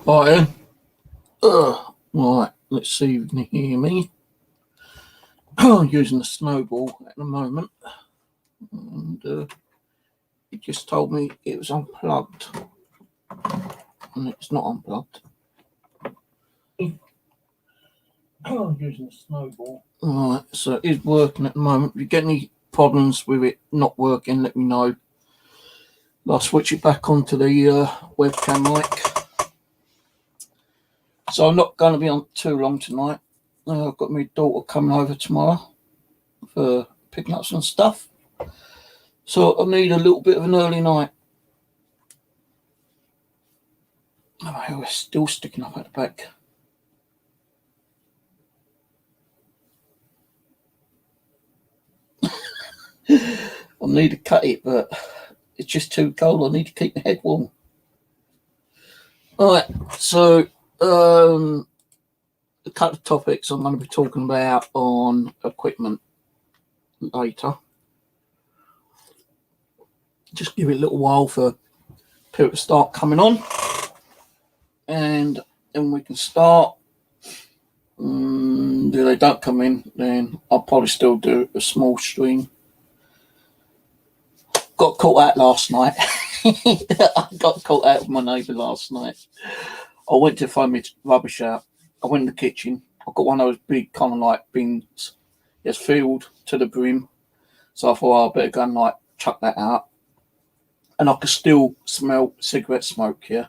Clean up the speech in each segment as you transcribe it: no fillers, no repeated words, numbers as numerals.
Hi. Right, let's see if you can hear me. I'm using the snowball at the moment, and it just told me it was unplugged, and it's not unplugged. I'm using the snowball. Right, so it is working at the moment. If you get any problems with it not working, let me know. I'll switch it back onto the webcam mic. So I'm not going to be on too long tonight. I've got my daughter coming over tomorrow for picking up some stuff. So I need a little bit of an early night. Oh, my hair is still sticking up at the back. I need to cut it, but it's just too cold. I need to keep my head warm. Alright, so a couple of topics I'm going to be talking about on equipment later. Just give it a little while for people to start coming on, and then we can start. If they don't come in, then I'll probably still do a small stream. Got caught out last night. I got caught out with my neighbour last night. I went to throw my rubbish out. I went in the kitchen. I got one of those big kind of like bins. It's filled to the brim. So I thought, I better go and like chuck that out. And I could still smell cigarette smoke here.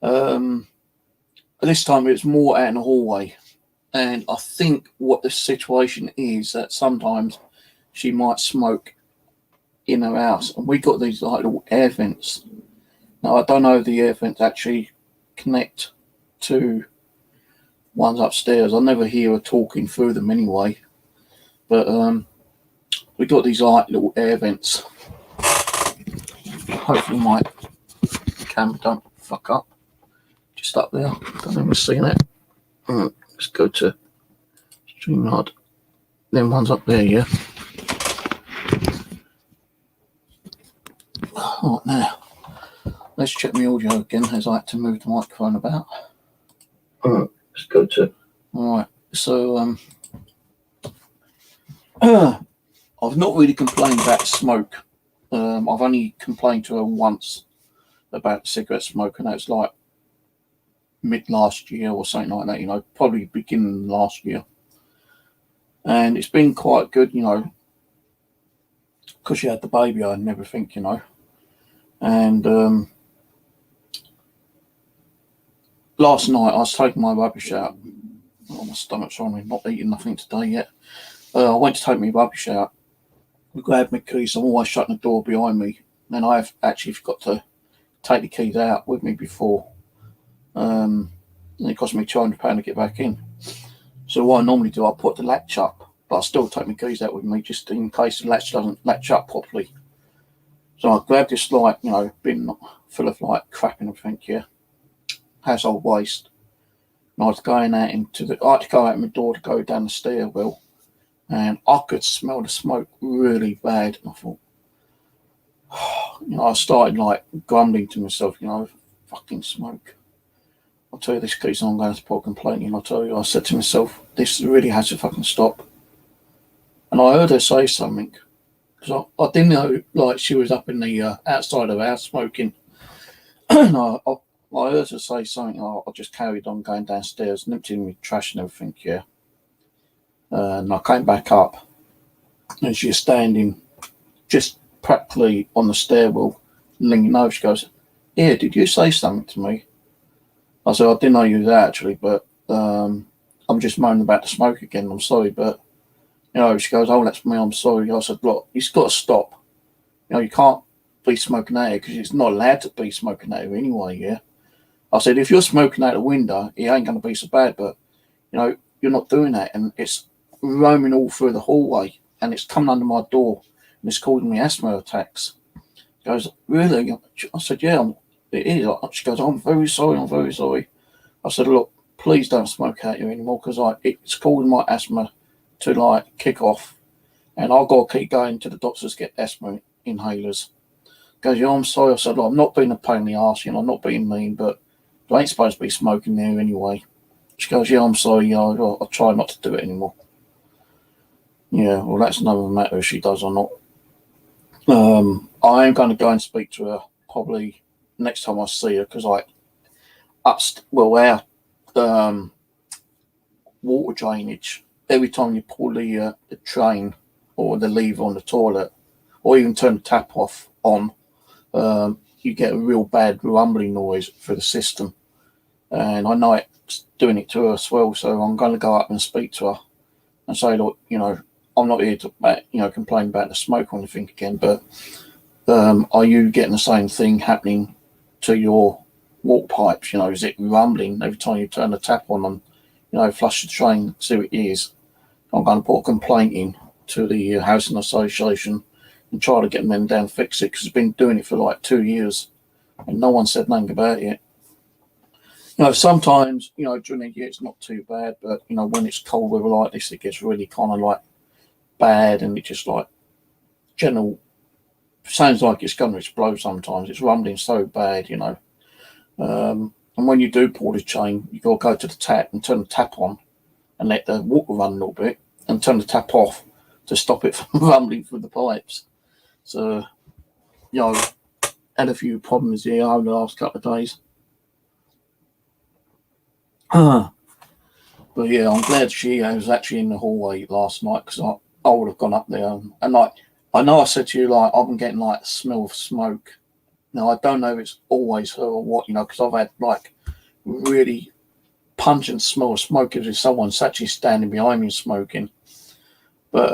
This time it was more out in the hallway. And I think what the situation is that sometimes she might smoke in her house. And we got these like little air vents. Now, I don't know if the air vents actually connect to ones upstairs. I never hear her talking through them anyway. But we got these like little air vents. Hopefully my camera don't fuck up. Just up there. Don't even see that. Let's go to StreamYard. Them ones up there, yeah. Right, now let's check my audio again as I had to move the microphone about. Let's go to. Alright, so I've not really complained about smoke. I've only complained to her once about cigarette smoke, and that's like mid last year or something like that, you know, probably beginning last year. And it's been quite good, you know, because she had the baby and everything, you know. And last night I was taking my rubbish out. Oh, my stomach's on me, not eating nothing today yet. I went to take my rubbish out. I grabbed my keys. I'm always shutting the door behind me. And I've actually forgot to take the keys out with me before. And it cost me £200 to get back in. So what I normally do, I put the latch up, but I still take my keys out with me just in case the latch doesn't latch up properly. So I grabbed this like, you know, bin full of like crap and everything, yeah, household waste. And I was going out I had to go out my door to go down the stairwell, and I could smell the smoke really bad. And I thought, you know, I started like grumbling to myself, you know, fucking smoke. I'll tell you, this keeps on going to pot complaining. I'll tell you, I said to myself, this really has to fucking stop. And I heard her say something, because I didn't know, like, she was up in the outside of the house smoking. And I heard her say something. I just carried on going downstairs, emptying my trash and everything, yeah. And I came back up, and she was standing just practically on the stairwell, leaning over. She goes, "Here, did you say something to me?" I said, "I didn't know you was there actually, but I'm just moaning about the smoke again. I'm sorry, but you know." She goes, "Oh, that's me. I'm sorry." I said, "Look, it's got to stop. You know, you can't be smoking out here because it's not allowed to be smoking out here anyway. Yeah." I said, "If you're smoking out the window, it ain't going to be so bad, but you know, you're not doing that, and it's roaming all through the hallway, and it's coming under my door, and it's causing me asthma attacks." She goes, "Really?" I said, "Yeah, it is." She goes, "I'm very sorry. I'm very sorry." I said, "Look, please don't smoke out here anymore because it's causing my asthma to like kick off, and I've got to keep going to the doctors to get asthma inhalers." She goes, "Yeah, I'm sorry." I said, "Look, I'm not being a pain in the arse, you know, I'm not being mean, but I ain't supposed to be smoking there anyway. She goes, yeah, I'm sorry, yeah, I'll try not to do it anymore. Yeah, well, that's another matter if she does or not. I am going to go and speak to her probably next time I see her, because like our water drainage, every time you pull the drain or the lever on the toilet, or even turn the tap off on, you get a real bad rumbling noise for the system. And I know it's doing it to her as well, so I'm going to go up and speak to her and say, look, I'm not here to complain about the smoke or anything again, but are you getting the same thing happening to your water pipes? Is it rumbling every time you turn the tap on and flush the drain? See what it is. I'm going to put a complaint in to the housing association and try to get them down, fix it, because it's been doing it for like 2 years and no one said nothing about it. Sometimes, during the year it's not too bad, but, when it's cold weather like this, it gets really kind of like bad, and it just like general, sounds like it's going to explode sometimes. It's rumbling so bad, and when you do pull the chain, you got to go to the tap and turn the tap on and let the water run a little bit and turn the tap off to stop it from rumbling through the pipes. So, had a few problems here over the last couple of days. But yeah, I'm glad she was actually in the hallway last night, because I would have gone up there and like, I know I said to you, like, I've been getting like a smell of smoke. Now I don't know if it's always her or what, because I've had like really pungent smell of smoke as if someone's actually standing behind me smoking. But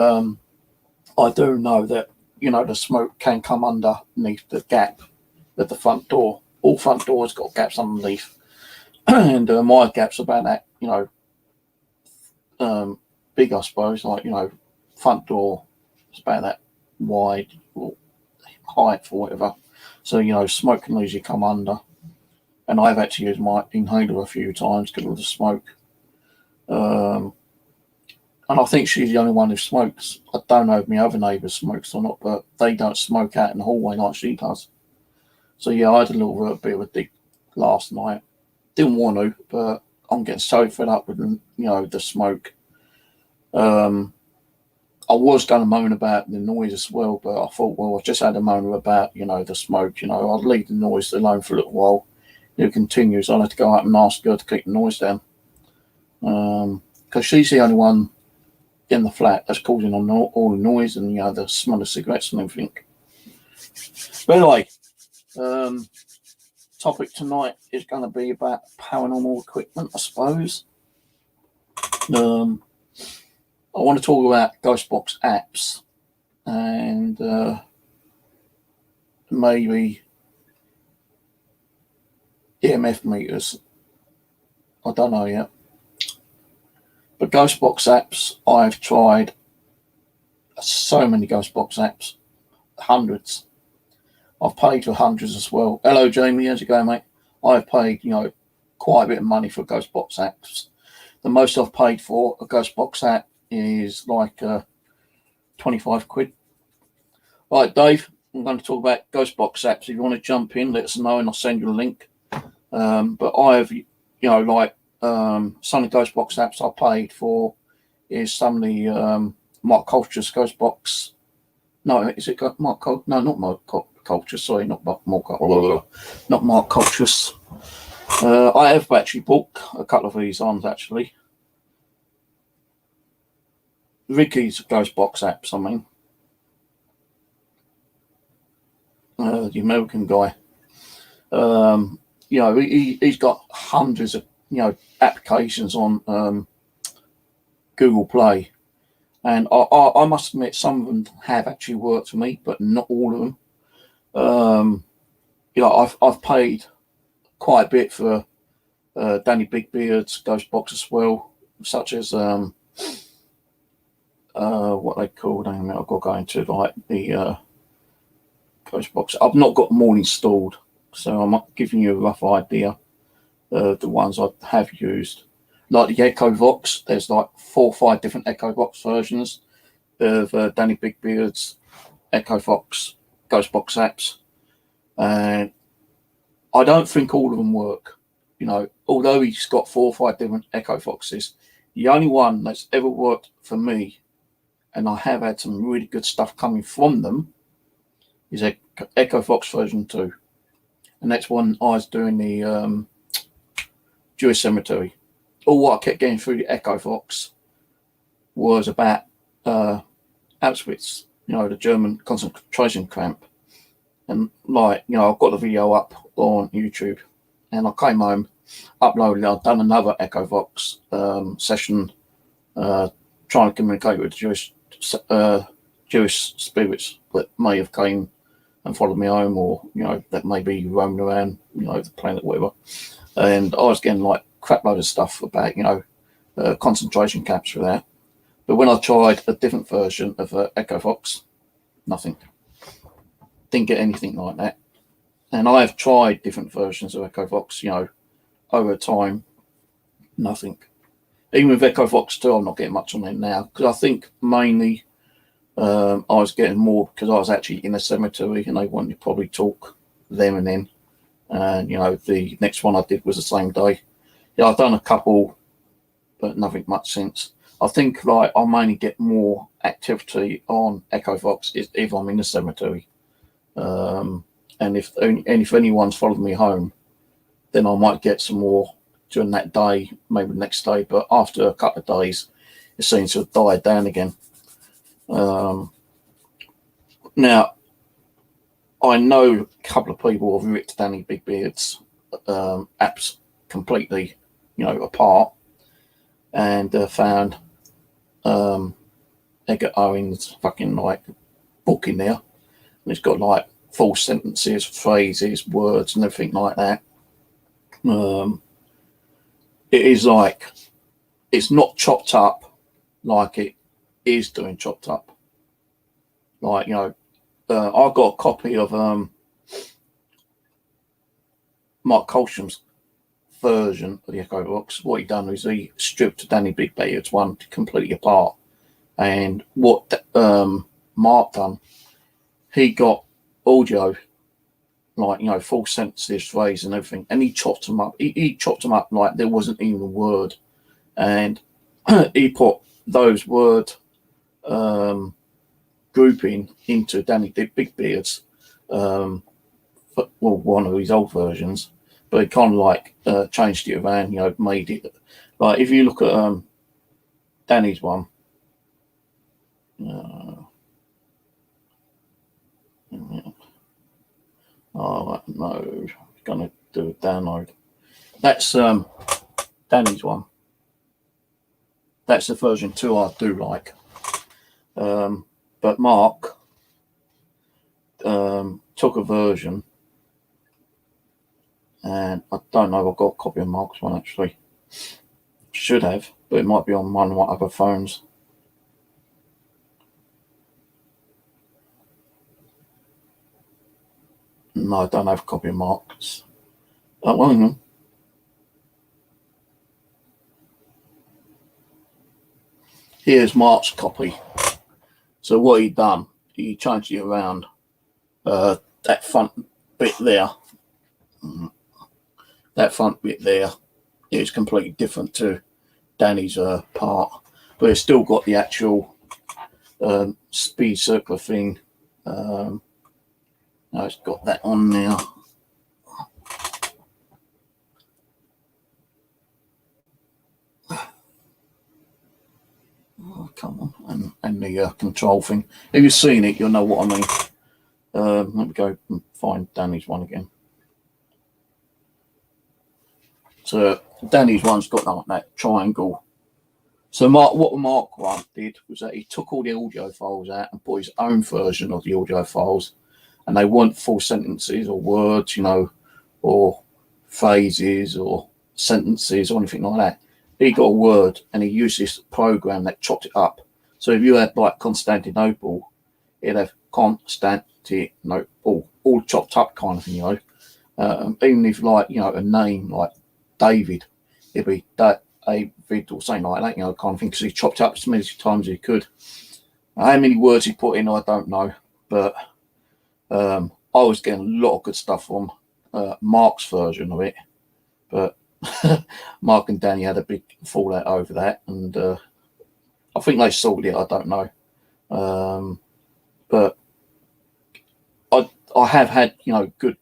I do know that the smoke can come underneath the gap at the front door. All front doors got gaps underneath, and my gap's about that, big, I suppose. Like front door, it's about that wide or height or whatever. So smoke can easily come under. And I've had to use my inhaler a few times because of the smoke. And I think she's the only one who smokes. I don't know if my other neighbours smokes or not, but they don't smoke out in the hallway like she does. So yeah, I had a little bit of a dig last night. Didn't want to, but I'm getting so fed up with the smoke. I was going to moan about the noise as well, but I thought, well, I've just had a moan about the smoke. I'll leave the noise alone for a little while. It continues. I'll have to go up and ask her to keep the noise down, because she's the only one in the flat that's causing all the noise and the smell of cigarettes and everything. But anyway, topic tonight is going to be about paranormal equipment, I suppose. I want to talk about Ghostbox apps and maybe EMF meters. I don't know yet. But Ghostbox apps, I've tried so many Ghostbox apps, hundreds. I've paid for hundreds as well. Hello, Jamie. How's it going, mate? I've paid, quite a bit of money for Ghostbox apps. The most I've paid for a Ghostbox app is like 25 quid. Right, Dave, I'm going to talk about Ghostbox apps. If you want to jump in, let us know and I'll send you a link. But I've, some of the Ghostbox apps I paid for is some of the Mark Culture's Ghostbox. No, is it Mark Culture? No, not Mark Culture. Sorry, not Mark Culture's. I have actually bought a couple of these ones actually. Ricky's Ghostbox apps, I mean. The American guy. He's got hundreds of, applications on Google Play. And I must admit, some of them have actually worked for me, but not all of them. I've paid quite a bit for Danny Bigbeard's Ghostbox as well, such as what they call. I've got to go into like the Ghostbox. I've not got them all installed, so I'm giving you a rough idea of the ones I have used. Like the Echo Vox, there's like 4 or 5 different Echo Vox versions of Danny Bigbeard's Echo Vox Ghostbox apps, and I don't think all of them work. you know, although he's got 4 or 5 different Echo Foxes, the only one that's ever worked for me, and I have had some really good stuff coming from them, is Echo Fox version 2. And that's when I was doing the Jewish cemetery. All what I kept getting through the Echo Fox was about Auschwitz, you know, the German concentration camp. And like, you know, I've got the video up on YouTube, and I came home, uploaded, I've done another Echo Fox session, trying to communicate with Jewish spirits that may have came and followed me home, or, you know, that may be roaming around, you know, the planet, whatever. And I was getting like crap load of stuff about, you know, concentration camps for that. But when I tried a different version of Echo Fox, nothing. Didn't get anything like that. And I have tried different versions of Echo Fox, you know, over time, nothing. Even with Echo Fox 2, I'm not getting much on it now, because I think mainly I was getting more because I was actually in a cemetery and they wanted to probably talk them and then. And, you know, the next one I did was the same day. Yeah, I've done a couple, but nothing much since. I think like I'll mainly get more activity on Echo Fox if I'm in the cemetery. And if anyone's followed me home, then I might get some more during that day, maybe the next day. But after a couple of days, it seems to have died down again. Now, I know a couple of people have ripped Danny Bigbeard's apps completely, you know, apart, and found Edgar Owen's fucking like book in there, and it's got like full sentences, phrases, words, and everything like that. It is like, it's not chopped up like it is doing chopped up. Like, you know, I've got a copy of Mark Colsham's version of the Echo Box. What he done is he stripped Danny Bigbeard's one completely apart, and what Mark done, he got audio, like, you know, full sentences, phrase, and everything, and he chopped them up. He chopped them up like there wasn't even a word, and he put those word grouping into Danny Bigbeard's one of his old versions, but it kind of like changed it around, you know, made it like, if you look at Danny's one, oh no, gonna do a download. That's Danny's one. That's the version 2 I do like. But Mark took a version, and I don't know if I've got a copy of Mark's one actually. Should have, but it might be on one of my other phones. No, I don't have a copy of Mark's. Oh, well, hang on. Here's Mark's copy. So what he done, he changed it around. That front bit there, that front bit there is completely different to Danny's part, but it's still got the actual speed circular thing. Now it's got that on now. Oh, come on, and the control thing. If you've seen it, you'll know what I mean. Let me go and find Danny's one again. So Danny's one's got like that triangle. So what Mark one did was that he took all the audio files out and put his own version of the audio files, and they weren't full sentences or words, you know, or phrases or sentences or anything like that. He got a word, and he used this program that chopped it up. So if you had like Constantinople, it'd have Constantinople, all chopped up kind of thing, you know. Even if like, you know, a name like David, it'd be David or something like that, you know, kind of thing, because he chopped up as many times as he could. How many words he put in, I don't know, but I was getting a lot of good stuff from Mark's version of it. But Mark and Danny had a big fallout over that, and I think they sorted it. I don't know, but I have had good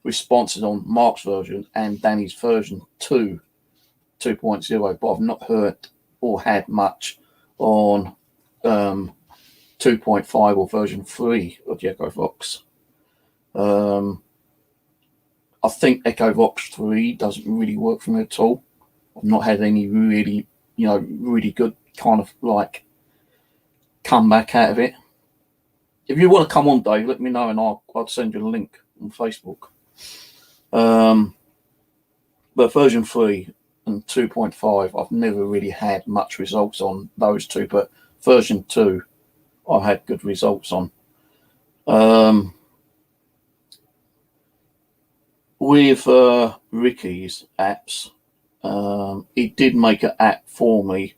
responses on Mark's version and Danny's version 2.0, but I've not heard or had much on 2.5 or version 3 of the Echovox. I think Echovox 3 doesn't really work for me at all. I've not had any really good kind of like comeback out of it. If you want to come on, Dave, let me know and I'll send you a link on Facebook. But version 3 and 2.5, I've never really had much results on those two, but version 2, I've had good results on. With Ricky's apps, he did make an app for me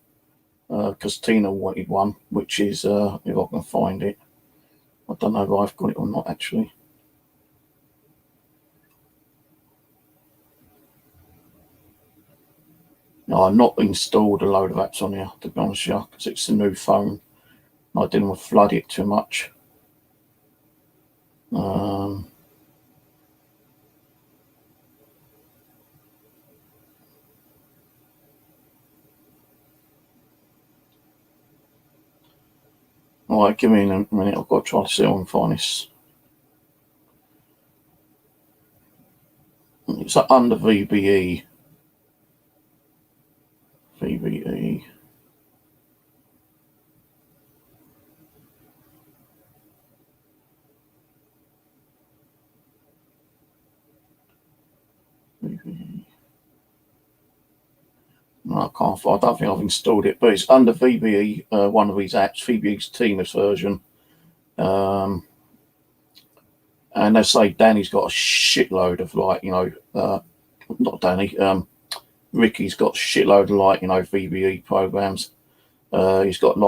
because Tina wanted one, which is, if I can find it, I don't know if I've got it or not actually. No, I've not installed a load of apps on here, to be honest with you, because it's a new phone. I didn't want to flood it too much. All right, give me a minute. I've got to try to see if I can find this. It's under VBE. VBE. VBE. No, I can't find. I don't think I've installed it, but it's under VBE. One of these apps, VBE's Tina's version. And they say Danny's got a shitload of not Danny. Ricky's got a shitload of VBE programs. He's got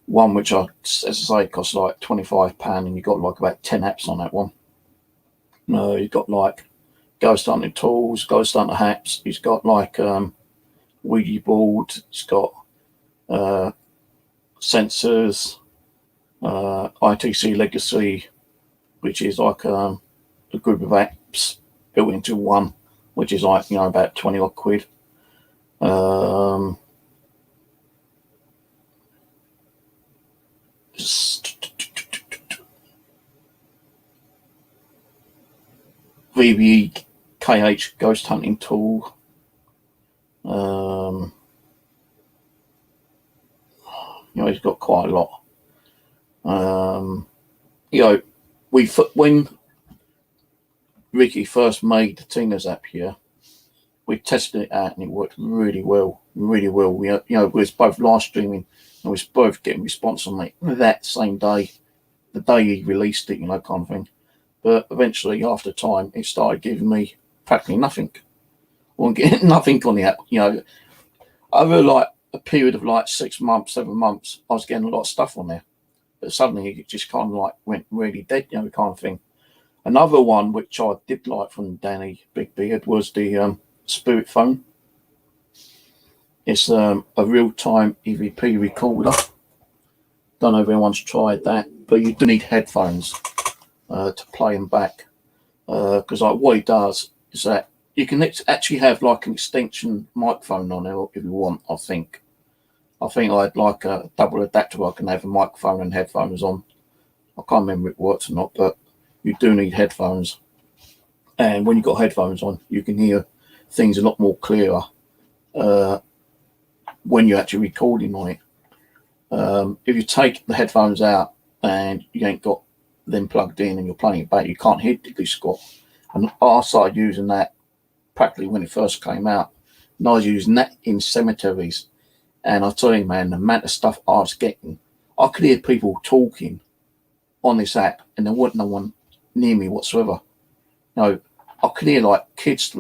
one which as I say, costs like £25, and you've got about 10 apps on that one. You've got Ghost Hunting Tools, Ghost Hunter apps. He's got Ouija board. It's got sensors, ITC Legacy, which is a group of apps built into one, which is about 20 odd quid. VBE KH Ghost Hunting Tool. He's got quite a lot. When Ricky first made the Tina's app here, we tested it out and it worked really well. We was both live streaming and we was both getting response on it that same day, the day he released it, kind of thing. But eventually, after time, it started giving me practically nothing. I wasn't getting nothing on the app. Over a period of 6 months, 7 months, I was getting a lot of stuff on there. But suddenly it just kind of went really dead, kind of thing. Another one which I did like from Danny Big Beard was the Spirit Phone. It's a real-time EVP recorder. Don't know if anyone's tried that, but you do need headphones to play them back. Because what it does is that you can actually have an extension microphone on there if you want, I think. I think I had a double adapter where I can have a microphone and headphones on. I can't remember if it works or not, but you do need headphones. And when you've got headphones on, you can hear things a lot more clearer when you're actually recording on it. If you take the headphones out and you ain't got them plugged in and you're playing it back, you can't hear diddly squat. And I started using that practically when it first came out. And I was using that in cemeteries. And I tell you, man, the amount of stuff I was getting, I could hear people talking on this app and there wasn't no one near me whatsoever. I could hear kids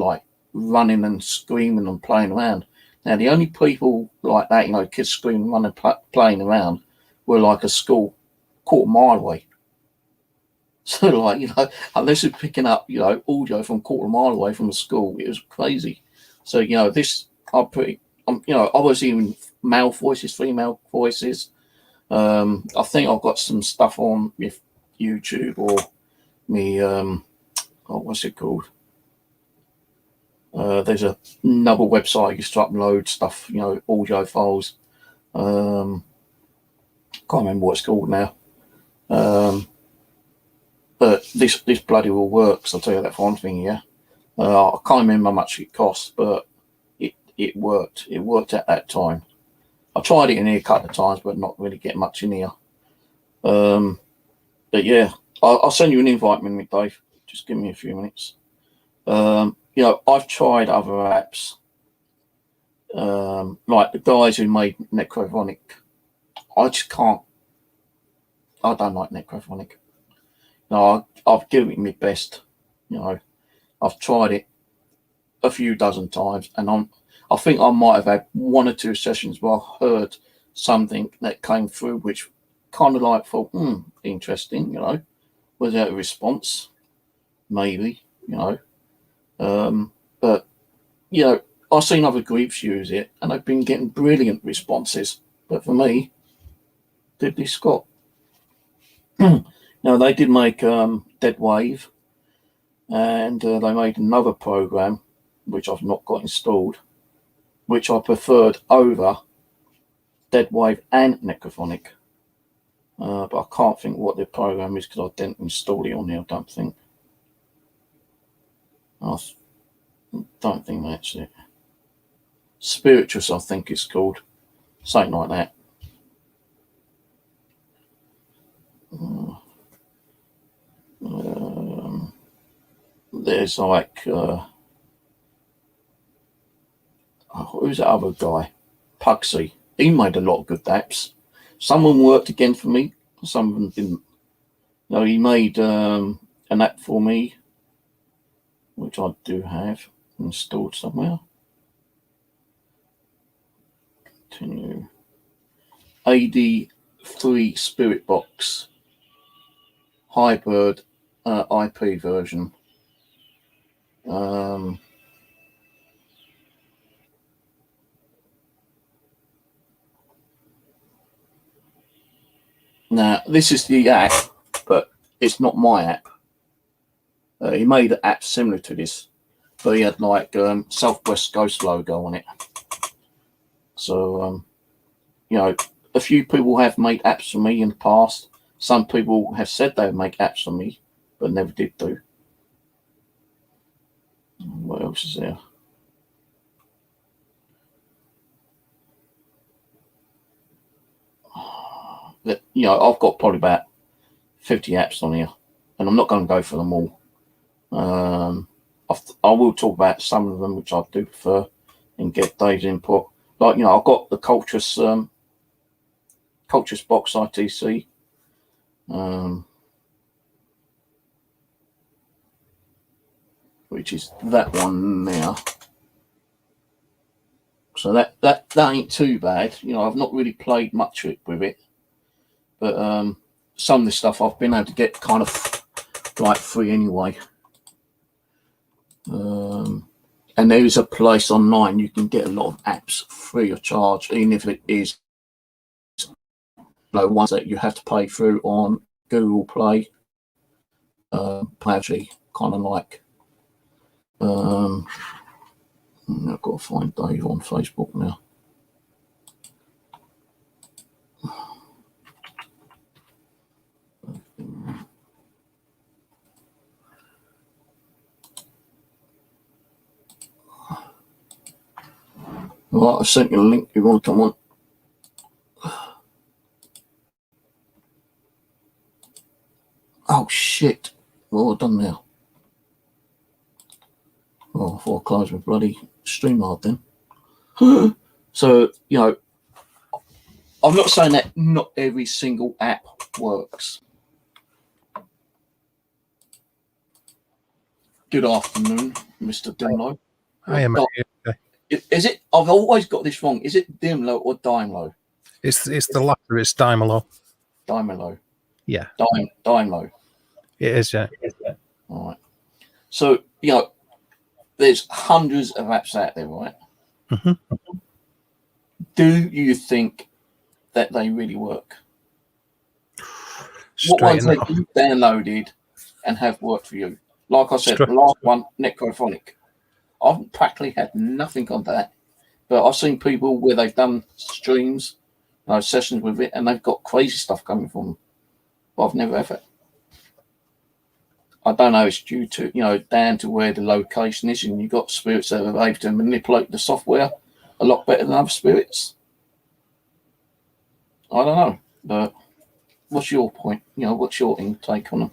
running and screaming and playing around. Now, the only people like that, kids screaming, running, playing around, were a school quarter mile away. So, like, unless you're picking up, audio from a quarter mile away from the school, it was crazy. So, I was hearing male voices, female voices. I think I've got some stuff on with YouTube or me, what's it called? There's another website I used to upload stuff, audio files. Can't remember what it's called now. But this bloody well works. I'll tell you that for one thing. Yeah, I can't remember how much it cost, but it worked. It worked at that time. I tried it in here a couple of times, but not really getting much in here. But yeah, I'll send you an invite, Dave. Just give me a few minutes. I've tried other apps, like the guys who made Necrophonic. I just can't. I don't like Necrophonic. No, I've given it my best. I've tried it a few dozen times, and I think I might have had one or two sessions where I heard something that came through, which kind of like thought, interesting. Was that a response? Maybe. But I've seen other groups use it, and they've been getting brilliant responses. But for me, Diddley Scott. Now, they did make Dead Wave, and they made another program, which I've not got installed, which I preferred over Dead Wave and Necrophonic. But I can't think what the program is because I didn't install it on there, I don't think. I don't think that's it. Spiritus, I think it's called. Something like that. There's like who's that other guy? Pugsy. He made a lot of good apps. Some of them worked again for me, some of them didn't. He made an app for me, which I do have installed somewhere. Continue. AD3 Spirit Box Hybrid IP version. Now, this is the app, but it's not my app. He made an app similar to this, but he had like Southwest Ghost logo on it. So, a few people have made apps for me in the past. Some people have said they would make apps for me, but never did do. What else is there? I've got probably about 50 apps on here, and I'm not going to go for them all. I will talk about some of them, which I do prefer, and get Dave's input. Like, I've got the Culturous Box ITC. Which is that one now. So that ain't too bad. I've not really played much with it, but some of the stuff I've been able to get kind of like free anyway. And there is a place online you can get a lot of apps free of charge, even if it is ones that you have to pay through on Google Play. Actually, kind of like. I've got to find Dave on Facebook now. Right, I've sent you a link. You want to come on? Oh shit! What have I done now? Oh, before I close my bloody StreamYard then. So, I'm not saying that not every single app works. Good afternoon, Mr. Dimlo. I am. Is it? I've always got this wrong. Is it Dimlo or Daimlo? It's the latter. It's Daimlo. Daimlo. Yeah. Daimlo. It is, yeah. All right. So, there's hundreds of apps out there, right? Mm-hmm. Do you think that they really work? What Straight ones that you downloaded and have worked for you? Like I said, the last one, Necrophonic. I've practically had nothing on that, but I've seen people where they've done streams, sessions with it, and they've got crazy stuff coming from them. But I've never ever. I don't know. It's due to down to where the location is, and you've got spirits that are able to manipulate the software a lot better than other spirits. I don't know, but what's your point? What's your intake on them?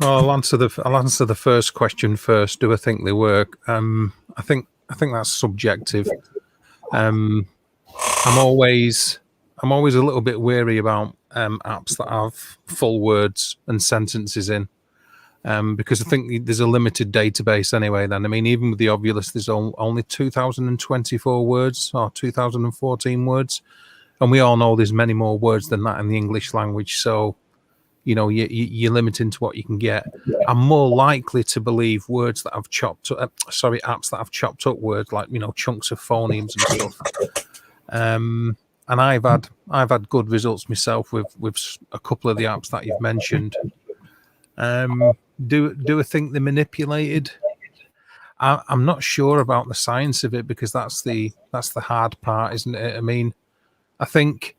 Well, I'll answer the first question first. Do I think they work? I think that's subjective. I'm always a little bit wary about apps that have full words and sentences in, because I think there's a limited database anyway. Then, I mean, even with the Ovilus, there's only 2,024 words or 2,014 words, and we all know there's many more words than that in the English language. So, you're limiting to what you can get. I'm more likely to believe words that have apps that have chopped up words, like chunks of phonemes and stuff. And I've had good results myself with a couple of the apps that you've mentioned. Do I think they're manipulated? I'm not sure about the science of it, because that's the hard part, isn't it? I mean, I think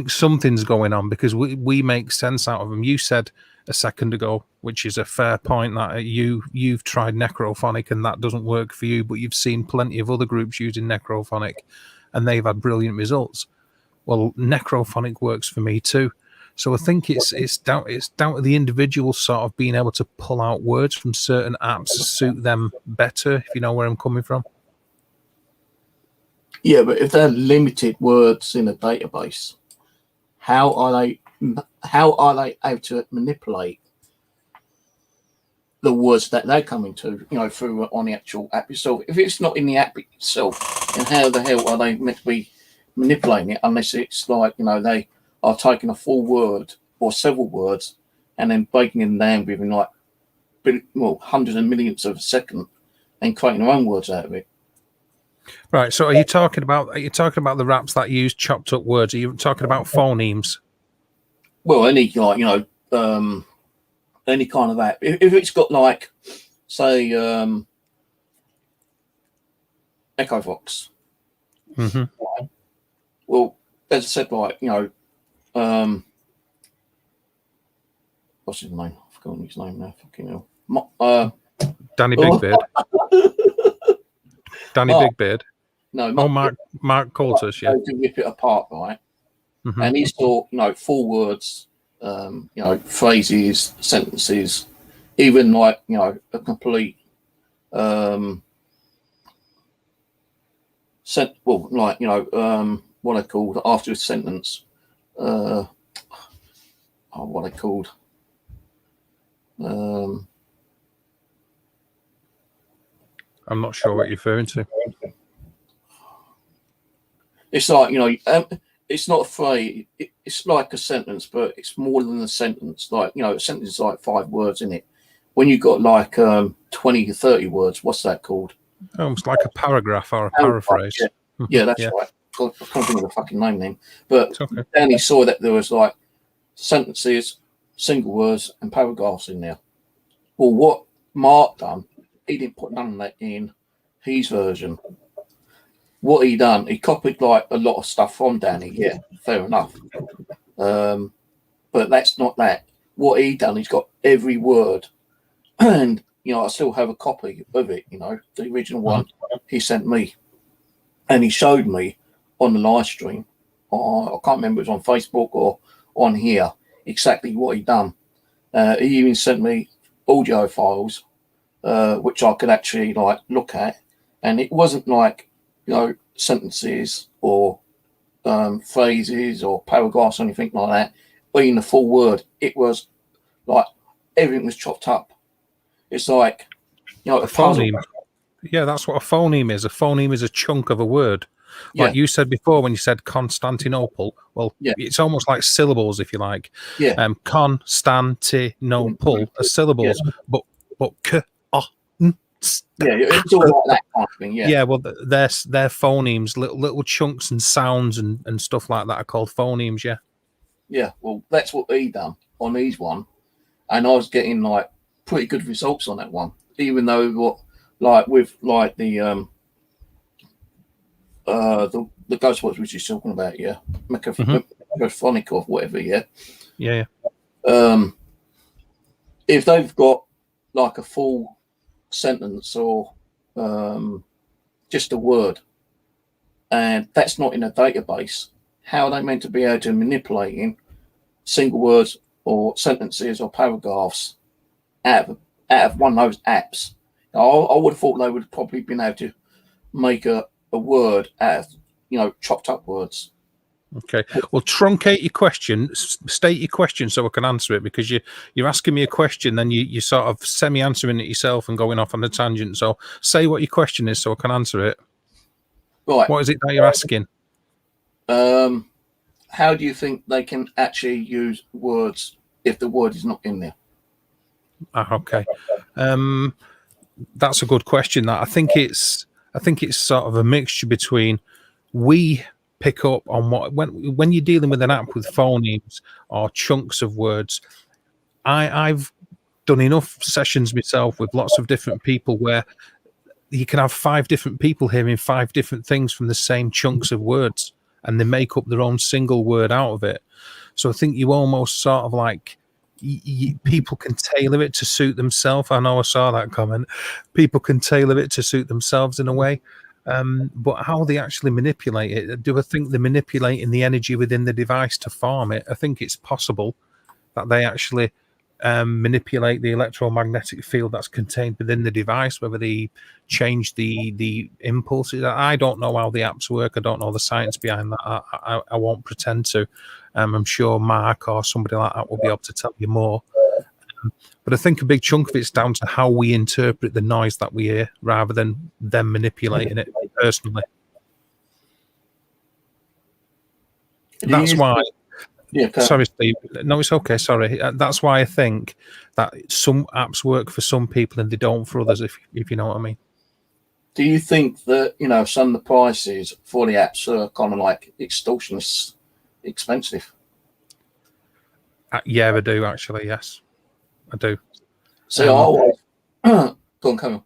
something's going on, because we make sense out of them. You said a second ago, which is a fair point, that you've tried Necrophonic and that doesn't work for you, but you've seen plenty of other groups using Necrophonic and they've had brilliant results. Well, Necrophonic works for me too. So I think it's down to the individual sort of being able to pull out words from certain apps to suit them better, if you know where I'm coming from. Yeah, but if they're limited words in a database, how are they able to manipulate the words that they're coming to, through on the actual app itself? If it's not in the app itself, then how the hell are they meant to be manipulating it, unless it's like, they are taking a full word or several words and then breaking them down within hundreds of millions of a second and creating their own words out of it. Right. So are you talking about the apps that use chopped up words? Are you talking about phonemes? Well, any any kind of app. If it's got like, say, EchoVox. Mm-hmm. Well, as I said, like, what's his name? I've forgotten his name now. Fucking hell. Danny Bigbeard. Danny Bigbeard. No, Mark Coulter, yeah. To rip it apart, right? Mm-hmm. And he's got, full words, phrases, sentences, even like, a complete what I called after a sentence. What I called. I'm not sure what you're referring to. It's like, it's not a phrase. It's like a sentence, but it's more than a sentence. Like, a sentence is like 5 words in it. When you've got like 20 to 30 words, what's that called? Almost like a paragraph or a paraphrase. Yeah, that's right. I can't think of the fucking name then. But then he saw that there was like sentences, single words, and paragraphs in there. Well, what Mark done, he didn't put none of that in his version. What he done, he copied like a lot of stuff from Danny. Yeah, fair enough. But that's not that. What he done, he's got every word, and I still have a copy of it. The original one he sent me, and he showed me on the live stream. I can't remember if it was on Facebook or on here exactly what he done. He even sent me audio files, which I could actually like look at, and it wasn't like sentences or phrases or paragraphs or anything like that, or even the full word. It was like everything was chopped up. It's like a phoneme. Yeah, that's what a phoneme is. A phoneme is a chunk of a word. Yeah. Like you said before, when you said Constantinople, well, Yeah. it's almost like syllables, if you like. Yeah. Constantinople are syllables, but k, Yeah, it's all like that kind of thing. Yeah. yeah, well, they're phonemes, little chunks and sounds and stuff like that are called phonemes. Yeah. Yeah. Well, that's what he done on his one, and I was getting like pretty good results on that one, even though what like with like the ghost words which he's talking about, yeah, Mechaphonic or whatever, yeah. Yeah. If they've got like a full sentence or just a word, and that's not in a database, how are they meant to be able to manipulating single words or sentences or paragraphs out of one of those apps? I would have thought they would have probably been able to make a word out of chopped up words. Okay. Well, truncate your question, state your question so I can answer it, because you're asking me a question, then you sort of semi-answering it yourself and going off on a tangent. So say what your question is so I can answer it. Right. What is it that you're asking? How do you think they can actually use words if the word is not in there? Okay. That's a good question. That I think it's sort of a mixture between we pick up on what when you're dealing with an app with phonemes or chunks of words. I've done enough sessions myself with lots of different people where you can have 5 different people hearing 5 different things from the same chunks of words, and they make up their own single word out of it. So I think you almost sort of like people can tailor it to suit themselves. I know I saw that comment. People can tailor it to suit themselves in a way. But how they actually manipulate it, do I think they're manipulating the energy within the device to form it? I think it's possible that they actually manipulate the electromagnetic field that's contained within the device, whether they change the impulses. I don't know how the apps work. I don't know the science behind that. I won't pretend to. I'm sure Mark or somebody like that will be able to tell you more. But I think a big chunk of it's down to how we interpret the noise that we hear rather than them manipulating it personally. That's why. Yeah. Sorry, Steve. No, it's okay. Sorry. That's why I think that some apps work for some people and they don't for others, if you know what I mean. Do you think that, some of the prices for the apps are kind of like extortionist expensive? Yeah, I do actually. Yes, I do. So go on, come on.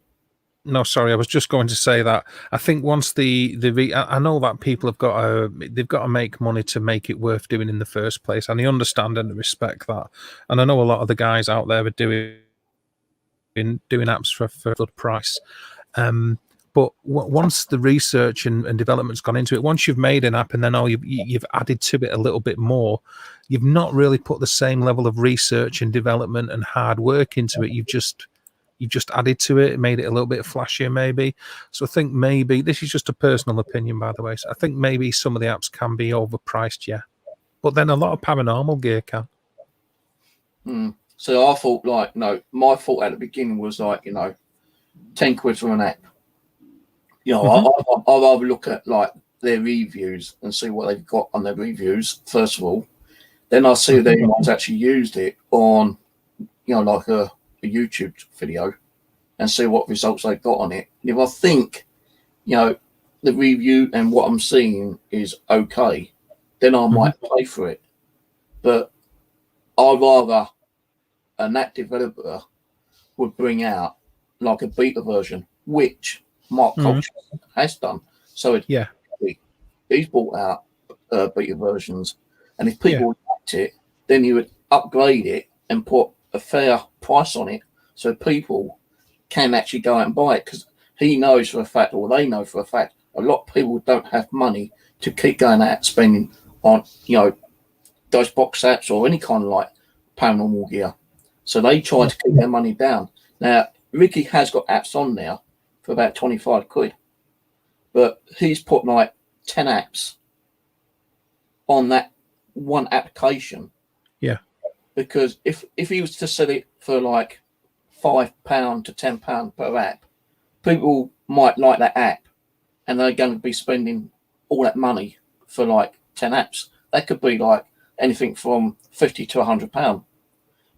No, sorry. I was just going to say that I think once I know that people they've got to make money to make it worth doing in the first place, and I understand and respect that. And I know a lot of the guys out there are doing apps for a good price. But once the research and development's gone into it, once you've made an app and then you've added to it a little bit more, you've not really put the same level of research and development and hard work into it. You've just added to it, made it a little bit flashier maybe. So I think maybe, this is just a personal opinion by the way, so I think maybe some of the apps can be overpriced, yeah. But then a lot of paranormal gear can. So I thought my thought at the beginning was 10 quid for an app. I'll rather look at like their reviews and see what they've got on their reviews first of all. Then I'll see if anyone's actually used it on, like a YouTube video, and see what results they've got on it. And if I think, the review and what I'm seeing is okay, then I might pay for it. But I'd rather an app developer would bring out like a beta version, which Mark Koch has done. So he's brought out beta versions, and if people liked it, then you would upgrade it and put a fair price on it, so people can actually go out and buy it. Because he knows for a fact, or they know for a fact, a lot of people don't have money to keep going out spending on those box apps or any kind of like paranormal gear. So they try to keep their money down. Now Ricky has got apps on there for about 25 quid, but he's put like 10 apps on that one application. Yeah. Because if he was to sell it for like £5 to £10 per app, people might like that app, and they're going to be spending all that money for like 10 apps. That could be like anything from £50 to £100.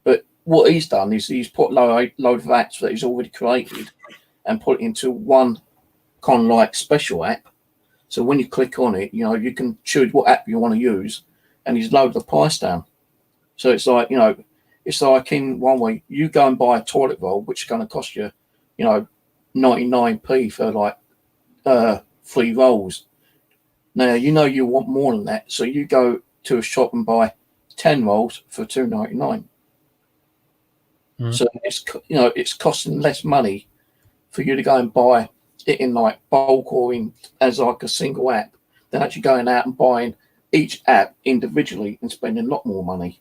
But what he's done is he's put load of apps that he's already created and put it into one kind of like special app. So when you click on it, you know, you can choose what app you want to use, and he's lowered the price down. So it's like, you know, it's like in one way, you go and buy a toilet roll, which is going to cost you, you know, 99p for like 3 rolls. Now, you know, you want more than that. So you go to a shop and buy 10 rolls for £2.99. So it's, you know, it's costing less money for you to go and buy it in like bulk or in as like a single app than actually going out and buying each app individually and spending a lot more money.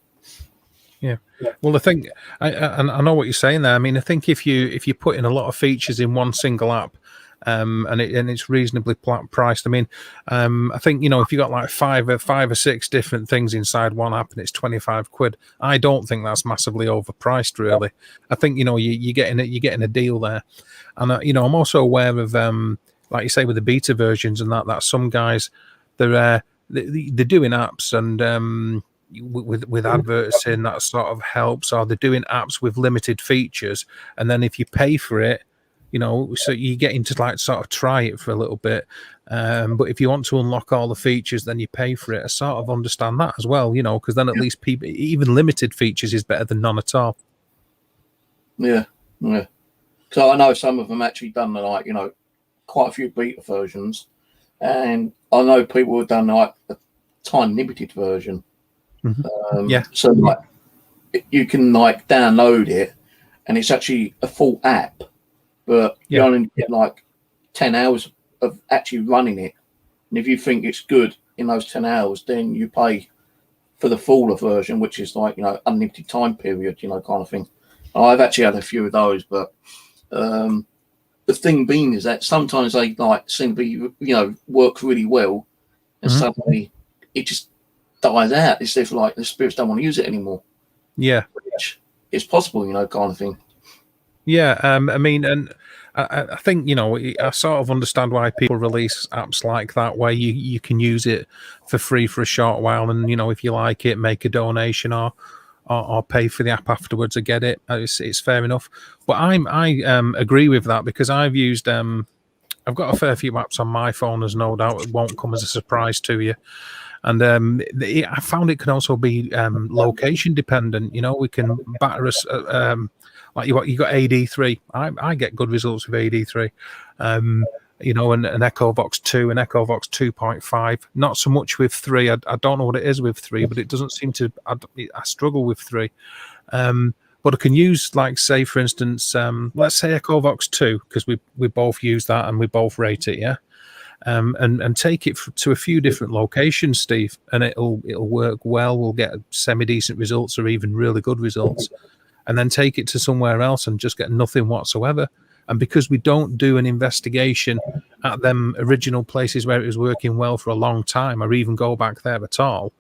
Yeah. Well, I think I know what you're saying there. I mean, I think if you put in a lot of features in one single app, and it's reasonably priced. I mean, I think, you know, if you got like five or six different things inside one app and it's 25 quid, I don't think that's massively overpriced. Really, I think, you know, you're getting a deal there, and you know, I'm also aware of like you say with the beta versions and that some guys they're doing apps and with adverts in that sort of helps, or they're doing apps with limited features, and then if you pay for it, you know, so you get into like sort of try it for a little bit, but if you want to unlock all the features, then you pay for it. I sort of understand that as well, you know, because then at least people, even limited features is better than none at all. Yeah. So I know some of them actually done like, you know, quite a few beta versions, and I know people have done like a time limited version. So like you can like download it, and it's actually a full app, but you only get like 10 hours of actually running it. And if you think it's good in those 10 hours, then you pay for the fuller version, which is like, you know, unlimited time period, you know, kind of thing. I've actually had a few of those, but the thing being is that sometimes they like seem to be, you know, work really well, and suddenly it just dies out. It's if like the spirits don't want to use it anymore. Yeah, which is possible, you know, kind of thing. Yeah, I mean, and I think, you know, I sort of understand why people release apps like that, where you can use it for free for a short while, and, you know, if you like it, make a donation or pay for the app afterwards to get it. It's fair enough. But I agree with that, because I've used I've got a fair few apps on my phone, as no doubt it won't come as a surprise to you. And I found it can also be location dependent. You know, we can batter us. Like you got AD3. I get good results with AD3. You know, and an EchoVox 2 and EchoVox 2.5. Not so much with 3. I don't know what it is with 3, but it doesn't seem to. I struggle with 3. But I can use, like, say, for instance, let's say EchoVox 2, because we both use that and we both rate it, yeah. And take it to a few different locations, Steve, and it'll work well. We'll get semi-decent results or even really good results, and then take it to somewhere else and just get nothing whatsoever. And because we don't do an investigation at them original places where it was working well for a long time, or even go back there at all,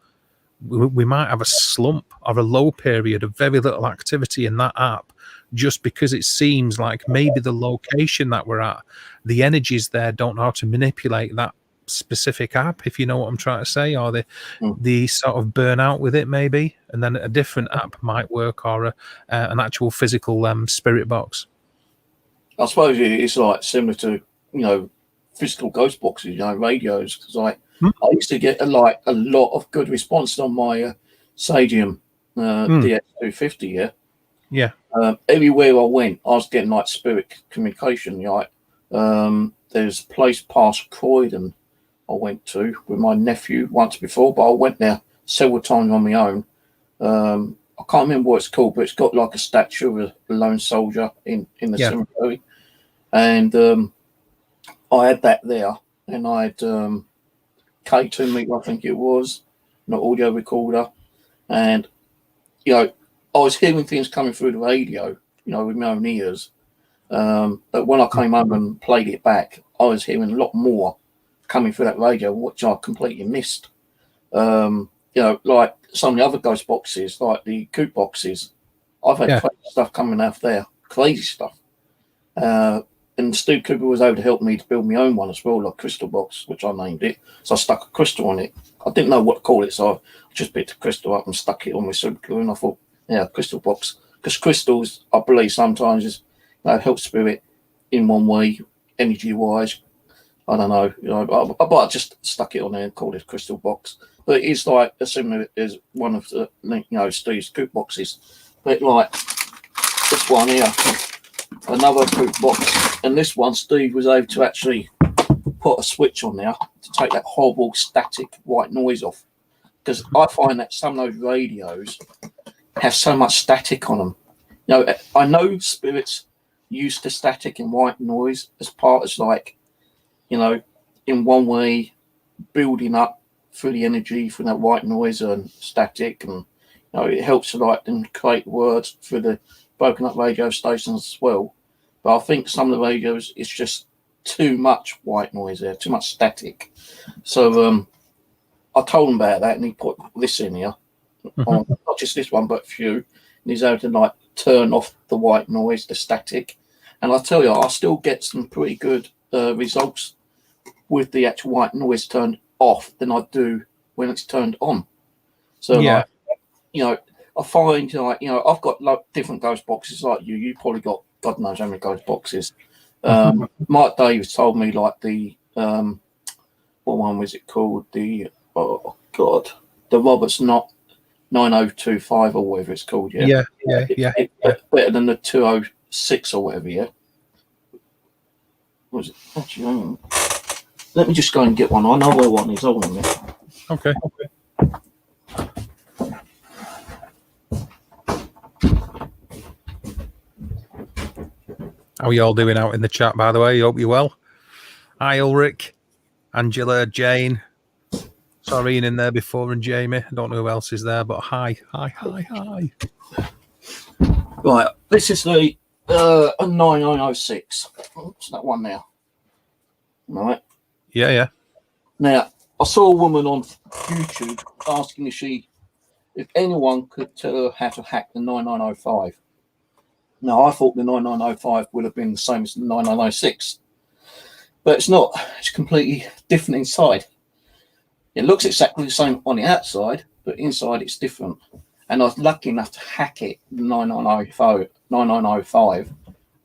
we might have a slump or a low period of very little activity in that app, just because it seems like maybe the location that we're at, the energies there don't know how to manipulate that specific app, if you know what I'm trying to say, or the sort of burn out with it maybe, and then a different app might work, or an actual physical spirit box. I suppose it's like similar to, you know, physical ghost boxes, you know, radios, because like I used to get a lot of good response on my Sagium DX250. Yeah. Everywhere I went, I was getting like spirit communication. Like, there's a place past Croydon I went to with my nephew once before, but I went there several times on my own. I can't remember what it's called, but it's got like a statue of a lone soldier in the cemetery, and I had that there, and I had K2 meter, I think it was, an audio recorder, and, you know, I was hearing things coming through the radio, you know, with my own ears. But when I came home and played it back, I was hearing a lot more coming through that radio, which I completely missed. You know, like some of the other ghost boxes, like the Coop boxes, I've had crazy stuff coming out of there, crazy stuff. and Steve Cooper was able to help me to build my own one as well, like Crystal Box, which I named it. So I stuck a crystal on it. I didn't know what to call it, so I just picked a crystal up and stuck it on with super glue, and I thought, yeah, Crystal Box. Because crystals, I believe sometimes is, help spirit in one way, energy-wise. I don't know, but I just stuck it on there and called it Crystal Box. But it is like similar as one of the, Steve's Coop boxes. But like this one here, another Coop box, and this one Steve was able to actually put a switch on there to take that horrible static white noise off. Because I find that some of those radios have so much static on them. I know spirits used to static and white noise as part of like, in one way building up through the energy from that white noise and static, and it helps to like them create words through the broken up radio stations as well. But I think some of the radios, it's just too much white noise there, too much static. So I told him about that, and he put this in here, on, not just this one, but a few. And he's able to like turn off the white noise, the static. And I tell you, I still get some pretty good results with the actual white noise turned off than I do when it's turned on. So, yeah. I find, I've got like different ghost boxes like you. You probably got God knows how many ghost boxes. Mike Davis told me like the, what one was it called? The, oh God, the Roberts Not 9025 or whatever it's called. Yeah. Better than the 206 or whatever. Yeah. What was it? Actually, let me just go and get one. I know where one is. Hold on a minute. Okay. How are you all doing out in the chat, by the way? Hope you're well. Hi, Ulrich, Angela, Jane. Sorry, Ian in there before, and Jamie. I don't know who else is there, but hi. Right, this is the 9906. Oops, that one there. Right. Yeah. Now, I saw a woman on YouTube asking if anyone could tell her how to hack the 9905. Now, I thought the 9905 would have been the same as the 9906, but it's not. It's completely different inside. It looks exactly the same on the outside, but inside it's different. And I was lucky enough to hack it, the 9905,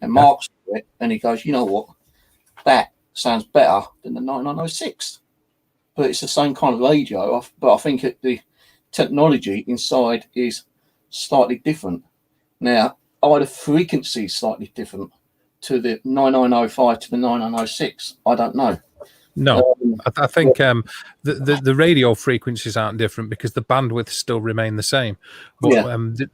and Mark's it, and he goes, you know what? That sounds better than the 9906. But it's the same kind of radio, but I think the technology inside is slightly different. Now, are the frequencies slightly different to the 9905 to the 9906? I don't know. No, I think the radio frequencies aren't different because the bandwidths still remain the same. But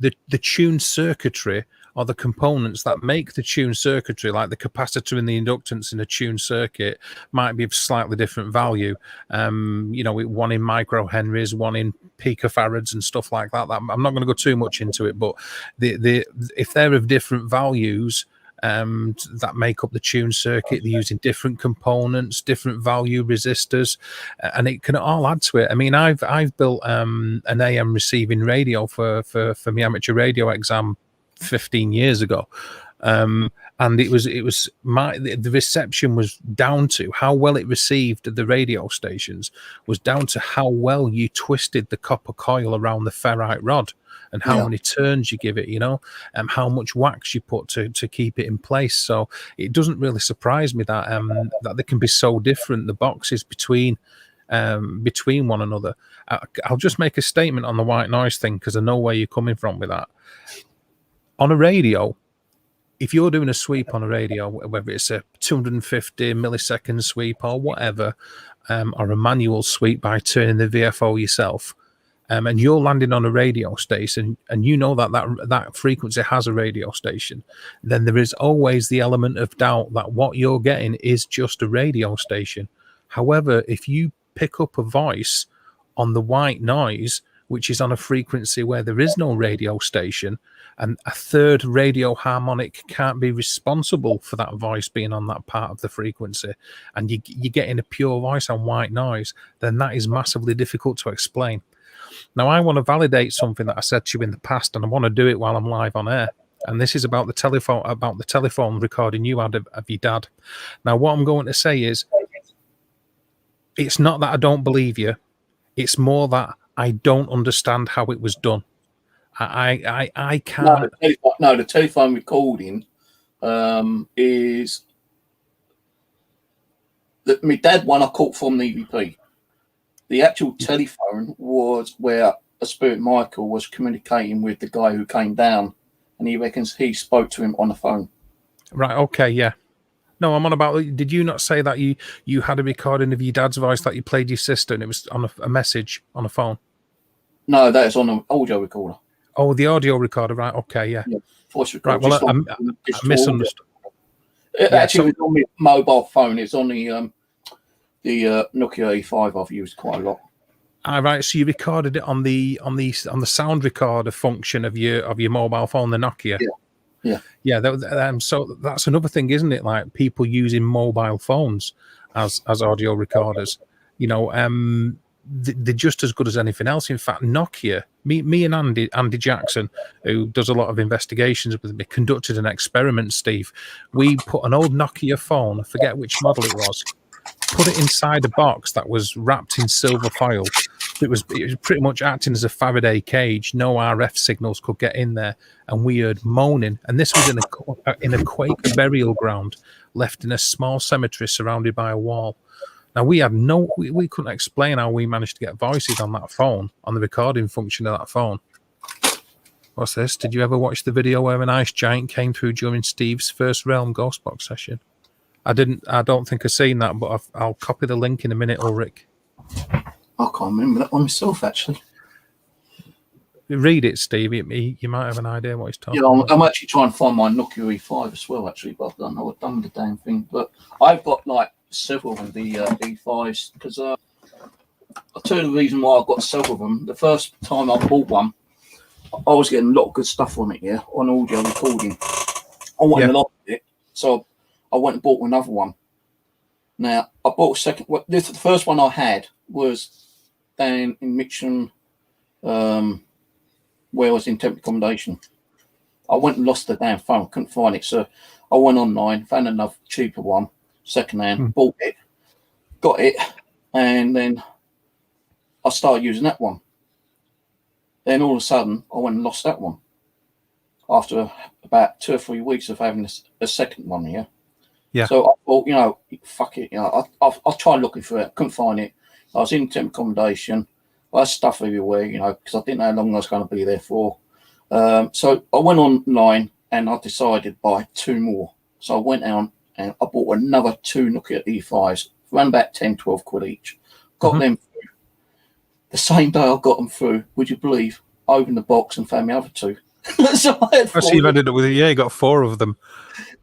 the tuned circuitry are the components that make the tuned circuitry, like the capacitor and the inductance in a tuned circuit, might be of slightly different value. One in microhenries, one in picofarads and stuff like that. I'm not going to go too much into it, but if they're of different values, that make up the tune circuit, they're using different components, different value resistors, and it can all add to it. I mean, I've built an AM receiving radio for my amateur radio exam 15 years ago, and it was the reception was down to how well it received the radio stations, was down to how well you twisted the copper coil around the ferrite rod, and how many turns you give it, how much wax you put to keep it in place. So it doesn't really surprise me that that they can be so different, the boxes between one another. I'll just make a statement on the white noise thing because I know where you're coming from with that. On a radio, if you're doing a sweep on a radio, whether it's a 250 millisecond sweep or whatever, or a manual sweep by turning the VFO yourself, and you're landing on a radio station, and you know that frequency has a radio station, then there is always the element of doubt that what you're getting is just a radio station. However, if you pick up a voice on the white noise, which is on a frequency where there is no radio station, and a third radio harmonic can't be responsible for that voice being on that part of the frequency, and you're getting a pure voice on white noise, then that is massively difficult to explain. Now, I want to validate something that I said to you in the past, and I want to do it while I'm live on air. and this is about the telephone recording you had of your dad. Now, what I'm going to say is, it's not that I don't believe you. It's more that I don't understand how it was done. I can't. No, the telephone recording is that my dad one I caught from the EVP. The actual telephone was where a Spirit Michael was communicating with the guy who came down, and he reckons he spoke to him on the phone. Right. Okay. Yeah. No, I'm on about. Did you not say that you had a recording of your dad's voice that you played your sister, and it was on a message on a phone? No, that is on an audio recorder. Oh, the audio recorder. Right. Okay. Yeah. Voice recorder. Right. Well, I misunderstood. Actually, it was on my mobile phone. It's on the Nokia E5 I've used quite a lot. All right. So you recorded it on the sound recorder function of your mobile phone, the Nokia. Yeah. So that's another thing, isn't it? Like people using mobile phones as audio recorders. You know, they're just as good as anything else. In fact, Nokia, me and Andy Jackson, who does a lot of investigations with me, conducted an experiment, Steve. We put an old Nokia phone, I forget which model it was, put it inside a box that was wrapped in silver foil. It was pretty much acting as a Faraday cage. No RF signals could get in there, and we heard moaning. And this was in a Quaker burial ground, left in a small cemetery surrounded by a wall. Now we couldn't explain how we managed to get voices on that phone, on the recording function of that phone. What's this? Did you ever watch the video where an ice giant came through during Steve's first Realm Ghost Box session? I don't think I've seen that, but I'll copy the link in a minute, Ulrich. I can't remember that one myself, actually. Read it, Steve. You might have an idea what he's talking about. I'm actually trying to find my Nokia E5 as well, actually, but I don't know what I've done with the damn thing. But I've got like several of the E5s because I'll tell you the reason why I've got several of them. The first time I bought one, I was getting a lot of good stuff on it, on audio recording. I went and lost it, so I went and bought another one. Now, I bought a second. The first one I had was down in Mitcham, where I was in temporary accommodation. I went and lost the damn phone, couldn't find it. So I went online, found another cheaper one, secondhand, bought it, got it, and then I started using that one. Then all of a sudden, I went and lost that one after about 2 or 3 weeks of having a second one here. Yeah. So I thought, fuck it. I'll try looking for it. Couldn't find it. I was in temporary accommodation. I had stuff everywhere, because I didn't know how long I was going to be there for. So I went online and I decided to buy 2 more. So I went out and I bought another 2 Nokia E5s, around about 10, 12 quid each. Got them through. The same day I got them through, would you believe, I opened the box and found my other 2. So I had 4. So you've ended up with, you got 4 of them.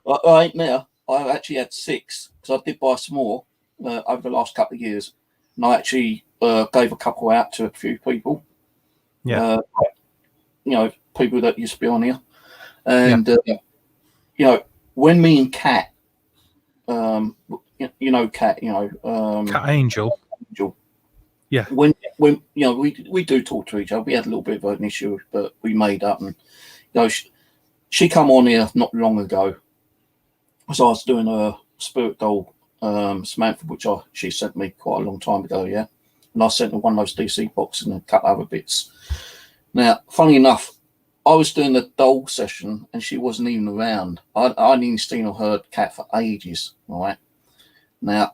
I ain't now. I actually had 6 because I did buy some more over the last couple of years. And I actually gave a couple out to a few people. Yeah. People that used to be on here. And, when me and Kat, Kat, Cat Angel. Yeah. When we do talk to each other. We had a little bit of an issue, but we made up. And, she come on here not long ago. So I was doing a Spirit Doll Samantha, which she sent me quite a long time ago, and I sent her one of those DC boxes and a couple other bits. Now, funny enough, I was doing the doll session and she wasn't even around. I hadn't even seen or heard Kat for ages, right? Now,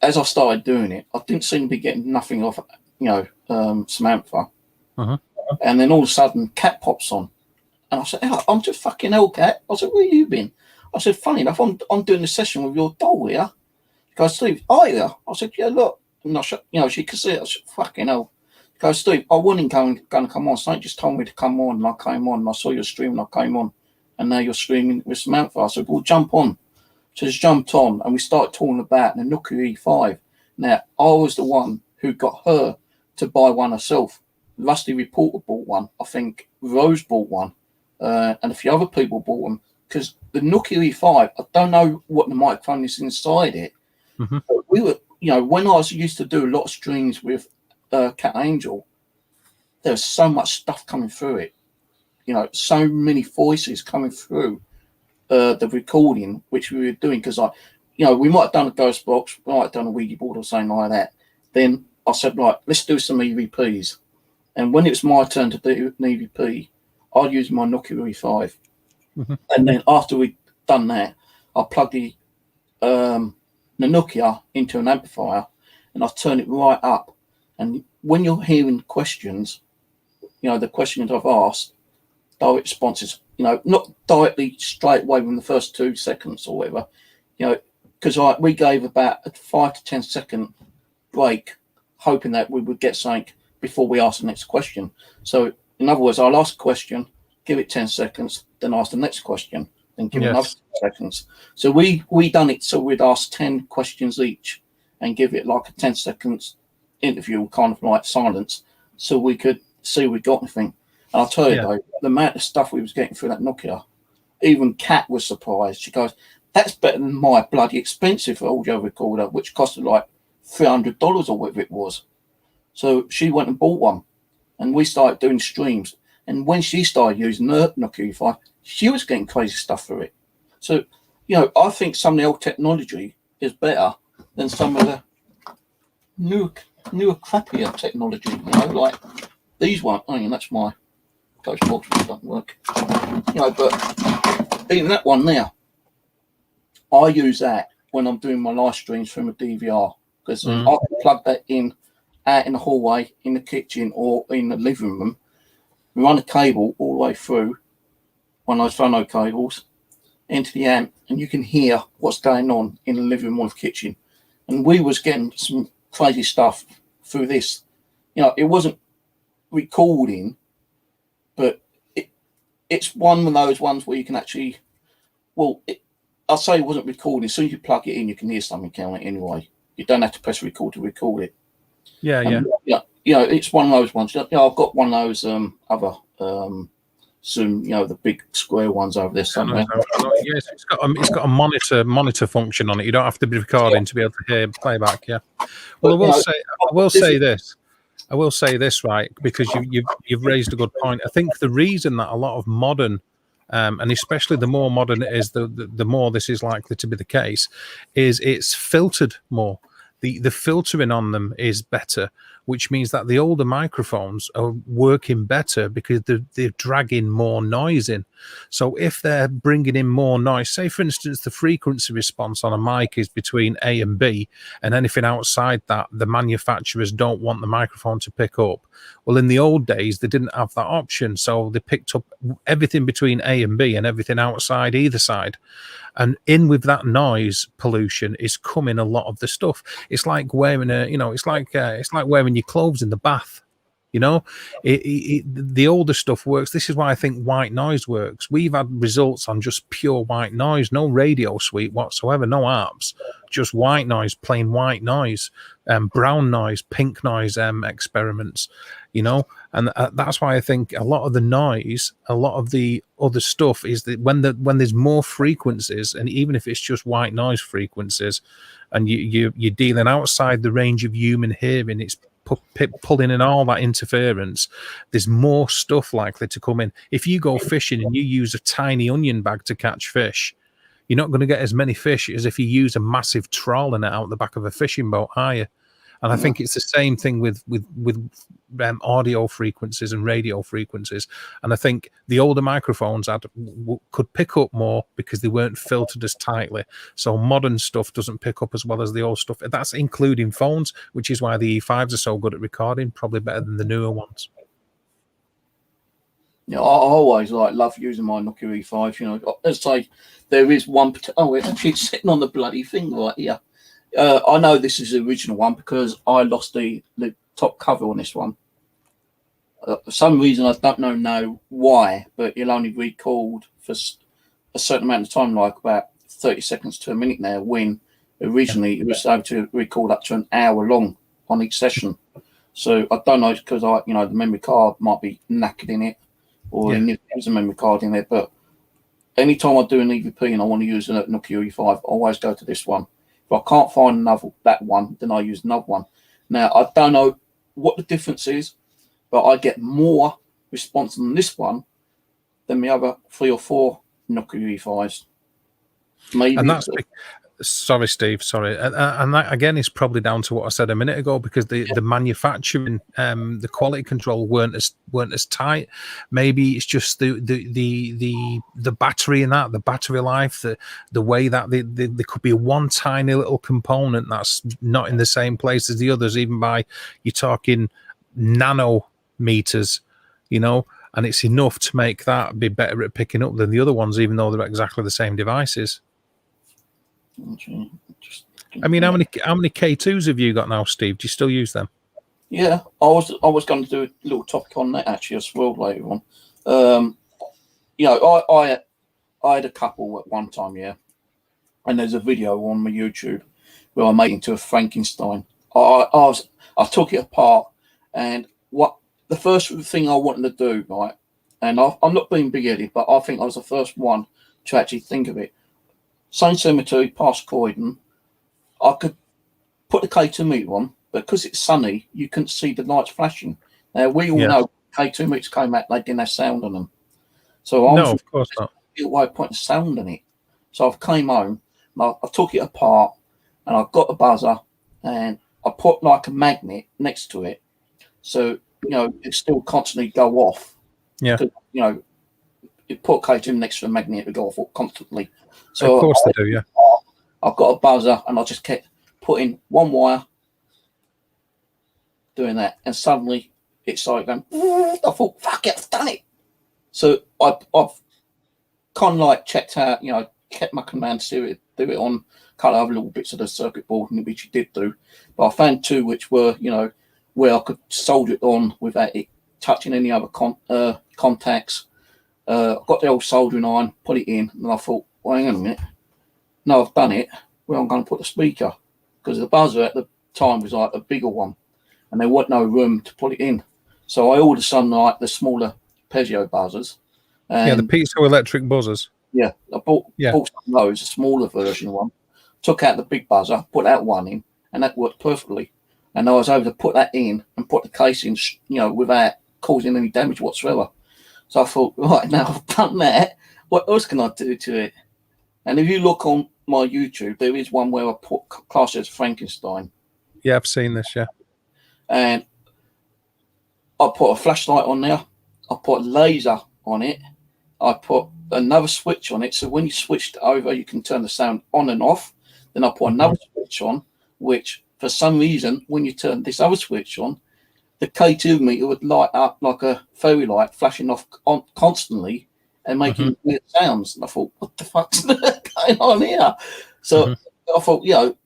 as I started doing it, I didn't seem to be getting nothing off, Samantha. And then all of a sudden, Kat pops on. And I said, I'm just fucking hell, Kat. I said, where you been? I said, funny enough, I'm doing a session with your doll here. She goes, Steve, are you? I said, yeah, look. And she could see it. I said, fucking hell. She goes, Steve, I wasn't going to come on. So they just told me to come on, and I came on. And I saw your stream, and I came on. And now you're streaming with Samantha. I said, well, jump on. So just jumped on, and we started talking about the Nokia E5. Now, I was the one who got her to buy one herself. Rusty Reporter bought one. I think Rose bought one. And a few other people bought them. Because the Nokia E5, I don't know what the microphone is inside it. But we were, when I used to do a lot of streams with Cat Angel, there's so much stuff coming through it. so many voices coming through the recording, which we were doing, because we might have done a ghost box, we might have done a Ouija board or something like that. Then I said, right, let's do some EVPs. And when it was my turn to do an EVP, I'd use my Nokia E5. Mm-hmm. And then after we'd done that, I plugged the Nokia into an amplifier and I turn it right up. And when you're hearing questions, the questions I've asked, direct responses, not directly straight away within the first 2 seconds or whatever, because we gave about a 5 to 10 second break, hoping that we would get something before we ask the next question. So, in other words, I'll ask a question, give it 10 seconds, then ask the next question, then give it another 10 seconds. So we done it so we'd ask 10 questions each and give it like a 10 seconds interview, kind of like silence, so we could see if we got anything. And I'll tell you though, the amount of stuff we was getting through that Nokia, even Kat was surprised. She goes, "That's better than my bloody expensive audio recorder, which costed like $300 or whatever it was." So she went and bought one, and we started doing streams. And when she started using her Nokia E5, she was getting crazy stuff through it. So, I think some of the old technology is better than some of the newer crappier technology. Like these ones. I mean, that's my ghost box, which doesn't work. But even that one there, I use that when I'm doing my live streams from a DVR, because I can plug that in out in the hallway, in the kitchen, or in the living room, run a cable all the way through one of those phono cables into the amp, and you can hear what's going on in the living room or the kitchen. And we was getting some crazy stuff through this. It wasn't recording, but it's one of those ones where you can actually, I'll say it wasn't recording. As soon as you plug it in, you can hear something on it anyway. You don't have to press record to record it. Yeah. It's one of those ones. I've got one of those other Zoom, the big square ones over there somewhere. Yes, it's got a monitor function on it. You don't have to be recording to be able to hear playback. Yeah. Well, I will say this, right? Because you've raised a good point. I think the reason that a lot of modern and especially the more modern it is, the more this is likely to be the case, is it's filtered more. The filtering on them is better, which means that the older microphones are working better because they're dragging more noise in. So if they're bringing in more noise, say for instance the frequency response on a mic is between A and B, and anything outside that the manufacturers don't want the microphone to pick up. Well, in the old days they didn't have that option, so they picked up everything between A and B and everything outside either side. And in with that noise pollution is coming a lot of the stuff. It's like wearing it's like wearing your clothes in the bath. The older stuff works. This is why I think white noise works. We've had results on just pure white noise, no radio suite whatsoever, no apps, just white noise, plain white noise, brown noise, pink noise experiments, and that's why I think a lot of the noise, a lot of the other stuff is that when there's more frequencies, and even if it's just white noise frequencies, and you're dealing outside the range of human hearing, it's pulling in all that interference. There's more stuff likely to come in. If you go fishing and you use a tiny onion bag to catch fish, you're not going to get as many fish as if you use a massive trawler net out the back of a fishing boat, are you? And I think it's the same thing with audio frequencies and radio frequencies. And I think the older microphones could pick up more because they weren't filtered as tightly. So modern stuff doesn't pick up as well as the old stuff. That's including phones, which is why the E5s are so good at recording, probably better than the newer ones. I always love using my Nokia E5. As I say, there is one. It's actually sitting on the bloody thing right here. I know this is the original one because I lost the top cover on this one. For some reason, I don't know now why, but you'll only record for a certain amount of time, like about 30 seconds to a minute now, when originally it was able to record up to an hour long on each session. So I don't know, because the memory card might be knackered in it, or there's a memory card in it. But anytime I do an EVP and I want to use a Nokia E5, I always go to this one. If I can't find that one, then I use another one. Now, I don't know what the difference is, but I get more response on this one than the other 3 or 4 Nokia E5s. Maybe. And that's sorry, Steve. Sorry, and that again is probably down to what I said a minute ago, because the manufacturing, the quality control weren't as tight. Maybe it's just the battery in that, the battery life, the way that there could be one tiny little component that's not in the same place as the others, even by, you're talking nanometers, you know, and it's enough to make that be better at picking up than the other ones, even though they're exactly the same devices. I mean, how many K2s have you got now, Steve? Do you still use them? Yeah, I was going to do a little topic on that actually as well later on. You know, I had a couple at one time, yeah, and there's a video on my YouTube where I made it into a Frankenstein. I took it apart, and what the first thing I wanted to do, right, and I'm not being big-headed, but I think I was the first one to actually think of it. Same cemetery, past Croydon, I could put the K2 meter on, but because it's sunny, you couldn't see the lights flashing. Now, we all know K2 meters came out, they didn't have sound on them. So I was, of course not. Way of putting sound in it. So I came home, and I took it apart, and I got a buzzer, and I put like a magnet next to it. So, you know, it still constantly go off. Yeah. You know, you put K2 next to the magnet, it would go off constantly. So of course they do, yeah. I've got a buzzer, and I just kept putting one wire, doing that, and suddenly it started going. I thought, "Fuck it, I've done it." So I've kind of like checked out, you know, kept my command to do it on a couple of other little bits of the circuit board, which you did do. But I found 2 which were, you know, where I could solder it on without it touching any other contacts. Got the old soldering iron, put it in, and I thought, well, hang on a minute. No, I've done it. Where I'm going to put the speaker, because the buzzer at the time was like a bigger one, and there wasn't no room to put it in. So I ordered some like the smaller Peugeot buzzers. And the piezoelectric buzzers. Yeah, I bought some of those, a smaller version one. Took out the big buzzer, put that one in, and that worked perfectly. And I was able to put that in and put the case in, you know, without causing any damage whatsoever. So I thought, right, now I've done that, what else can I do to it? And if you look on my YouTube, there is one where I put class as Frankenstein. Yeah, I've seen this, yeah. And I put a flashlight on there. I put a laser on it. I put another switch on it. So when you switched over, you can turn the sound on and off. Then I put another switch on, which for some reason, when you turn this other switch on, the K2 meter would light up like a fairy light, flashing off constantly and making weird sounds. And I thought, what the fuck's going on here? So I thought, you know,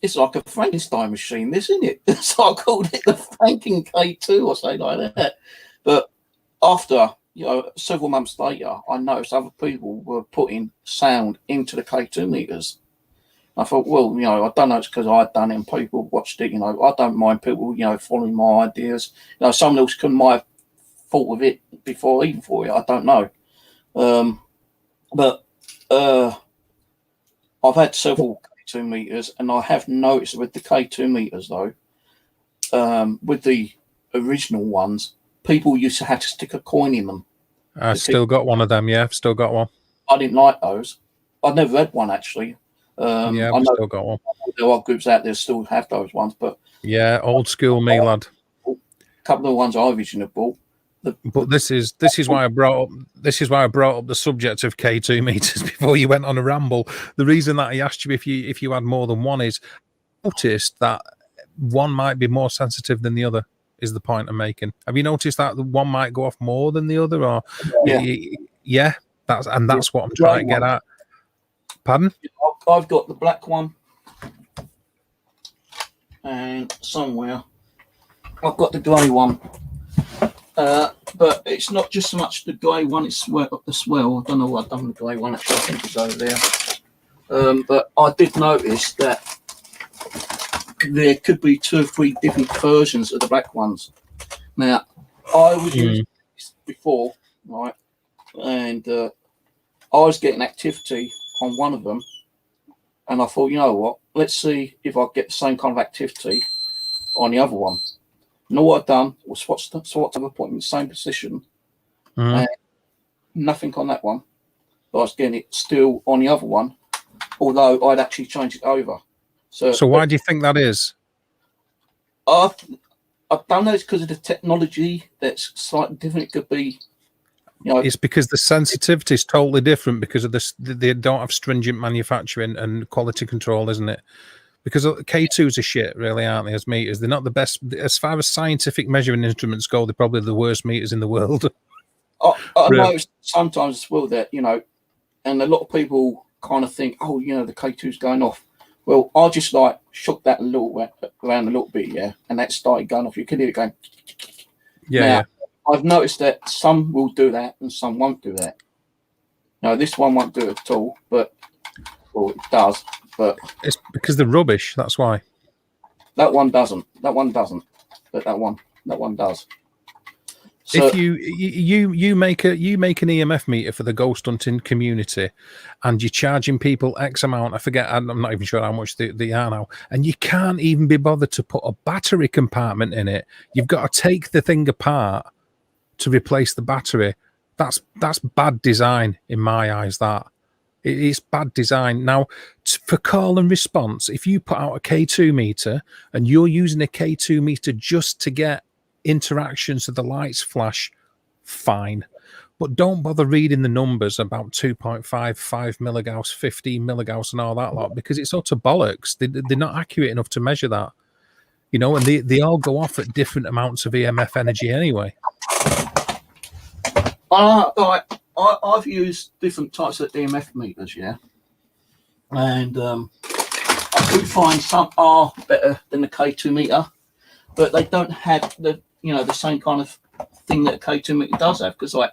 it's like a Frankenstein machine, this, isn't it? So I called it the Franken K2 or something like that. But after, you know, several months later, I noticed other people were putting sound into the K2 meters. I thought, well, you know, I don't know, it's because I'd done it and people watched it. You know, I don't mind people, you know, following my ideas. You know, someone else might have thought of it before, even for it. I don't know. But I've had several K2 meters, and I have noticed with the K2 meters, though, with the original ones, people used to have to stick a coin in them. I've still got one of them, yeah. I've still got one. I didn't like those. I've never had one, actually. Yeah, I I've know still got one. there are groups out there still have those ones, but yeah, old school me, lad. A couple of the ones I've originally bought. But this is why I brought up the subject of K2 meters before you went on a ramble. The reason that I asked you if you had more than one is I noticed that one might be more sensitive than the other. Is the point I'm making? Have you noticed that the one might go off more than the other? Or yeah, that's what I'm trying to get at. Pardon? I've got the black one, and somewhere I've got the grey one. But it's not just so much the grey one, it's the swell. I don't know what I've done with the grey one, actually. I think it's over there. But I did notice that there could be 2 or 3 different versions of the black ones. Now, I was using this before, right? And I was getting activity on one of them. And I thought, you know what? Let's see if I get the same kind of activity on the other one. And all I've done was swatch them, put them in the same position. And nothing on that one. But I was getting it still on the other one, although I'd actually changed it over. So why do you think that is? I don't know. It's because of the technology that's slightly different. It could be, you know, It's because the sensitivity is totally different because of this. They don't have stringent manufacturing and quality control, isn't it? Because K2s are shit, really, aren't they? As meters, they're not the best as far as scientific measuring instruments go. They're probably the worst meters in the world. I Really? noticed sometimes as well that, you know, and a lot of people kind of think, oh, you know, the K2's going off. Well, I just like shook that around a little bit, yeah, and that started going off. You could hear it going. Yeah, Now, yeah. I've noticed that some will do that and some won't do that. No, this one won't do it at all, but well, it does. But It's because they're rubbish. That's why. that one doesn't. That one doesn't. But that one does. So, If you make an EMF meter for the ghost hunting community, and you're charging people X amount, I forget, I'm not even sure how much they are now, and you can't even be bothered to put a battery compartment in it. You've got to take the thing apart to replace the battery. That's bad design in my eyes. That it's bad design. Now, for call and response, if you put out a K2 meter and you're using a K2 meter just to get interactions so the lights flash, fine, but don't bother reading the numbers about 2.5, 5 milligauss, 15 milligauss and all that lot, because it's utter bollocks. They're not accurate enough to measure that, you know, and they all go off at different amounts of EMF energy anyway. I've used different types of EMF meters, yeah, and I do find some are better than the K2 meter, but they don't have the same kind of thing that a K2 meter does have, because, like,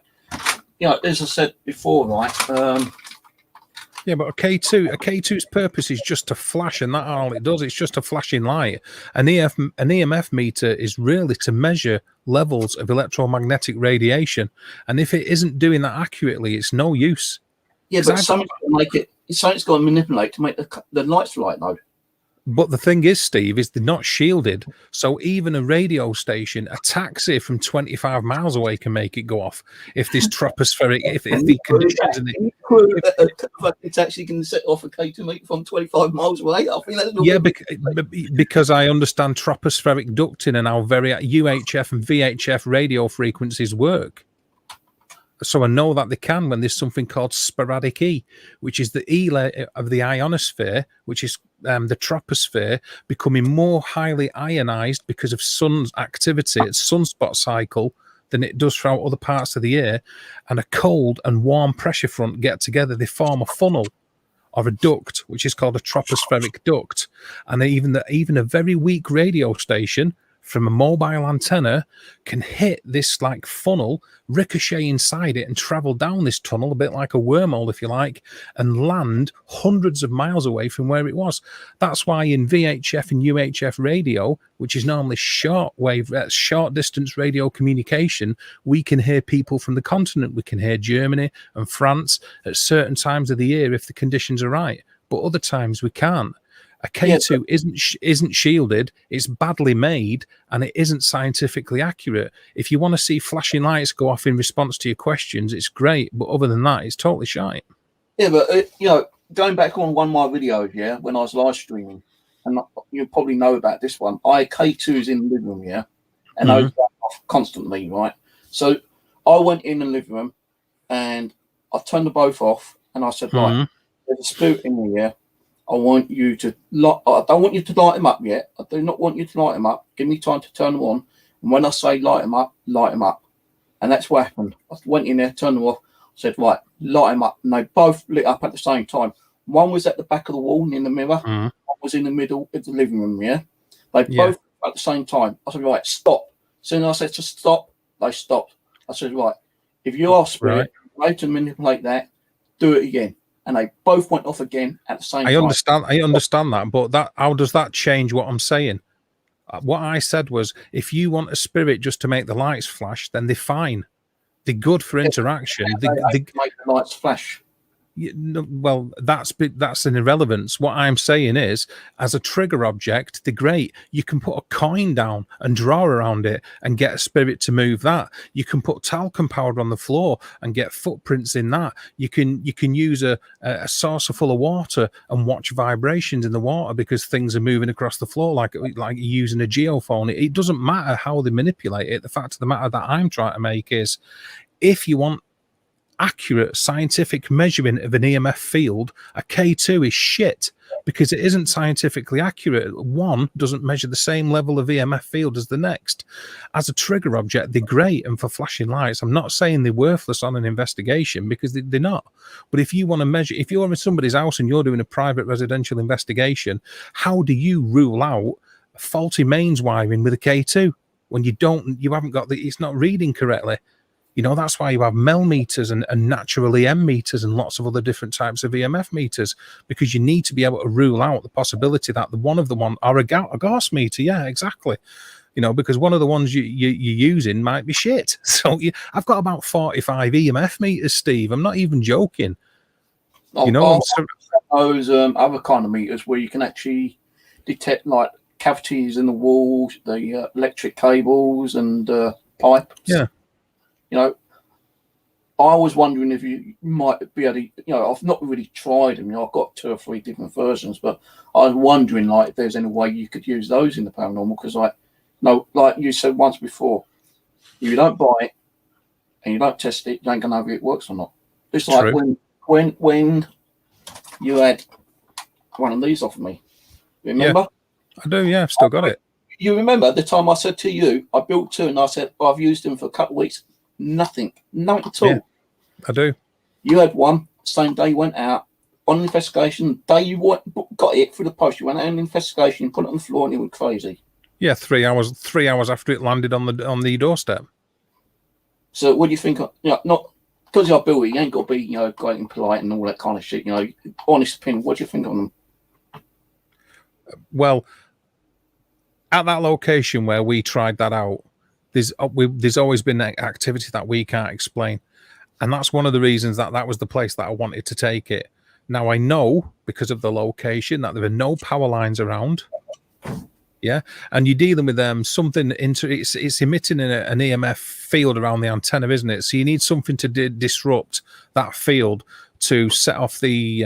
you know, as I said before, right? Yeah, but a K2's purpose is just to flash, and that's all it does. It's just a flashing light. An EMF meter is really to measure levels of electromagnetic radiation, and if it isn't doing that accurately, it's no use. Yeah, but something's got to manipulate to make the lights light, though. But the thing is, Steve, is they're not shielded. So even a radio station, a taxi from 25 miles away can make it go off if there's tropospheric, if the conditions in it. It's actually going to set off a K2 meter from 25 miles away. I think that's because I understand tropospheric ducting and how very UHF and VHF radio frequencies work. So I know that they can when there's something called sporadic E, which is the E layer of the ionosphere, which is the troposphere becoming more highly ionized because of sun's activity, its sunspot cycle, than it does throughout other parts of the year. And a cold and warm pressure front get together, they form a funnel or a duct, which is called a tropospheric duct. And even a very weak radio station from a mobile antenna can hit this like funnel, ricochet inside it and travel down this tunnel, a bit like a wormhole, if you like, and land hundreds of miles away from where it was. That's why in VHF and UHF radio, which is normally short distance radio communication, we can hear people from the continent. We can hear Germany and France at certain times of the year if the conditions are right, but other times we can't. A K2 isn't shielded, it's badly made, and it isn't scientifically accurate. If you want to see flashing lights go off in response to your questions, it's great, but other than that, it's totally shite. Yeah, but, going back on one of my videos, yeah, when I was live streaming, and you probably know about this one, I had K2s in the living room, yeah, and I was going off constantly, right? So I went in the living room, and I turned them both off, and I said, right, there's a spirit in here, I want you to I don't want you to light them up yet. I do not want you to light them up. Give me time to turn them on. And when I say light them up, light them up. And that's what happened. I went in there, turned them off, said, right, light them up. And they both lit up at the same time. One was at the back of the wall in the mirror. One was in the middle of the living room, yeah? They both at the same time. I said, right, stop. As soon as I said to stop, they stopped. I said, right, if you are spirit, way to manipulate that, do it again. And they both went off again at the same time. I understand that, but how does that change what I'm saying? What I said was, if you want a spirit just to make the lights flash, then they're fine. They're good for interaction. They make the lights flash. Well, that's an irrelevance. What I'm saying is, as a trigger object, they're great. You can put a coin down and draw around it and get a spirit to move that. You can put talcum powder on the floor and get footprints in that. You can use a saucer full of water and watch vibrations in the water because things are moving across the floor like you're using a geophone. It doesn't matter how they manipulate it. The fact of the matter that I'm trying to make is, if you want accurate scientific measurement of an EMF field, a K2 is shit because it isn't scientifically accurate. One doesn't measure the same level of EMF field as the next. As a trigger object, they're great, and for flashing lights, I'm not saying they're worthless on an investigation because they're not. But if you want to measure, if you're in somebody's house and you're doing a private residential investigation, how do you rule out faulty mains wiring with a K2 when you haven't got it's not reading correctly? That's why you have Mel meters and natural EM meters and lots of other different types of EMF meters, because you need to be able to rule out the possibility that or a Gauss meter. Yeah, exactly. Because one of the ones you're using might be shit. So I've got about 45 EMF meters, Steve. I'm not even joking. Those other kind of meters where you can actually detect like cavities in the walls, the electric cables and pipes. Yeah. I was wondering if you might be able to, I've not really tried them. I've got 2 or 3 different versions, but I was wondering, if there's any way you could use those in the paranormal, because, like you said once before, if you don't buy it and you don't test it, you ain't going to know if it works or not. It's like when you had one of these off me. Remember? Yeah, I do, yeah. I've still got it. You remember the time I said to you, I built 2 and I said, I've used them for a couple of weeks. Nothing at all. Yeah, I do. You had one, same day you went out on an investigation. The day you got it through the post, you went out on an investigation, you put it on the floor, and it was crazy. Yeah, 3 hours. 3 hours after it landed on the doorstep. So, what do you think? Not because you're built, you ain't got to be, great and polite and all that kind of shit. Honest opinion. What do you think of them? Well, at that location where we tried that out, there's always been activity that we can't explain, and that's one of the reasons that was the place that I wanted to take it. Now I know, because of the location, that there are no power lines around. Yeah, and you're dealing with something it's emitting an EMF field around the antenna, isn't it? So you need something to disrupt that field to set off the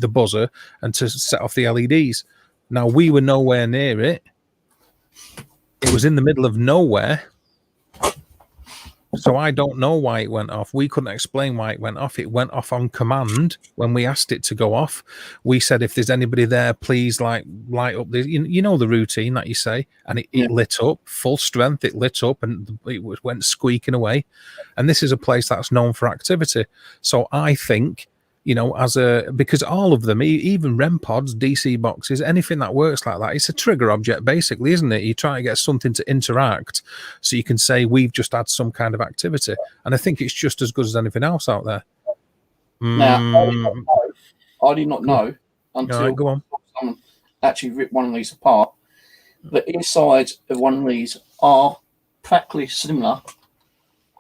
buzzer and to set off the LEDs. Now we were nowhere near it. It was in the middle of nowhere. So I don't know why it went off. We couldn't explain why it went off. It went off on command when we asked it to go off. We said, if there's anybody there, please light up the, the routine that you say. And it lit up, full strength. It lit up and it went squeaking away. And this is a place that's known for activity. So I think, because all of them, even REM pods, DC boxes, anything that works like that, it's a trigger object, basically, isn't it? You try to get something to interact so you can say, we've just had some kind of activity. And I think it's just as good as anything else out there. Now, I did not know until someone actually ripped one of these apart. The insides of one of these are practically similar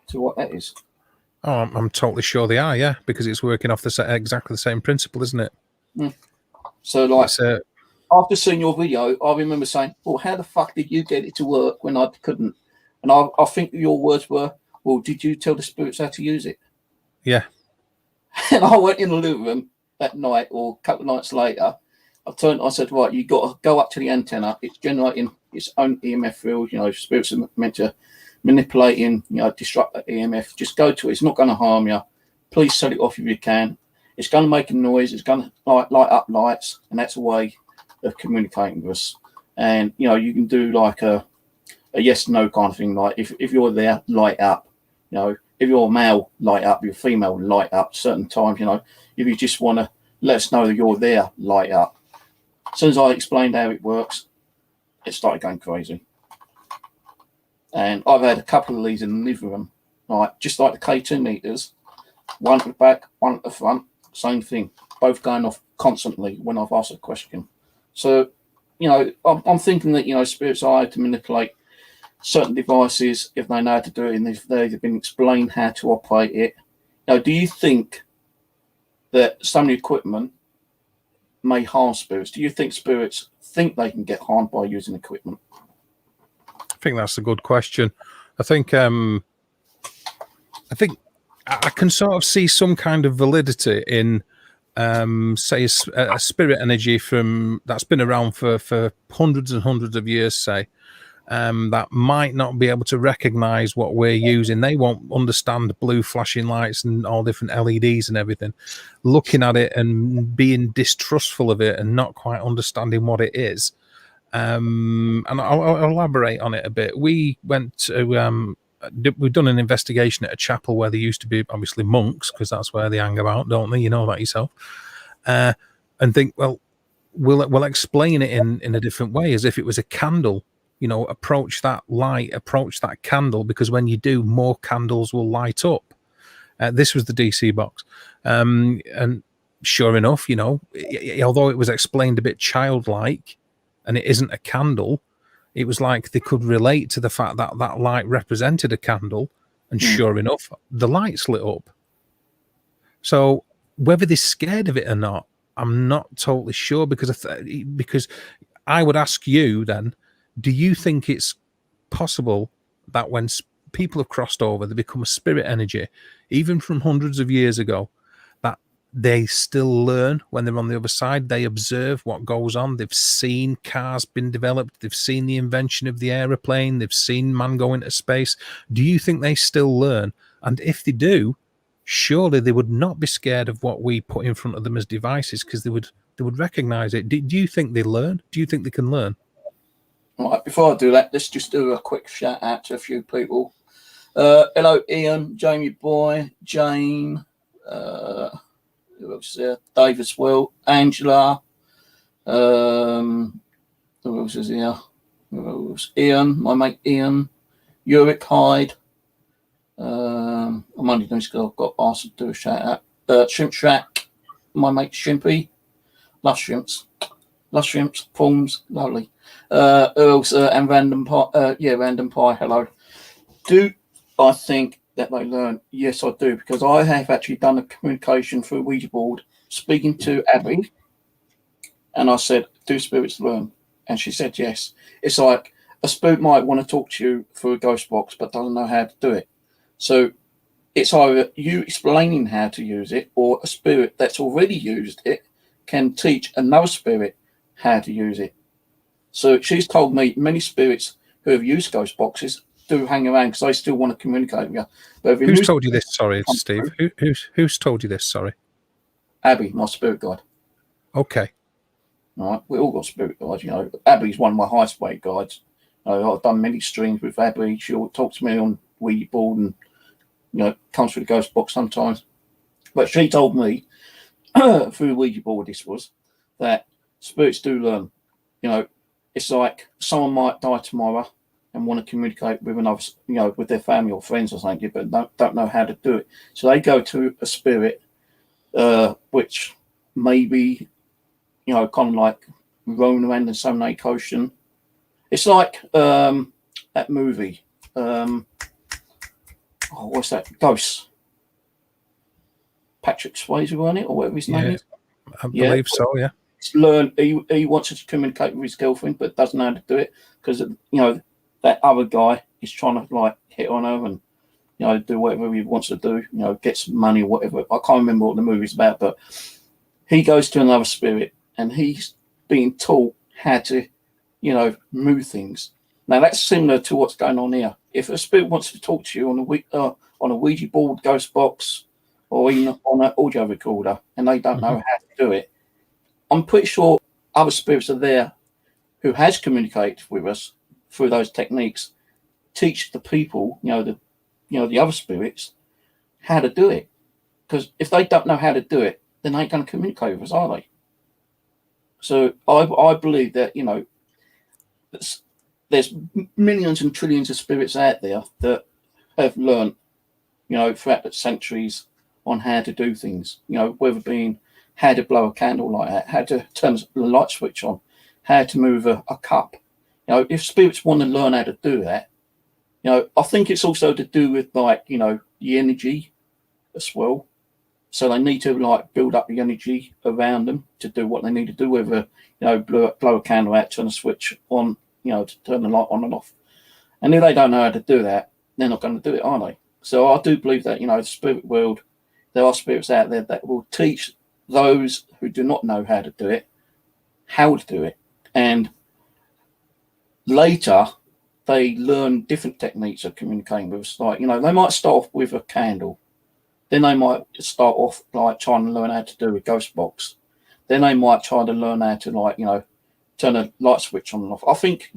to what that is. Oh, I'm totally sure they are, yeah, because it's working off exactly the same principle, isn't it? So, after seeing your video, I remember saying, well, how the fuck did you get it to work when I couldn't? And I think your words were, well, did you tell the spirits how to use it? Yeah. And I went in the living room that night or a couple of nights later. I said, right, you got to go up to the antenna. It's generating its own EMF field. Spirits are meant to manipulating, disrupt the EMF. Just go to it. It's not going to harm you. Please set it off if you can. It's going to make a noise. It's going to light up lights, and that's a way of communicating with us. And you can do like a yes no kind of thing. Like if you're there, light up. If you're a male, light up. If you're female, light up. Certain times, if you just want to let us know that you're there, light up. As soon as I explained how it works, it started going crazy. And I've had a couple of these in the living room, just like the K2 meters, one at the back, one at the front, same thing, both going off constantly when I've asked a question. So, I'm thinking that, spirits are able to manipulate certain devices if they know how to do it and if they've been explained how to operate it. Now, do you think that some of the equipment may harm spirits. Do you think spirits think they can get harmed by using equipment? I think that's a good question. I think I can sort of see some kind of validity in, say, a spirit energy from that's been around for hundreds and hundreds of years, say, that might not be able to recognize what we're using. They won't understand blue flashing lights and all different LEDs and everything. Looking at it and being distrustful of it and not quite understanding what it is. And I'll elaborate on it a bit. We went to we've done an investigation at a chapel where there used to be obviously monks, because that's where they hang about, don't they? You know that yourself. And think, well, we'll explain it in a different way, as if it was a candle. You know, approach that light, approach that candle, because when you do, more candles will light up. This was the DC box. And sure enough, you know, although it was explained a bit childlike and it isn't a candle, it was like they could relate to the fact that that light represented a candle. And sure enough, the lights lit up. So whether they're scared of it or not, I'm not totally sure, because I would ask you then, do you think it's possible that when people have crossed over, they become a spirit energy, even from hundreds of years ago, that they still learn when they're on the other side? They observe what goes on. They've seen cars being developed. They've seen the invention of the aeroplane. They've seen man go into space. Do you think they still learn? And if they do, surely they would not be scared of what we put in front of them as devices, because they would recognize it. Do you think they learn? Do you think they can learn? Right, before I do that, let's just do a quick shout out to a few people. Hello, Ian, Jamie Boy, Jane, who else is there? Dave as well, Angela, who else is here? Who else? Ian, my mate Ian, Uric Hyde. I'm only going to got asked to do a shout out. Shrimp Shack, my mate Shrimpy, love shrimps, prawns, lovely. Earls and Random Pie, Random Pie, hello. Do I think that they learn? Yes, I do, because I have actually done a communication through Ouija board, speaking to Abby, and I said, do spirits learn? And she said yes. It's like a spirit might want to talk to you through a ghost box, but doesn't know how to do it. So it's either you explaining how to use it, or a spirit that's already used it can teach another spirit how to use it. So she's told me many spirits who have used ghost boxes do hang around because they still want to communicate with you. But who's told you this? Sorry, Steve. Who's told you this? Sorry. Abby, my spirit guide. Okay. All right, we all got spirit guides, you know. Abby's one of my highest weight guides. I've done many streams with Abby. She'll talk to me on Ouija board and, you know, comes through the ghost box sometimes. But she told me through Ouija board, this was, that spirits do learn. You know, it's like someone might die tomorrow and want to communicate with another, you know, with their family or friends or something, but don't know how to do it. So they go to a spirit, which maybe, you know, kind of like roaming around the Southern Lake Ocean. It's like that movie. What's that? Ghosts. Patrick Swayze on it, or whatever his name is. I believe so, yeah. Learn. He wants to communicate with his girlfriend, but doesn't know how to do it because, you know, that other guy is trying to like hit on her and, you know, do whatever he wants to do. You know, get some money or whatever. I can't remember what the movie's about, but he goes to another spirit and he's being taught how to, you know, move things. Now that's similar to what's going on here. If a spirit wants to talk to you on a Ouija board, ghost box, or even on an audio recorder, and they don't know how to do it, I'm pretty sure other spirits are there who has communicated with us through those techniques, teach the people, the other spirits, how to do it. Because if they don't know how to do it, then they ain't going to communicate with us, are they? So I believe that, you know, there's millions and trillions of spirits out there that have learned, you know, throughout the centuries on how to do things, you know, whether being how to blow a candle like that, how to turn the light switch on, how to move a cup. You know, if spirits want to learn how to do that, you know, I think it's also to do with, like, you know, the energy as well. So they need to like build up the energy around them to do what they need to do, whether, blow a candle out, turn a switch on, to turn the light on and off. And if they don't know how to do that, they're not going to do it, are they? So I do believe that, the spirit world, there are spirits out there that will teach those who do not know how to do it, how to do it. And later, they learn different techniques of communicating with us. Like, they might start off with a candle. Then they might start off like trying to learn how to do a ghost box. Then they might try to learn how to turn a light switch on and off. I think,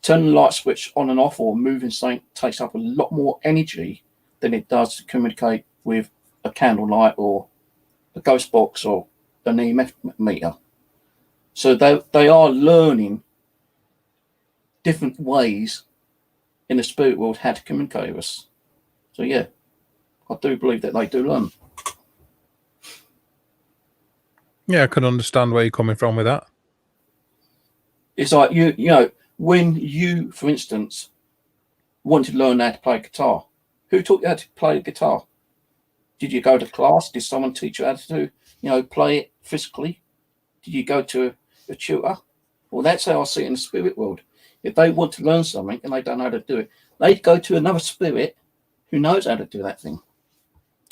turning the light switch on and off or moving something takes up a lot more energy than it does to communicate with a candle light or a ghost box or an EMF meter. So they are learning different ways in the spirit world how to communicate with us. So yeah, I do believe that they do learn. Yeah, I can understand where you're coming from with that. It's like when you, for instance, wanted to learn how to play guitar, who taught you how to play the guitar? Did you go to class? Did someone teach you how to play it physically? Did you go to a tutor? Well, that's how I see it in the spirit world. If they want to learn something and they don't know how to do it, they go to another spirit who knows how to do that thing.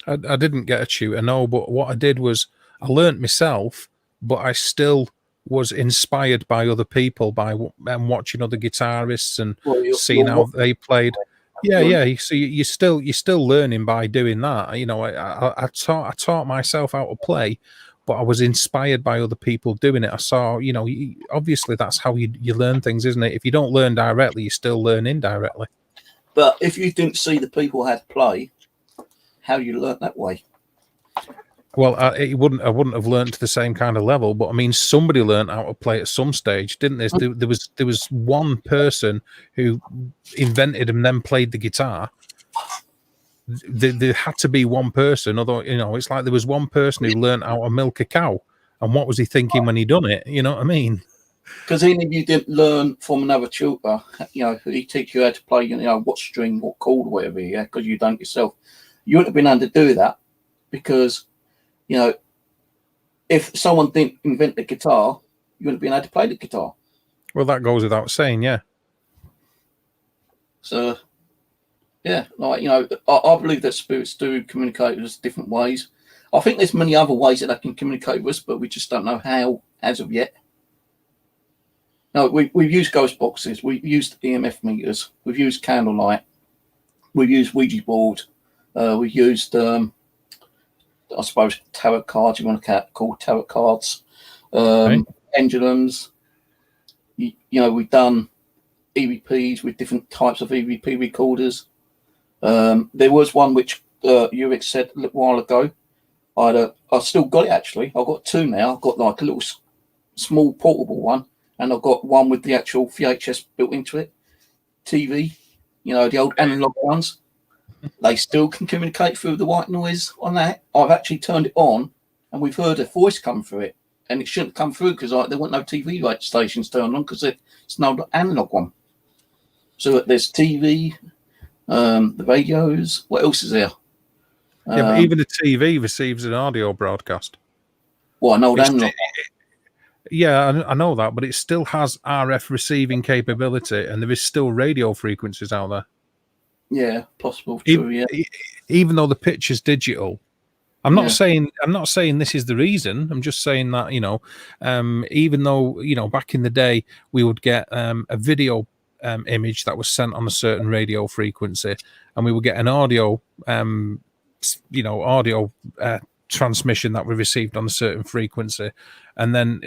I didn't get a tutor, no, but what I did was I learnt myself, but I still was inspired by other people, by watching other guitarists and seeing how they played. Yeah. So you're still learning by doing that. I taught myself how to play, but I was inspired by other people doing it. I saw, obviously that's how you learn things, isn't it? If you don't learn directly, you still learn indirectly. But if you didn't see the people how to play, how you learn that way? Well, I wouldn't have learned to the same kind of level, but I mean, somebody learned how to play at some stage, didn't they? There was one person who invented and then played the guitar. There had to be one person, although it's like there was one person who learned how to milk a cow, and what was he thinking when he done it? You know what I mean? Because even if you didn't learn from another tutor, he teach you how to play, what string, what chord, whatever, because you don't yourself, you wouldn't have been able to do that because. If someone didn't invent the guitar, you wouldn't be able to play the guitar. Well, that goes without saying, yeah. So, yeah, I believe that spirits do communicate with us different ways. I think there's many other ways that they can communicate with us, but we just don't know how as of yet. No, we've used ghost boxes, we've used EMF meters, we've used candlelight, we've used Ouija board, we've used I suppose tarot cards, you want to call tarot cards, pendulums. We've done EVPs with different types of EVP recorders. There was one which Ulrich said a little while ago. I've still got it actually. I've got two now. I've got like a little small portable one, and I've got one with the actual VHS built into it. TV, the old analog ones. They still can communicate through the white noise on that. I've actually turned it on and we've heard a voice come through it. And it shouldn't come through because there weren't no TV stations turned on because it's an old analog one. So there's TV, the radios. What else is there? Yeah, but even the TV receives an audio broadcast. Well, an old analog. Yeah, I know that, but it still has RF receiving capability and there is still radio frequencies out there. Yeah, possible. True, yeah. Even though the picture's digital, I'm not saying this is the reason. I'm just saying that even though back in the day we would get a video image that was sent on a certain radio frequency, and we would get an audio transmission that we received on a certain frequency, and then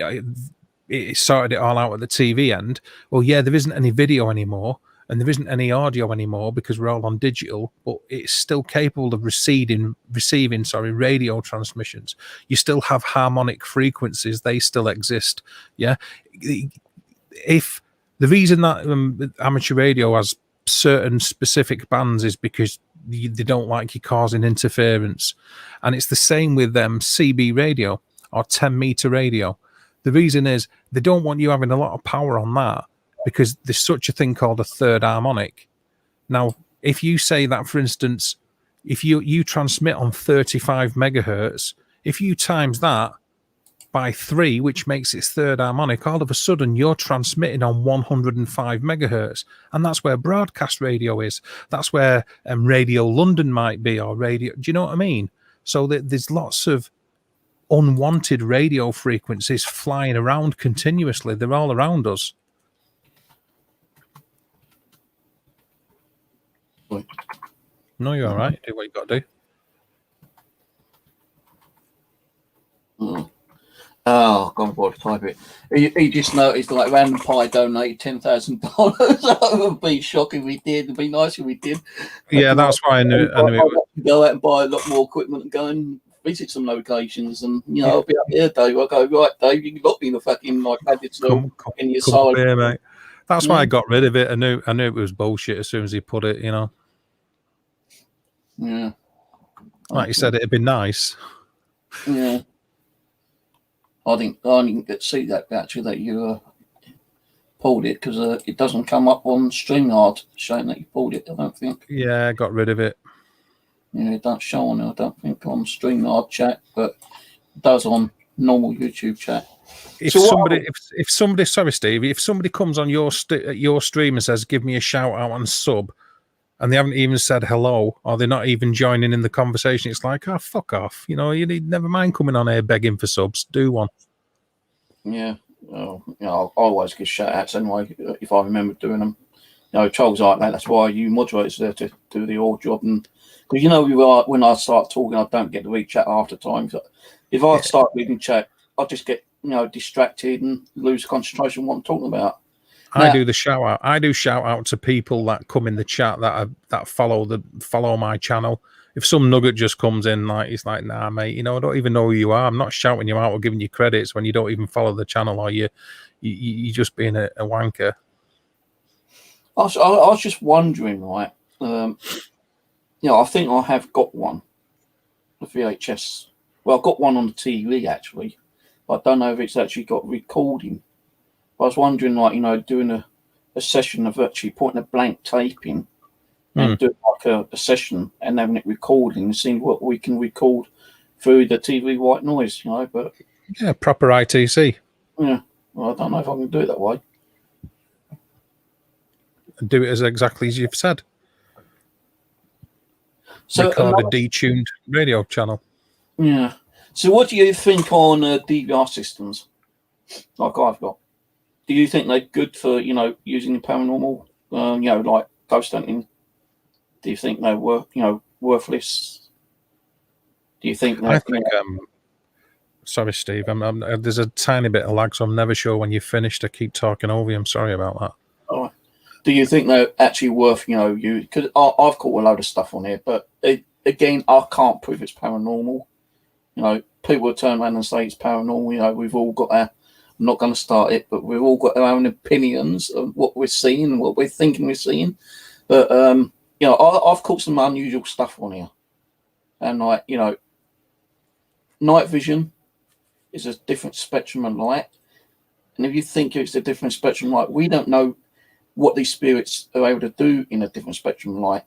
it sorted it all out at the TV end. Well, yeah, there isn't any video anymore. And there isn't any audio anymore because we're all on digital, but it's still capable of receiving radio transmissions. You still have harmonic frequencies; they still exist. Yeah. If the reason that amateur radio has certain specific bands is because they don't like you causing interference, and it's the same with CB radio or 10-meter radio. The reason is they don't want you having a lot of power on that. Because there's such a thing called a third harmonic. Now, if you say that, for instance, if you transmit on 35 megahertz, if you times that by 3, which makes its third harmonic, all of a sudden you're transmitting on 105 megahertz. And that's where broadcast radio is. That's where Radio London might be, or radio. Do you know what I mean? So there's lots of unwanted radio frequencies flying around continuously. They're all around us. No, you're all right. Do what you got to do. Oh, God, boy, type it. He just noticed, like, Random Pie donated $10,000. That would be shocking if we did. It'd be nice if we did. Yeah, that's why I knew it. Go out and buy a lot more equipment and go and visit some locations. And, you know, I'll be up here, Dave. I'll go, right, Dave, you can lock me in the fucking, like, added to in your side. Here, mate. That's why I got rid of it. I knew it was bullshit as soon as he put it, you know. Yeah. Like you said, it'd be nice. Yeah. I didn't get to see that actually that you pulled it, because it doesn't come up on StreamYard showing that you pulled it. I don't think. Yeah, I got rid of it. Yeah, it don't show on. I don't think on StreamYard chat, but it does on normal YouTube chat. If somebody, sorry, Steve, if somebody comes on your stream and says, "Give me a shout out and sub," and they haven't even said hello, or they're not even joining in the conversation, it's like, oh, fuck off. You know, you need, never mind coming on here begging for subs. Do one. Yeah. Well, you know, I always give shout outs anyway, if I remember doing them. You know, Charles like that. That's why you moderators there to do the old job. And because, you know, when I start talking, I don't get to read chat after time. So if I start reading chat, I just get, you know, distracted and lose concentration on what I'm talking about. I do the shout out. I do shout out to people that come in the chat that follow my channel. If some nugget just comes in, like, it's like, nah, mate, you know, I don't even know who you are. I'm not shouting you out or giving you credits when you don't even follow the channel, or you just being a wanker. I was just wondering, right? You know, I think I have got one, the VHS. Well, I've got one on the TV actually, but I don't know if it's actually got recording. I was wondering, like, you know, doing a session of actually putting a blank tape in and doing like a session and having it recording and seeing what we can record through the TV white noise, you know. But yeah, proper ITC. Yeah, well, I don't know if I can do it that way. Do it as exactly as you've said. So record a detuned radio channel. Yeah. So what do you think on DVR systems like I've got? Do you think they're good for, you know, using the paranormal, you know, like ghost hunting? Do you think they're worthless? Do you think? I think. Sorry, Steve. There's a tiny bit of lag, so I'm never sure when you've finished. I keep talking over you. I'm sorry about that. All right. Do you think they're actually worth, you know, because I've caught a load of stuff on here, but again, I can't prove it's paranormal. You know, people will turn around and say it's paranormal. You know, we've all got our. I'm not going to start it, but we've all got our own opinions of what we're seeing and what we're thinking we're seeing. But, you know, I've caught some unusual stuff on here. And, like, you know, night vision is a different spectrum of light. And if you think it's a different spectrum of light, we don't know what these spirits are able to do in a different spectrum of light.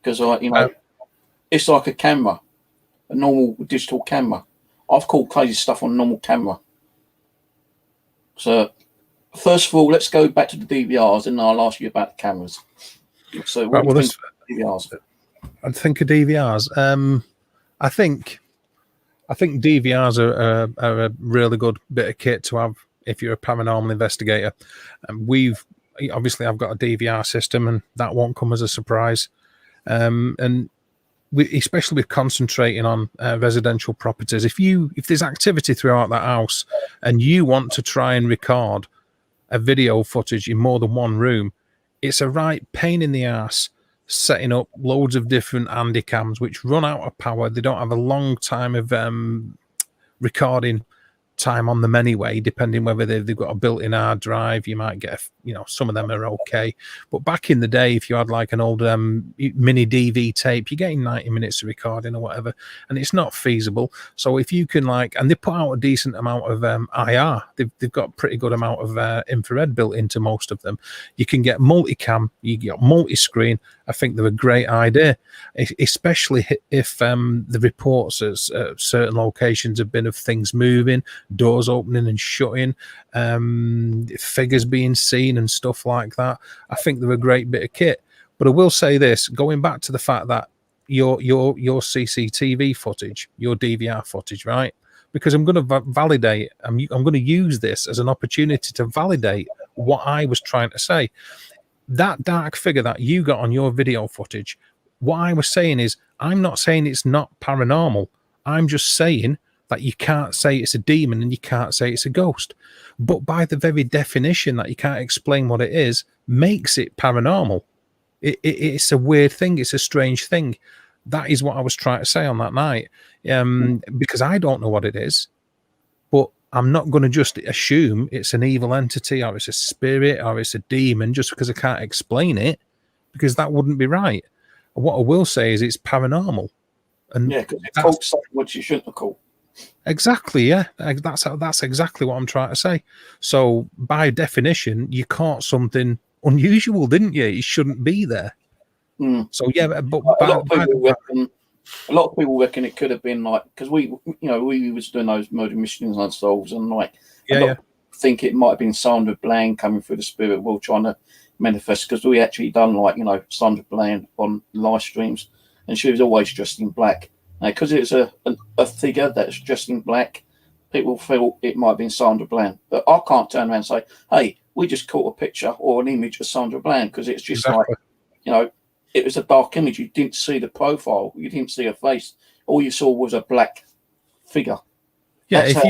Because, like, you know, it's like a camera, a normal digital camera. I've caught crazy stuff on normal camera. So, first of all, let's go back to the DVRs, and I'll ask you about the cameras. So, what do you think of DVRs? I think of DVRs. I think DVRs are a really good bit of kit to have if you're a paranormal investigator. And I've got a DVR system, and that won't come as a surprise. And especially with concentrating on residential properties, if there's activity throughout that house and you want to try and record a video footage in more than one room, it's a right pain in the ass setting up loads of different handycams which run out of power. They don't have a long time of recording time on them anyway, depending whether they've got a built-in hard drive. You might get, some of them are okay, but back in the day, if you had like an old mini DV tape, you're getting 90 minutes of recording or whatever, and it's not feasible. So if you can and they put out a decent amount of IR, they've got a pretty good amount of infrared built into most of them. You can get multicam, you get multi-screen, I think they're a great idea, especially if the reports at certain locations have been of things moving, doors opening and shutting, figures being seen and stuff like that. I think they're a great bit of kit. But I will say this, going back to the fact that your CCTV footage, your DVR footage, right? Because I'm going to validate, I'm going to use this as an opportunity to validate what I was trying to say. That dark figure that you got on your video footage, what I was saying is, I'm not saying it's not paranormal. I'm just saying that you can't say it's a demon and you can't say it's a ghost. But by the very definition that you can't explain what it is, makes it paranormal. It's a weird thing. It's a strange thing. That is what I was trying to say on that night. Because I don't know what it is, but I'm not going to just assume it's an evil entity or it's a spirit or it's a demon just because I can't explain it, because that wouldn't be right. What I will say is it's paranormal. And yeah, because it's called something which you shouldn't have called. Exactly, yeah. That's exactly what I'm trying to say. So by definition, you caught something unusual, didn't you? It shouldn't be there. So yeah, but a lot of people reckon it could have been like, because we was doing those murder mysteries ourselves, and like think it might have been Sandra Bland coming through the spirit world trying to manifest, because we actually done like Sandra Bland on live streams, and she was always dressed in black. Because it's a figure that's dressed in black, people feel it might have been Sandra Bland, but I can't turn around and say, "Hey, we just caught a picture or an image of Sandra Bland," because it's just like it was a dark image. You didn't see the profile. You didn't see her face. All you saw was a black figure. Yeah, if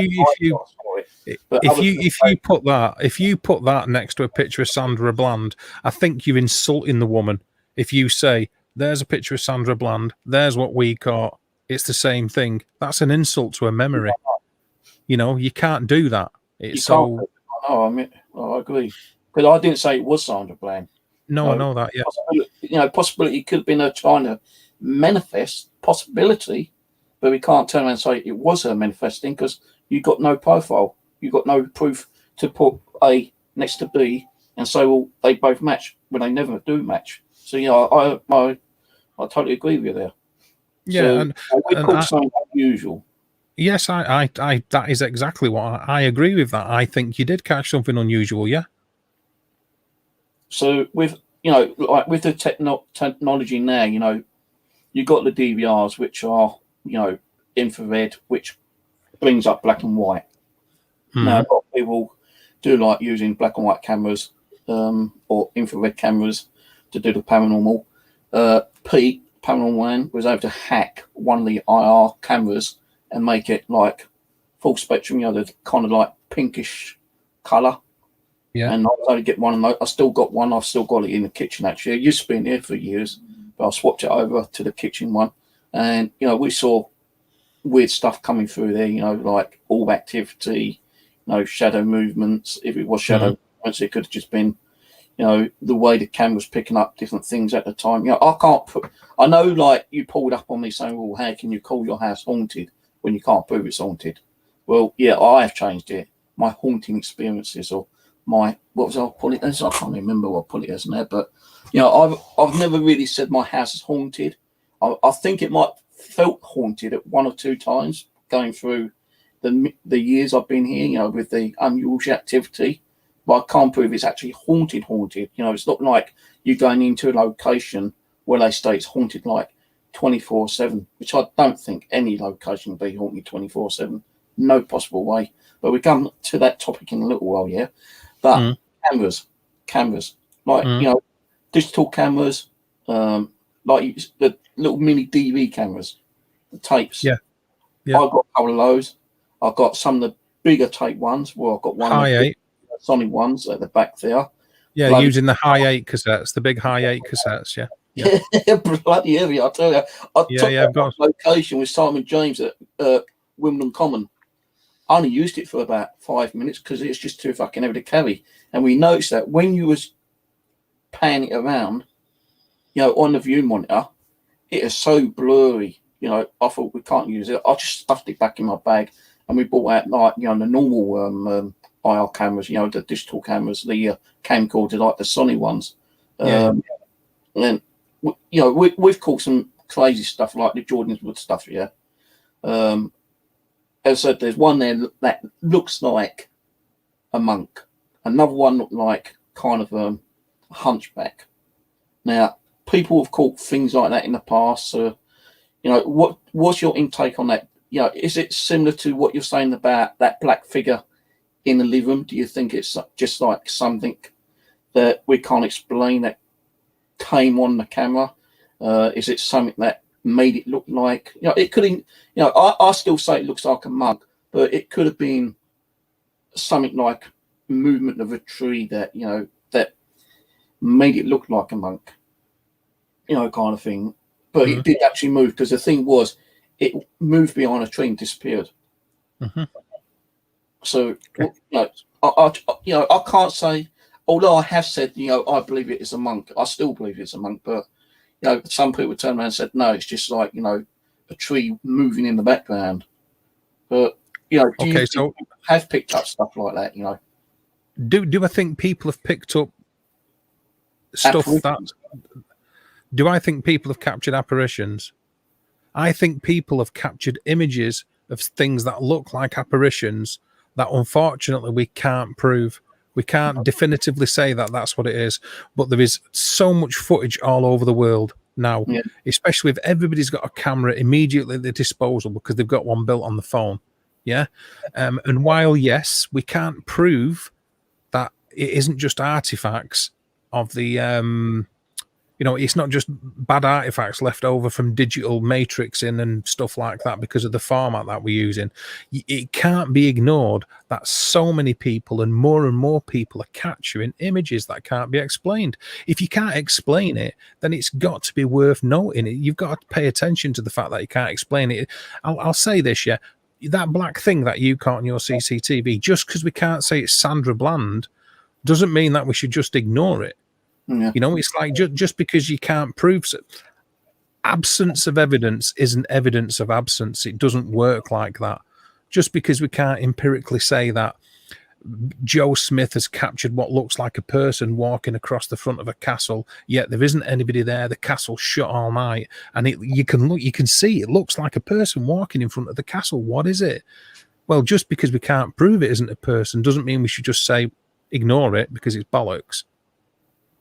you put that next to a picture of Sandra Bland, I think you're insulting the woman. If you say, "There's a picture of Sandra Bland, there's what we caught, it's the same thing," that's an insult to her memory. You can't do that. I agree, because I didn't say it was Sandra Bland. No, I know that. Yeah, possibility could have been her trying to manifest possibility, but we can't turn around and say it was her manifesting, because you got no profile, you got no proof to put A next to B and say, well, they both match when they never do match. So I totally agree with you there. Yeah, so we call something unusual. Yes, I that is exactly what I agree with. That I think you did catch something unusual. Yeah. So with like with the technology now, you got the DVRs, which are infrared, which brings up black and white. Now a lot of people do like using black and white cameras or infrared cameras to do the paranormal. Pete Paranormal Man was able to hack one of the IR cameras and make it like full spectrum, the kind of like pinkish colour. Yeah. And I was able to get one of those. I still got one. I've still got it in the kitchen, actually. It used to be in here for years, but I swapped it over to the kitchen one. And, we saw weird stuff coming through there, like orb activity, shadow movements. If it was shadow movements, it could have just been, the way the camera was picking up different things at the time. I know, like, you pulled up on me saying, well, how can you call your house haunted when you can't prove it's haunted? Well, yeah, I have changed it. My haunting experiences, or what was I put it as? I can't remember what I put it as now, but I've never really said my house is haunted. I think it might felt haunted at one or two times going through the years I've been here, with the unusual activity, but I can't prove it's actually haunted. It's not like you're going into a location where they say it's haunted like 24/7, which I don't think any location will be haunted 24/7. No possible way. But we come to that topic in a little while, yeah. But cameras, like digital cameras, like the little mini DV cameras, the tapes. Yeah. I've got a couple of those. I've got some of the bigger tape ones. Well, I've got one high 8 Sony ones at the back there. Yeah, bloody using the high 8 cassettes, the big high 8 cassettes. Yeah. Bloody heavy, I tell you. I took that location with Simon James at Wimbledon Common. I only used it for about 5 minutes because it's just too fucking heavy to carry. And we noticed that when you was panning it around, on the view monitor, it is so blurry. I thought we can't use it. I just stuffed it back in my bag, and we bought out like the normal IR cameras, the digital cameras, the camcorder, like the Sony ones. And we've caught some crazy stuff like the Jordan's Wood stuff. Yeah. As I said, there's one there that looks like a monk. Another one looked like kind of a hunchback. Now, people have caught things like that in the past. So, what's your intake on that? Is it similar to what you're saying about that black figure in the living room? Do you think it's just like something that we can't explain that came on the camera? Is it something that made it look like, it could, I still say it looks like a monk, but it could have been something like movement of a tree that, that made it look like a monk, kind of thing. But it did actually move, because the thing was, it moved behind a tree and disappeared. So, I can't say, although I have said, I believe it is a monk. I still believe it's a monk, but some people turned around and said, no, it's just like, a tree moving in the background. But, do you have picked up stuff like that, Do I think people have picked up stuff that... Do I think people have captured apparitions? I think people have captured images of things that look like apparitions that unfortunately we can't prove. We can't definitively say that that's what it is, but there is so much footage all over the world now, especially if everybody's got a camera immediately at their disposal because they've got one built on the phone. Yeah. And while, yes, we can't prove that it isn't just artifacts of the, it's not just bad artifacts left over from digital matrixing and stuff like that because of the format that we're using. It can't be ignored that so many people and more people are capturing images that can't be explained. If you can't explain it, then it's got to be worth noting. You've got to pay attention to the fact that you can't explain it. I'll say this, that black thing that you caught on your CCTV, just because we can't say it's Sandra Bland doesn't mean that we should just ignore it. Yeah. It's like just because you can't prove absence of evidence isn't evidence of absence. It doesn't work like that. Just because we can't empirically say that Joe Smith has captured what looks like a person walking across the front of a castle, yet there isn't anybody there. The castle's shut all night, and you can see it looks like a person walking in front of the castle. What is it? Well, just because we can't prove it isn't a person doesn't mean we should just say ignore it because it's bollocks.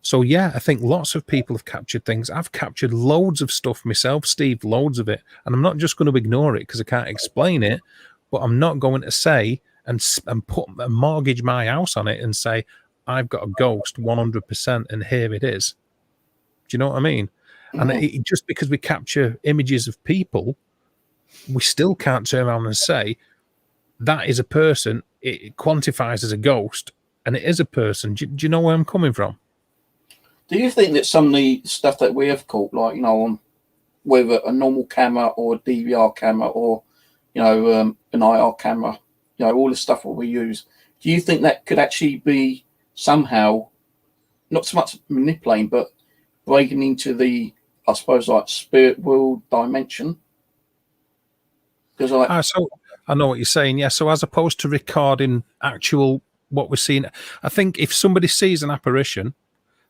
So, I think lots of people have captured things. I've captured loads of stuff myself, Steve, loads of it. And I'm not just going to ignore it because I can't explain it, but I'm not going to say and put a mortgage my house on it and say, I've got a ghost 100% and here it is. Do you know what I mean? And just because we capture images of people, we still can't turn around and say that is a person. It quantifies as a ghost and it is a person. Do you know where I'm coming from? Do you think that some of the stuff that we have caught, like, on whether a normal camera or a DVR camera or, an IR camera, all the stuff that we use, do you think that could actually be somehow, not so much manipulating, but breaking into the, I suppose, like spirit world dimension? Because so I know what you're saying. Yeah. So as opposed to recording actual what we're seeing, I think if somebody sees an apparition,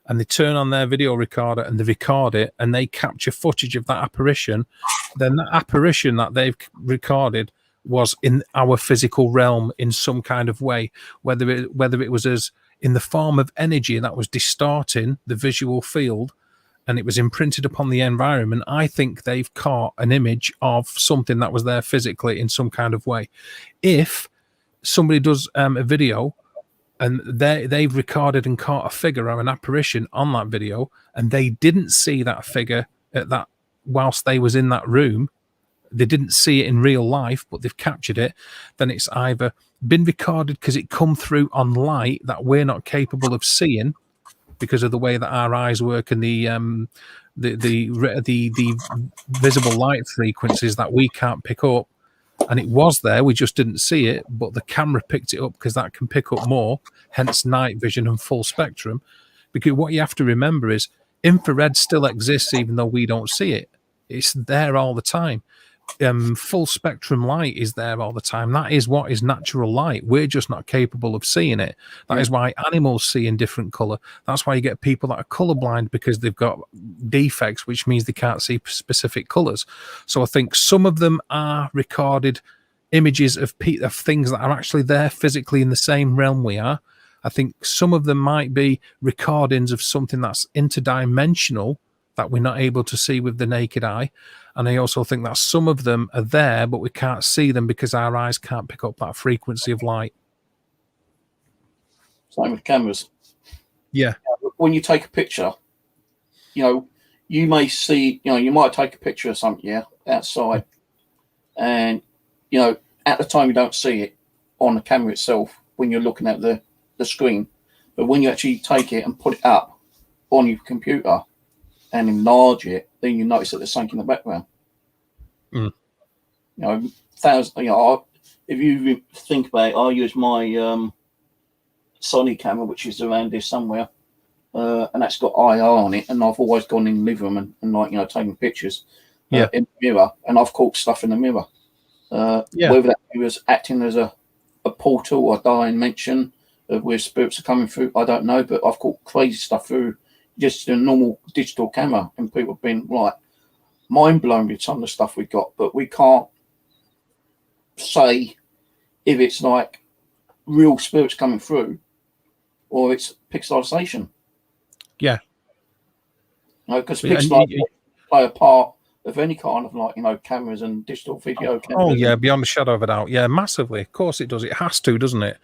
and they turn on their video recorder and they record it and they capture footage of that apparition, then that apparition that they've recorded was in our physical realm in some kind of way, whether it was as in the form of energy that was distorting the visual field and it was imprinted upon the environment. I think they've caught an image of something that was there physically in some kind of way. If somebody does a video and they've recorded and caught a figure or an apparition on that video, and they didn't see that figure at that whilst they was in that room, they didn't see it in real life, but they've captured it, then it's either been recorded because it come through on light that we're not capable of seeing because of the way that our eyes work and the visible light frequencies that we can't pick up. And it was there, we just didn't see it, but the camera picked it up because that can pick up more, hence night vision and full spectrum. Because what you have to remember is infrared still exists even though we don't see it. It's there all the time. full spectrum light is there all the time. That is what is natural light. We're just not capable of seeing it. That is why animals see in different color. That's why you get people that are colorblind, because they've got defects, which means they can't see specific colors. So I think some of them are recorded images of things that are actually there physically in the same realm we are. I think some of them might be recordings of something that's interdimensional that we're not able to see with the naked eye. And I also think that some of them are there, but we can't see them because our eyes can't pick up that frequency of light. Same with cameras. Yeah. When you take a picture, you may see, you might take a picture of something, outside. And, at the time you don't see it on the camera itself when you're looking at the screen. But when you actually take it and put it up on your computer and enlarge it, then you notice that there's something in the background. If you think about it, I use my Sony camera, which is around here somewhere, and that's got IR on it, and I've always gone in the living room and taking pictures in the mirror, and I've caught stuff in the mirror. Whether that was acting as a portal or dimension of where spirits are coming through, I don't know, but I've caught crazy stuff through just a normal digital camera, and people have been mind blown with some of the stuff we got, but we can't say if it's real spirits coming through or it's pixelization. Yeah. Because pixelization play a part of any kind of cameras and digital video cameras. Oh yeah, beyond a shadow of a doubt. Yeah, massively. Of course it does. It has to, doesn't it?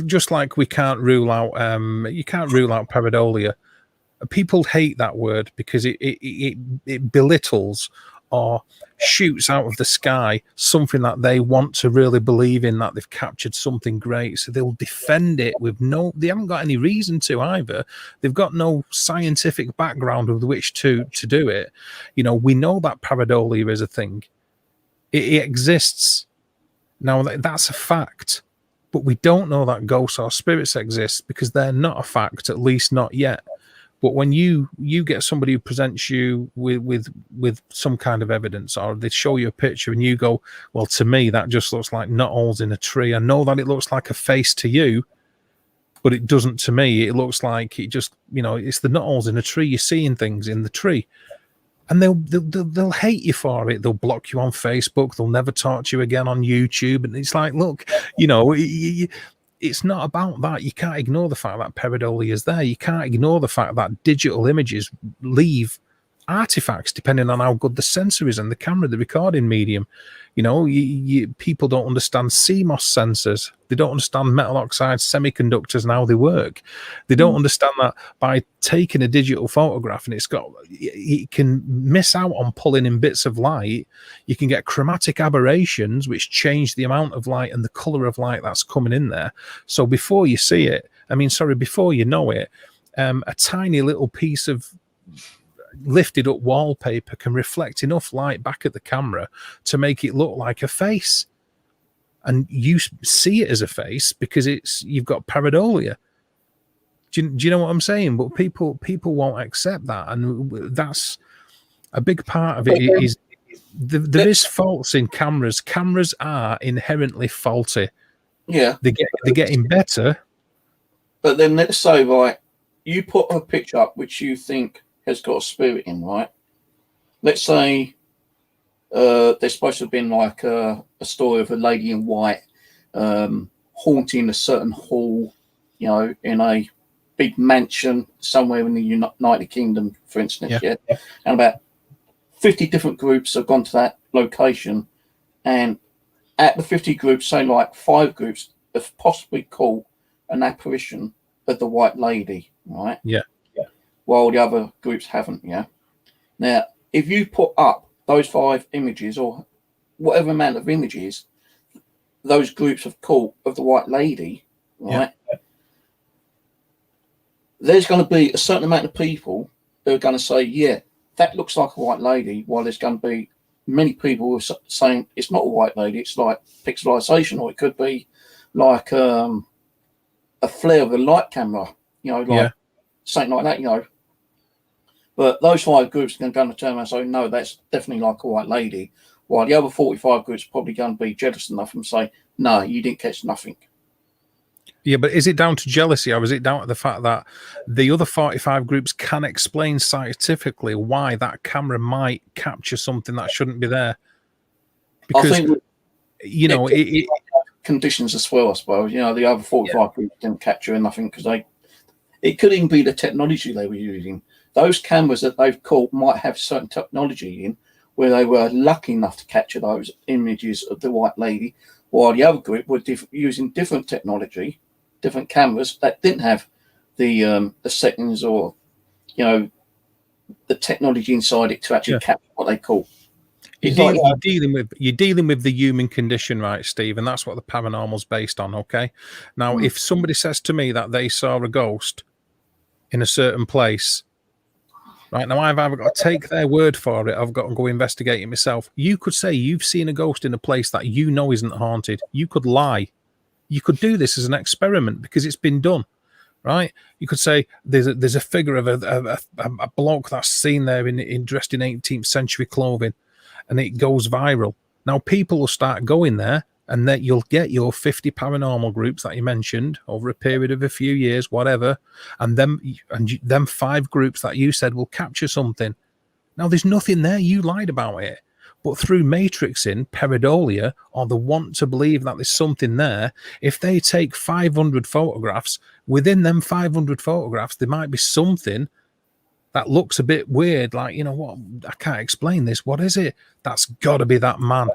Just like we can't rule out you can't rule out pareidolia. People hate that word because it belittles or shoots out of the sky something that they want to really believe in, that they've captured something great. So they'll defend it with they haven't got any reason to either. They've got no scientific background with which to do it. We know that pareidolia is a thing. It exists. Now that's a fact, but we don't know that ghosts or spirits exist because they're not a fact, at least not yet. But when you get somebody who presents you with some kind of evidence, or they show you a picture and you go, well, to me, that just looks like nut holes in a tree. I know that it looks like a face to you, but it doesn't to me. It looks like it just, it's the nut holes in a tree. You're seeing things in the tree. And they'll hate you for it. They'll block you on Facebook. They'll never talk to you again on YouTube. And it's like, look, it's not about that. You can't ignore the fact that pareidolia is there. You can't ignore the fact that digital images leave artifacts depending on how good the sensor is and the camera, the recording medium. People don't understand CMOS sensors. They don't understand metal oxide semiconductors and how they work. They don't understand that by taking a digital photograph and it can miss out on pulling in bits of light. You can get chromatic aberrations, which change the amount of light and the color of light that's coming in there. So before you see it, before you know it, a tiny little piece of lifted up wallpaper can reflect enough light back at the camera to make it look like a face, and you see it as a face because you've got pareidolia. Do you know what I'm saying? But people won't accept that, and that's a big part of it. Is there is faults in cameras. Cameras are inherently faulty. Yeah, they're getting better. But then let's say, you put a picture up which you think has got a spirit in, right? Let's say there's supposed to have been a story of a lady in white haunting a certain hall, in a big mansion somewhere in the United Kingdom, for instance, yeah? And about 50 different groups have gone to that location, and at the 50 groups, say 5 groups have possibly caught an apparition of the white lady, right? Yeah. While the other groups haven't, yeah? Now, if you put up those 5 images or whatever amount of images those groups have caught of the white lady, right? Yeah. There's going to be a certain amount of people who are going to say, yeah, that looks like a white lady, while there's going to be many people who are saying it's not a white lady, it's like pixelization, or it could be like a flare of a light camera, something like that, But those 5 groups are going to turn around and say, no, that's definitely like a white lady. while the other 45 groups are probably going to be jealous enough and say, no, you didn't catch nothing. Yeah, but is it down to jealousy, or is it down to the fact that the other 45 groups can explain scientifically why that camera might capture something that shouldn't be there? Because, I think, you know, conditions as well, I suppose. You know, the other 45 groups didn't capture nothing because it could even be the technology they were using. Those cameras that they've caught might have certain technology in where they were lucky enough to capture those images of the white lady, while the other group were using different technology, different cameras that didn't have the settings or, you know, the technology inside it to actually capture what they caught. You're dealing with the human condition, right, Steve? And that's what the paranormal's based on. Okay. Now, if somebody says to me that they saw a ghost in a certain place, right, now I've either got to take their word for it, I've got to go investigate it myself. You could say you've seen a ghost in a place that you know isn't haunted. You could lie. You could do this as an experiment because it's been done, right? You could say there's a figure of a bloke that's seen there in dressed in 18th century clothing, and it goes viral. Now people will start going there, and that you'll get your 50 paranormal groups that you mentioned over a period of a few years, whatever, and them 5 groups that you said will capture something. Now there's nothing there. You lied about it. But through matrixing, pareidolia, or the want to believe that there's something there, if they take 500 photographs, within them 500 photographs, there might be something that looks a bit weird, like, you know what, I can't explain this. What is it? That's got to be that man.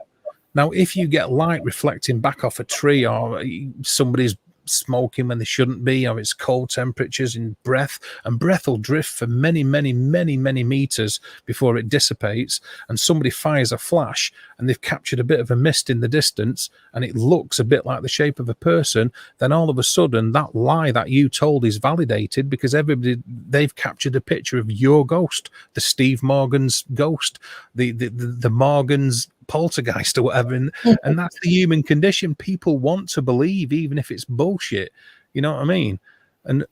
Now, if you get light reflecting back off a tree, or somebody's smoking when they shouldn't be, or it's cold temperatures in breath, and breath will drift for many, many, many, many meters before it dissipates, and somebody fires a flash and they've captured a bit of a mist in the distance and it looks a bit like the shape of a person, then all of a sudden that lie that you told is validated because they've captured a picture of your ghost, the Steve Morgan's ghost, the Morgan's poltergeist or whatever, and that's the human condition. People want to believe even if it's bullshit, you know what I mean? And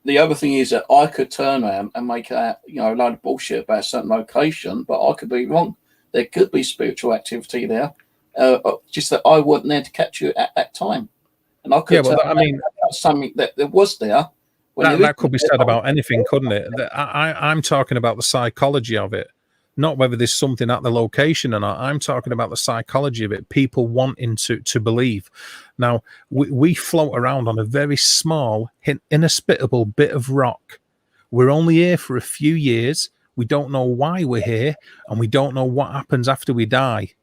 the other thing is that I could turn around and make a load of bullshit about a certain location, but I could be wrong. There could be spiritual activity there, just that I wasn't there to capture it at that time, and I could something that there was there. That could be said about anything, couldn't it? I'm talking about the psychology of it, not whether there's something at the location or not. I'm talking about the psychology of it, people wanting to believe. Now, we float around on a very small, inhospitable bit of rock. We're only here for a few years. We don't know why we're here, and we don't know what happens after we die.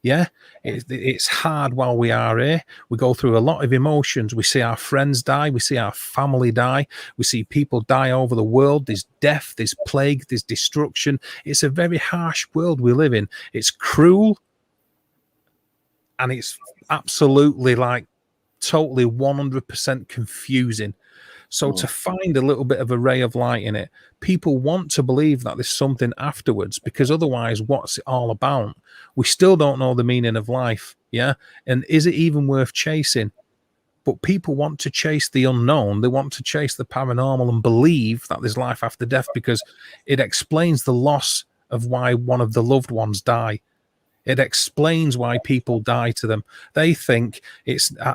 Yeah, it's hard while we are here. We go through a lot of emotions. We see our friends die. We see our family die. We see people die over the world. There's death, there's plague, there's destruction. It's a very harsh world we live in. It's cruel, and it's absolutely like totally 100% confusing. So to find a little bit of a ray of light in it, people want to believe that there's something afterwards, because otherwise what's it all about? We still don't know the meaning of life, yeah? And is it even worth chasing? But people want to chase the unknown. They want to chase the paranormal and believe that there's life after death because it explains the loss of why one of the loved ones die. It explains why people die to them. They think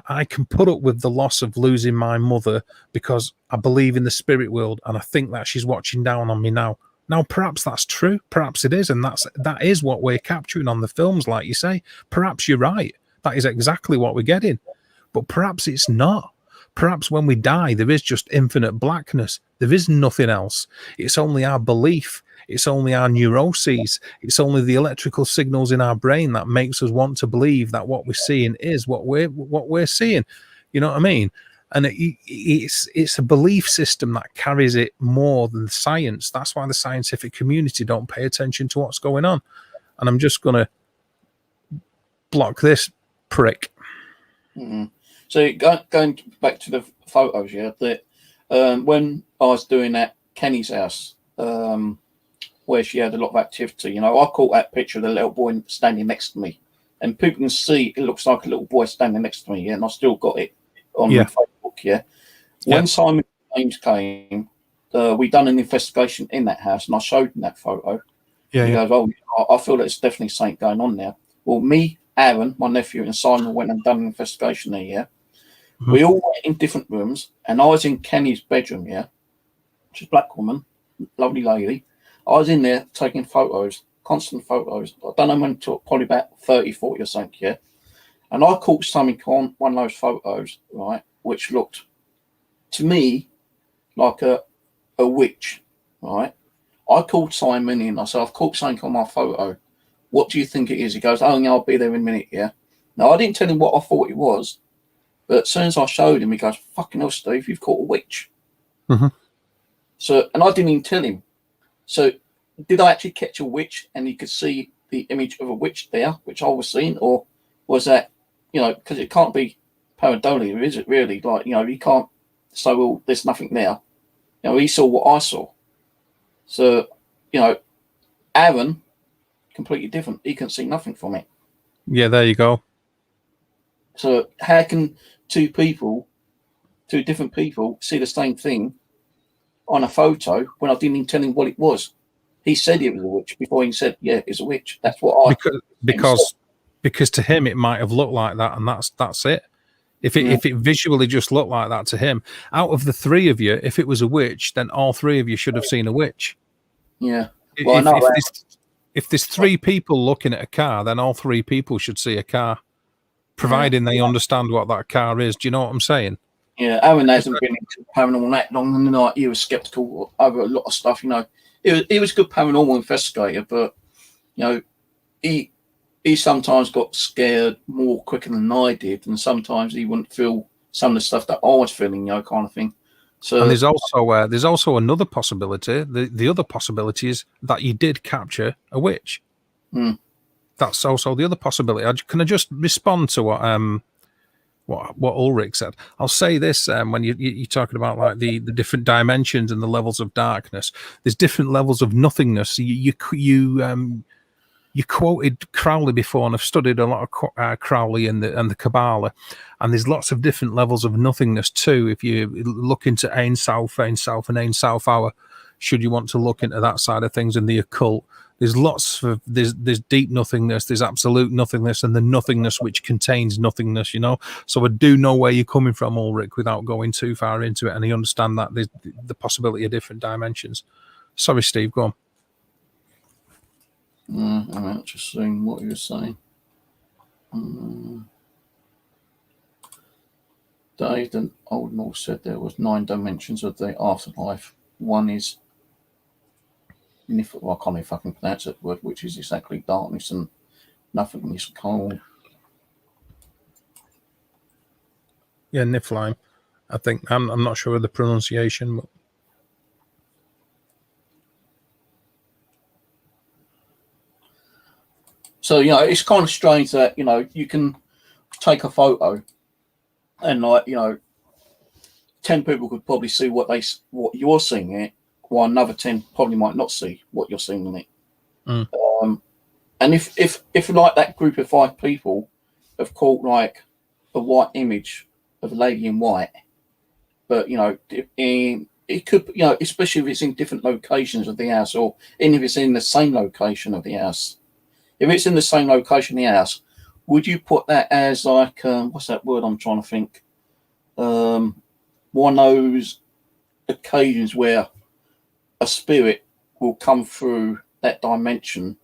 I can put up with the loss of losing my mother because I believe in the spirit world and I think that she's watching down on me now. Now, perhaps that's true. Perhaps it is. And that is what we're capturing on the films, like you say. Perhaps you're right. That is exactly what we're getting. But perhaps it's not. Perhaps when we die, there is just infinite blackness. There is nothing else. It's only our belief. It's only our neuroses. It's only the electrical signals in our brain that makes us want to believe that what we're seeing is what we're seeing. You know what I mean? And it's a belief system that carries it more than science. That's why the scientific community don't pay attention to what's going on. And I'm just going to block this prick. Mm-hmm. So going back to the photos, yeah, that when I was doing at Kenny's house, where she had a lot of activity, you know, I caught that picture of the little boy standing next to me, and people can see it looks like a little boy standing next to me, yeah, and I still got it on Facebook, yeah. When Simon James came, we done an investigation in that house, and I showed him that photo, Yeah, He yeah. goes, oh, I feel there's definitely something going on there. Well, me, Aaron, my nephew, and Simon went and done an investigation there, yeah? Mhm. We all went in different rooms, and I was in Kenny's bedroom, yeah? She's a black woman, lovely lady. I was in there taking photos, constant photos. I don't know when it took, probably about 30, 40 or something, yeah? And I caught something on one of those photos, right, which looked, to me, like a witch, right? I called Simon in. I said, I've caught something on my photo. What do you think it is? He goes, oh, yeah, I'll be there in a minute, yeah? Now, I didn't tell him what I thought it was, but as soon as I showed him, he goes, fucking hell, Steve, you've caught a witch. Mhm. So, and I didn't even tell him. So, did I actually catch a witch and you could see the image of a witch there, which I was seeing? Or was that, because it can't be pareidolia, is it really? Like, you can't say, well, there's nothing there. He saw what I saw. So, Aaron, completely different. He can see nothing from it. Yeah, there you go. So how can two different people, see the same thing on a photo when I didn't even tell him what it was? He said it was a witch before he said, yeah, it's a witch. That's what Because to him it might have looked like that, and that's it. If it visually just looked like that to him, out of the three of you, if it was a witch, then all three of you should have seen a witch. Yeah. Well, I know if there's three people looking at a car, then all three people should see a car, providing they understand what that car is. Do you know what I'm saying? Yeah, Aaron hasn't been into paranormal that long, and he was skeptical over a lot of stuff. He was a good paranormal investigator, but he sometimes got scared more quicker than I did, and sometimes he wouldn't feel some of the stuff that I was feeling, kind of thing. So, and there's also another possibility. The other possibility is that you did capture a witch. That's also the other possibility. Can I just respond to what Ulrich said? I'll say this: when you're talking about like the different dimensions and the levels of darkness, there's different levels of nothingness. You quoted Crowley before, and I've studied a lot of Crowley and the Kabbalah, and there's lots of different levels of nothingness too. If you look into Ein Sof, and Ein Sof Hour, should you want to look into that side of things and the occult, there's lots of there's deep nothingness, there's absolute nothingness, and the nothingness which contains nothingness. So I do know where you're coming from, Ulrich, without going too far into it, and I understand that there's the possibility of different dimensions. Sorry, Steve, go on. I'm just seeing what you were saying. Dave the Old Norse said there was 9 dimensions of the afterlife. One is I can't even fucking pronounce that word, which is exactly darkness and nothingness, cold. Yeah, Niflheim. I think I'm not sure of the pronunciation, but so it's kind of strange that you can take a photo and 10 people could probably see what you're seeing in it, while another 10 probably might not see what you're seeing in it. And if like that group of 5 people have caught like a white image of a lady in white, but it could, especially if it's in different locations of the house, or even if it's in the same location of the house. If it's in the same location of the house, would you put that as like what's that word I'm trying to think? One of those occasions where a spirit will come through that dimension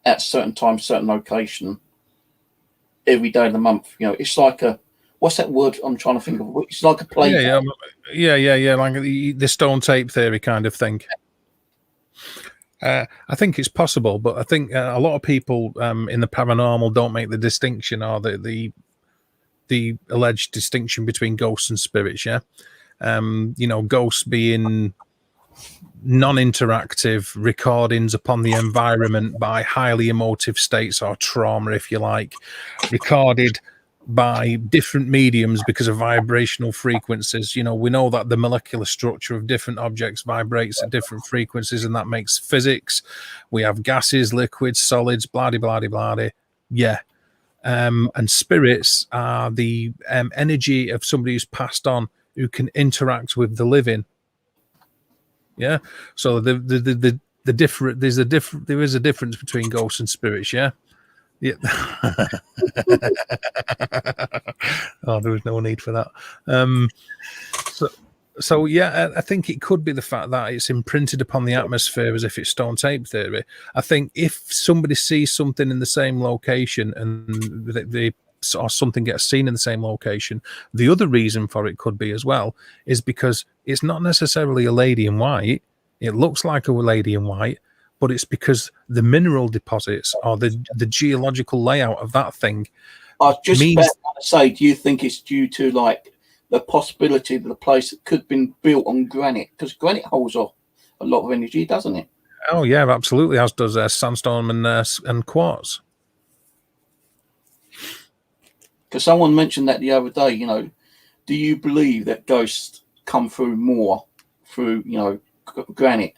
at certain time, certain location, every day of the month. It's like what's that word I'm trying to think of? It's like a play. Yeah, like the stone tape theory kind of thing. I think it's possible, but I think a lot of people in the paranormal don't make the distinction, or the alleged distinction between ghosts and spirits. Yeah, ghosts being non-interactive recordings upon the environment by highly emotive states or trauma, if you like, recorded by different mediums because of vibrational frequencies. We know that the molecular structure of different objects vibrates at different frequencies, and that makes physics. We have gases, liquids, solids, blah blah blah blah. Yeah. And spirits are the energy of somebody who's passed on, who can interact with the living. Yeah. So the there is a difference between ghosts and spirits, yeah. Yeah. Oh, there was no need for that. So yeah, I think it could be the fact that it's imprinted upon the atmosphere as if it's stone tape theory. I think if somebody sees something in the same location and they or something gets seen in the same location, the other reason for it could be as well is because it's not necessarily a lady in white. It looks like a lady in white, but it's because the mineral deposits or the geological layout of that thing. I was just about to say, do you think it's due to like the possibility that the place could have been built on granite? Because granite holds off a lot of energy, doesn't it? Oh yeah, absolutely. As does sandstone and quartz. Because someone mentioned that the other day. You know, do you believe that ghosts come through more through granite?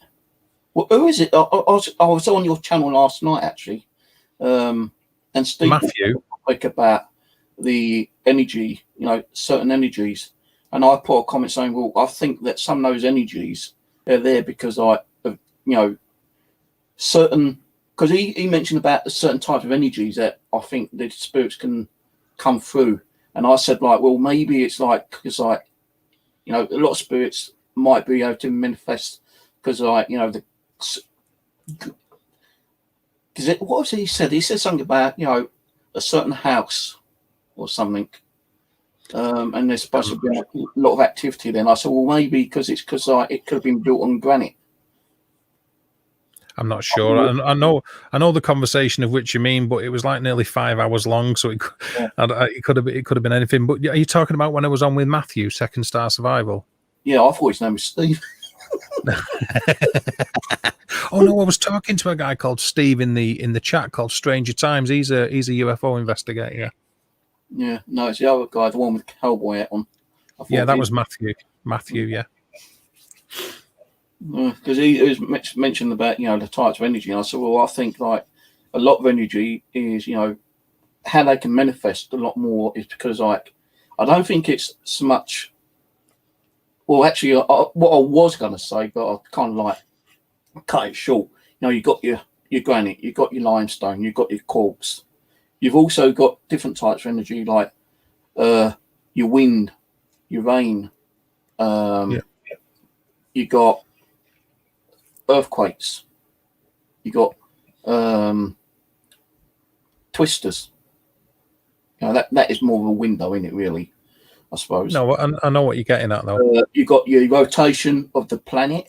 Well, who is it? I was on your channel last night actually, and Steve Matthew spoke about the energy, certain energies, and I put a comment saying, well, I think that some of those energies are there because certain, because he mentioned about the certain types of energies that I think the spirits can come through, and I said like, well, maybe it's like because a lot of spirits might be able to manifest because what was it he said? He said something about a certain house or something, and there's supposed to be a lot of activity then. I said, well, maybe because it could have been built on granite. I'm not sure. I know the conversation of which you mean, but it was like nearly 5 hours long, so it could have been anything. But are you talking about when I was on with Matthew, Second Star Survival? Yeah, I thought his name was Steve. Oh no, I was talking to a guy called Steve in the chat called Stranger Times. He's a UFO investigator. Yeah, no, it's the other guy, the one with the cowboy hat on. Yeah, that was Matthew. Matthew, yeah. Because he was mentioned about the types of energy, and I said, well, I think like a lot of energy is how they can manifest a lot more is because I don't think it's so much. Well, actually, what I was going to say, but I kind of like cut it short. You got your granite, you got your limestone, you got your quartz. You've also got different types of energy like your wind, your rain. You got earthquakes. You got twisters. That is more of a window, isn't it? Really, I suppose. No, I know what you're getting at though. You got your rotation of the planet.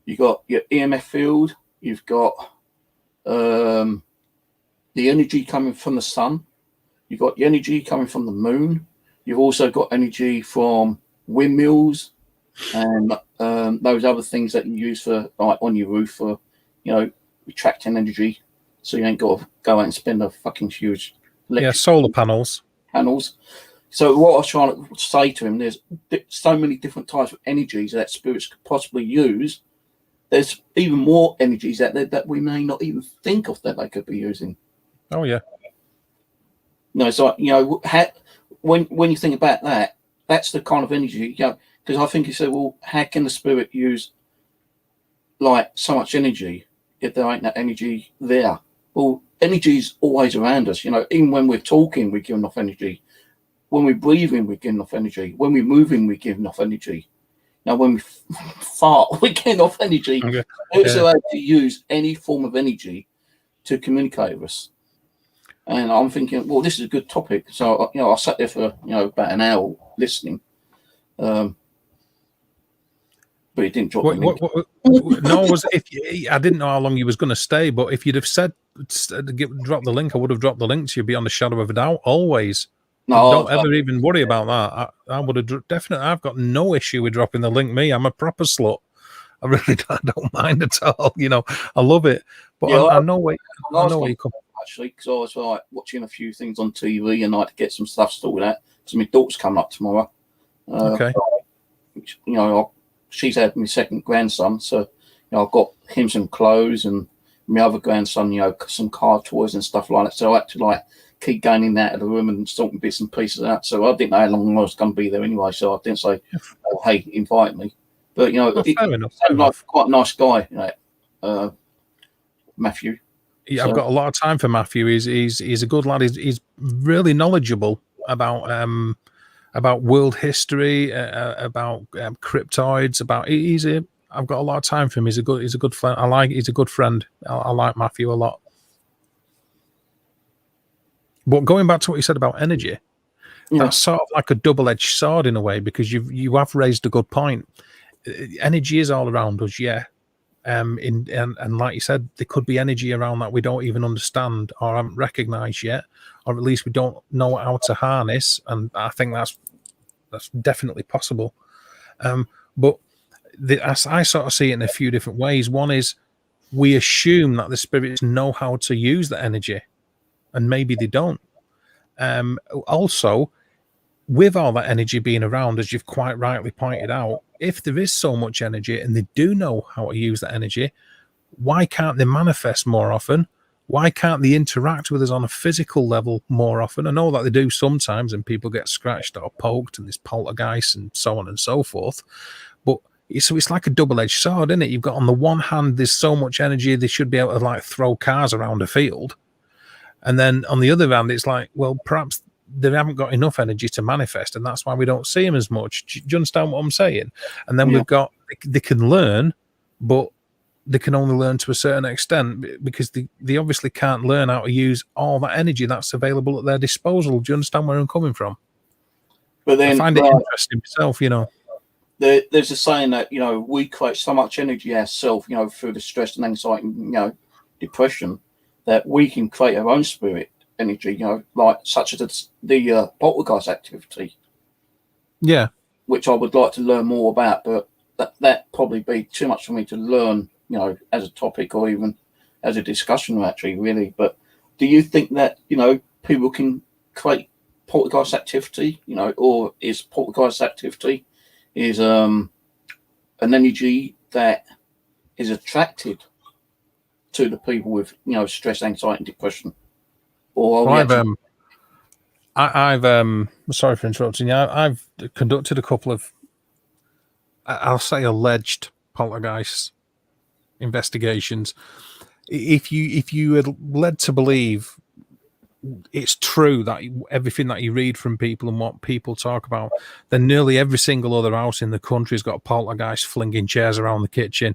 You got your EMF field. You've got the energy coming from the sun. You've got the energy coming from the moon. You've also got energy from windmills and those other things that you use for like on your roof for retracting energy, so you ain't got to go out and spend a fucking huge solar panels. So what I was trying to say to him, there's so many different types of energies that spirits could possibly use. There's even more energies that we may not even think of that they could be using. Oh yeah. No, it's like when you think about that, that's the kind of energy. Because I think you said, well, how can the spirit use like so much energy if there ain't that energy there? Well, energy's always around us. Even when we're talking, we're giving off energy. When we're breathing, we're giving off energy. When we're moving, we're giving off energy. Now, when we fart, we're getting off energy. Okay. It's allowed to use any form of energy to communicate with us. And I'm thinking, well, this is a good topic. So, I sat there for, about an hour listening. But he didn't drop the link. I didn't know how long you was going to stay, but if you'd have said drop the link, I would have dropped the link to you beyond a shadow of a doubt. Always. No, don't ever even worry about that. I would have definitely. I've got no issue with dropping the link. I'm a proper slut. I really don't mind at all. I love it. But I know where you come. Actually, because I was like watching a few things on TV and I had to get some stuff sorted out because my daughter's coming up tomorrow. Okay. She's had my second grandson, so I've got him some clothes and my other grandson, some car toys and stuff like that. So I had to keep going in and out of the room and sorting bits and pieces out. So I didn't know how long I was going to be there anyway. So I didn't say, "Oh, hey, invite me." But fair enough. Like quite a nice guy. Matthew. Yeah, So- I've got a lot of time for Matthew. He's a good lad. He's really knowledgeable about world history, about cryptoids. I've got a lot of time for him. He's a good friend. He's a good friend. I like Matthew a lot. But going back to what you said about energy, that's sort of like a double-edged sword in a way, because you have raised a good point. Energy is all around us, yeah. And like you said, there could be energy around that we don't even understand or haven't recognized yet, or at least we don't know how to harness. And I think that's definitely possible. But I sort of see it in a few different ways. One is we assume that the spirits know how to use the energy, and maybe they don't. Also, with all that energy being around, as you've quite rightly pointed out, if there is so much energy and they do know how to use that energy, why can't they manifest more often? Why can't they interact with us on a physical level more often? I know that they do sometimes, and people get scratched or poked, and there's poltergeists and so on and so forth. But so it's like a double-edged sword, isn't it? You've got, on the one hand, there's so much energy they should be able to like throw cars around a field, and then on the other hand, it's like, well, perhaps they haven't got enough energy to manifest, and that's why we don't see them as much. Do you understand what I'm saying? And then we've got, they can learn, but they can only learn to a certain extent, because they obviously can't learn how to use all that energy that's available at their disposal. Do you understand where I'm coming from? But then I find it interesting myself, There's a saying that, we create so much energy ourselves, through the stress and anxiety, depression, that we can create our own spirit energy, like such as the poltergeist activity. Yeah. Which I would like to learn more about, but that probably be too much for me to learn, as a topic or even as a discussion, actually, really. But do you think that, people can create poltergeist activity, or is poltergeist activity is an energy that is attracted to the people with, stress, anxiety, and depression? Or I've sorry for interrupting you. I've conducted a couple of, I'll say, alleged poltergeist investigations. If you are led to believe it's true that everything that you read from people and what people talk about, then nearly every single other house in the country has got a poltergeist flinging chairs around the kitchen,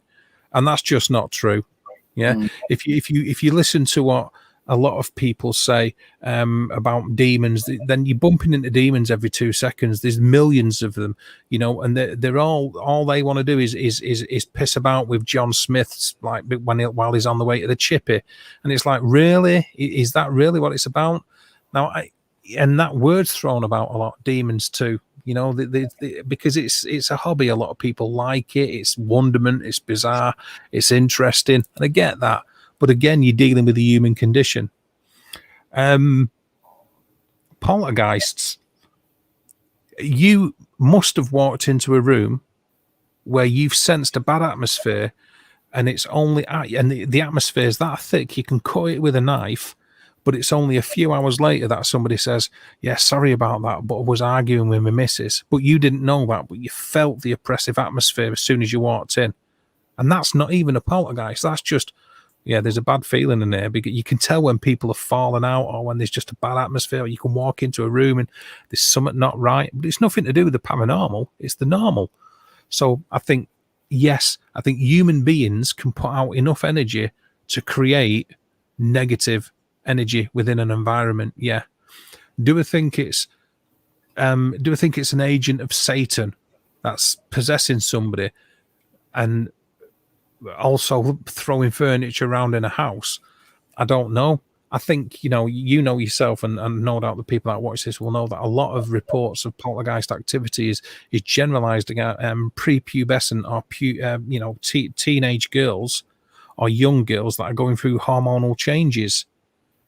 and that's just not true. Yeah, if you listen to what a lot of people say about demons, then you're bumping into demons every 2 seconds. There's millions of them, and they're all they want to do is piss about with John Smith's, like, while he's on the way to the chippy, and it's like, really, is that really what it's about? Now, and that word's thrown about a lot, demons too. Because it's a hobby. A lot of people like it. It's wonderment. It's bizarre. It's interesting, and I get that. But again, you're dealing with the human condition. Poltergeists. You must have walked into a room where you've sensed a bad atmosphere, and it's only and the atmosphere is that thick you can cut it with a knife. But it's only a few hours later that somebody says, "Yeah, sorry about that, but I was arguing with my missus." But you didn't know that, but you felt the oppressive atmosphere as soon as you walked in. And that's not even a poltergeist. That's just, there's a bad feeling in there, because you can tell when people have fallen out, or when there's just a bad atmosphere. You can walk into a room and there's something not right, but it's nothing to do with the paranormal. It's the normal. So I think, yes, I think human beings can put out enough energy to create negative energy within an environment. Yeah. Do I think it's an agent of Satan that's possessing somebody and also throwing furniture around in a house? I don't know. I think, yourself, and no doubt the people that watch this will know, that a lot of reports of poltergeist activity is generalized against prepubescent or teenage girls or young girls that are going through hormonal changes.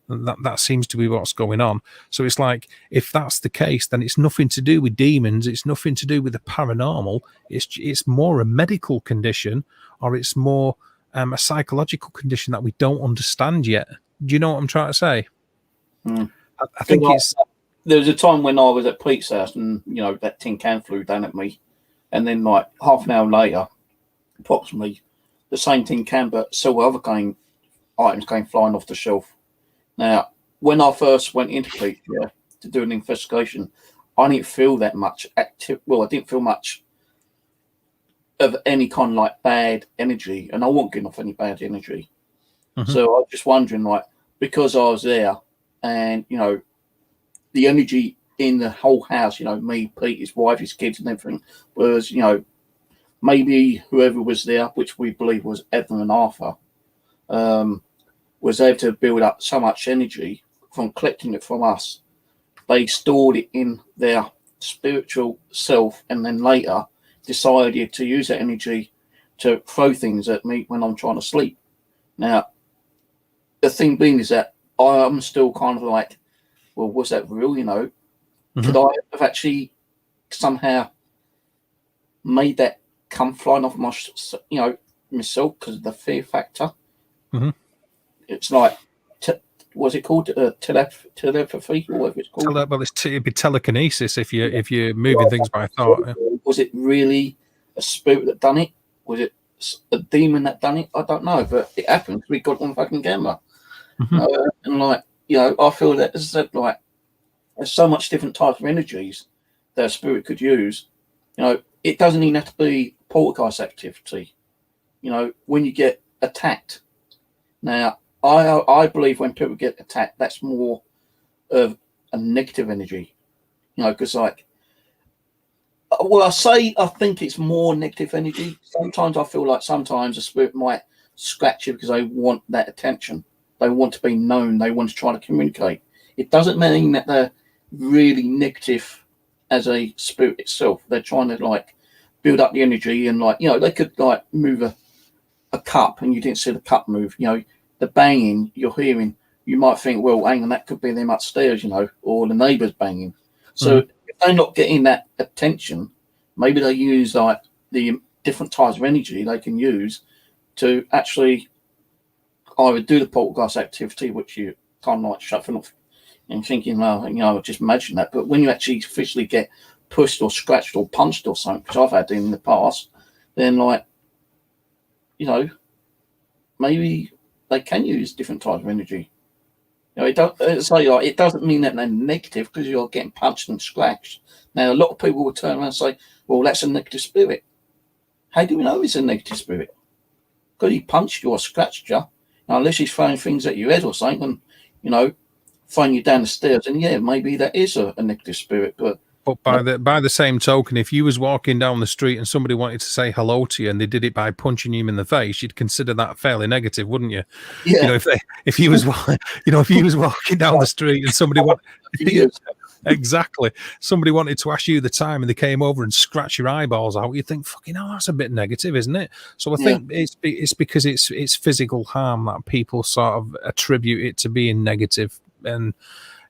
That seems to be what's going on. So it's like, if that's the case, then it's nothing to do with demons. It's nothing to do with the paranormal. It's more a medical condition, or it's more a psychological condition that we don't understand yet. Do you know what I'm trying to say? I think there was a time when I was at Pete's house, and that tin can flew down at me, and then like half an hour later, approximately, the same thing can, but several other items came flying off the shelf. Now, when I first went into Pete's to do an investigation, I didn't feel that much active. Well, I didn't feel much of any kind of like bad energy, and I wasn't getting off any bad energy. So I was just wondering, like, because I was there, and the energy in the whole house, me, Pete, his wife, his kids, and everything was, maybe whoever was there, which we believe was Evan and Arthur, was able to build up so much energy from collecting it from us. They stored it in their spiritual self, and then later decided to use that energy to throw things at me when I'm trying to sleep. Now, the thing being is that I'm still kind of like, well, was that real? Could I have actually somehow made that come flying off my, myself because of the fear factor? It's like, what's it called? Telepathy, or whatever it's called. Well, it'd be telekinesis if you're moving things by thought. Yeah. Was it really a spirit that done it? Was it a demon that done it? I don't know, but it happened. We got on fucking camera, and like I feel that as I said, like there's so much different types of energies that a spirit could use. It doesn't even have to be poltergeist activity. When you get attacked. Now, I believe when people get attacked, that's more of a negative energy. Because I think it's more negative energy. Sometimes I feel like sometimes a spirit might scratch you because they want that attention. They want to be known. They want to try to communicate. It doesn't mean that they're really negative as a spirit itself. They're trying to like build up the energy and they could like move a cup and you didn't see the cup move. The banging you're hearing, you might think, well, hang on, that could be them upstairs, or the neighbours banging. So if they're not getting that attention, maybe they use like the different types of energy they can use to actually either do the poltergeist activity, which you kind of like shuffling off and thinking, well, just imagine that. But when you actually officially get pushed or scratched or punched or something, which I've had in the past, then maybe they can use different types of energy. It doesn't mean that they're negative because you're getting punched and scratched. Now, a lot of people will turn around and say, well, that's a negative spirit. How do we know it's a negative spirit? Because he punched you or scratched you. Now, unless he's throwing things at your head or something and, throwing you down the stairs, and yeah, maybe that is a negative spirit. But by the same token, if you was walking down the street and somebody wanted to say hello to you and they did it by punching you in the face, you'd consider that fairly negative, wouldn't you? Yeah. If you was walking down the street and somebody exactly, somebody wanted to ask you the time and they came over and scratch your eyeballs out, you'd think, fucking hell, that's a bit negative, isn't it? So I think it's because it's physical harm that people sort of attribute it to being negative. And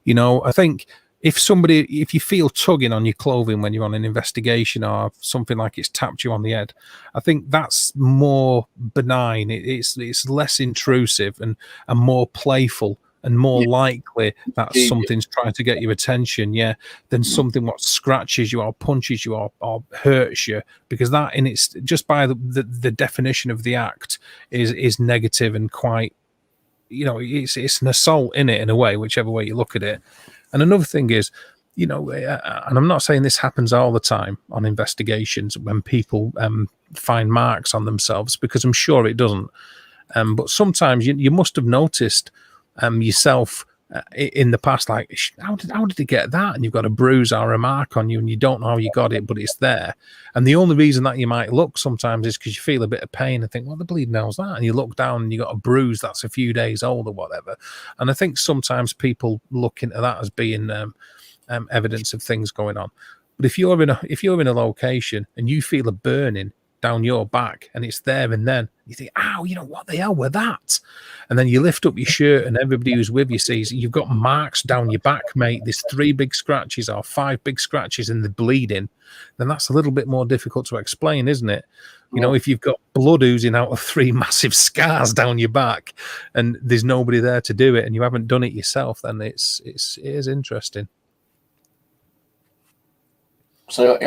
I think if you feel tugging on your clothing when you're on an investigation or something like it's tapped you on the head, I think that's more benign. It's less intrusive and more playful and more likely that something's trying to get your attention, than something what scratches you or punches you or hurts you, because that in it's just by the definition of the act is negative and quite, it's an assault in it in a way, whichever way you look at it. And another thing is, and I'm not saying this happens all the time on investigations when people find marks on themselves, because I'm sure it doesn't. But sometimes you must have noticed yourself in the past, like, how did he get that? And you've got a bruise or a mark on you and you don't know how you got it, but it's there. And the only reason that you might look sometimes is because you feel a bit of pain and think, what the bleeding hell's that? And you look down and you got a bruise that's a few days old or whatever. And I think sometimes people look into that as being evidence of things going on. But if you're in a location and you feel a burning down your back and it's there and then, you think, ow, what the hell were that? And then you lift up your shirt and everybody who's with you sees you've got marks down your back, mate. There's 3 big scratches or 5 big scratches and they're bleeding. Then that's a little bit more difficult to explain, isn't it? If you've got blood oozing out of 3 massive scars down your back and there's nobody there to do it and you haven't done it yourself, then it is interesting. So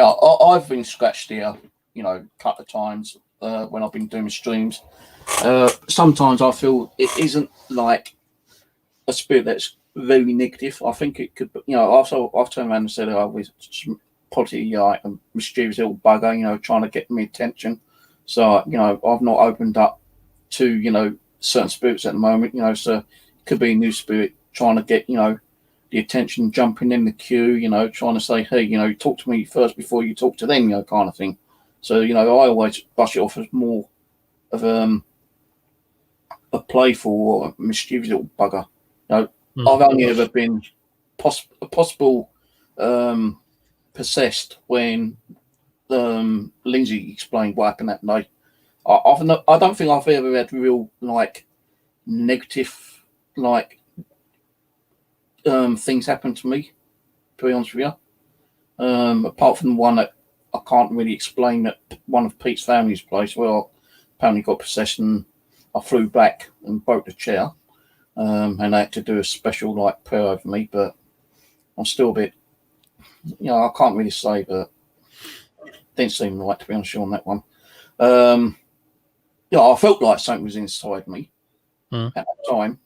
I've been scratched here, a couple of times, when I've been doing streams. Sometimes I feel it isn't like a spirit that's very negative. I think it could, I've turned around and said, "Oh, with probably like a mischievous little bugger, trying to get me attention." So, I've not opened up to, certain spirits at the moment, so it could be a new spirit trying to get, the attention, jumping in the queue, trying to say, "Hey, talk to me first before you talk to them," kind of thing. So, I always brush it off as more of a playful or a mischievous little bugger. I've only ever been possible possessed when Lindsay explained what happened that night. I don't think I've ever had real like negative things happen to me, to be honest with you. Apart from one that I can't really explain at one of Pete's family's place where I apparently got possession. I flew back and broke the chair, and they had to do a special prayer over me, but I'm still a bit, I can't really say, but didn't seem right, to be honest on that one. I felt like something was inside me at the time.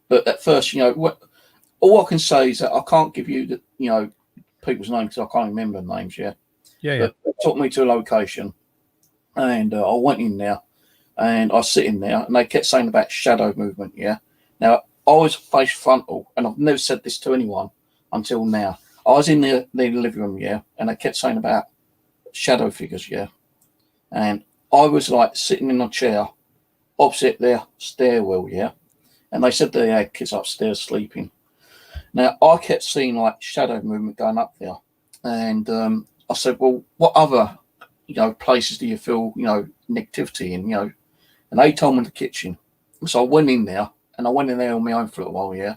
But at first, all I can say is that I can't give you the, people's names because I can't remember names. Yeah. But it took me to a location, and I went in there, and I was sitting there, and they kept saying about shadow movement. Yeah. Now I was face frontal, and I've never said this to anyone until now. I was in the living room, yeah, and they kept saying about shadow figures, yeah, and I was sitting in a chair opposite their stairwell, yeah, and they said they had kids upstairs sleeping. Now I kept seeing shadow movement going up there, and I said, "Well, what other places do you feel negativity in?" And they told me the kitchen. So I went in there, and I went in there on my own for a while, yeah.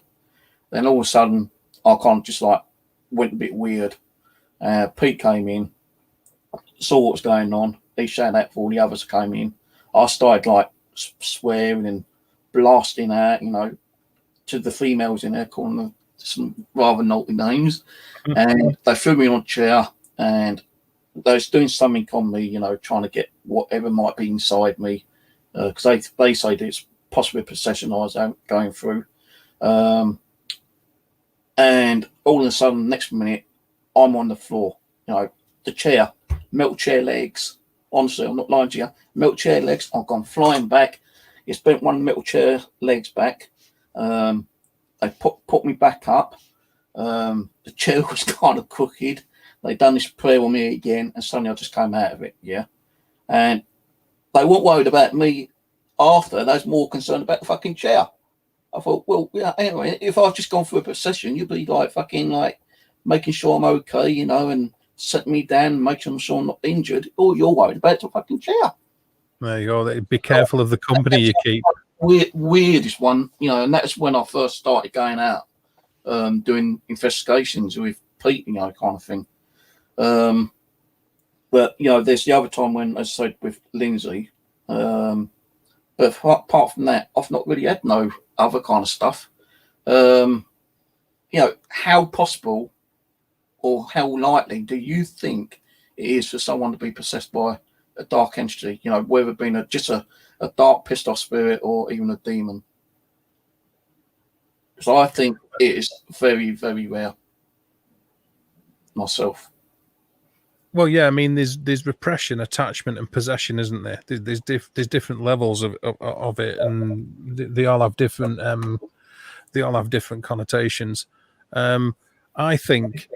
Then all of a sudden, I kind of just went a bit weird. Pete came in, saw what was going on. He shouted out for all the others came in. I started swearing and blasting out, to the females in there, calling them some rather naughty names. And they threw me on a chair, and they was doing something on me, trying to get whatever might be inside me, because they say it's possibly a possession I was going through. And all of a sudden, next minute, I'm on the floor. The chair, metal chair legs. Honestly, I'm not lying to you. Metal chair legs. I've gone flying back. It's bent one metal chair legs back. They put me back up. The chair was kind of crooked. They done this prayer on me again, and suddenly I just came out of it. Yeah, and they weren't worried about me after. They was more concerned about the fucking chair. I thought, well, yeah, anyway, if I've just gone through a possession, you'd be making sure I'm okay, and setting me down and making sure I'm not injured. All you're worried about is the fucking chair. There you go. Be careful of the company you keep. Weirdest one, and that's when I first started going out, doing investigations with Pete, kind of thing. But there's the other time when, as I said, with Lindsay. But apart from that, I've not really had no other kind of stuff. How possible or how likely do you think it is for someone to be possessed by a dark entity? Whether it being just a dark pissed off spirit or even a demon? So I think it is very, very rare. Myself. Well, yeah, I mean, there's repression, attachment, and possession, isn't there? There's different levels of it, and they all have different connotations. I think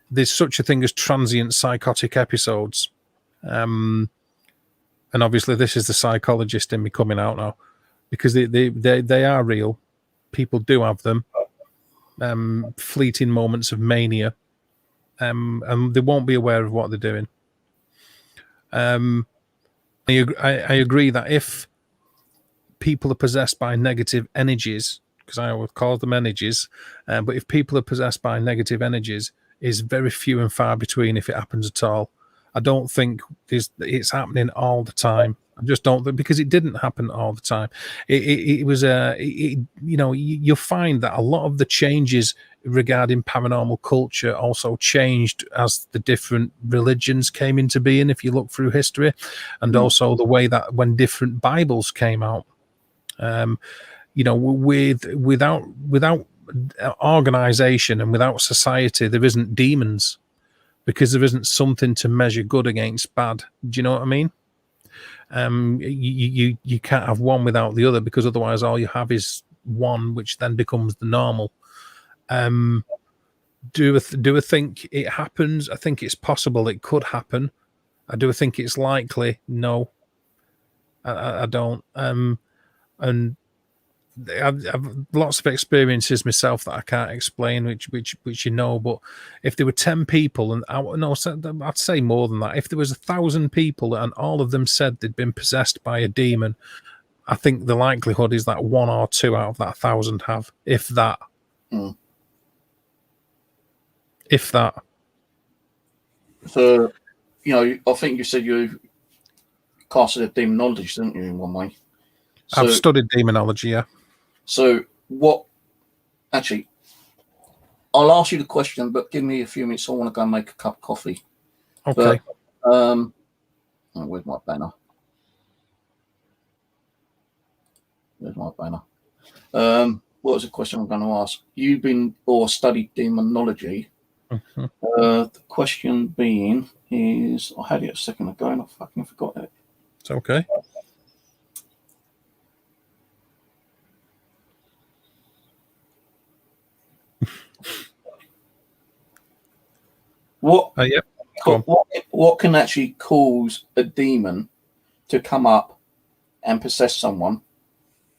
there's such a thing as transient psychotic episodes, and obviously this is the psychologist in me coming out now, because they are real. People do have them, fleeting moments of mania. And they won't be aware of what they're doing. I agree that if people are possessed by negative energies, because I would call them energies, but if people are possessed by negative energies, is very few and far between if it happens at all. I don't think it's happening all the time. I just don't think, because it didn't happen all the time. It was you'll find that a lot of the changes regarding paranormal culture also changed as the different religions came into being, if you look through history, and also the way that when different Bibles came out. Without organization and without society, there isn't demons, because there isn't something to measure good against bad. Do you know what I mean? You can't have one without the other, because otherwise all you have is one, which then becomes the normal. Do I think it happens? I think it's possible it could happen. Do I think it's likely? No, I don't. And I've lots of experiences myself that I can't explain, which but if there were 10 people, and I'd say more than that, if there was 1,000 people and all of them said they'd been possessed by a demon, I think the likelihood is that 1 or 2 out of that 1,000 have, if that. If that. So, I think you said you casted a demonology, didn't you, in one way? So, I've studied demonology, yeah. So actually, I'll ask you the question, but give me a few minutes. I want to go and make a cup of coffee. Okay. But, where's my banner? What was the question I'm going to ask? You've been or studied demonology. The question being is, I had it a second ago and I fucking forgot it. It's okay. What can actually cause a demon to come up and possess someone?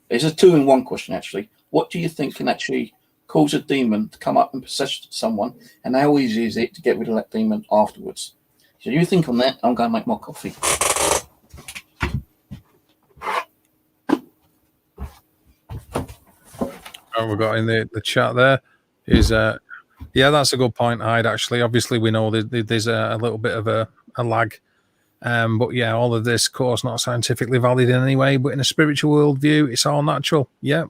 It's a 2-in-1 question, actually. What do you think can actually cause a demon to come up and possess someone, and how easy is it to get rid of that demon afterwards? So you think on that. I'm going to make my coffee. We've got in the chat there is yeah, that's a good point, Hyde. Actually, obviously we know there's a little bit of a lag, but yeah, all of this, of course, not scientifically valid in any way, but in a spiritual worldview, it's all natural. Yeah.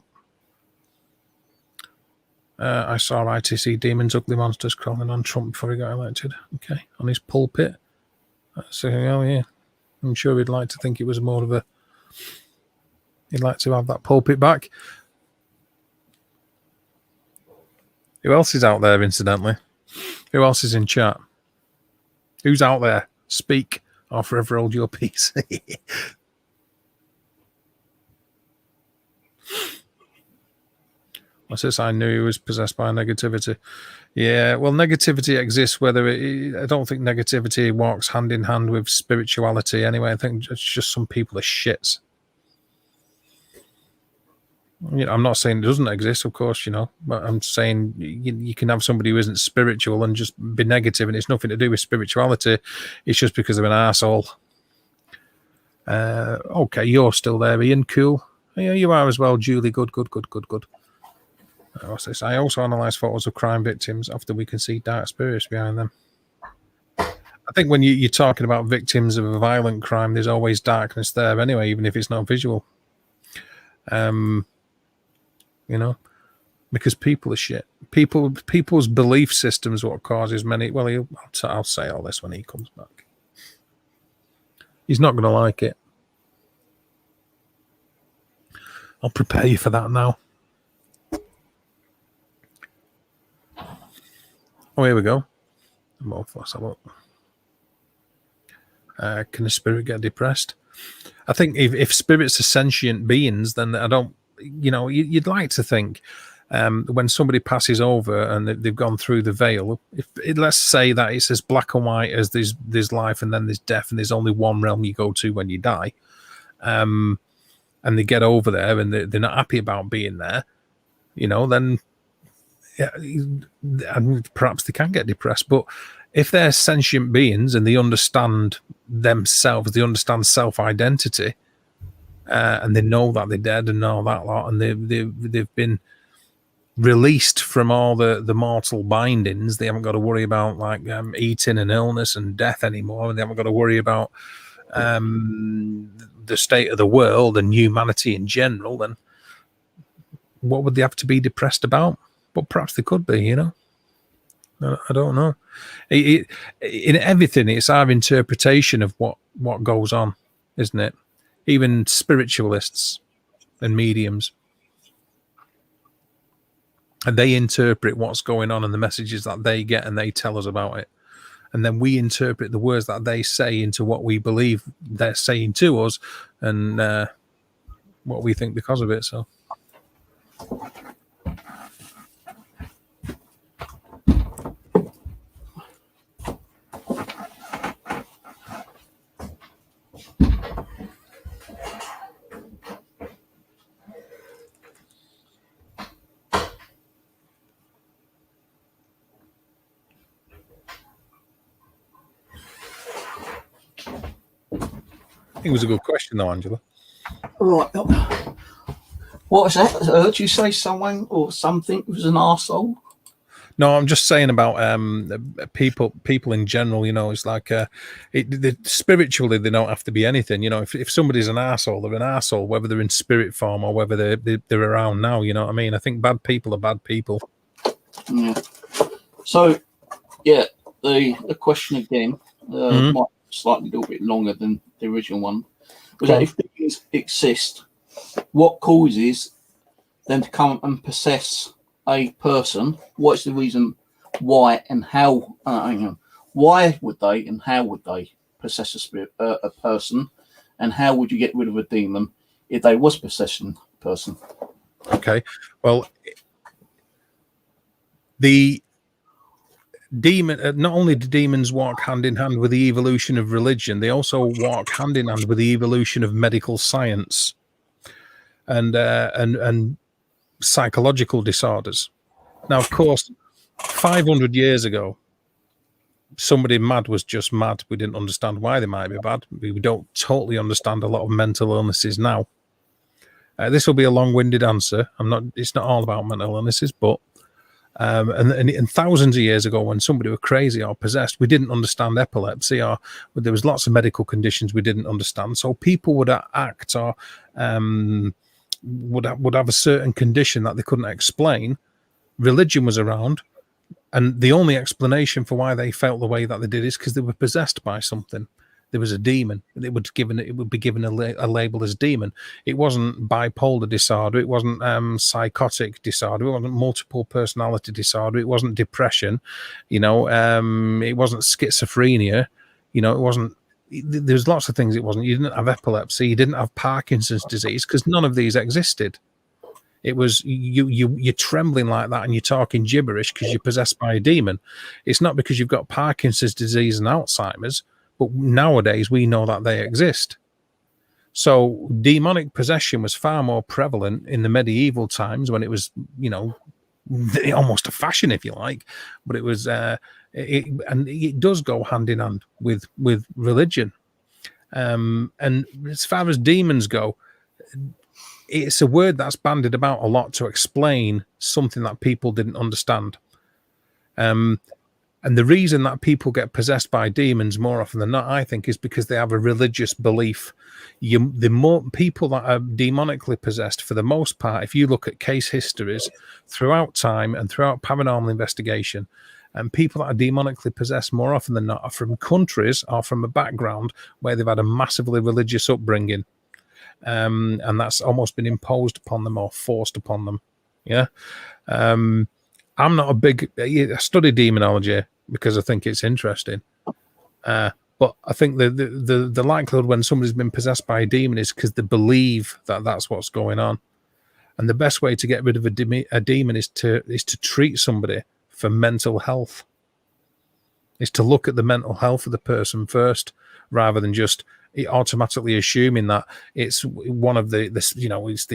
I saw ITC demons, ugly monsters crawling on Trump before he got elected. Okay, on his pulpit. So, oh yeah, I'm sure he'd like to think it was more of a. He'd like to have that pulpit back. Who else is out there, incidentally? Who else is in chat? Who's out there? Speak, or forever hold your peace. What's this? I knew he was possessed by negativity. Yeah, well, negativity exists. I don't think negativity walks hand in hand with spirituality anyway. I think it's just some people are shits. I'm not saying it doesn't exist, of course, but I'm saying you can have somebody who isn't spiritual and just be negative, and it's nothing to do with spirituality. It's just because of an arsehole. Okay, you're still there, Ian. Cool. Yeah, you are as well, Julie. Good. What's this? I also analyse photos of crime victims after we can see dark spirits behind them. I think when you're talking about victims of a violent crime, there's always darkness there anyway, even if it's not visual. Because people are shit. People's belief system is what causes many. Well, I'll say all this when he comes back. He's not going to like it. I'll prepare you for that now. Oh, here we go. Let's have a look. Can a spirit get depressed? I think if spirits are sentient beings, then I don't. You'd like to think when somebody passes over and they've gone through the veil, let's say that it's as black and white as there's life and then there's death, and there's only one realm you go to when you die, and they get over there and they're not happy about being there, then and perhaps they can get depressed. But if they're sentient beings and they understand themselves, they understand self-identity, and they know that they're dead and all that lot, and they've been released from all the mortal bindings. They haven't got to worry about eating and illness and death anymore, and they haven't got to worry about the state of the world and humanity in general. Then what would they have to be depressed about? but perhaps they could be. I don't know. In everything, it's our interpretation of what goes on, isn't it? Even spiritualists and mediums, and they interpret what's going on and the messages that they get, and they tell us about it, and then we interpret the words that they say into what we believe they're saying to us, and what we think because of it. So. It was a good question, though, Angela. Right. What was that? Did you say someone or something was an arsehole? No, I'm just saying about people in general. It's like spiritually they don't have to be anything. If somebody's an arsehole, they're an arsehole, whether they're in spirit form or whether they're around now. You know what I mean? I think bad people are bad people. Yeah. So, yeah, the question again might be slightly a little bit longer than the original one. Was that if things exist, what causes them to come and possess a person? What's the reason why and how? Why would they and how would they possess a person? And how would you get rid of a demon if they was possessing a person? Okay, well, the demon. Not only do demons walk hand in hand with the evolution of religion, they also walk hand in hand with the evolution of medical science and psychological disorders. Now, of course, 500 years ago, somebody mad was just mad. We didn't understand why they might be bad. We don't totally understand a lot of mental illnesses now. This will be a long-winded answer. It's not all about mental illnesses, but and thousands of years ago, when somebody were crazy or possessed, we didn't understand epilepsy, or there was lots of medical conditions we didn't understand. So people would act or would have a certain condition that they couldn't explain. Religion was around, and the only explanation for why they felt the way that they did is because they were possessed by something. There was a demon. It would be given a label as demon. It wasn't bipolar disorder. It wasn't psychotic disorder. It wasn't multiple personality disorder. It wasn't depression. It wasn't schizophrenia. It wasn't. There's lots of things it wasn't. You didn't have epilepsy. You didn't have Parkinson's disease because none of these existed. It was you're trembling like that and you're talking gibberish because you're possessed by a demon. It's not because you've got Parkinson's disease and Alzheimer's. But nowadays, we know that they exist. So demonic possession was far more prevalent in the medieval times when it was, almost a fashion, if you like. But it was, and it does go hand in hand with religion. And as far as demons go, it's a word that's bandied about a lot to explain something that people didn't understand. And the reason that people get possessed by demons more often than not, I think, is because they have a religious belief. The more people that are demonically possessed, for the most part, if you look at case histories throughout time and throughout paranormal investigation, and people that are demonically possessed more often than not are from countries or from a background where they've had a massively religious upbringing. And that's almost been imposed upon them or forced upon them. Yeah. I'm not a big. I study demonology because I think it's interesting, but I think the likelihood when somebody's been possessed by a demon is because they believe that that's what's going on, and the best way to get rid of a demon is to treat somebody for mental health. Is to look at the mental health of the person first, rather than just automatically assuming that it's one of it's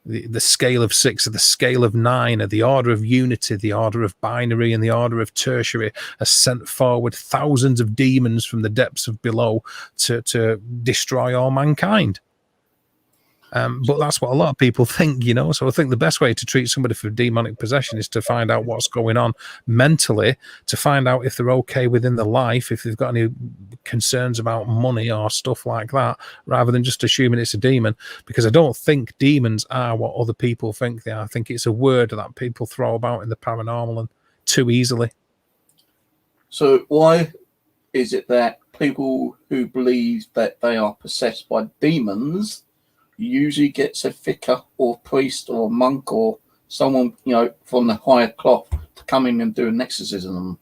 the scale of 6 or the scale of 9 or the order of unity, the order of binary and the order of tertiary has sent forward thousands of demons from the depths of below to destroy all mankind. But that's what a lot of people think, you know. So I think the best way to treat somebody for demonic possession is to find out what's going on mentally, to find out if they're okay within their life, if they've got any concerns about money or stuff like that, rather than just assuming it's a demon. Because I don't think demons are what other people think they are. I think it's a word that people throw about in the paranormal and too easily. So why is it that people who believe that they are possessed by demons usually gets a vicar or priest or monk or someone, you know, from the higher cloth to come in and do an exorcism,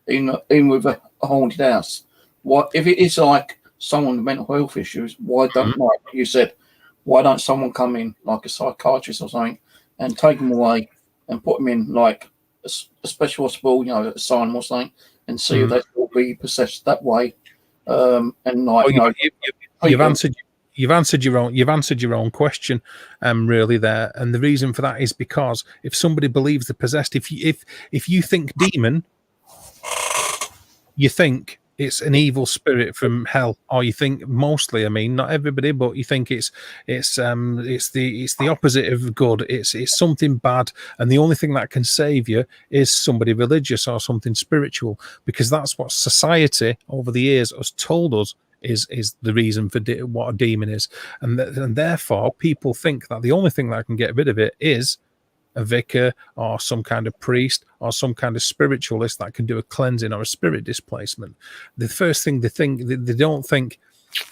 even with a haunted house? What if it is like someone with mental health issues? Why don't, like you said, why don't someone come in like a psychiatrist or something and take them away and put them in like a special hospital, you know, asylum or something, and see if they will be possessed that way? And like, you've answered your own question, really there. And the reason for that is because if somebody believes they're possessed, if you think demon, you think it's an evil spirit from hell, or you think mostly, I mean, not everybody, but you think it's the opposite of good. It's something bad, and the only thing that can save you is somebody religious or something spiritual, because that's what society over the years has told us is the reason for what a demon is, and therefore people think that the only thing that can get rid of it is a vicar or some kind of priest or some kind of spiritualist that can do a cleansing or a spirit displacement. The first thing they don't think,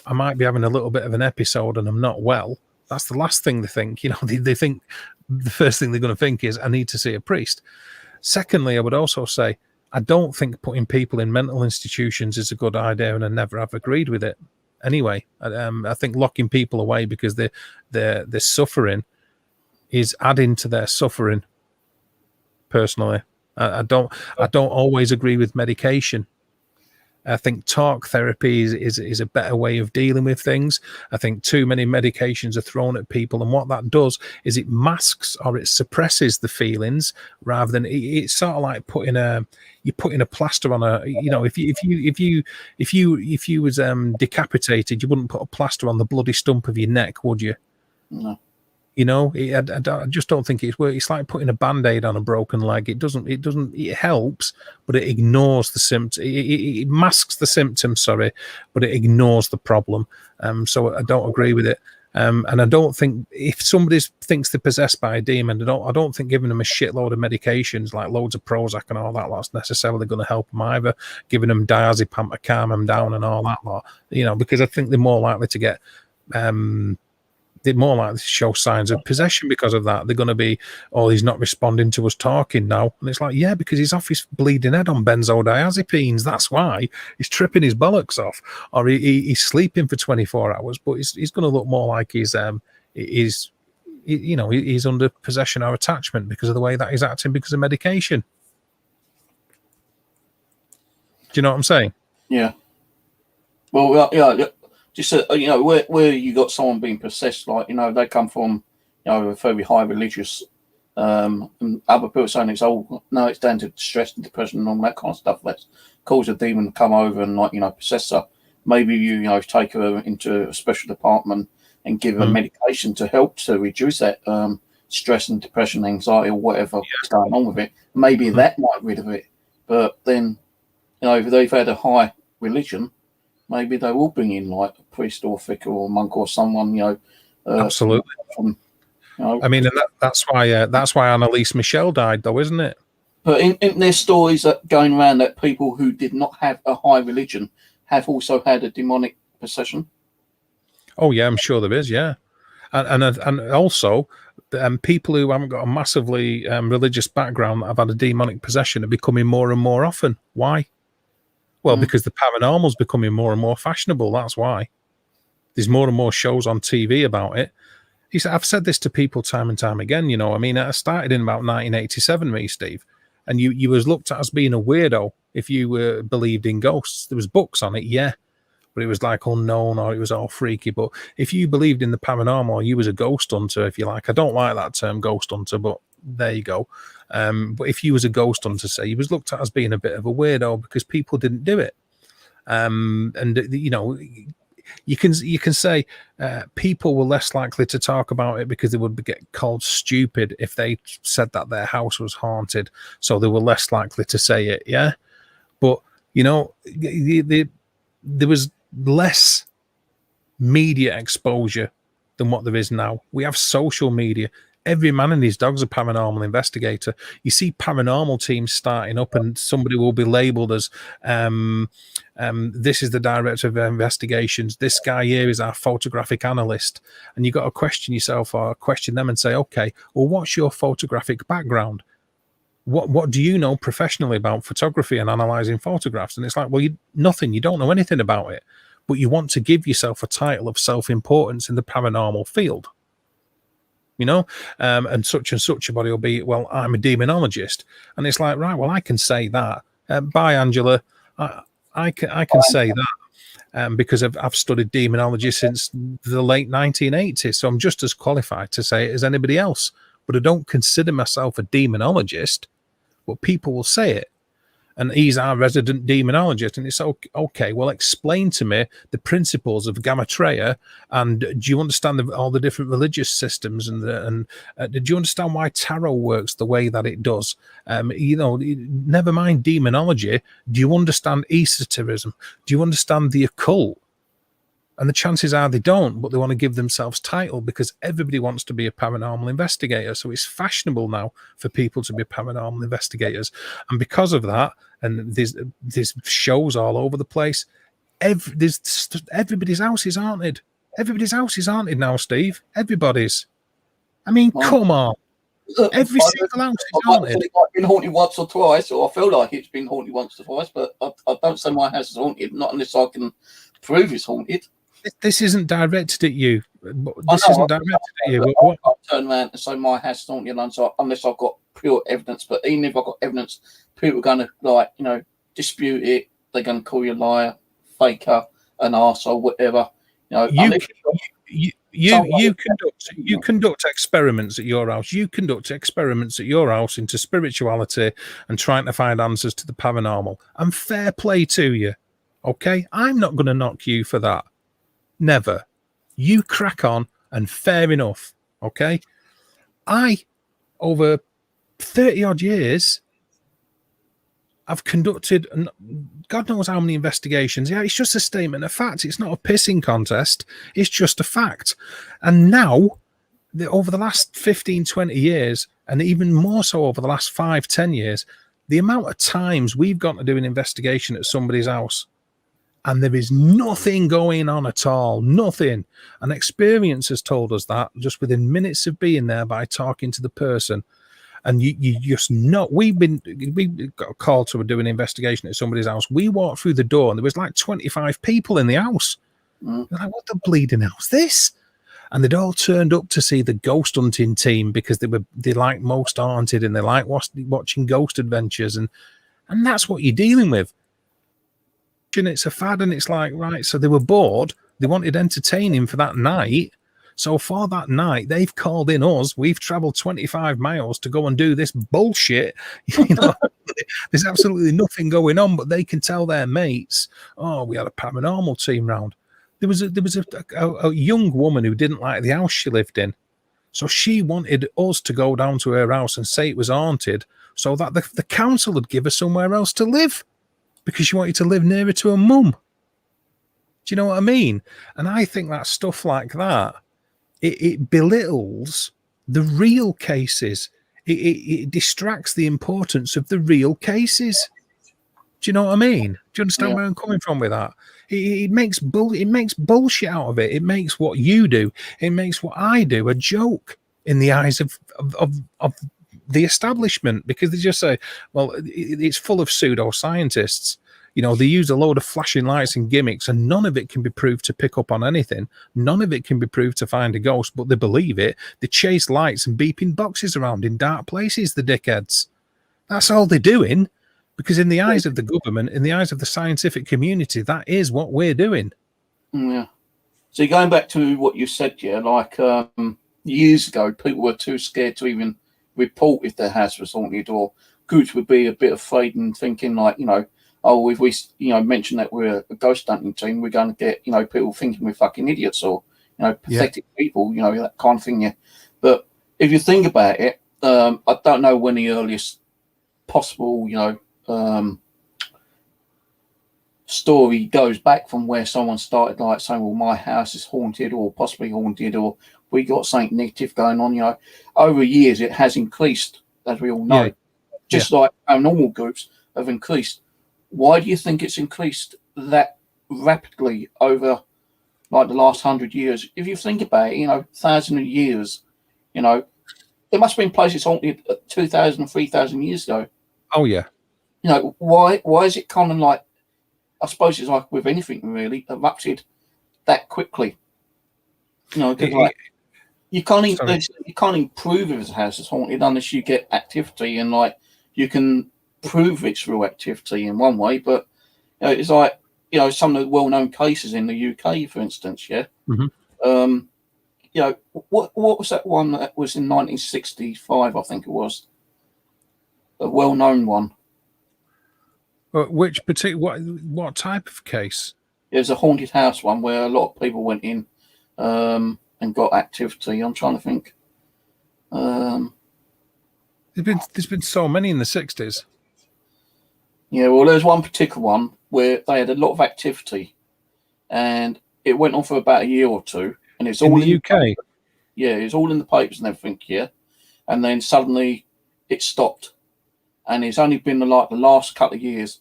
I might be having a little bit of an episode and I'm not well. That's the last thing they think. You know, they think the first thing they're going to think is, I need to see a priest. Secondly, I would also say, I don't think putting people in mental institutions is a good idea, and I never have agreed with it. Anyway, I think locking people away because they're suffering is adding to their suffering. Personally, I don't always agree with medication. I think talk therapy is a better way of dealing with things. I think too many medications are thrown at people, and what that does is it masks or it suppresses the feelings rather than it's sort of like putting a plaster on a, you know, if you was decapitated, you wouldn't put a plaster on the bloody stump of your neck, would you? No. You know, I just don't think it's work. It's like putting a band-aid on a broken leg. It helps, but it ignores the symptom. It masks the symptom, sorry, but it ignores the problem. So I don't agree with it. And I don't think if somebody thinks they're possessed by a demon, I don't think giving them a shitload of medications like loads of Prozac and all that lot's necessarily going to help them either. Giving them diazepam to calm them down and all that lot, you know, because I think they're more likely to get they're more likely to show signs of possession because of that. They're going to be, oh, he's not responding to us talking now. And it's like, yeah, because he's off his bleeding head on benzodiazepines. That's why he's tripping his bollocks off. Or he's sleeping for 24 hours, but he's going to look more like he's under possession or attachment because of the way that he's acting because of medication. Do you know what I'm saying? Yeah. Well, yeah. Just you know, where you got someone being possessed, like, you know, they come from, you know, a very high religious, and other people saying it's it's down to stress and depression and all that kind of stuff that's caused a demon to come over and, like, you know, possess her. Maybe you know, take her into a special department and give her medication to help to reduce that stress and depression, anxiety, or whatever's going on with it. Maybe that might rid of it. But then, you know, if they've had a high religion, maybe they will bring in like a priest or vicar or monk or someone, you know. Absolutely. You know. I mean, and that's why Annalise Michel died, though, isn't it? But in their stories that going around that people who did not have a high religion have also had a demonic possession. Oh yeah, I'm sure there is. Yeah, and also people who haven't got a massively religious background that have had a demonic possession are becoming more and more often. Why? Well, because the paranormal's becoming more and more fashionable. That's why. There's more and more shows on TV about it. I've said this to people time and time again, you know. I mean, I started in about 1987, me, Steve, and you was looked at as being a weirdo if you believed in ghosts. There was books on it, yeah, but it was like unknown or it was all freaky. But if you believed in the paranormal, you was a ghost hunter, if you like. I don't like that term, ghost hunter, but there you go. But if you was a ghost hunter, say, you was looked at as being a bit of a weirdo because people didn't do it. And you know, you can say people were less likely to talk about it because they would get called stupid if they said that their house was haunted, so they were less likely to say it. Yeah, but you know, there was less media exposure than what there is now. We have social media. Every man and his dog's a paranormal investigator. You see paranormal teams starting up, and somebody will be labeled as this is the director of investigations. This guy here is our photographic analyst. And you've got to question yourself or question them and say, okay, well, what's your photographic background? What do you know professionally about photography and analyzing photographs? And it's like, well, nothing. You don't know anything about it, but you want to give yourself a title of self-importance in the paranormal field. You know, and such a body will be, well, I'm a demonologist. And it's like, right, well, I can say that. Bye, Angela. I can say that because I've studied demonology since the late 1980s. So I'm just as qualified to say it as anybody else. But I don't consider myself a demonologist, but people will say it. And he's our resident demonologist. And it's okay, well, explain to me the principles of Gamatreya. And do you understand all the different religious systems? And do you understand why tarot works the way that it does? You know, never mind demonology. Do you understand esotericism? Do you understand the occult? And the chances are they don't, but they want to give themselves title because everybody wants to be a paranormal investigator. So it's fashionable now for people to be paranormal investigators. And because of that, and there's shows all over the place, everybody's house is haunted. Everybody's house is haunted now, Steve. Everybody's. I mean, come on. Every single house is haunted. It's like been haunted once or twice, or I feel like it's been haunted once or twice, but I don't say my house is haunted, not unless I can prove it's haunted. This isn't directed at you. This isn't directed at you. I'll turn around and say my house is haunted unless I've got pure evidence. But even if I've got evidence, people are going to, like, you know, dispute it. They're going to call you a liar, faker, an arsehole, whatever. You know, you conduct experiments at your house. You conduct experiments at your house into spirituality and trying to find answers to the paranormal. And fair play to you. Okay? I'm not going to knock you for that. Never. You crack on and fair enough. Okay? I, over 30 odd years, I've conducted God knows how many investigations. Yeah, it's just a statement of fact. It's not a pissing contest. It's just a fact. And now, over the last 15, 20 years, and even more so over the last 5, 10 years, the amount of times we've got to do an investigation at somebody's house, and there is nothing going on at all, nothing. And experience has told us that just within minutes of being there by talking to the person. And you just know, we got a call to do an investigation at somebody's house. We walked through the door and there was like 25 people in the house. They're like, what the bleeding hell's this? And they'd all turned up to see the ghost hunting team because they like Most Haunted and they like watching ghost adventures. And that's what you're dealing with. And it's a fad, and it's like, right, so they were bored. They wanted entertaining for that night. So for that night, they've called in us. We've traveled 25 miles to go and do this bullshit. You know, there's absolutely nothing going on, but they can tell their mates, oh, we had a paranormal team round. There was a young woman who didn't like the house she lived in. So she wanted us to go down to her house and say it was haunted so that the council would give her somewhere else to live, because she wanted to live nearer to her mum. Do you know what I mean? And I think that stuff like that, it belittles the real cases. It distracts the importance of the real cases. Do you know what I mean? Do you understand where I'm coming from with that? It makes bullshit out of it. It makes what you do, it makes what I do a joke in the eyes of the establishment, because they just say, well, it's full of pseudoscientists. You know, they use a load of flashing lights and gimmicks, and none of it can be proved to pick up on anything. None of it can be proved to find a ghost, but they believe it. They chase lights and beeping boxes around in dark places, the dickheads. That's all they're doing, because in the eyes of the government, in the eyes of the scientific community, that is what we're doing. Yeah. So going back to what you said, like years ago, people were too scared to even report if their house was haunted, or groups would be a bit afraid and thinking, like, you know, oh, if we, mention that we're a ghost hunting team, we're going to get, people thinking we're fucking idiots or, pathetic people, that kind of thing. Yeah. But if you think about it, I don't know when the earliest possible, story goes back from where someone started like saying, well, my house is haunted or possibly haunted or we got something negative going on. Over years it has increased, as we all know. Just like our normal groups have increased. Why do you think it's increased that rapidly over like the last 100 years? If you think about it, 1,000 years, there must have been places haunted 2,000, 3,000 years ago. Oh yeah. Why is it kind of like, I suppose it's like with anything really, erupted that quickly. Like, you can't even prove if a house is haunted unless you get activity, and like you can prove it's through activity in one way. But it's like some of the well-known cases in the UK, for instance. Yeah. Mm-hmm. What was that one that was in 1965? I think it was a well-known one. Which particular what type of case? It was a haunted house one where a lot of people went in and got activity. I'm trying to think. There's been so many in the 60s. Yeah, well, there's one particular one where they had a lot of activity, and it went on for about a year or two, and it's all in the UK. Yeah, it's all in the papers and everything. Yeah, and then suddenly it stopped, and it's only been like the last couple of years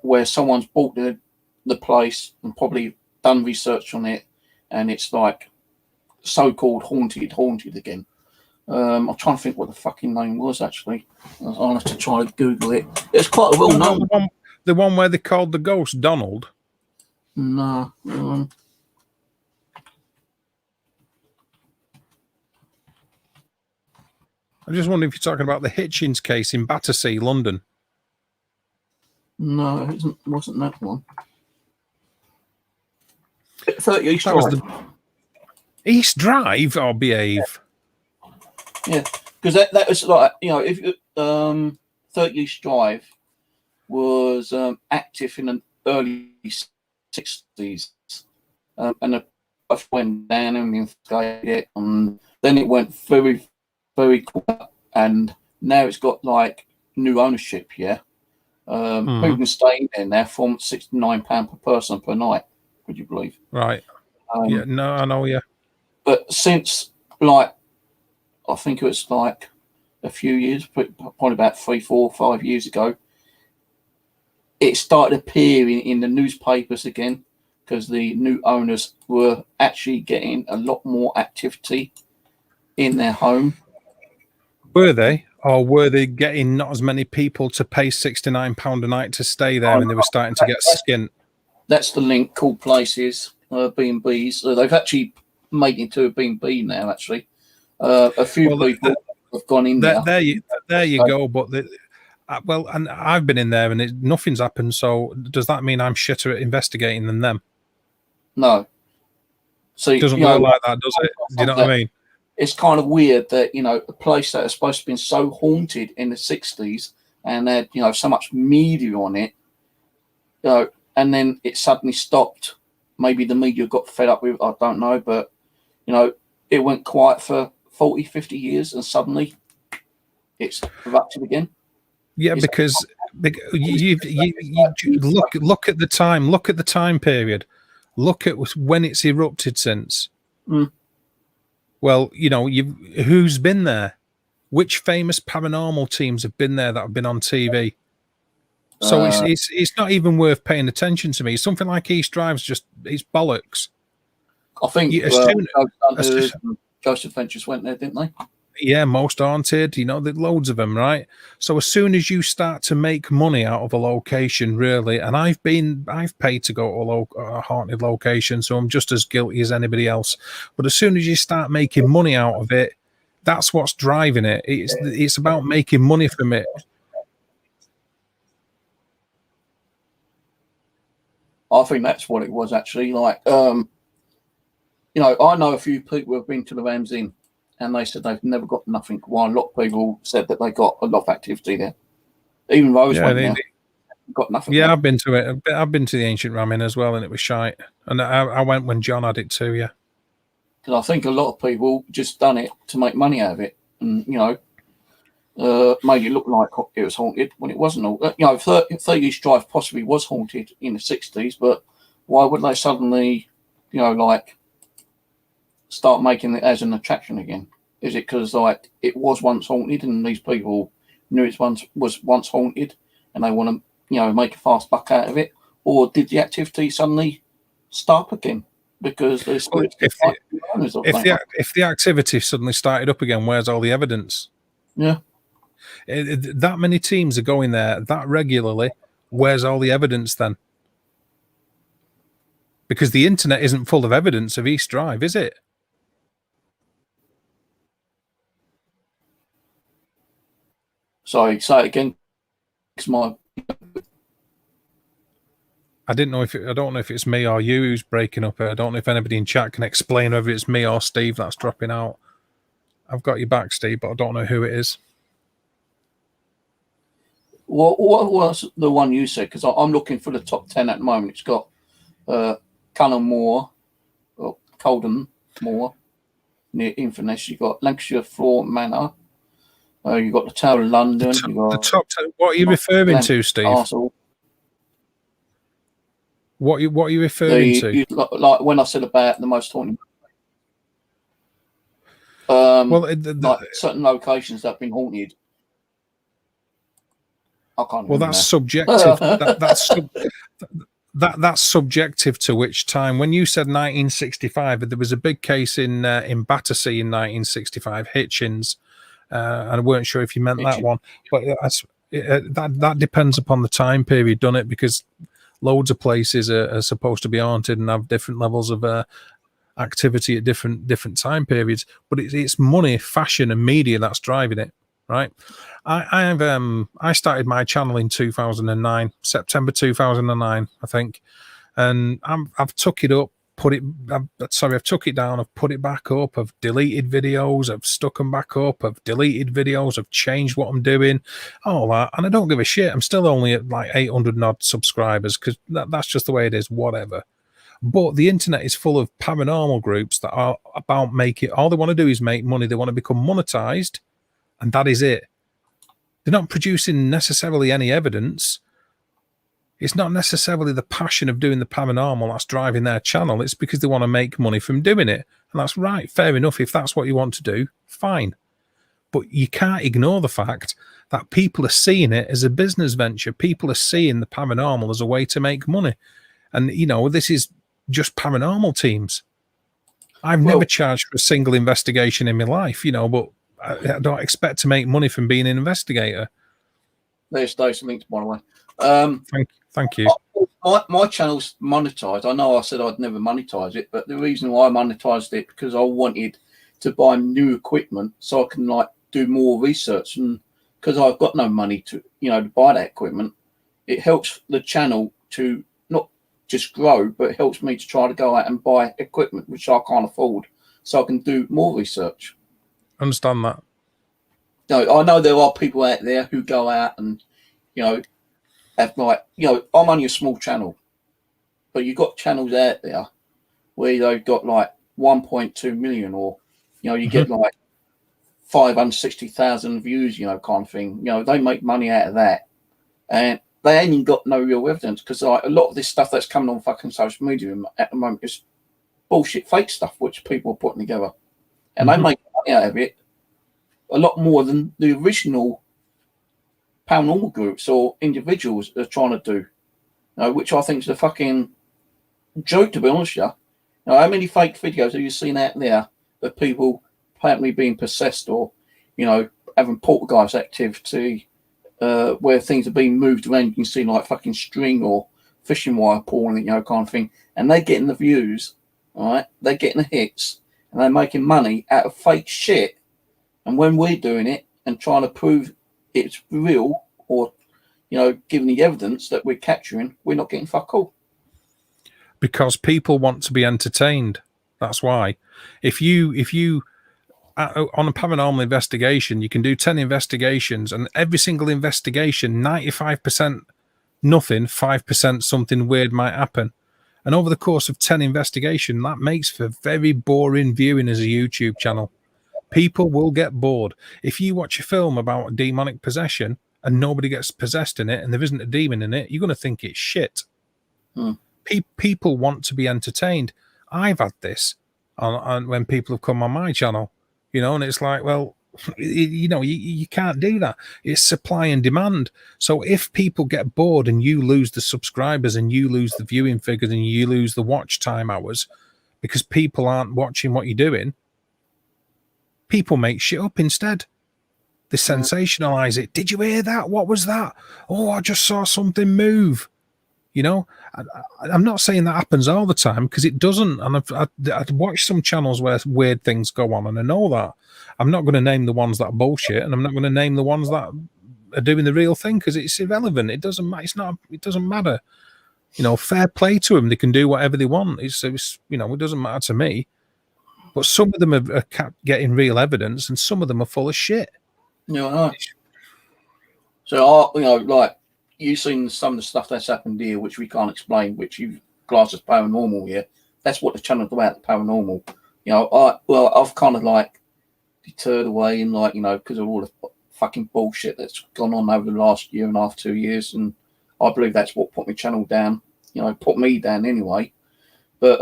where someone's bought the place and probably done research on it, and it's like so-called haunted again. I'm trying to think what the fucking name was actually. I'll have to try to Google it. It's quite a well-known. The one where they called the ghost Donald. No. I just wonder if you're talking about the Hitchens case in Battersea, London. No, it wasn't that one. 30 East Drive. East Drive or Behave? Yeah, because that was like, if 30 East Drive was active in the early 60s, and the stuff went down and investigated it, and then it went very, very quiet, and now it's got like new ownership. Yeah. People can stay in there now from £69 per person per night. Would you believe? Right. Yeah. No, I know. Yeah. But since like, I think it was like a few years, probably about 3, 4, 5 years ago, it started appearing in the newspapers again because the new owners were actually getting a lot more activity in their home. Were they? Or were they getting not as many people to pay £69 a night to stay there, and they were starting to get skint? That's the link. Cool Places, B&Bs. They've actually made it to a B&B now, actually. A few people have gone in there. There you go. But and I've been in there, and nothing's happened. So does that mean I'm shitter at investigating than them? No. So it doesn't work like that, does it? Do you know what I mean? It's kind of weird that, a place that is supposed to have been so haunted in the 60s and had, so much media on it, and then it suddenly stopped. Maybe the media got fed up with it, I don't know, but, it went quiet for 40, 50 years and suddenly it's erupted again. Yeah, because you look at the time, look at the time period, look at when it's erupted since. Well, who's been there? Which famous paranormal teams have been there that have been on TV? So it's not even worth paying attention to me. Something like East Drive's it's bollocks. I think Ghost Adventures went there, didn't they? Yeah, Most Haunted. There's loads of them, right? So as soon as you start to make money out of a location, really, and I've paid to go to a haunted location, so I'm just as guilty as anybody else. But as soon as you start making money out of it, that's what's driving it. It's about making money from it. I think that's what it was actually. Like, I know a few people who have been to the Rams Inn, and they said they've never got nothing. While a lot of people said that they got a lot of activity there. Even Rose went there. got nothing. Yeah, there. I've been to it. I've been to the Ancient Ramin as well, and it was shite. And I went when John had it too. Yeah. Because I think a lot of people just done it to make money out of it, and made it look like it was haunted when it wasn't. 30 East Drive possibly was haunted in the 60s, but why would they suddenly, start making it as an attraction again? Is it because it was once haunted and these people knew it was once haunted and they want to make a fast buck out of it, or did the activity suddenly start again because there's if the activity suddenly started up again, where's all the evidence? Yeah. That many teams are going there that regularly. Where's all the evidence then? Because the internet isn't full of evidence of East Drive, is it? Sorry, say it again. I don't know if it's me or you who's breaking up. I don't know if anybody in chat can explain whether it's me or Steve that's dropping out. I've got you back, Steve, but I don't know who it is. What was the one you said? Because I'm looking for the top 10 at the moment. It's got Cullen Moor, or Colden Moor, near Inverness. You've got Lancashire Floor Manor. You've got the Tower of London. The top 10. What are you referring to, Steve? Castle. What are you referring to? Like when I said about the most haunted. Certain locations that have been haunted. I can't. Well, that's subjective. That's subjective to which time. When you said 1965, there was a big case in Battersea in 1965, Hitchens, and I weren't sure if you meant that one, but that depends upon the time period, doesn't it? Because loads of places are supposed to be haunted and have different levels of activity at different time periods. But it's money, fashion, and media that's driving it, right? I started my channel in 2009, September 2009, I think, and I've took it up, I've took it down, I've put it back up, I've deleted videos, I've stuck them back up, I've deleted videos, I've changed what I'm doing, all that, and I don't give a shit. I'm still only at like 800 and odd subscribers because that's just the way it is, whatever. But the internet is full of paranormal groups that are about all they want to do is make money. They want to become monetized, and that is it. They're not producing necessarily any evidence. It's not necessarily the passion of doing the paranormal that's driving their channel. It's because they want to make money from doing it. And that's right. Fair enough. If that's what you want to do, fine. But you can't ignore the fact that people are seeing it as a business venture. People are seeing the paranormal as a way to make money. And, this is just paranormal teams. I've never charged for a single investigation in my life, but I don't expect to make money from being an investigator. There's those links, by the way. Thank you. My channel's monetized. I know I said I'd never monetize it, but the reason why I monetized it because I wanted to buy new equipment so I can do more research, and because I've got no money to to buy that equipment, it helps the channel to not just grow, but it helps me to try to go out and buy equipment which I can't afford, so I can do more research. Understand that. I know there are people out there who go out and have I'm only a small channel, but you've got channels out there where they've got 1.2 million, or you get 560,000 views, kind of thing. They make money out of that, and they ain't got no real evidence because a lot of this stuff that's coming on fucking social media at the moment is bullshit, fake stuff which people are putting together, and they make money out of it a lot more than the original paranormal groups or individuals are trying to do, which I think is a fucking joke, to be honest with you. How many fake videos have you seen out there of people apparently being possessed or, having poltergeist activity where things are being moved around? You can see fucking string or fishing wire pulling, kind of thing, and they're getting the views, all right? They're getting the hits, and they're making money out of fake shit. And when we're doing it and trying to prove it's real, or giving the evidence that we're capturing, we're not getting fuck all. Because people want to be entertained. That's why. If you on a paranormal investigation, you can do 10 investigations, and every single investigation, 95% nothing, 5% something weird might happen. And over the course of 10 investigation, that makes for very boring viewing as a YouTube channel. People will get bored. If you watch a film about demonic possession and nobody gets possessed in it and there isn't a demon in it, you're going to think it's shit. People want to be entertained. I've had this on when people have come on my channel, you know, and it's like, well, you know, you can't do that. It's supply and demand. So if people get bored and you lose the subscribers and you lose the viewing figures and you lose the watch time hours because people aren't watching what you're doing, people make shit up instead. They sensationalize it. Did you hear that? What was that? Oh, I just saw something move. You know, I'm not saying that happens all the time because it doesn't. And I've watched some channels where weird things go on, and I know that. I'm not going to name the ones that are bullshit, and I'm not going to name the ones that are doing the real thing because it's irrelevant. It doesn't matter. It doesn't matter. You know, fair play to them. They can do whatever they want. It's you know, it doesn't matter to me. But some of them are getting real evidence, and some of them are full of shit. Yeah, so you know, like you've seen some of the stuff that's happened here, which we can't explain, which you class as paranormal here. That's what the channel's about, the paranormal. You know, I've kind of like deterred away and like, you know, because of all the fucking bullshit that's gone on over the last year and a half, 2 years, and I believe that's what put my channel down. You know, put me down anyway. But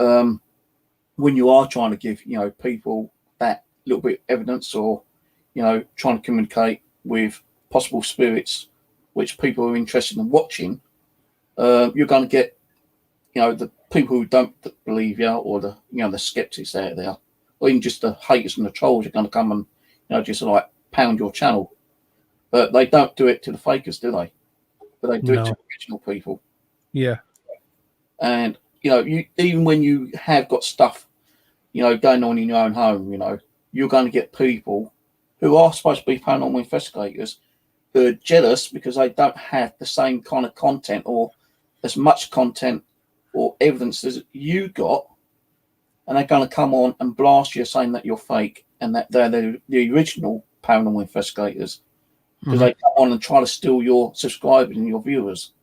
when you are trying to give, you know, people that little bit of evidence, or you know, trying to communicate with possible spirits which people are interested in watching, you're going to get, you know, the people who don't believe you, or the, you know, the skeptics out there, or even just the haters and the trolls are going to come and, you know, just like pound your channel. But they don't do it to the fakers, do they? But they do it to the original people. Yeah. And you know, even when you have got stuff, you know, going on in your own home, you know, you're going to get people who are supposed to be paranormal investigators who are jealous because they don't have the same kind of content or as much content or evidence as you got, and they're going to come on and blast you saying that you're fake and that they're the original paranormal investigators, because they come on and try to steal your subscribers and your viewers.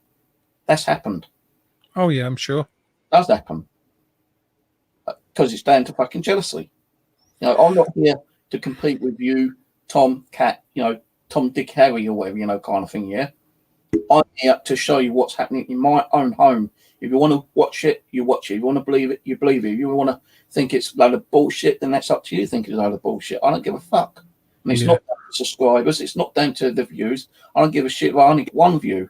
That's happened. Oh yeah, I'm sure. It does happen. Because it's down to fucking jealousy. You know, I'm not here to compete with you, Tom, Cat, you know, Tom, Dick, Harry, or whatever, you know, kind of thing, yeah? I'm here to show you what's happening in my own home. If you want to watch it, you watch it. If you want to believe it, you believe it. If you want to think it's a load of bullshit, then that's up to you. Think it's a load of bullshit. I don't give a fuck. And it's not down to subscribers. It's not down to the views. I don't give a shit if I only get one view.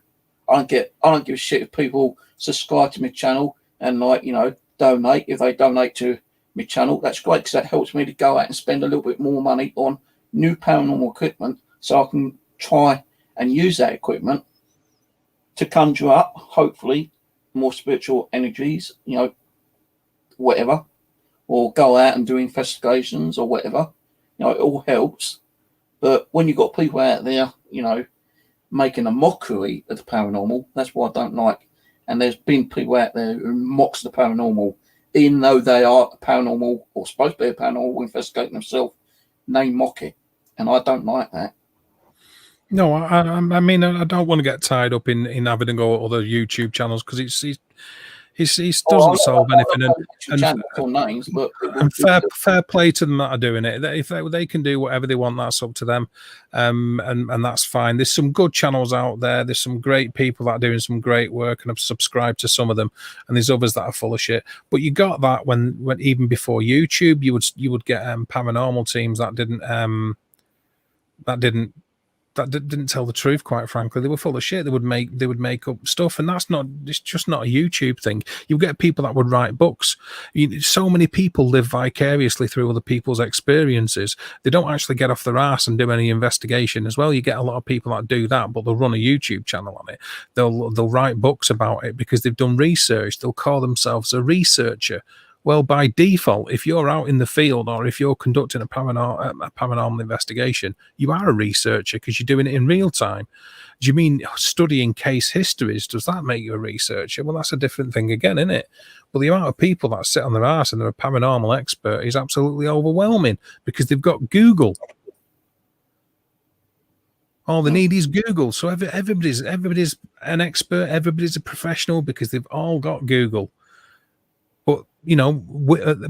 I don't give a shit if people subscribe to my channel and, like, you know, donate. If they donate to my channel, that's great, because that helps me to go out and spend a little bit more money on new paranormal equipment, so I can try and use that equipment to conjure up, hopefully, more spiritual energies, you know, whatever, or go out and do investigations or whatever. You know, it all helps. But when you've got people out there, you know, making a mockery of the paranormal, that's what I don't like. And there's been people out there who mocks the paranormal, even though they are a paranormal or supposed to be a paranormal investigating themselves, they mock it. And I don't like that. No, I mean, I don't want to get tied up in having to go other YouTube channels, because it doesn't solve anything. And fair play to them that are doing it. If they can do whatever they want, that's up to them, and that's fine. There's some good channels out there. There's some great people that are doing some great work, and I've subscribed to some of them. And there's others that are full of shit. But you got that when even before YouTube, you would get paranormal teams that didn't tell the truth, quite frankly. They were full of shit. They would make up stuff, and it's just not a YouTube thing. You get people that would write books. So many people live vicariously through other people's experiences. They don't actually get off their ass and do any investigation as well. You get a lot of people that do that, but they'll run a YouTube channel on it. They'll write books about it because they've done research. They'll call themselves a researcher. Well, by default, if you're out in the field or if you're conducting a paranormal investigation, you are a researcher because you're doing it in real time. Do you mean studying case histories? Does that make you a researcher? Well, that's a different thing again, isn't it? But the amount of people that sit on their arse and they're a paranormal expert is absolutely overwhelming because they've got Google. All they need is Google. So everybody's an expert. Everybody's a professional because they've all got Google. But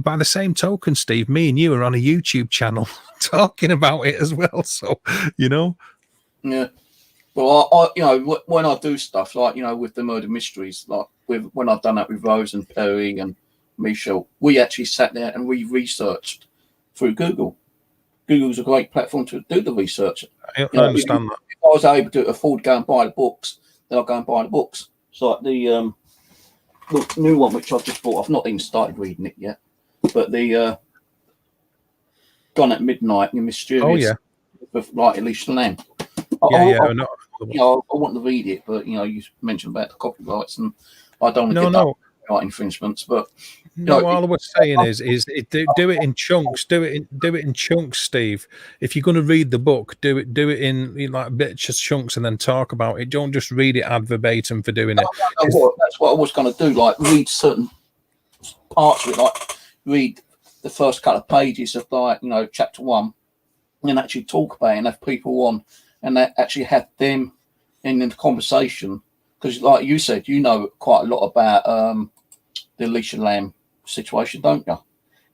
by the same token, Steve, me and you are on a YouTube channel talking about it as well. So Yeah. Well, when I do stuff like with the murder mysteries, like when I've done that with Rose and Perry and Michelle, we actually sat there and we researched through Google. Google's a great platform to do the research. I understand that. If I was able to afford to go and buy the books, then I'll go and buy the books. So like the new one which I've just bought, I've not even started reading it yet, but the Gone at Midnight, the Mysterious, with like Alicia Lamb. I want to read it, but you mentioned about the copyrights, and I don't want to get copyright infringements. But all I was saying is do it in chunks. Do it in chunks, Steve. If you're going to read the book, do it in like bits of chunks, and then talk about it. Don't just read it ad verbatim for doing it. That's what I was going to do. Like read certain parts of it, like read the first couple of pages of chapter 1, and actually talk about it and have people on. And that actually have them in the conversation, because, like you said, quite a lot about the Alicia Lamb situation, don't you?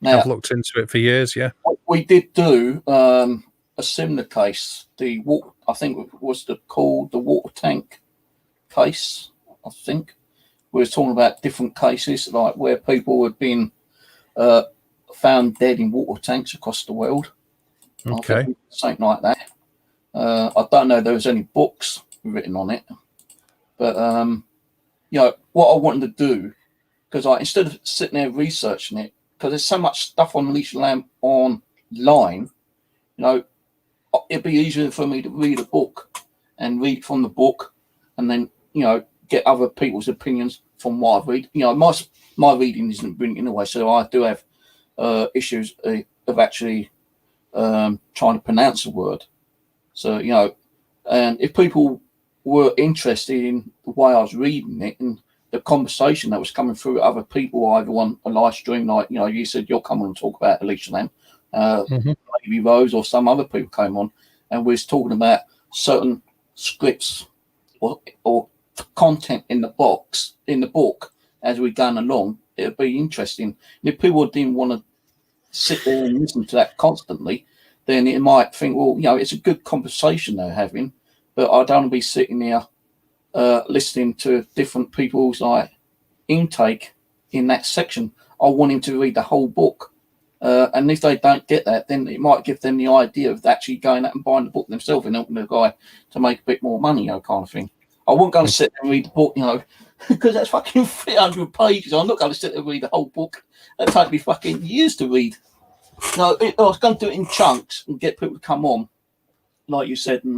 Now, I've looked into it for years. Yeah, we did do a similar case. I think it was called the water tank case. I think we were talking about different cases, like where people had been found dead in water tanks across the world. Okay, something like that. I don't know if there was any books written on it, but what I wanted to do, because instead of sitting there researching it, because there's so much stuff on Alicia Lamb online, it'd be easier for me to read a book and read from the book, and then get other people's opinions from what I read. My reading isn't brilliant in a way, so I do have issues of actually trying to pronounce a word. So, and if people were interested in the way I was reading it and the conversation that was coming through other people, either on a live stream, like, you said you'll come on and talk about Alicia Lamb, maybe Rose or some other people came on, and we was talking about certain scripts or content in the book as we're going along, it would be interesting. And if people didn't want to sit there and listen to that constantly, then it might think, well, it's a good conversation they're having, but I don't want to be sitting there listening to different people's intake in that section. I want him to read the whole book. And if they don't get that, then it might give them the idea of actually going out and buying the book themselves and helping the guy to make a bit more money, kind of thing. I won't go and sit there and read the book, because that's fucking 300 pages. I'm not going to sit there and read the whole book. That takes me fucking years to read. No, I was going to do it in chunks and get people to come on, like you said, and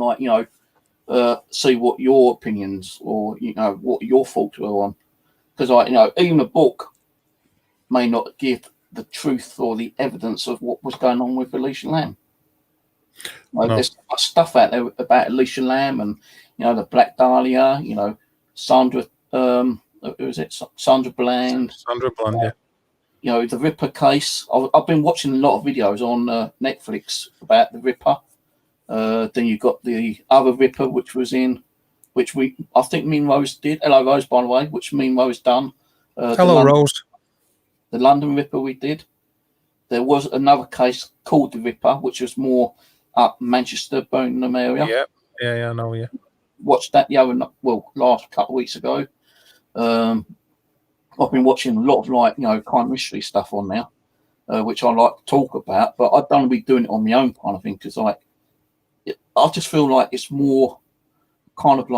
see what your opinions or what your thoughts were on, because even a book may not give the truth or the evidence of what was going on with Alicia Lamb. There's so much stuff out there about Alicia Lamb and the Black Dahlia, Sandra, who is it? Sandra Bland. Sandra Bland, yeah. The Ripper case. I've been watching a lot of videos on Netflix about the Ripper. Then you've got the other Ripper, which I think me and Rose did. Hello, Rose, by the way, which me and Rose done. Hello, Rose. The London Ripper we did. There was another case called the Ripper, which was more up Manchester, Birmingham area. Yeah, I know, yeah. Watched that last couple of weeks ago. I've been watching a lot of crime mystery stuff on now, which I like to talk about, but I don't want to be doing it on my own kind of thing, because I just feel like it's more kind of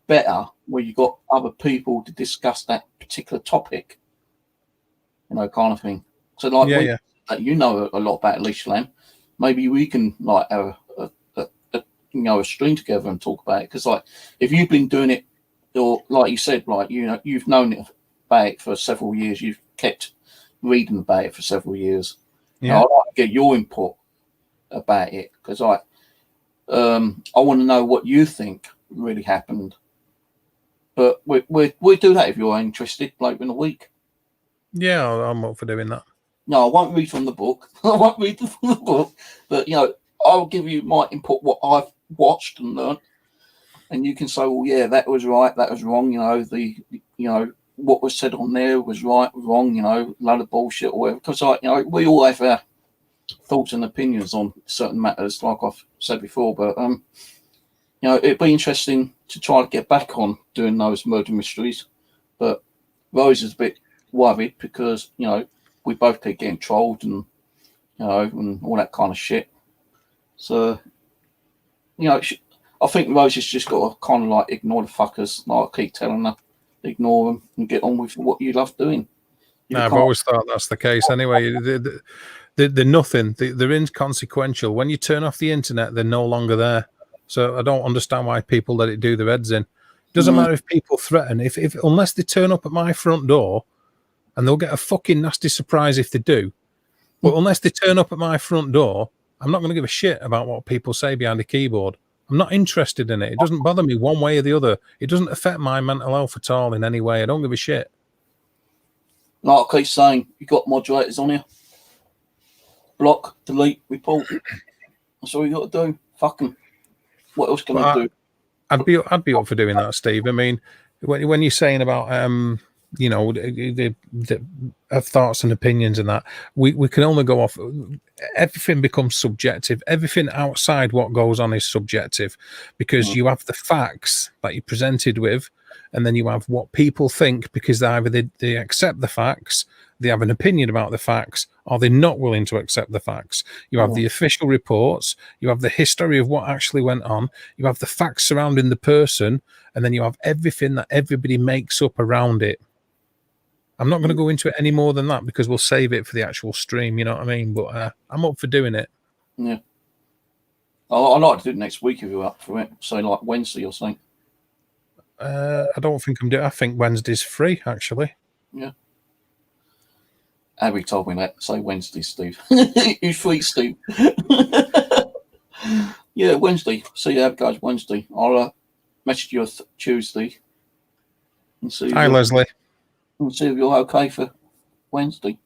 better where you got other people to discuss that particular topic, kind of thing. So a lot about Alicia Lamb. Maybe we can have a stream together and talk about it, because if you've been doing it, or like you said, you've known it about it for several years, you've kept reading about it for several years. I'd like to get your input about it, because I want to know what you think really happened. But we do that if you're interested later in the week. Yeah, I'm up for doing that. No, I won't read from the book. I won't read from the book, but I'll give you my input, what I've watched and learned, and you can say, well, yeah, that was right, that was wrong. What was said on there was right, wrong. Load of bullshit or whatever. Because we all have our thoughts and opinions on certain matters, like I've said before. But it'd be interesting to try to get back on doing those murder mysteries. But Rose is a bit worried because we both keep getting trolled and and all that kind of shit. So I think Rose has just got to kind of like ignore the fuckers. Like I keep telling her, ignore them and get on with what you love doing. I've always thought that's the case. Anyway, they're nothing. They're inconsequential. When you turn off the internet, they're no longer there. So I don't understand why people let it do their heads in. Doesn't matter if people threaten. If unless they turn up at my front door, and they'll get a fucking nasty surprise if they do. But unless they turn up at my front door, I'm not going to give a shit about what people say behind a keyboard. I'm not interested in it. It doesn't bother me one way or the other. It doesn't affect my mental health at all in any way. I don't give a shit. Like I keep saying, you got moderators on here. Block, delete, report. That's all you got to do. Fucking. What else can I do? I'd be up for doing that, Steve. I mean, when you're saying about the thoughts and opinions and that, we can only go off. Everything becomes subjective. Everything outside what goes on is subjective, because you have the facts that you're presented with, and then you have what people think, because either they accept the facts, they have an opinion about the facts, or they're not willing to accept the facts. You have the official reports, you have the history of what actually went on, you have the facts surrounding the person, and then you have everything that everybody makes up around it. I'm not going to go into it any more than that, because we'll save it for the actual stream, you know what I mean? But I'm up for doing it. Yeah. I'd like to do it next week if you're up for it. Say like Wednesday or something. I don't think I'm doing. I think Wednesday's free, actually. Yeah. Abby told me that. Say Wednesday, Steve. You free, Steve? Yeah, Wednesday. See how it goes Wednesday. I'll message you Tuesday and see. Hi, Leslie. And see if you're okay for Wednesday.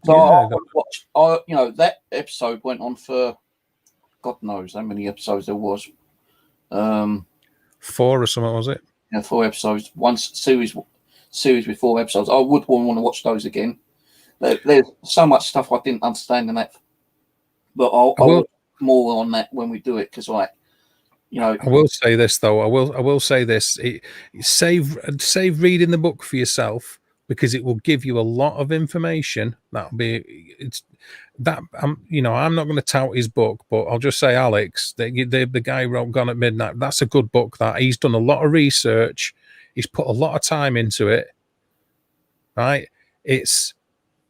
So yeah, that episode went on for God knows how many episodes there was. 4 or something, was it? Yeah, 4 episodes. One series with 4 episodes. I would want to watch those again. There's so much stuff I didn't understand in that, but I'll watch more on that when we do it, because I will say this though. I will say this. Save reading the book for yourself, because it will give you a lot of information. I'm not going to tout his book, but I'll just say Alex, the guy who wrote Gone at Midnight, that's a good book. That he's done a lot of research. He's put a lot of time into it. Right? It's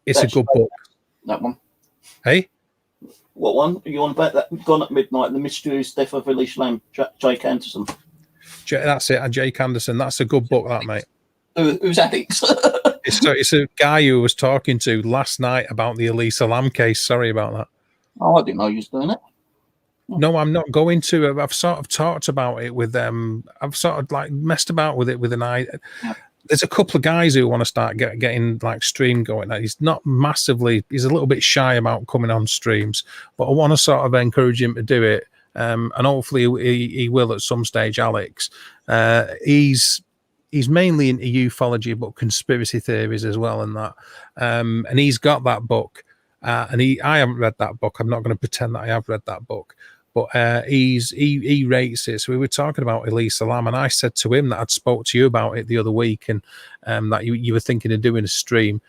a good book. That one. Hey? What one? Are you on about that? Gone at Midnight, The Mysterious Death of Elise Lam, Jake Anderson. That's it, Jake Anderson. That's a good book, that, mate. Who's Alex? It's a guy who was talking to last night about the Elisa Lam case. Sorry about that. Oh, I didn't know you was doing it. No, I'm not going to. I've sort of talked about it with them. I've sort of like messed about with it with an eye. Yeah. There's a couple of guys who want to start getting like stream going. He's not massively. He's a little bit shy about coming on streams, but I want to sort of encourage him to do it. And hopefully he will at some stage. Alex, he's mainly into ufology, but conspiracy theories as well, and that. And he's got that book, and I haven't read that book. I'm not going to pretend that I have read that book, but he rates it. So we were talking about Elisa Lam, and I said to him that I'd spoke to you about it the other week, and that you were thinking of doing a stream.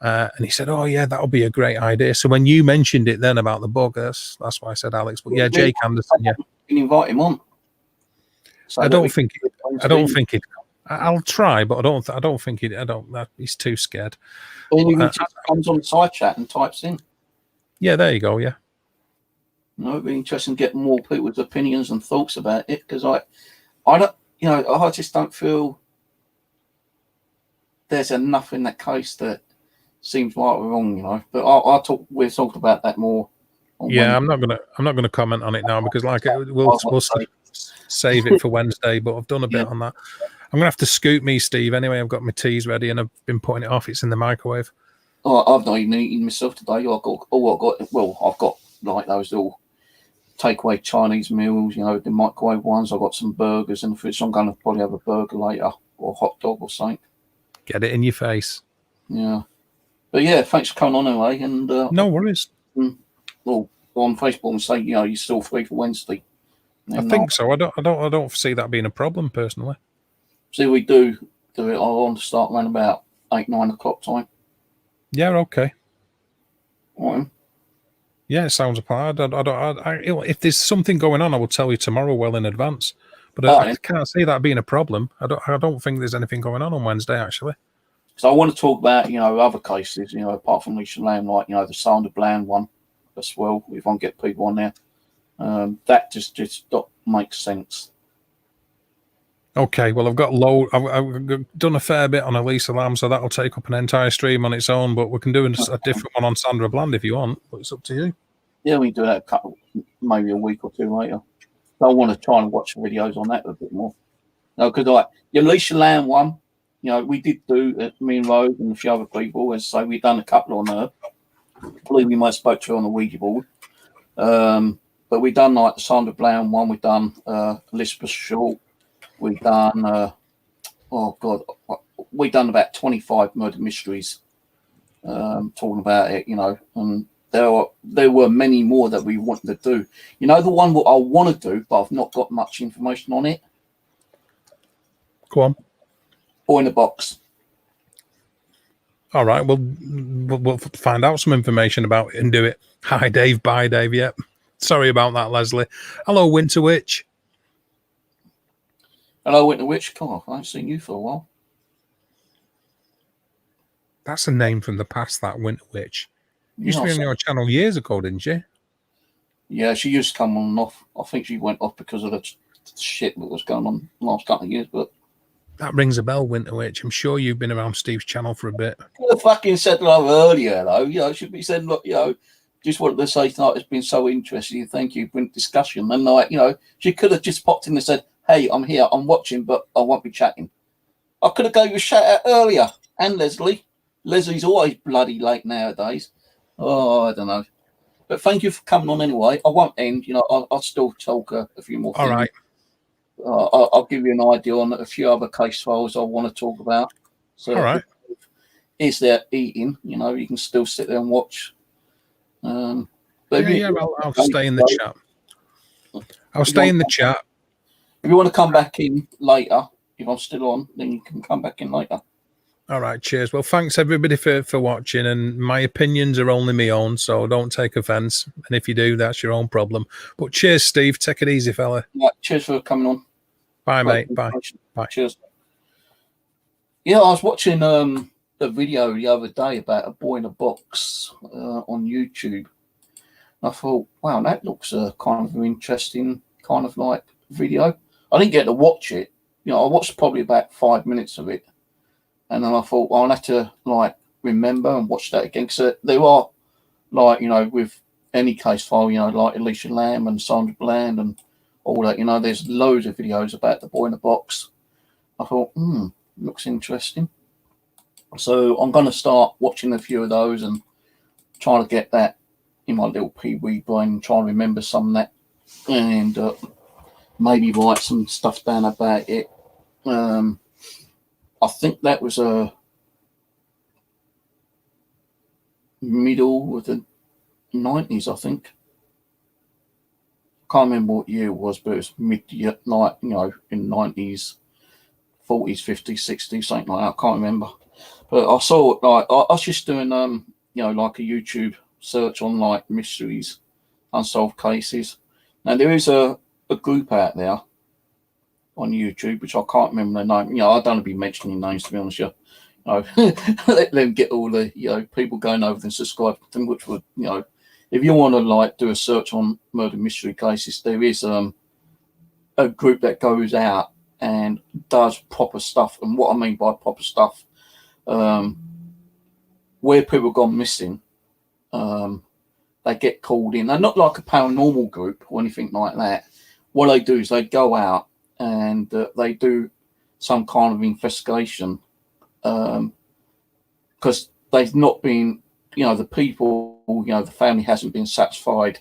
And he said, "Oh yeah, that'll be a great idea." So when you mentioned it then about the book, that's why I said Alex. But yeah, Jake Anderson. Yeah, you can invite him on. So I don't think it. I'll try, but I don't think it. He's too scared. Well, he just comes on side chat and types in. Yeah, there you go. Yeah. No, it'd be interesting to get more people's opinions and thoughts about it, because I don't, I just don't feel there's enough in that case that seems right or wrong, But we've talked about that more. Yeah, Wednesday. I'm not gonna comment on it now, because we'll save it for Wednesday. But I've done a bit on that. I'm gonna have to scoot me, Steve. Anyway, I've got my teas ready and I've been putting it off. It's in the microwave. Oh, I've not even eaten myself today. I've got like those little takeaway Chinese meals, you know, the microwave ones. I've got some burgers in the fridge. So I'm going to probably have a burger later or a hot dog or something. Get it in your face. Yeah. But yeah, thanks for coming on anyway. And No worries. Well, go on Facebook and say, you know, you're still free for Wednesday. I think so. I don't see that being a problem personally. See, we do it. I want to start around about 8-9 o'clock time. Yeah, okay. All right. Yeah, it sounds a plan. If there's something going on, I will tell you tomorrow well in advance. But I can't see that being a problem. I don't think there's anything going on Wednesday, actually. So I want to talk about, you know, other cases, you know, apart from Leisha Lamb, like, you know, the Sandra Bland one as well, if I can get people on there. That just not makes sense. Okay, well, I've done a fair bit on Elisa Lamb, so that'll take up an entire stream on its own, but we can do a different one on Sandra Bland if you want, but it's up to you. Yeah, we can do that maybe a week or two later. I want to try and watch the videos on that a bit more. No, because like the Elisa Lamb one, you know, we did do me and Rose and a few other people, as I say, we've done a couple on her. I believe we might have spoke to her on the Ouija board. But we've done like the Sandra Bland one, we've done Elizabeth Short, we've done we've done about 25 murder mysteries talking about it, you know, and there were many more that we wanted to do. You know, the one that I want to do, but I've not got much information on it. Go on. Boy in the Box. All right, we'll find out some information about it and do it. Hi, Dave. Bye, Dave. Yep. Sorry about that, Leslie. Hello, Winter Witch. Hello, Winter Witch. God, I haven't seen you for a while. That's a name from the past, that Winter Witch. Used to be on your channel years ago, didn't she? Yeah, she used to come on and off. I think she went off because of the shit that was going on the last couple of years, but that rings a bell, Winter Witch. I'm sure you've been around Steve's channel for a bit. Could have fucking said love earlier, though. You know, should be said, look, you know, just wanted to say tonight it's been so interesting. Thank you for the discussion. And like, you know, she could have just popped in and said, hey, I'm here, I'm watching, but I won't be chatting. I could have gave you a shout out earlier. And Leslie. Leslie's always bloody late nowadays. Oh, I don't know. But thank you for coming on anyway. I won't end. You know, I'll still talk a few more things. All right. I'll give you an idea on a few other case files I want to talk about. So, all right. Is there eating? You know, you can still sit there and watch. I'll stay in the chat. I'll stay in the chat. If you want to come back in later, if I'm still on, then you can come back in later. All right, cheers. Well, thanks everybody for watching, and my opinions are only my own, so don't take offence. And if you do, that's your own problem. But cheers, Steve. Take it easy, fella. Yeah, cheers for coming on. Bye, mate. Bye. Bye. Cheers. Yeah, I was watching a video the other day about a boy in a box on YouTube. I thought, wow, that looks kind of an interesting kind of like video. I didn't get to watch it. You know, I watched probably about 5 minutes of it. And then I thought, well, I'll have to like remember and watch that again. Because there are, like, you know, with any case file, you know, like Elisa Lamb and Sandra Bland and all that, you know, there's loads of videos about the boy in the box. I thought, looks interesting. So I'm going to start watching a few of those and trying to get that in my little pee-wee brain and try and remember some of that and maybe write some stuff down about it. I think that was a middle of the 90s, I think. Can't remember what year it was, but it was like, you know, in the 90s, 40s, 50s, 60s, something like that. I can't remember. But I saw it, like, I was just doing, you know, like a YouTube search on, like, mysteries, unsolved cases. Now, there is a group out there on YouTube, which I can't remember their name. You know, I don't want to be mentioning names, to be honest with you. You know, let them get all the, you know, people going over and subscribe to them, which would, you know, if you want to, like, do a search on murder mystery cases, there is a group that goes out and does proper stuff. And what I mean by proper stuff, where people have gone missing, they get called in. They're not like a paranormal group or anything like that. What they do is they go out and they do some kind of investigation because they've not been, you know, the people, you know, the family hasn't been satisfied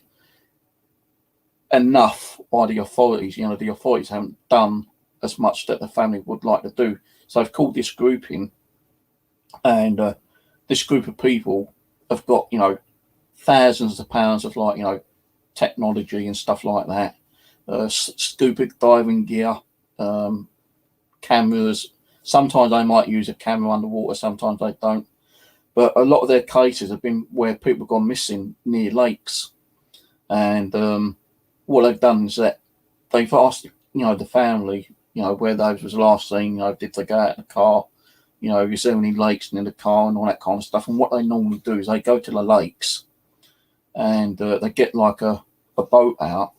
enough by the authorities. You know, the authorities haven't done as much that the family would like to do. So I've called this group in, and this group of people have got, you know, thousands of pounds of, like, you know, technology and stuff like that, scuba diving gear, cameras. Sometimes they might use a camera underwater, sometimes they don't. But a lot of their cases have been where people have gone missing near lakes. And what they've done is that they've asked, you know, the family, you know, where those was last seen, you know, did they go out in the car, you know, is there any lakes in the car and all that kind of stuff. And what they normally do is they go to the lakes and they get like a boat out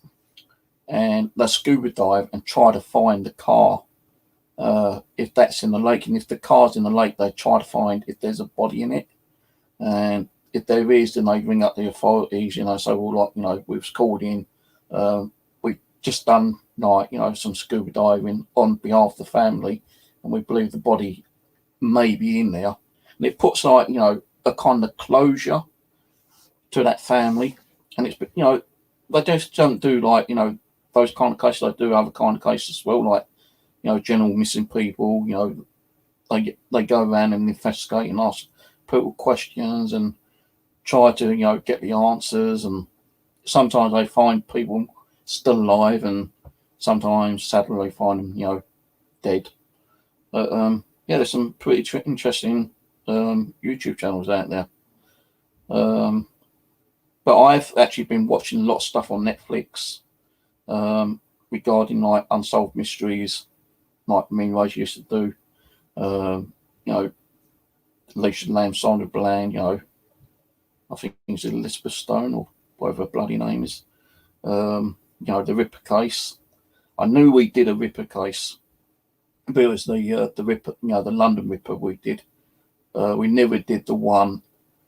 and they scuba dive and try to find the car if that's in the lake. And if the car's in the lake, they try to find if there's a body in it. And if there is, then they ring up the authorities, you know, so well, like, you know, we've called in, we've just done, like, you know, some scuba diving on behalf of the family, and we believe the body may be in there. And it puts, like, you know, a kind of closure to that family. And it's, you know, they just don't do, like, you know, those kind of cases. They do other kind of cases as well, like, you know, general missing people. You know, they go around and investigate and ask people questions and try to, you know, get the answers. And sometimes they find people still alive, and sometimes sadly they find them, you know, dead. But yeah, there's some pretty interesting YouTube channels out there. But I've actually been watching a lot of stuff on Netflix regarding, like, unsolved mysteries, like me and Rose used to do. You know, Alicia Lamb, Sandra Bland, you know, I think it's Elizabeth Stone or whatever her bloody name is. You know, the Ripper case. I knew we did a Ripper case, but it was the Ripper, you know, the London Ripper we did. We never did the one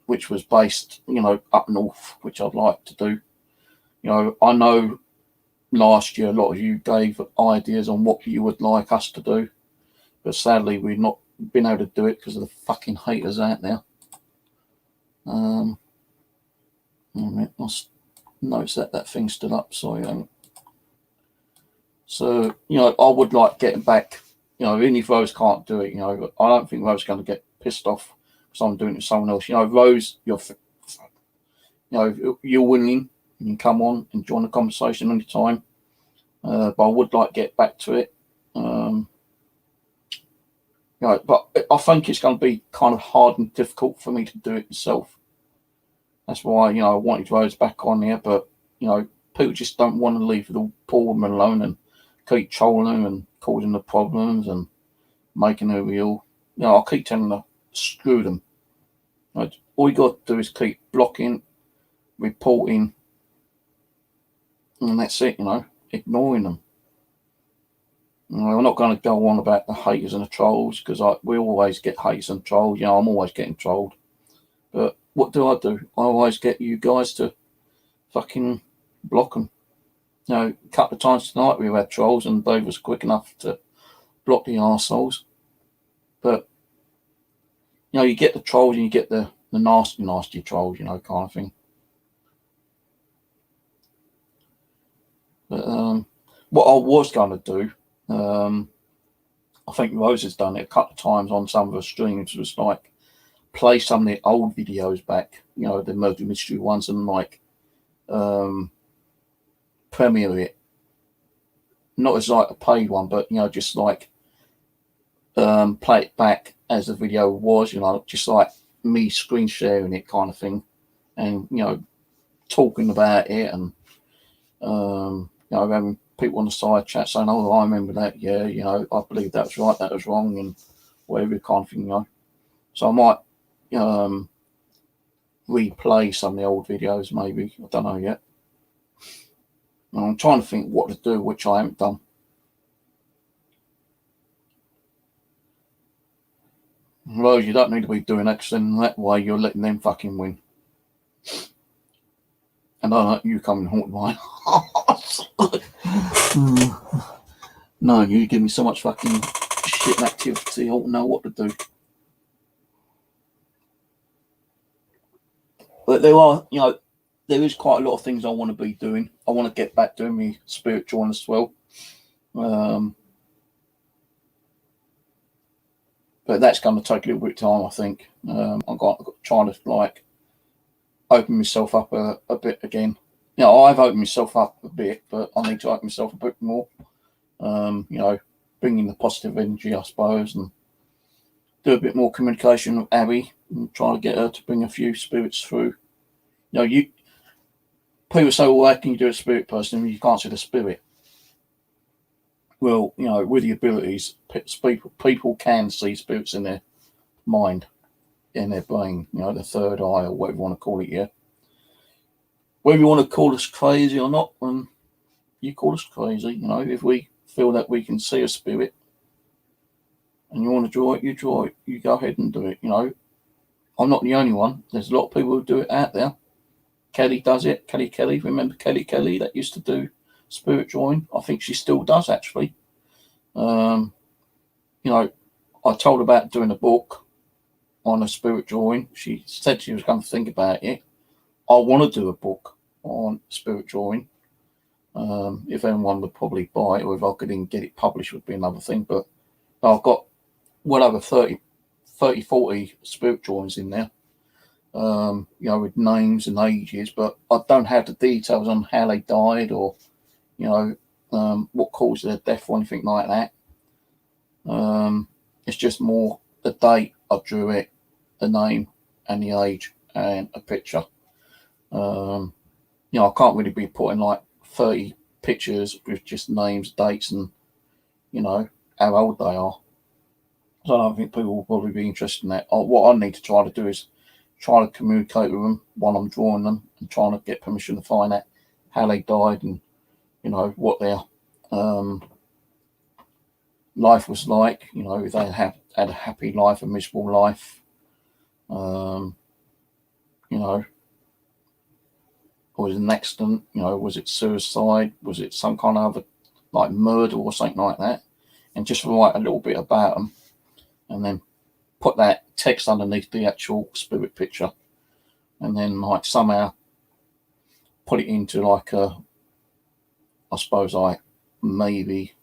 which was based, you know, up north, which I'd like to do. You know, I know last year a lot of you gave ideas on what you would like us to do, but sadly we've not been able to do it because of the fucking haters out there. I'll notice that thing's still up, sorry. So, you know, I would like getting back, you know, even if Rose can't do it, you know, I don't think Rose is going to get pissed off because I'm doing it to someone else. You know, Rose, you know, you're willing, you can come on and join the conversation anytime. But I would like to get back to it. You know, but I think it's going to be kind of hard and difficult for me to do it myself. That's why, you know, I wanted Rose back on here, but, you know, people just don't want to leave the poor woman alone and keep trolling them and causing the problems and making her real. You know, I keep telling her, screw them. You know, all you got to do is keep blocking, reporting, and that's it, you know, ignoring them. You know, we're not going to go on about the haters and the trolls because we always get haters and trolls. You know, I'm always getting trolled. But what do? I always get you guys to fucking block them. You know, a couple of times tonight we've had trolls and Dave was quick enough to block the arseholes. But, you know, you get the trolls and you get the nasty trolls, you know, kind of thing. But what I was going to do, I think Rose has done it a couple of times on some of her streams, was like play some of the old videos back, you know, the murder mystery ones, and like premiere it, not as like a paid one, but, you know, just like play it back as the video was, you know, just like me screen sharing it kind of thing, and, you know, talking about it, and you know, having people on the side chat saying, oh, I remember that, yeah, you know, I believe that was right, that was wrong, and whatever kind of thing, you know. So I might replay some of the old videos, maybe, I don't know yet. And I'm trying to think what to do, which I haven't done. Rose, you don't need to be doing that, because then that way you're letting them fucking win. And I don't know, you come and haunt my ass. No, you give me so much fucking shit and activity, I don't know what to do. But there are, you know, there is quite a lot of things I want to be doing. I want to get back doing my spirit drawing as well. But that's going to take a little bit of time, I think. I've got trying to like open myself up a bit again. You know, I've opened myself up a bit, but I need to open myself a bit more. You know, bring in the positive energy, I suppose, and do a bit more communication with Abby and try to get her to bring a few spirits through. You know, people say, well, how can you do a spirit person if you can't see the spirit? Well, you know, with the abilities, people can see spirits in their mind, in their brain, you know, the third eye or whatever you want to call it, yeah. Whether you want to call us crazy or not, you call us crazy, you know, if we feel that we can see a spirit and you want to draw it, you draw it. You go ahead and do it, you know. I'm not the only one. There's a lot of people who do it out there. Kelly does it. Kelly. Remember Kelly that used to do spirit drawing? I think she still does, actually. You know, I told her about doing a book on a spirit drawing. She said she was going to think about it. I want to do a book on spirit drawing. If anyone would probably buy it, or if I could even get it published would be another thing. But I've got well over 30, 40 spirit drawings in there. You know, with names and ages, but I don't have the details on how they died or, you know, what caused their death or anything like that. It's just more the date I drew it, the name and the age and a picture. You know, I can't really be putting like 30 pictures with just names, dates, and, you know, how old they are. So I don't think people will probably be interested in that. What I need to try to do is try to communicate with them while I'm drawing them and trying to get permission to find out how they died and, you know, what their life was like, you know, if they had a happy life, a miserable life, you know, or was it an accident, you know, was it suicide, was it some kind of like murder or something like that, and just write a little bit about them and then put that text underneath the actual spirit picture and then like somehow put it into like I suppose like maybe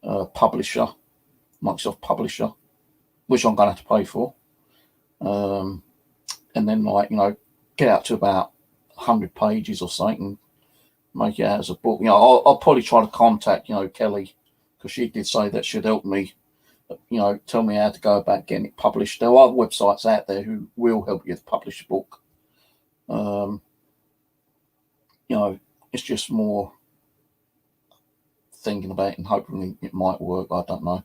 a publisher, Microsoft Publisher, which I'm going to have to pay for. And then like, you know, get out to about 100 pages or something and make it out as a book. You know, I'll probably try to contact, you know, Kelly, because she did say that she'd help me, you know, tell me how to go about getting it published. There are websites out there who will help you to publish a book. You know, it's just more thinking about it and hoping it might work. I don't know.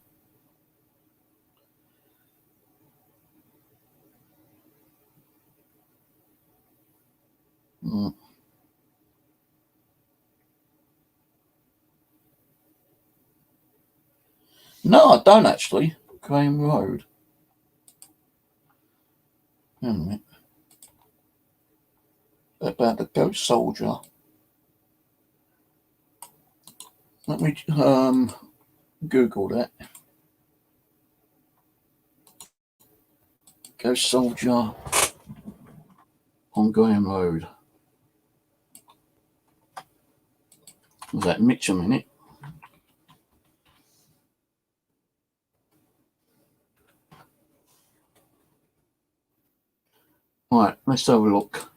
No, I don't actually. Graham Road. Wait a minute. About the ghost soldier. Let me Google that. Ghost soldier on Graham Road. Was that Mitcham in it? Right, let's have a look.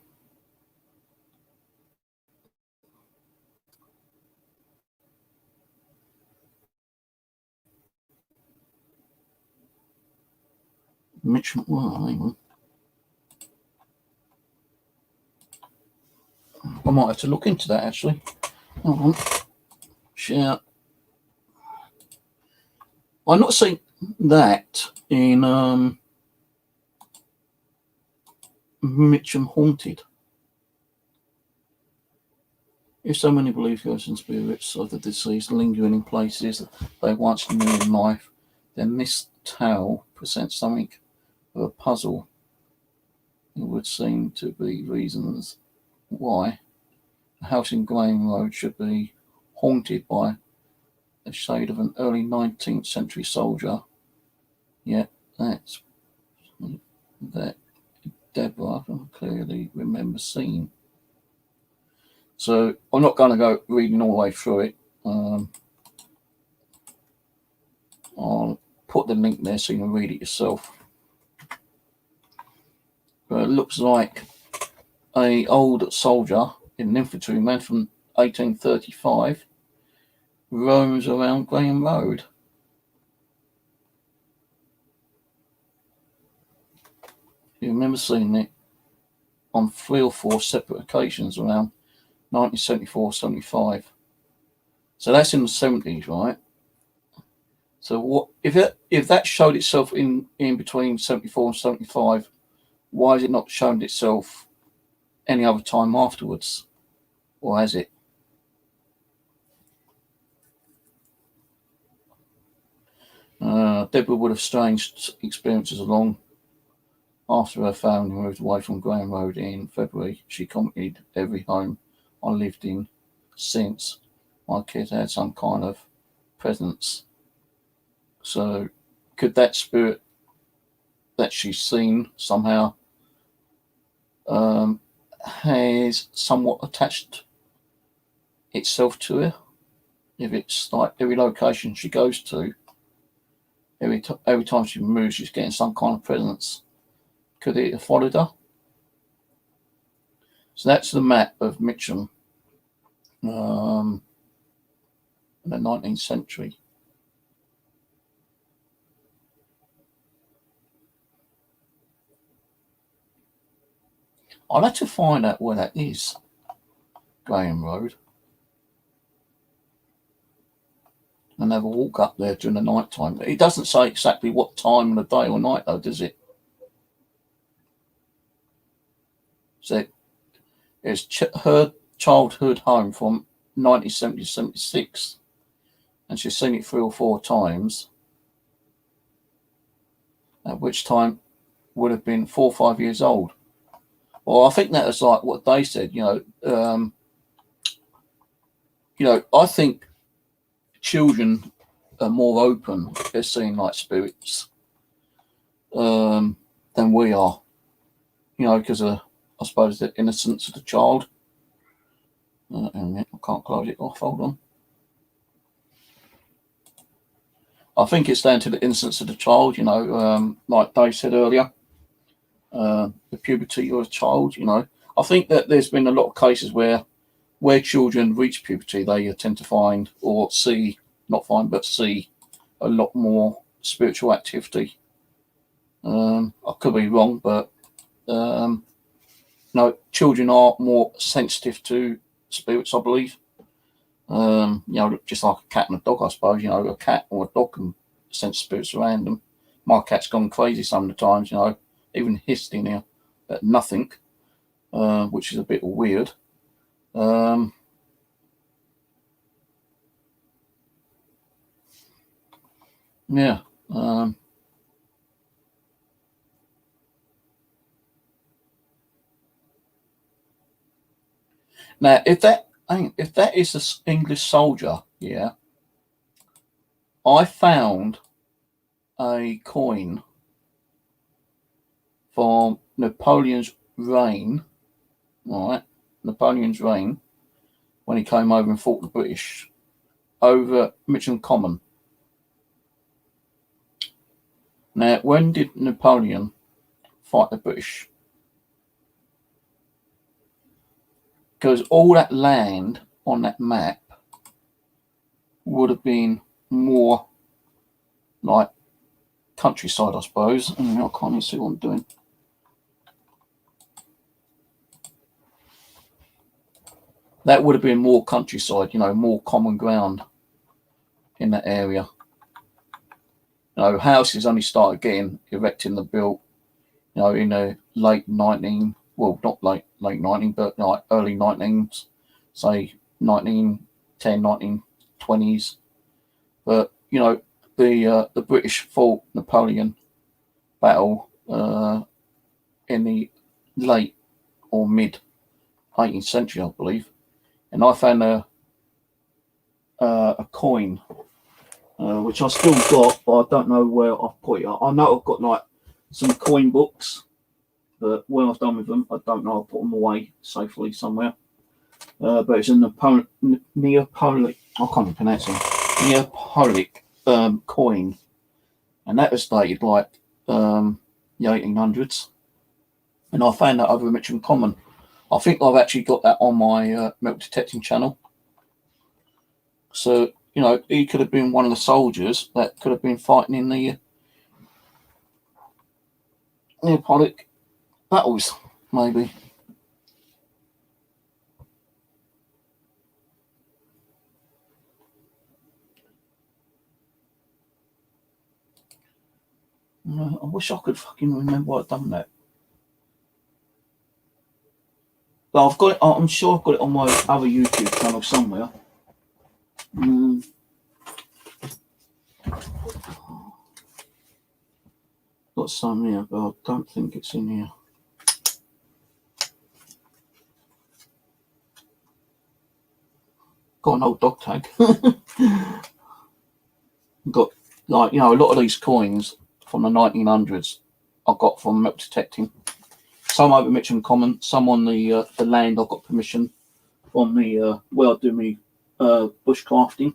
Mitcham, well, hang on. I might have to look into that actually. Hold on. Share. I'm not seeing that in Mitcham Haunted. If so many believe ghosts and spirits of the deceased lingering in places they once knew in life, then this tale presents something of a puzzle. It would seem to be reasons why a house in Graham Road should be haunted by the shade of an early 19th century soldier. Yet that's that Deborah clearly remembers seeing. So I'm not going to go reading all the way through it. I'll put the link there so you can read it yourself. But it looks like a old soldier in an infantryman from 1835 roams around Graham Road. You remember seeing it on 3 or 4 separate occasions around 1974-75. So that's in the 70s, right? So what if that showed itself in between 74 and 75? Why has it not shown itself any other time afterwards, or has it? Deborah would have strange experiences along after her family moved away from Graham Road in February. She commented, every home I lived in since, my kids had some kind of presence. So could that spirit that she's seen somehow has somewhat attached itself to her? If it's like every location she goes to, every time she moves, she's getting some kind of presence. Could it have followed her? So that's the map of Mitcham in the 19th century. I'll have to find out where that is, Graham Road, and have a walk up there during the night time. It doesn't say exactly what time of the day or night, though, does it? So it's her childhood home from 1970-76, and she's seen it 3 or 4 times, at which time would have been 4 or 5 years old. Well, I think that was like what they said, I think children are more open. They're seeing like spirits than we are, because of, I suppose, the innocence of the child. And I can't close it off. Hold on. I think it's down to the innocence of the child, like Dave said earlier, the puberty of a child, I think that there's been a lot of cases where children reach puberty, they tend to find or see, not find, but see a lot more spiritual activity. I could be wrong, but children are more sensitive to spirits, I believe. Just like a cat and a dog, I suppose. A cat or a dog can sense spirits around them. My cat's gone crazy some of the times, even hissed in here at nothing, which is a bit weird. Yeah. Now, if that is an English soldier, yeah, I found a coin from Napoleon's reign, right? Napoleon's reign, when he came over and fought the British over Mitcham Common. Now, when did Napoleon fight the British? Because all that land on that map would have been more like countryside, I suppose. I can't even see what I'm doing. That would have been more countryside, more common ground in that area. Houses only started getting erected and built, in the late 19, well, not late 19, but like early 19s, say 1910, 1920s. But, the British fought Napoleon battle in the late or mid 18th century, I believe. And I found a coin, which I still got, but I don't know where I've put it. I know I've got like some coin books, but when I've done with them, I don't know. I'll put them away safely somewhere. but it's a Neapolic. I can't even pronounce it. Neapolic coin, and that was dated like the 1800s. And I found that over Mitcham Common. I think I've actually got that on my metal detecting channel. So, he could have been one of the soldiers that could have been fighting in the Neapolic battles, maybe. I wish I could fucking remember I'd done that. But I've got it. I'm sure I've got it on my other YouTube channel somewhere. Got some here, but I don't think it's in here. Got an old dog tag. Got a lot of these coins from the 1900s I got from metal detecting. Some over Mitcham Common, some on the land I got permission from the where I do me bushcrafting.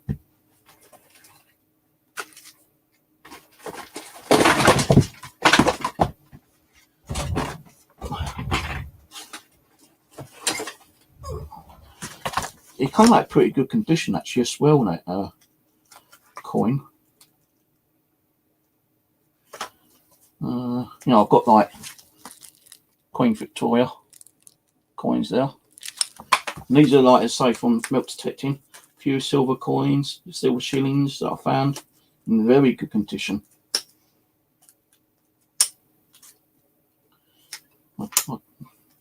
It came out pretty good condition actually as well, that coin. I've got like Queen Victoria coins there. And these are, like I say, from metal detecting. A few silver coins, silver shillings that I found in very good condition. I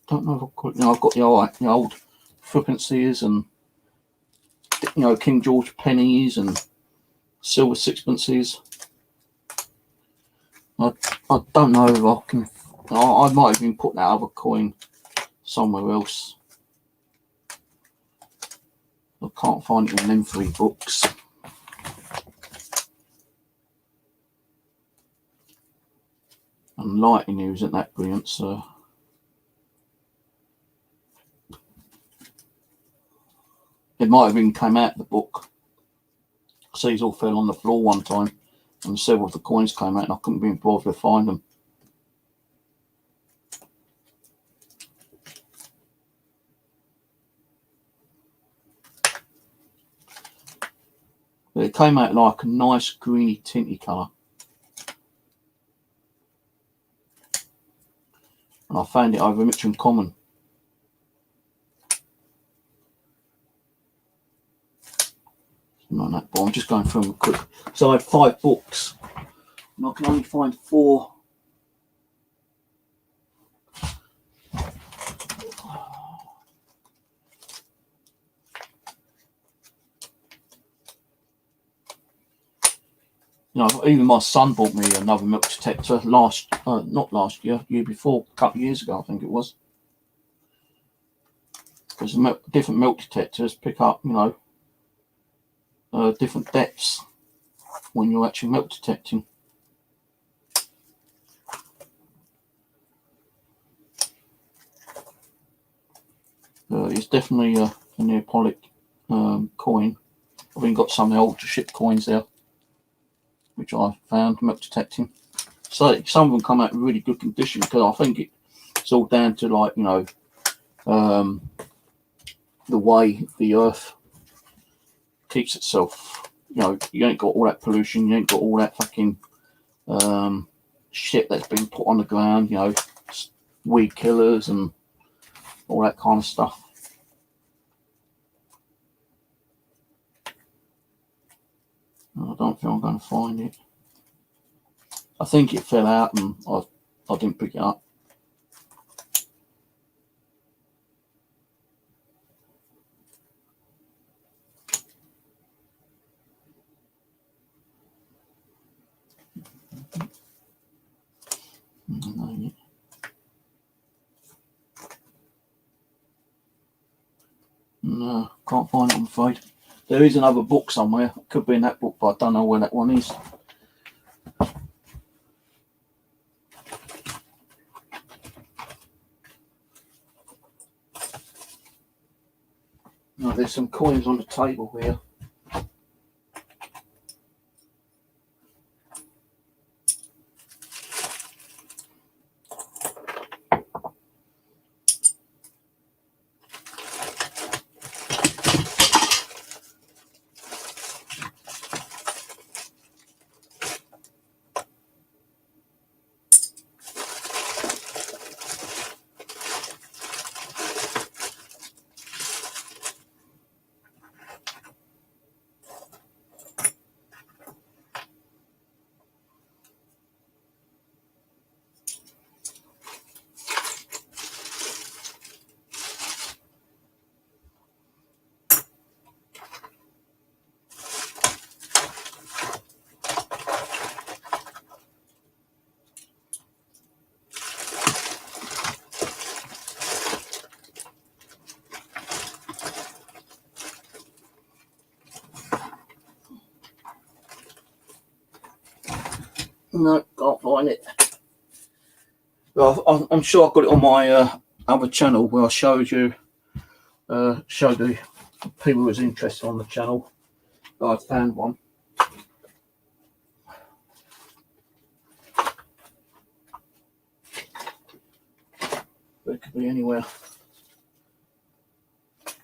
don't know if I've got. I've got the old threepences and King George pennies and silver sixpences. I don't know if I can. I might have even put that other coin somewhere else. I can't find it in them 3 books. And lighting here isn't that brilliant, so it might have even come out of the book. See, these all fell on the floor one time, and several of the coins came out, and I couldn't be bothered to find them. But it came out like a nice greeny tinty colour. And I found it over Mitcham Common. Not that, but I'm just going through them quick. So I had 5 books, and I can only find 4. Even my son bought me another metal detector not last year, year before, a couple of years ago, I think it was. Because different metal detectors pick up, different depths when you're actually metal detecting. It's definitely a Neapolic coin. I've even got some of the old ship coins there, which I found metal detecting. So some of them come out in really good condition, because I think it's all down to the way the earth keeps itself. You ain't got all that pollution, you ain't got all that fucking shit that's been put on the ground, weed killers and all that kind of stuff. I don't think I'm going to find it. I think it fell out and I didn't pick it up. No, can't find it, I'm afraid. There is another book somewhere. It could be in that book, but I don't know where that one is. there's some coins on the table here. No, can't find it. Well, I'm sure I've got it on my other channel where I showed you, showed the people who was interested on the channel. I found one. But it could be anywhere.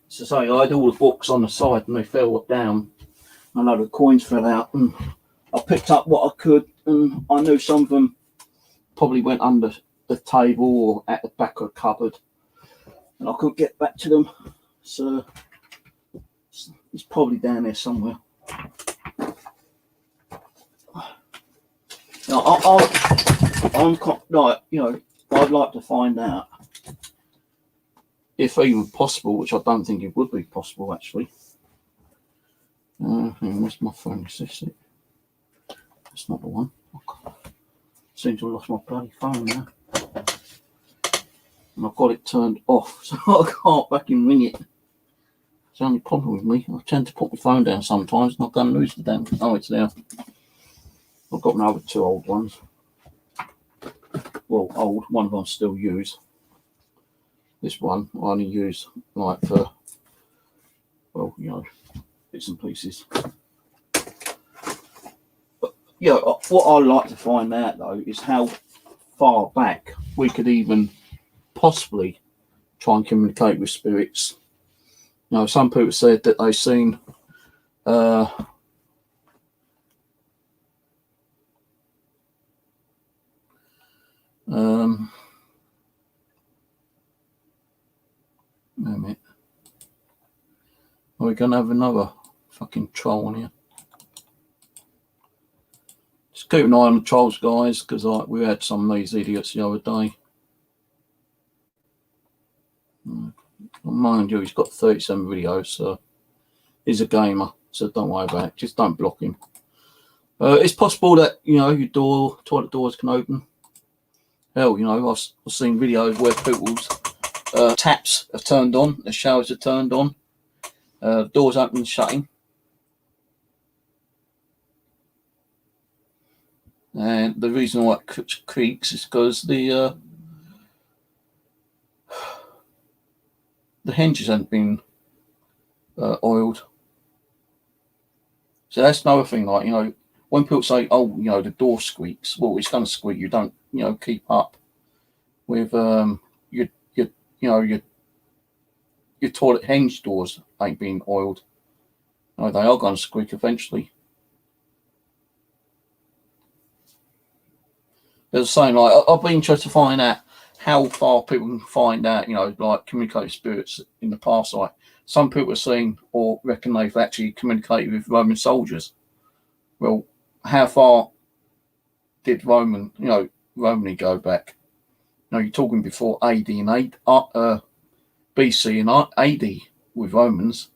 So say I had all the books on the side and they fell down. A load of coins fell out, and I picked up what I could, and I knew some of them probably went under the table or at the back of a cupboard, and I couldn't get back to them. So it's probably down there somewhere. Now, I'm like, you know, I'd like to find out, if even possible, which I don't think it would be possible actually. Where's my phone? Is this it? That's not the one. Seems to have lost my bloody phone now. And I've got it turned off, so I can't back and ring it. It's the only problem with me. I tend to put my phone down sometimes and I can't lose the damn. Oh, it's there. I've got my other two old ones. Well, old. One of them I still use. This one I only use like for, well, you know, bits and pieces. But yeah, what I'd like to find out though is how far back we could even possibly try and communicate with spirits. You know, some people said that they've seen wait a minute. Are we gonna have another fucking troll on here? Just keep an eye on the trolls, guys, because we had some of these idiots the other day. Mind you, he's got 37 videos, so he's a gamer, so don't worry about it. Just don't block him. It's possible that, you know, your toilet doors can open. Hell, you know, I've seen videos where people's taps are turned on, the showers are turned on, doors open and shutting. And the reason why it creaks is because the hinges haven't been oiled. So that's another thing, like, you know, when people say, oh, you know, the door squeaks, well, it's going to squeak. You don't, you know, keep up with your toilet hinge doors ain't being oiled. No, they are going to squeak eventually. As I saying, like, I've been interested to find out how far people can find out, you know, like communicate with spirits in the past. Like some people are saying or reckon they've actually communicated with Roman soldiers. Well, how far did Romany go back? You know, you're talking before AD and BC and AD with Romans.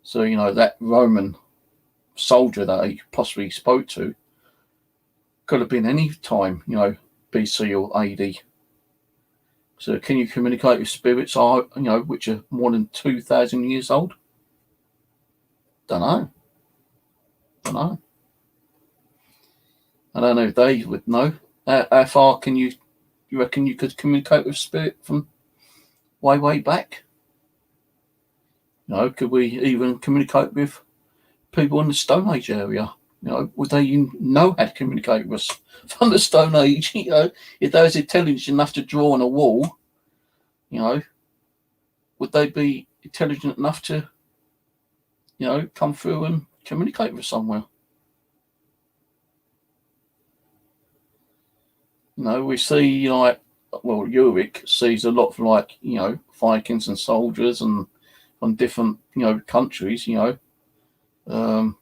So, you know, that Roman soldier that he possibly spoke to could have been any time, you know, BC or AD. So can you communicate with spirits, you know, which are more than 2,000 years old? Don't know. I don't know if they would know. How far can you reckon you could communicate with spirit from way back? You know, could we even communicate with people in the Stone Age area? You know, would they even know how to communicate with us from the Stone Age? You know, if they was intelligent enough to draw on a wall, you know, would they be intelligent enough to, you know, come through and communicate with somewhere? You know, we see like, well, Ulrich sees a lot of like, you know, Vikings and soldiers and from different, you know, countries, you know,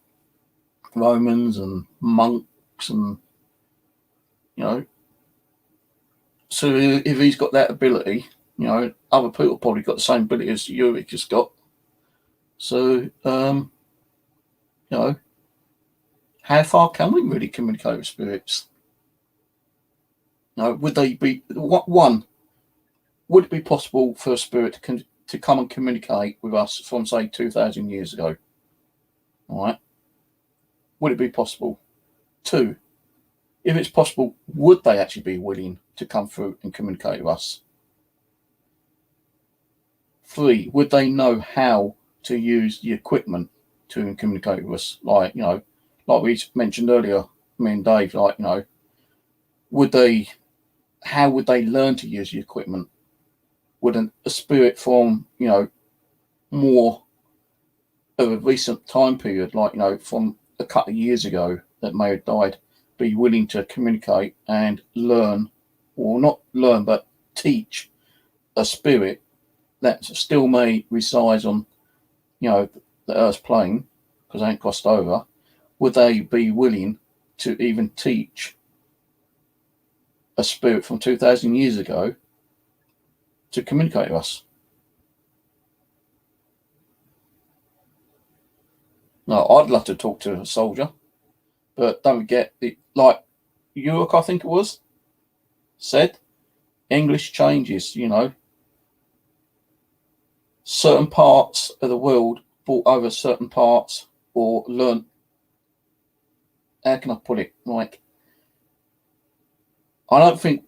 Romans and monks and, you know, so if he's got that ability, you know, other people probably got the same ability as Ulrich has got. So, you know, how far can we really communicate with spirits? You know, would they be one? Would it be possible for a spirit to come and communicate with us from say 2,000 years ago? All right. Would it be possible? Two, if it's possible, would they actually be willing to come through and communicate with us? Three, would they know how to use the equipment to communicate with us? Like, you know, like we mentioned earlier, me and Dave, like, you know, how would they learn to use the equipment? Would a spirit from, you know, more of a recent time period, like, you know, from a couple of years ago that may have died, be willing to communicate and learn, or not learn, but teach a spirit that still may reside on, you know, the Earth's plane, because they ain't crossed over? Would they be willing to even teach a spirit from 2,000 years ago to communicate with us? No, I'd love to talk to a soldier, but don't forget, like York, I think it was, said, English changes, you know. Certain parts of the world brought over certain parts or learnt, how can I put it? Like, I don't think,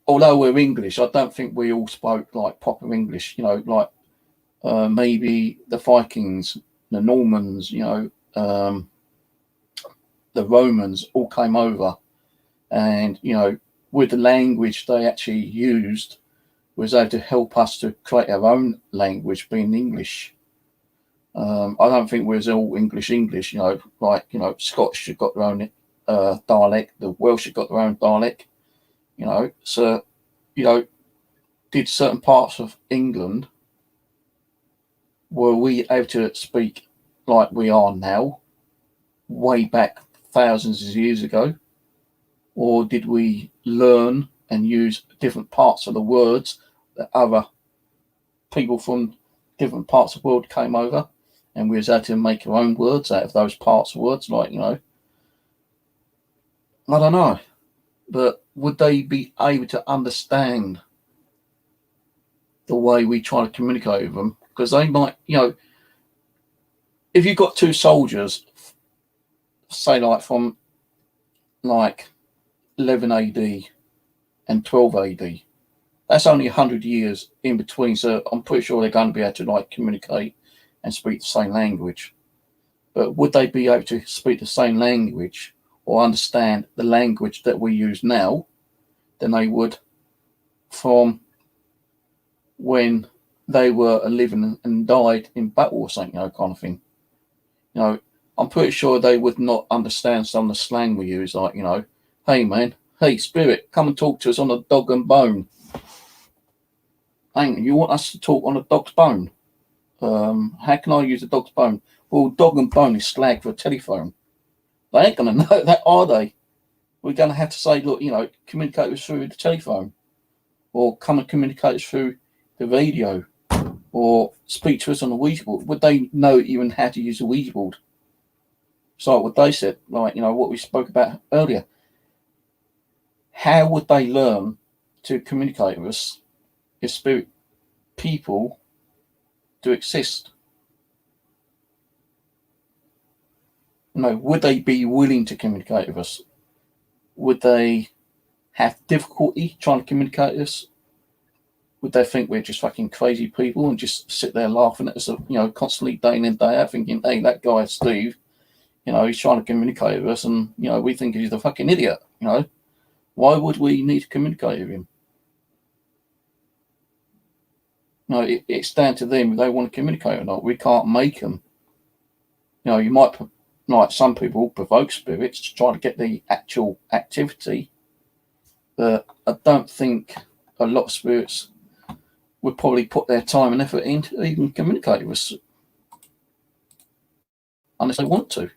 although we're English, I don't think we all spoke like proper English, you know, like maybe the Vikings, the Normans, you know, the Romans all came over, and, you know, with the language they actually used, was able to help us to create our own language, being English. I don't think we was all English, you know, like, you know, Scottish have got their own dialect, the Welsh have got their own dialect, you know. So, you know, did certain parts of England, were we able to speak like we are now, way back thousands of years ago? Or did we learn and use different parts of the words that other people from different parts of the world came over, and we was able to make our own words out of those parts of words? Like, you know, I don't know, but would they be able to understand the way we try to communicate with them? Because they might, you know, if you've got two soldiers, say like from like 11 AD and 12 AD, that's only 100 years in between. So I'm pretty sure they're going to be able to like communicate and speak the same language. But would they be able to speak the same language or understand the language that we use now than they would from when they were living and died in battle or something, you know, kind of thing? You know, I'm pretty sure they would not understand some of the slang we use, like, you know, hey man, hey spirit, come and talk to us on a dog and bone. Hang on, you want us to talk on a dog's bone? How can I use a dog's bone? Well, dog and bone is slag for a telephone. They ain't going to know that, are they? We're going to have to say, look, you know, communicate us through the telephone, or come and communicate us through the radio, or speak to us on the Ouija board. Would they know even how to use a Ouija board? It's like what they said, like, you know, what we spoke about earlier. How would they learn to communicate with us if spirit people do exist? No, would they be willing to communicate with us? Would they have difficulty trying to communicate with us would they think we're just fucking crazy people and just sit there laughing at us, constantly day in and day out, thinking, hey, that guy Steve, he's trying to communicate with us, and we think he's the fucking idiot. Why would we need to communicate with him? It's down to them if they want to communicate or not. We can't make them. You might, like some people, provoke spirits to try to get the actual activity, but I don't think a lot of spirits would probably put their time and effort in to even communicate with us unless they want to.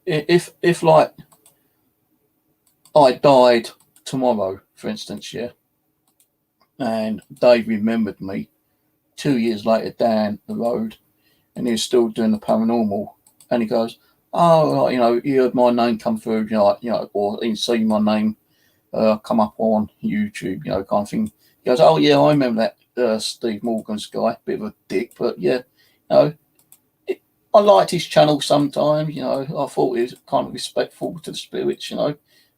If like I died tomorrow, for instance, yeah, and Dave remembered me 2 years later down the road, and he was still doing the paranormal, and he goes, "Oh, you heard my name come through, or he seen my name come up on YouTube, kind of thing." He goes, "Oh yeah, I remember that Steve Morgan's guy, bit of a dick, but yeah, I liked his channel sometimes, I thought he was kind of respectful to the spirits,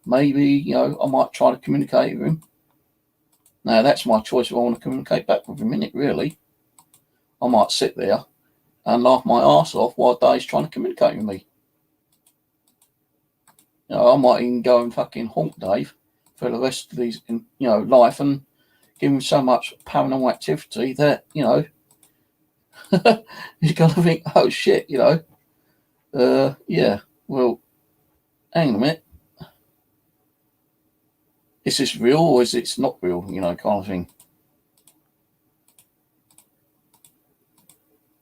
maybe, I might try to communicate with him." Now, that's my choice if I want to communicate back with him, innit, really. I might sit there and laugh my arse off while Dave's trying to communicate with me. I might even go and fucking haunt Dave for the rest of his, life and give him so much paranormal activity that, he's going to think, oh shit, yeah, well, hang on a minute. Is this real or is it not real, kind of thing.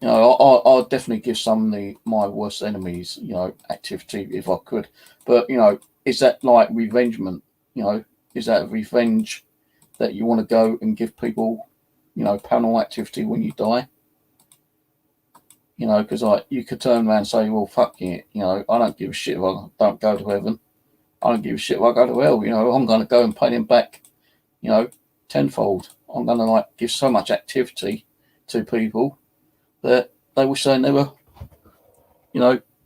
I'll definitely give some of my worst enemies, activity if I could. But, is that like revengement? Is that a revenge that you want to go and give people, paranormal activity when you die? Because you could turn around and say, well, fuck it, I don't give a shit if I don't go to heaven. I don't give a shit if I go to hell. I'm going to go and pay them back, tenfold. I'm going to give so much activity to people that they wish they never,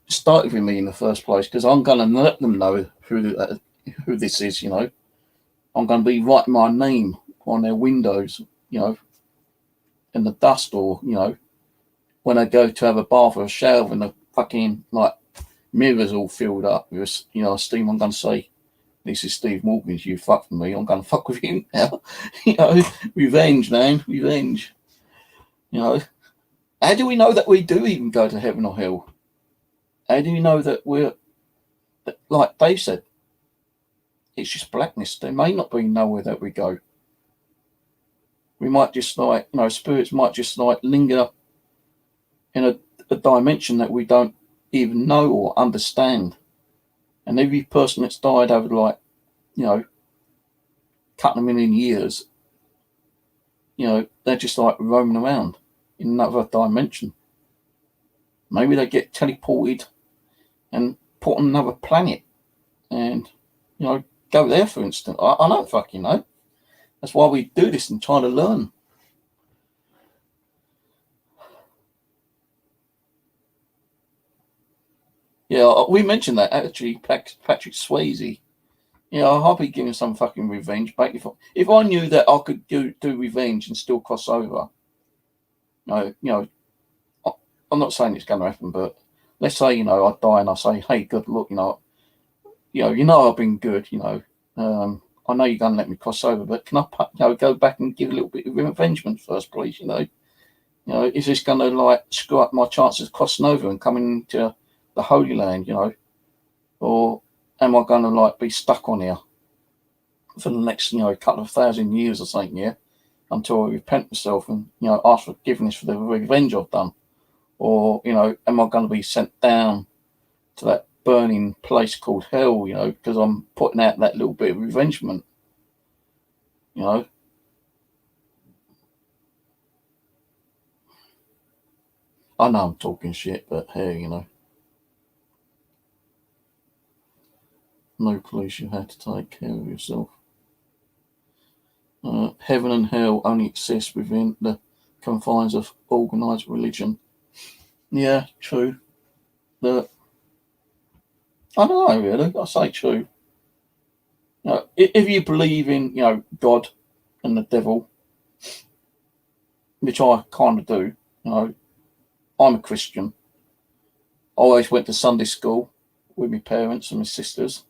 started with me in the first place, because I'm going to let them know who this is. I'm going to be writing my name on their windows, in the dust, or when I go to have a bath or a shower and the fucking mirrors all filled up with steam, I'm going to say, "This is Steve Morgan's. You fucked with me. I'm going to fuck with him now." Revenge, man, revenge. How do we know that we do even go to heaven or hell? How do we know that we're, like Dave said, it's just blackness? There may not be nowhere that we go. We might just spirits might just linger in a dimension that we don't even know or understand. And every person that's died over couple of million years, they're just roaming around in another dimension. Maybe they get teleported and put on another planet and, go there, for instance. I don't fucking know. That's why we do this and try to learn. Yeah, we mentioned that actually, Patrick Swayze. I'll be giving some fucking revenge back if I knew that I could do revenge and still cross over. I'm not saying it's going to happen, but let's say I die and I say, "Hey, good look, I've been good. I know you're going to let me cross over, but can I go back and give a little bit of revengement first, please? Is this going to screw up my chances of crossing over and coming to the Holy Land, or am I going to be stuck on here for the next couple of thousand years or something, yeah, until I repent myself and ask forgiveness for the revenge I've done, or am I going to be sent down to that burning place called hell, because I'm putting out that little bit of revengement, I know I'm talking shit, but hey, no police, you had to take care of yourself. Heaven and hell only exist within the confines of organised religion. Yeah, true. I don't know, really. I say true. You know, if you believe in, you know, God and the devil, which I kind of do, you know, I'm a Christian. I always went to Sunday school with my parents and my sisters.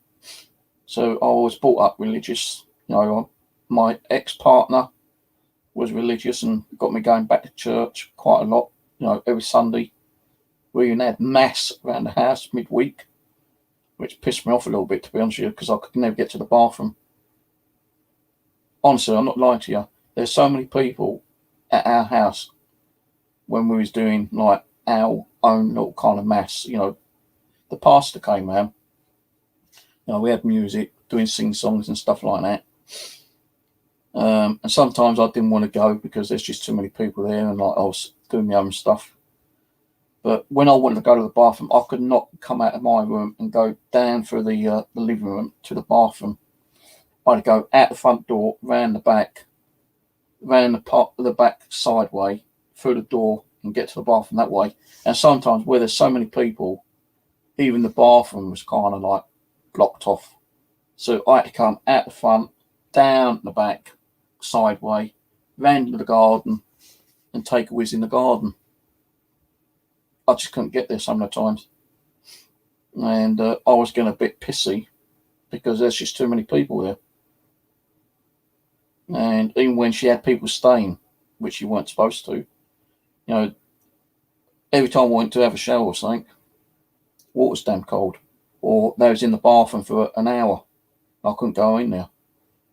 So I was brought up religious. You know, my ex-partner was religious and got me going back to church quite a lot. You know, every Sunday we even had mass around the house midweek, which pissed me off a little bit, to be honest with you, because I could never get to the bathroom. Honestly, I'm not lying to you. There's so many people at our house when we was doing like our own little kind of mass. You know, the pastor came round. You know, we had music, doing sing-songs and stuff like that. And sometimes I didn't want to go because there's just too many people there, and like I was doing my own stuff. But when I wanted to go to the bathroom, I could not come out of my room and go down through the living room to the bathroom. I had to go out the front door, round the back, round the back sideway, through the door, and get to the bathroom that way. And sometimes where there's so many people, even the bathroom was kind of like blocked off. So I had to come out the front, down the back sideway, round to the garden, and take a whiz in the garden. I just couldn't get there some of the times. And I was getting a bit pissy because there's just too many people there. And even when she had people staying, which you weren't supposed to, you know, every time I went to have a shower or something, water's damn cold. Or they was in the bathroom for an hour. I couldn't go in there.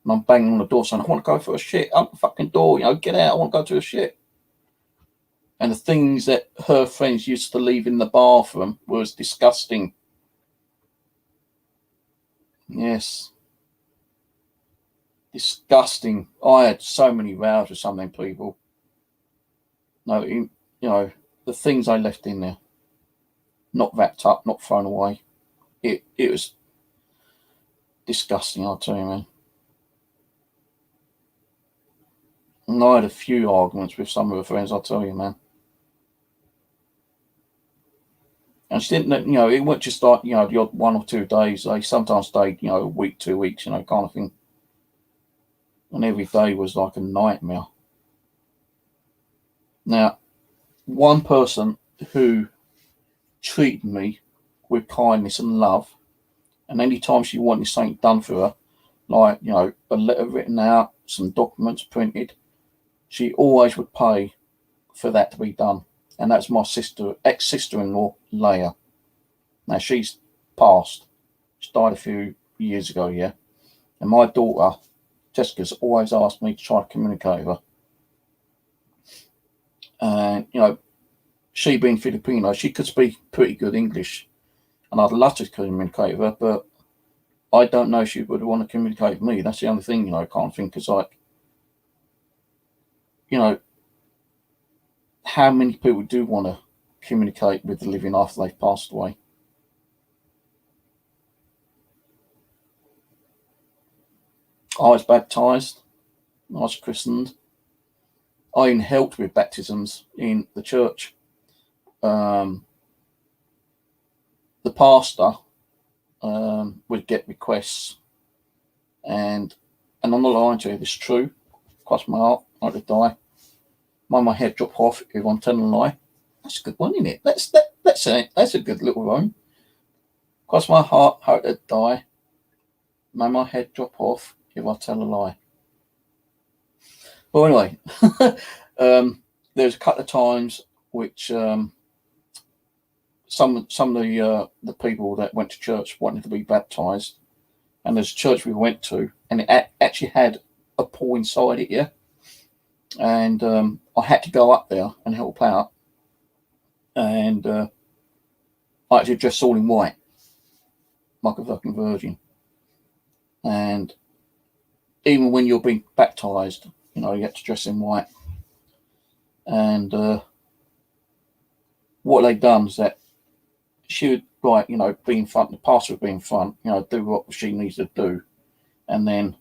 And I'm banging on the door saying, I want to go for a shit. Open the fucking door, you know, get out, I want to go to a shit. And the things that her friends used to leave in the bathroom was disgusting. Yes. Disgusting. I had so many rows with some of them people. No, you know, the things I left in there, not wrapped up, not thrown away. It was disgusting, I'll tell you, man. And I had a few arguments with some of her friends, I'll tell you, man. And she didn't, you know, it wasn't just like, you know, the odd 1 or 2 days. They sometimes stayed, you know, a week, 2 weeks, you know, kind of thing. And every day was like a nightmare. Now, one person who treated me with kindness and love, and any time she wanted something done for her, like, you know, a letter written out, some documents printed, she always would pay for that to be done. And that's my ex-sister-in-law, Leah. Now, she's passed. She died a few years ago, yeah. And my daughter, Jessica's always asked me to try to communicate with her. And, you know, she being Filipino, she could speak pretty good English. And I'd love to communicate with her, but I don't know if she would want to communicate with me. That's the only thing, you know, I can't think. It's like, you know, how many people do want to communicate with the living after they've passed away? I was baptized. I was christened. I even helped with baptisms in the church. The pastor would get requests, and I'm not lying to you, it's true. Cross my heart, I could die. My head drop off if I'm telling a lie. That's a good one, isn't it? That's it. That's a good little rhyme. Cross my heart, hope to die. May my head drop off if I tell a lie. Well, anyway, there's a couple of times which some of the people that went to church wanted to be baptized, and there's a church we went to, and it actually had a pool inside it, yeah. And I had to go up there and help out, and I had to dress all in white, like a fucking virgin. And even when you're being baptized, you know, you have to dress in white. And what they done is that she would, like, you know, be in front, the pastor would be in front, you know, do what she needs to do, and then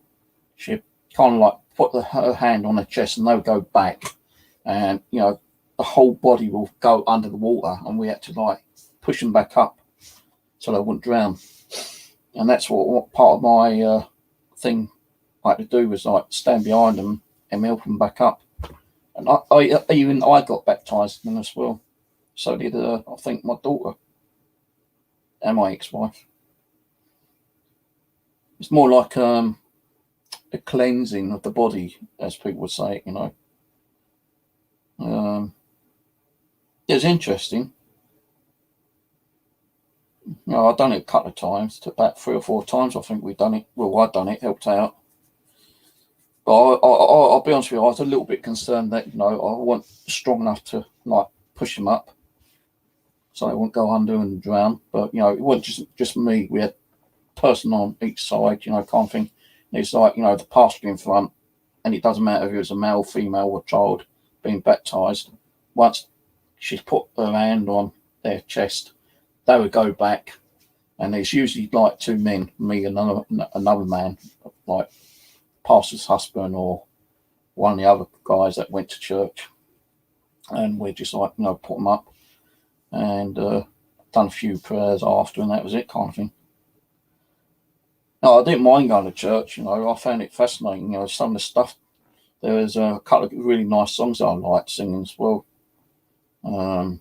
she'd kind of like put her hand on her chest, and they would go back, and, you know, the whole body will go under the water, and we had to like push them back up so they wouldn't drown. And that's what part of my thing I had to do was like stand behind them and help them back up. And even I got baptized in as well. So did I think my daughter and my ex-wife. It's more like a cleansing of the body, as people would say, you know. It was interesting. You know, I've done it a couple of times, about 3 or 4 times. I think we've done it. Well, I've done it, helped out. But I'll be honest with you, I was a little bit concerned that, you know, I wasn't strong enough to like push him up, so I wouldn't go under and drown. But you know, it wasn't just me. We had a person on each side, you know, kind of thing. And it's like, you know, the pastor in front, and it doesn't matter if it was a male, female, or child being baptized. Once she's put her hand on their chest, they would go back, and there's usually like 2 men, me and another man, like pastor's husband or one of the other guys that went to church, and we're just like, you know, put them up and done a few prayers after, and that was it, kind of thing. No, I didn't mind going to church, you know. I found it fascinating, you know, some of the stuff. There was a couple of really nice songs I liked singing as well. Can't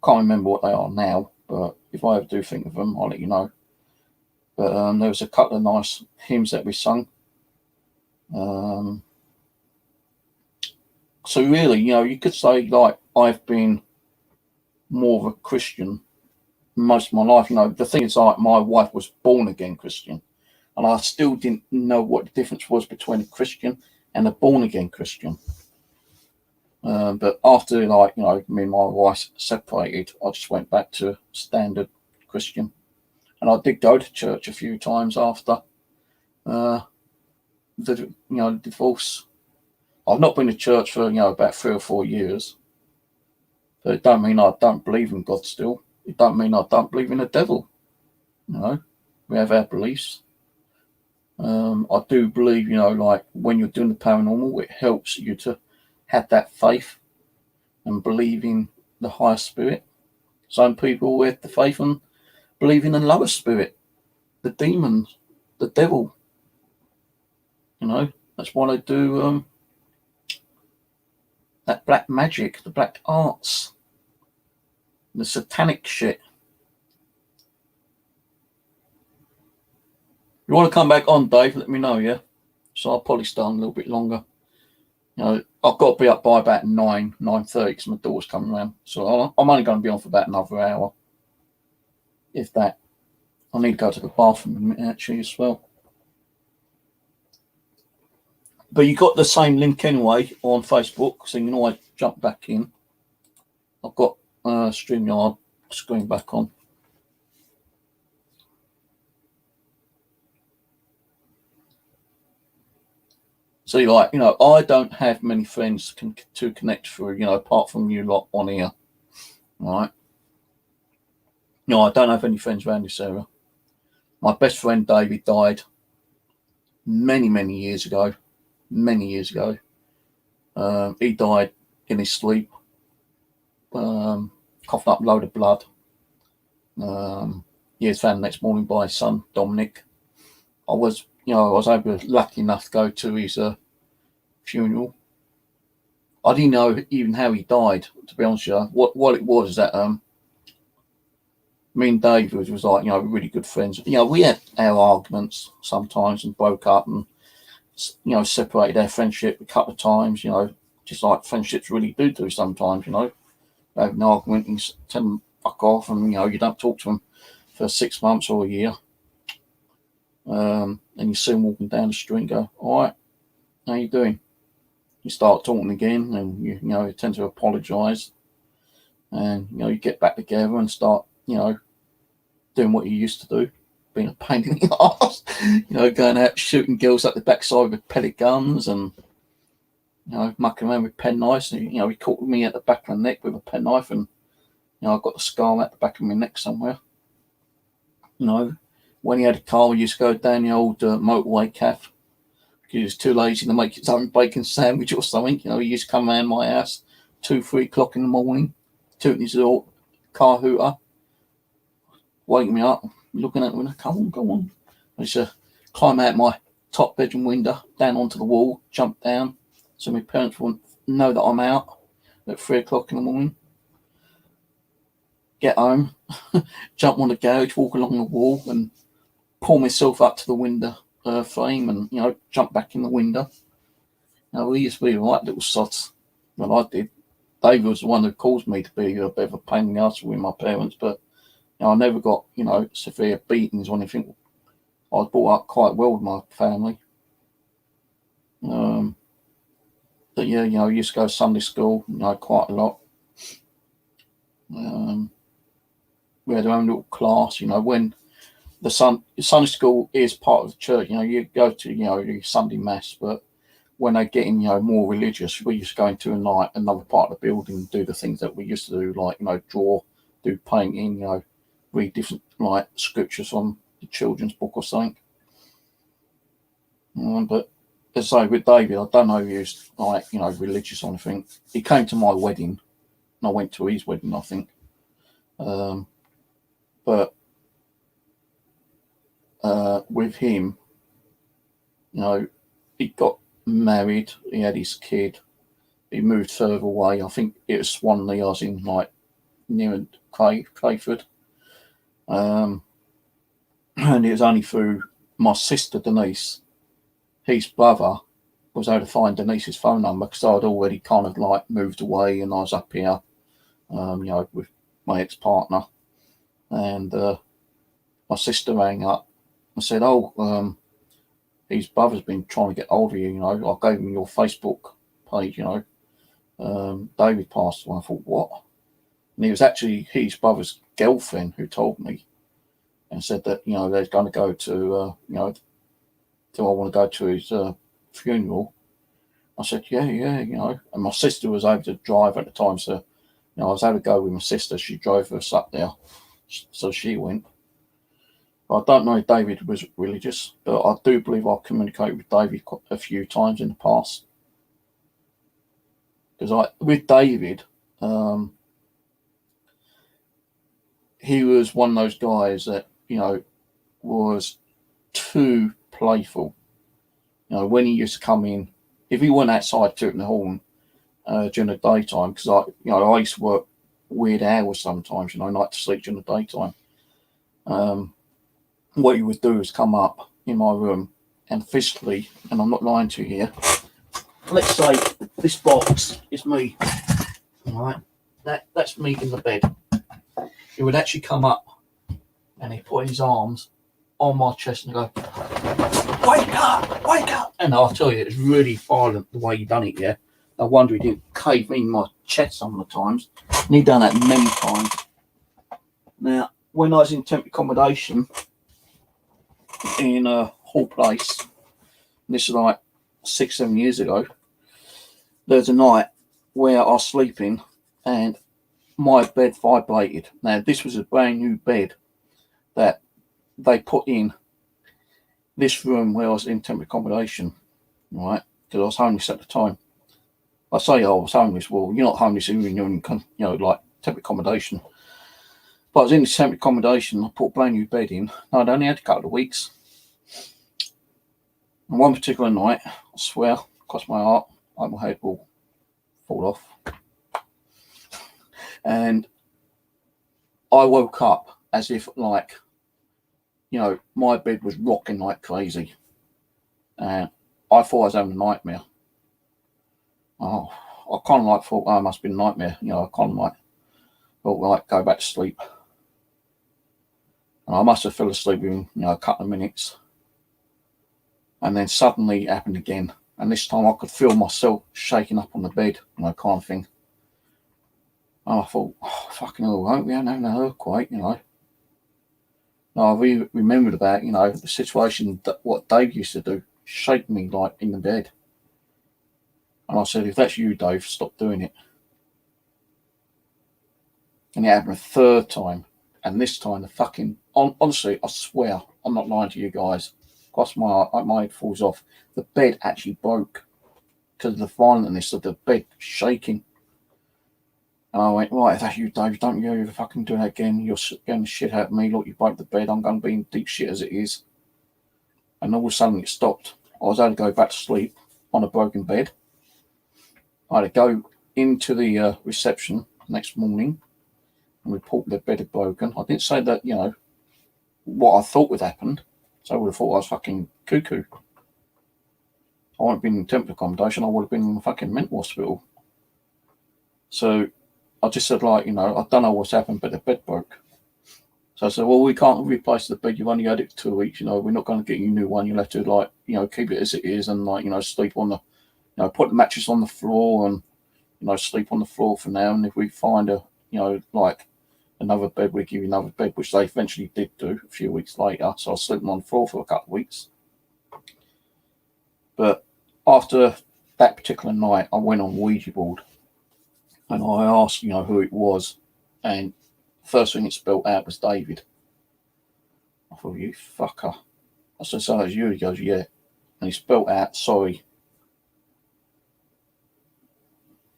remember what they are now, but if I ever do think of them, I'll let you know. But there was a couple of nice hymns that we sung. So really, you know, you could say like I've been more of a Christian most of my life. You know, the thing is, like, my wife was born again Christian, and I still didn't know what the difference was between a Christian and a born again Christian. But after, like, you know, me and my wife separated, I just went back to standard Christian, and I did go to church a few times after the divorce. I've not been to church for, you know, about 3 or 4 years, but it don't mean I don't believe in God still. It don't mean I don't believe in the devil. You know, we have our beliefs. I do believe, you know, like when you're doing the paranormal, it helps you to have that faith and believe in the higher spirit. Some people with the faith and believe in the lower spirit, the demons, the devil. You know, that's why they do that black magic, the black arts, the satanic shit. You want to come back on, Dave? Let me know, yeah? So I'll probably stay on a little bit longer. You know, I've got to be up by about 9:30 because my daughter's coming around. So I'm only going to be on for about another hour, if that. I need to go to the bathroom in a minute, actually, as well. But you got the same link anyway on Facebook, so you can always jump back in. I've got StreamYard screen back on. So, like, you know, I don't have many friends to connect through, you know, apart from you lot on here, right? No, I don't have any friends around this area. My best friend David died many, many years ago. Many years ago. He died in his sleep, coughing up a load of blood. He was found the next morning by his son, Dominic. I was lucky enough to go to his funeral. I didn't know even how he died, to be honest with you. What it was is that me and Dave was like, you know, really good friends. You know, we had our arguments sometimes and broke up and, you know, separated our friendship a couple of times, you know, just like friendships really do sometimes, you know. Have an argument and tell them fuck off, and, you know, you don't talk to them for 6 months or a year. And you see them walking down the street and go, all right, how you doing? You start talking again, and you know, you tend to apologise, and, you know, you get back together and start, you know, doing what you used to do, being a pain in the arse, you know, going out shooting girls up the backside with pellet guns and, you know, mucking around with penknives. And, you know, he caught me at the back of the neck with a penknife, and, you know, I've got a scar at the back of my neck somewhere. You know, when he had a car, we used to go down the old motorway cafe. He was too lazy to make his own bacon sandwich or something. You know, he used to come around my house 2-3 o'clock in the morning, tooting his little car hooter, waking me up, looking at me, come on. I used to climb out my top bedroom window down onto the wall, jump down, so my parents wouldn't know that I'm out at 3 o'clock in the morning. Get home, jump on the garage, walk along the wall, and pull myself up to the window frame, and jump back in the window. We used to be right little sots. Well, I did. David was the one who caused me to be a bit of a pain in the ass with my parents, but I never got severe beatings or anything. I was brought up quite well with my family. But yeah, I used to go to Sunday school, quite a lot. We had our own little class, when the Sunday school is part of the church. You go to your Sunday mass, but when they get in more religious, we used to go into another part of the building and do the things that we used to do, like draw, do painting, read different scriptures on the children's book or something. But as I say, with David, I don't know if he was religious or anything. He came to my wedding, and I went to his wedding, I think. But with him, he got married, he had his kid, he moved further away. I think it was Swanley, I was in near Crayford. And it was only through my sister Denise, his brother, was able to find Denise's phone number, because I'd already kind of moved away, and I was up here, with my ex-partner. And my sister rang up and said, his brother's been trying to get hold of you, I gave him your Facebook page, David passed away. I thought, what? And it was actually his brother's girlfriend who told me, and said that, they're going to go to, do I want to go to his funeral? I said, yeah, and my sister was able to drive at the time, so, I was able to go with my sister. She drove us up there, so she went. I don't know if David was religious, but I do believe I've communicated with David a few times in the past. Because with David, he was one of those guys that, was too playful. When he used to come in, if he went outside tooting the horn during the daytime, because I used to work weird hours sometimes, not to sleep during the daytime. What he would do is come up in my room and physically, and I'm not lying to you here, let's say this box is me, all right? That's me in the bed. He would actually come up and he put his arms on my chest and go, wake up, wake up. And I'll tell you, it's really violent the way he done it, yeah? No wonder he didn't cave in my chest some of the times. And he done that many times. Now, when I was in temporary accommodation in Hall Place, this is 6-7 years ago, there's a night where I was sleeping and my bed vibrated. Now, this was a brand new bed that they put in this room where I was in temporary accommodation, right? Because I was homeless at the time. I say I was homeless. Well, you're not homeless when you're in, temporary accommodation. But I was in this temporary accommodation. I put a brand new bed in. I'd only had a couple of weeks. And one particular night, I swear, across my heart, my head will fall off. And I woke up as if my bed was rocking like crazy. And I thought I was having a nightmare. I kind of thought, it must have been a nightmare. I kind of thought, go back to sleep. And I must have fell asleep in, a couple of minutes. And then suddenly it happened again. And this time I could feel myself shaking up on the bed, kind of thing. And I thought, fucking hell, won't we have an earthquake, Now, I remembered about, the situation, that what Dave used to do, shake me in the bed. And I said, if that's you, Dave, stop doing it. And it happened a third time. And this time, honestly, I swear, I'm not lying to you guys. Across my head falls off. The bed actually broke because of the violentness of the bed shaking. And I went, right, if that's you, Dave, don't you ever fucking do that again. You're getting the shit out of me. Look, you broke the bed. I'm going to be in deep shit as it is. And all of a sudden it stopped. I was able to go back to sleep on a broken bed. I had to go into the reception next morning and report the bed had broken. I didn't say that, what I thought would happen. So I would have thought I was fucking cuckoo. I wouldn't have been in temporary accommodation. I would have been in a fucking mental hospital. So I just said, I don't know what's happened, but the bed broke. So I said, well, we can't replace the bed. You've only had it for 2 weeks. We're not going to get you a new one. You'll have to, keep it as it is and, sleep on the, put the mattress on the floor and, sleep on the floor for now. And if we find another bed, we give you another bed, which they eventually did do a few weeks later. So I was sleeping on the floor for a couple of weeks. But after that particular night, I went on Ouija board and I asked, who it was. And the first thing it spelled out was David. I thought, you fucker. I said, so that's you? He goes, yeah. And he spelled out, sorry.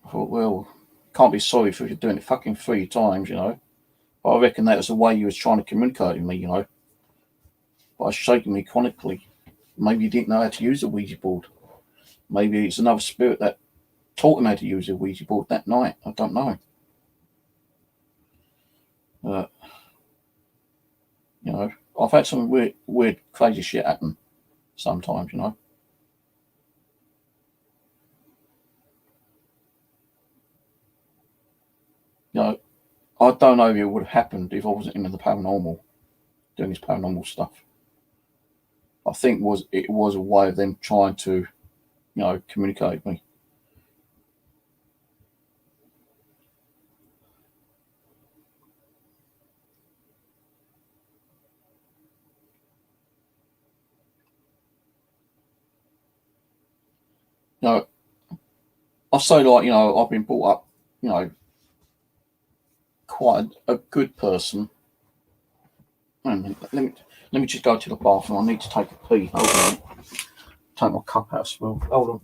I thought, well, can't be sorry for you doing it fucking 3 times, But I reckon that was the way he was trying to communicate with me, But I was shaking me chronically. Maybe he didn't know how to use the Ouija board. Maybe it's another spirit that taught him how to use the Ouija board that night. I don't know. I've had some weird, crazy shit happen sometimes, I don't know if it would have happened if I wasn't into the paranormal, doing this paranormal stuff. I think it was a way of them trying to, communicate with me. I say I've been brought up, quite a good person. Let me just go to the bathroom. I need to take a pee. Hold on. Take my cup out as well. Hold on.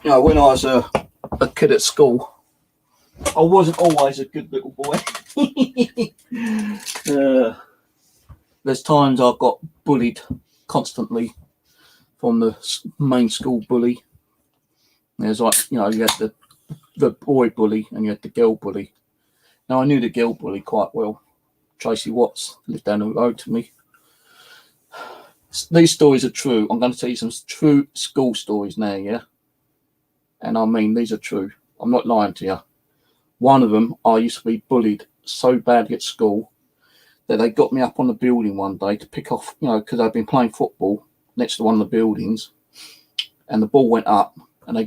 When I was a kid at school, I wasn't always a good little boy. There's times I got bullied constantly from the main school bully. There's you had the boy bully and you had the girl bully. Now, I knew the girl bully quite well. Tracy Watts lived down the road to me. These stories are true. I'm going to tell you some true school stories now, yeah? And I mean, these are true. I'm not lying to you. One of them, I used to be bullied so badly at school that they got me up on the building one day to pick off, because I'd been playing football next to one of the buildings, and the ball went up, and they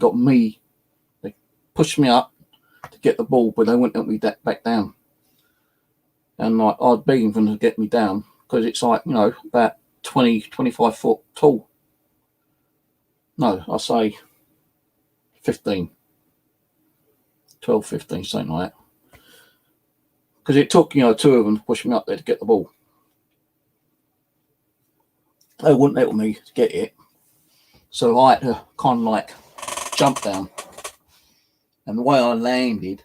pushed me up to get the ball, but they wouldn't let me back down. And I'd begging them to get me down, because it's like, about 20, 25 foot tall. No, I say 15. 12, 15, something like that. Because it took, two of them to push me up there to get the ball. They wouldn't let me to get it. So I had to kind of like jump down. And the way I landed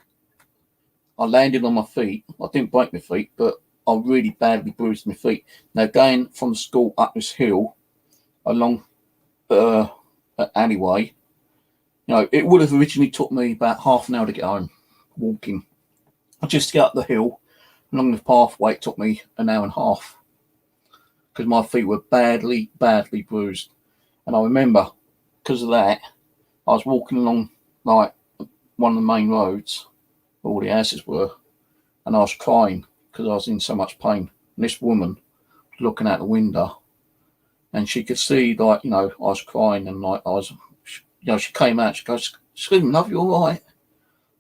on my feet. I didn't break my feet, but I really badly bruised my feet. Now, going from school up this hill along an alleyway, it would have originally took me about half an hour to get home, walking. Just to get up the hill along the pathway, it took me an hour and a half because my feet were badly, badly bruised. And I remember, because of that, I was walking along like one of the main roads where all the houses were, and I was crying because I was in so much pain. And this woman was looking out the window, and she could see, like, I was crying, and like I was, she came out. She goes, "Excuse me, love, you all right?"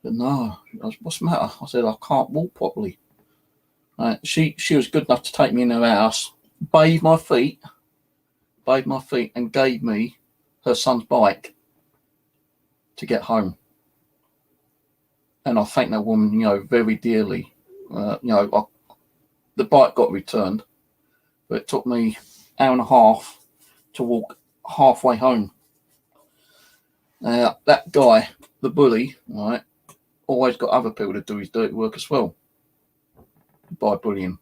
But no, what's the matter? I said, "I can't walk properly." She was good enough to take me in her house, bathed my feet, and gave me her son's bike to get home. And I thank that woman, very dearly. The bike got returned, but it took me an hour and a half to walk halfway home. That guy, the bully, right, always got other people to do his dirty work as well by bullying.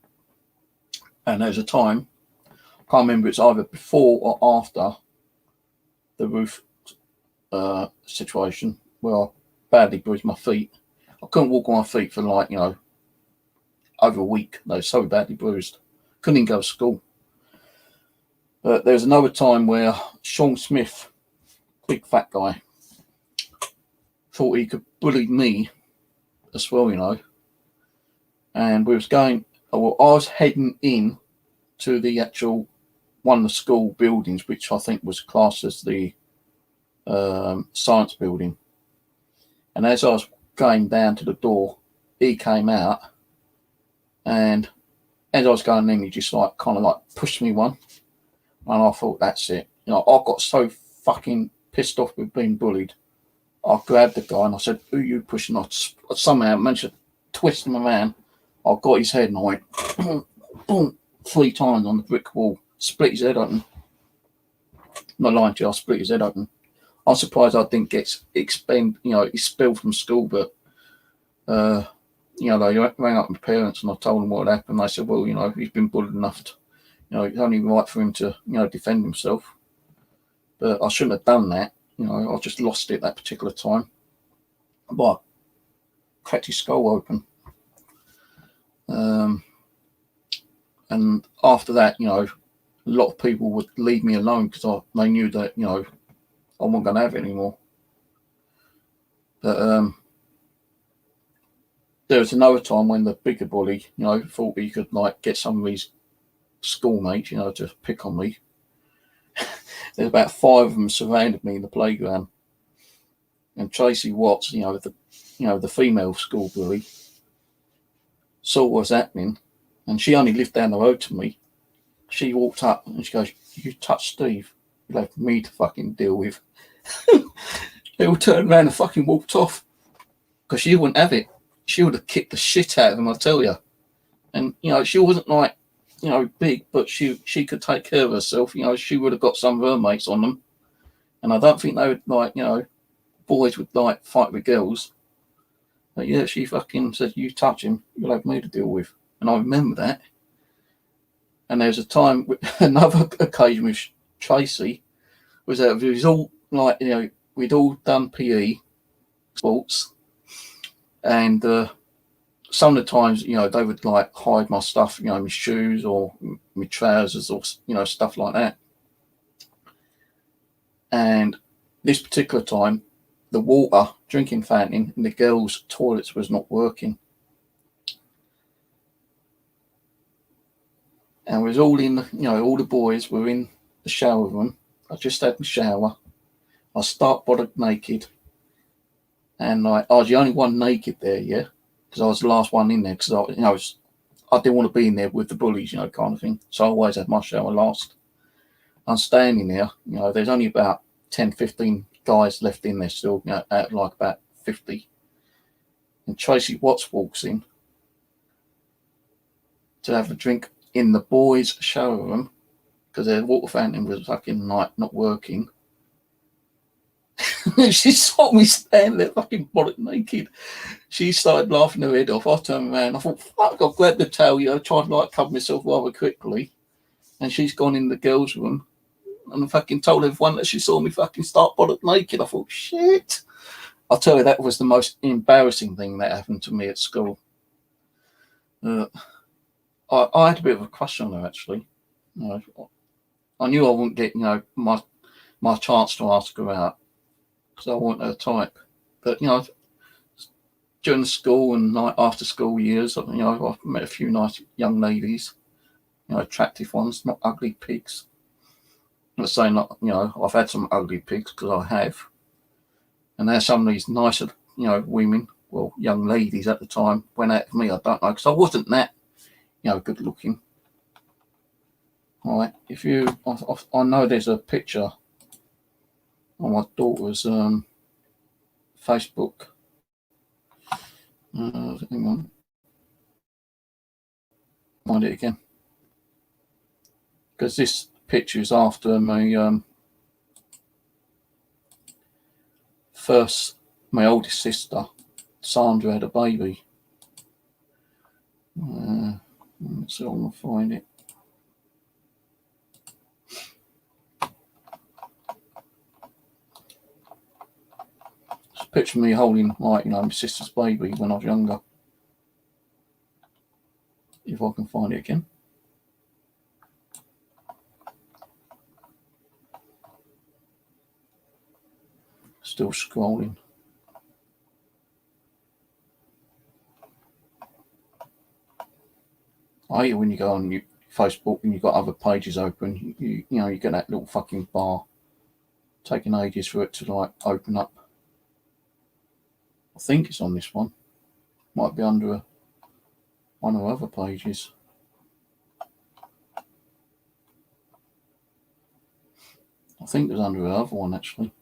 And there's a time, I can't remember, it's either before or after the roof situation where I badly bruised my feet. I couldn't walk on my feet for like, over a week. They were so badly bruised. Couldn't even go to school. But there's another time where Sean Smith, big fat guy, thought he could bully me as well, And we was I was heading in to the actual one of the school buildings, which I think was classed as the science building. And as I was going down to the door, he came out, and as I was going in, he just like kind of like pushed me one, and I thought, that's it. I got so fucking pissed off with being bullied. I grabbed the guy and I said, "Who are you pushing?" I somehow managed to twist him around. I got his head and I went boom 3 times on the brick wall, split his head open. Not lying to you, I split his head open. I'm surprised I didn't get expelled from school, but they rang up my parents and I told them what had happened. They said, "Well, he's been bullied enough to, it's only right for him to, defend himself." But I shouldn't have done that. I just lost it that particular time. But cracked his skull open. And after that, a lot of people would leave me alone because they knew that, I wasn't going to have it anymore. But there was another time when the bigger bully, thought he could like get some of his schoolmates, to pick on me. There's about 5 of them surrounded me in the playground. And Tracy Watts, the female school bully, saw what was happening, and she only lived down the road to me. She walked up and she goes, "You touched Steve, you'll have me to fucking deal with." They all turned around and fucking walked off because she wouldn't have it. She would have kicked the shit out of him, I tell you. And she wasn't like big, but she could take care of herself. She would have got some of her mates on them, and I don't think they would like boys would like fight with girls. But yeah, she fucking said, "You touch him, you'll have me to deal with." And I remember that. And there was a time, another occasion with Tracy, was that it was all like, we'd all done PE, sports, and some of the times, they would like hide my stuff, my shoes or my trousers or, stuff like that. And this particular time, the water drinking fountain in the girls' toilets was not working. And we was all in, all the boys were in the shower room. I just had my shower. I start body naked. And I was the only one naked there, yeah, because I was the last one in there because I didn't want to be in there with the bullies, kind of thing. So I always had my shower last. I'm standing there, there's only about 10, 15 guys left in there still, out like about 50. And Tracy Watts walks in to have a drink in the boys' shower room because their water fountain was fucking not working. She saw me standing there fucking bollock naked. She started laughing her head off. I turned around. I thought, fuck, I've grabbed the towel, tried to like cover myself rather quickly. And she's gone in the girls' room and I fucking told everyone that she saw me fucking start bollock naked. I thought, shit. I'll tell you, that was the most embarrassing thing that happened to me at school. I had a bit of a crush on her, actually. I knew I wouldn't get, my chance to ask her out because I wasn't her type. But, during the school and after school years, I've met a few nice young ladies, attractive ones, not ugly pigs. I'm not saying, I've had some ugly pigs because I have. And there's some of these nicer, women, well, young ladies at the time went out for me. I don't know, because I wasn't that, good looking. All right, I know there's a picture on my daughter's Facebook. Hang on. Find it again. Because this picture is after my my oldest sister, Sandra, had a baby. Let's see if I can find it. It's a picture of me holding, my sister's baby when I was younger. If I can find it again. Still scrolling. I hate when you go on your Facebook and you've got other pages open, you get that little fucking bar taking ages for it to open up. I think it's on this one. Might be under one of the other pages. I think it was under the other one actually.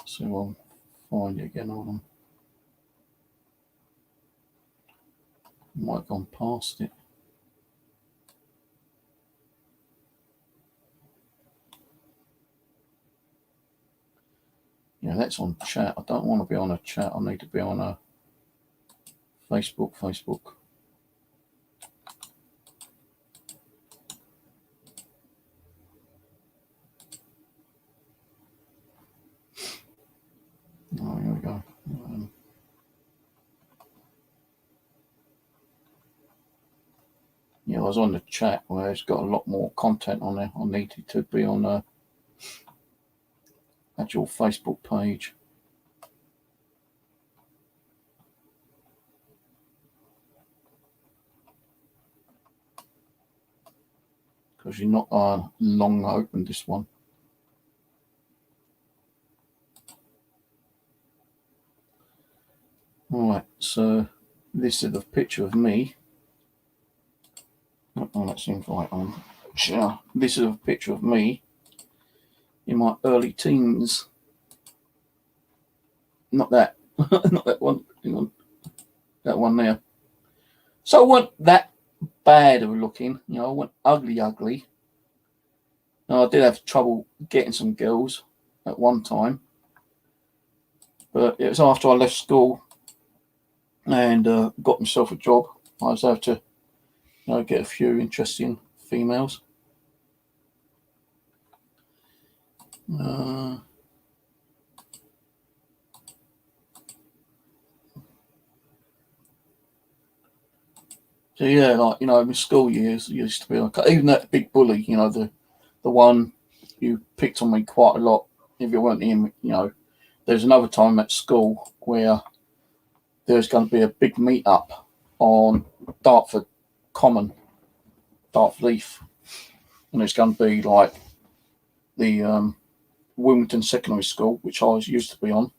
So I'll find it again on them. Might have gone past it. Yeah, that's on chat. I don't want to be on a chat. I need to be on a Facebook. Oh, here we go. Yeah, I was on the chat where it's got a lot more content on there. I needed to be on a actual Facebook page. Because you're not long opened this one. Alright, so this is the picture of me. Oh, that seems right on. Yeah, this is a picture of me in my early teens. Not that. Not that one. Hang on. That one there. So I wasn't that bad of looking. I wasn't ugly. Now, I did have trouble getting some girls at one time. But it was after I left school and got myself a job. I was able to get a few interesting females. So yeah, like my school years used to be like even that big bully, the one who picked on me quite a lot. If it weren't him, there's another time at school where there's going to be a big meet up on Dartford Common, Dartford Leaf, and it's going to be like the Wilmington Secondary School, which I was used to be on,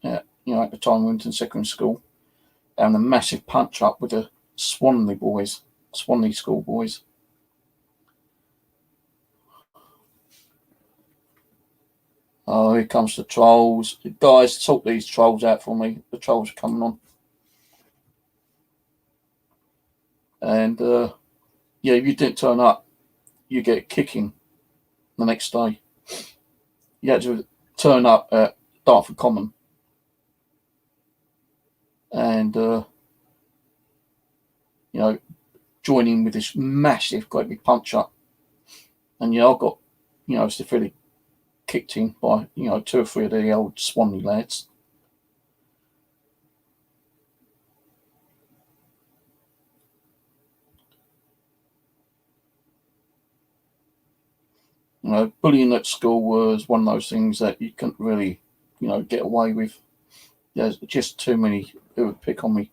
at the time Wilmington Secondary School, and a massive punch up with the Swanley school boys. Oh, here comes the trolls. Guys, sort these trolls out for me. The trolls are coming on. And yeah, if you didn't turn up, you get a kicking the next day. You had to turn up at Dartford Common and join in with this massive, great big punch up. And I got severely kicked in by 2 or 3 of the old Swanley lads. Bullying at school was one of those things that you couldn't really get away with. There's just too many who would pick on me,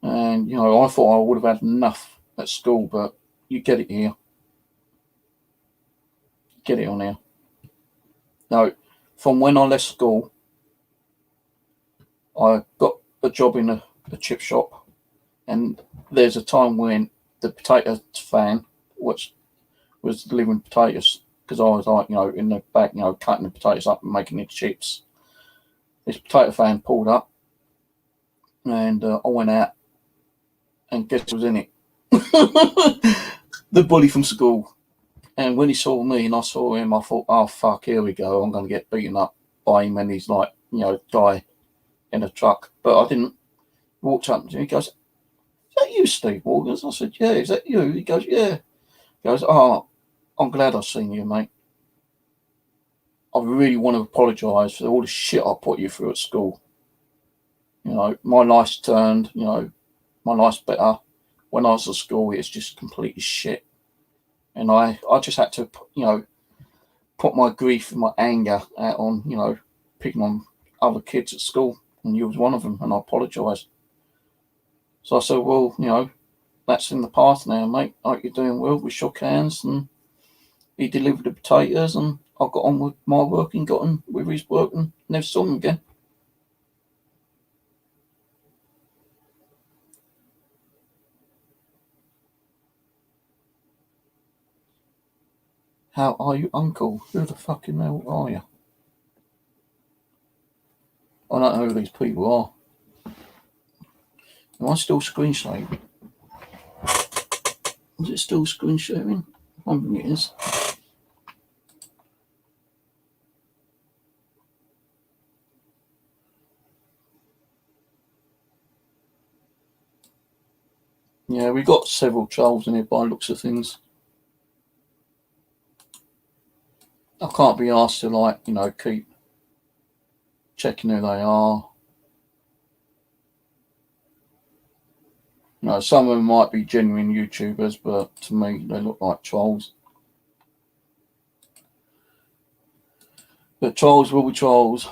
and I thought I would have had enough at school, but you get it here. Get it on here. No, from when I left school, I got a job in a chip shop, and there's a time when the potato fan, which was delivering potatoes, because I was like, in the back, cutting the potatoes up and making the chips. This potato fan pulled up, and I went out, and guess who was in it? The bully from school. And when he saw me and I saw him, I thought, oh, fuck, here we go. I'm going to get beaten up by him. And he's like, guy in a truck. But I didn't. He walked up to me. He goes, is that you, Steve Morgans? I said, yeah. Is that you? He goes, yeah. He goes, oh, I'm glad I've seen you, mate. I really want to apologise for all the shit I put you through at school. My life's turned, my life's better. When I was at school, it's just completely shit. And I just had to, put my grief and my anger out on, picking on other kids at school. And you was one of them, and I apologised. So I said, well, that's in the past now, mate. I hope you're doing well. We shook hands, and he delivered the potatoes, and I got on with my work and got on with his work and never saw him again. How are you, Uncle? Who the fucking hell are you? I don't know who these people are. Am I still screen sharing? Is it still screen sharing? I think it is. Yeah, we got several trolls in here by the looks of things. I can't be asked to keep checking who they are. Some of them might be genuine YouTubers, but to me they look like trolls. But trolls will be trolls.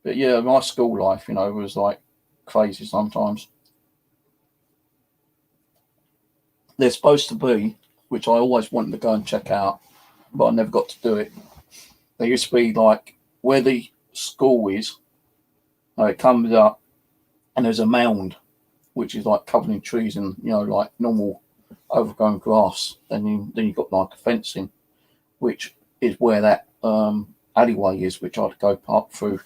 But yeah, my school life, was like crazy sometimes. There's supposed to be, which I always wanted to go and check out, but I never got to do it. There used to be like where the school is, it comes up and there's a mound, which is like covered in trees and, like normal overgrown grass. And then you've got like a fencing, which is where that alleyway is, which I had to go park through.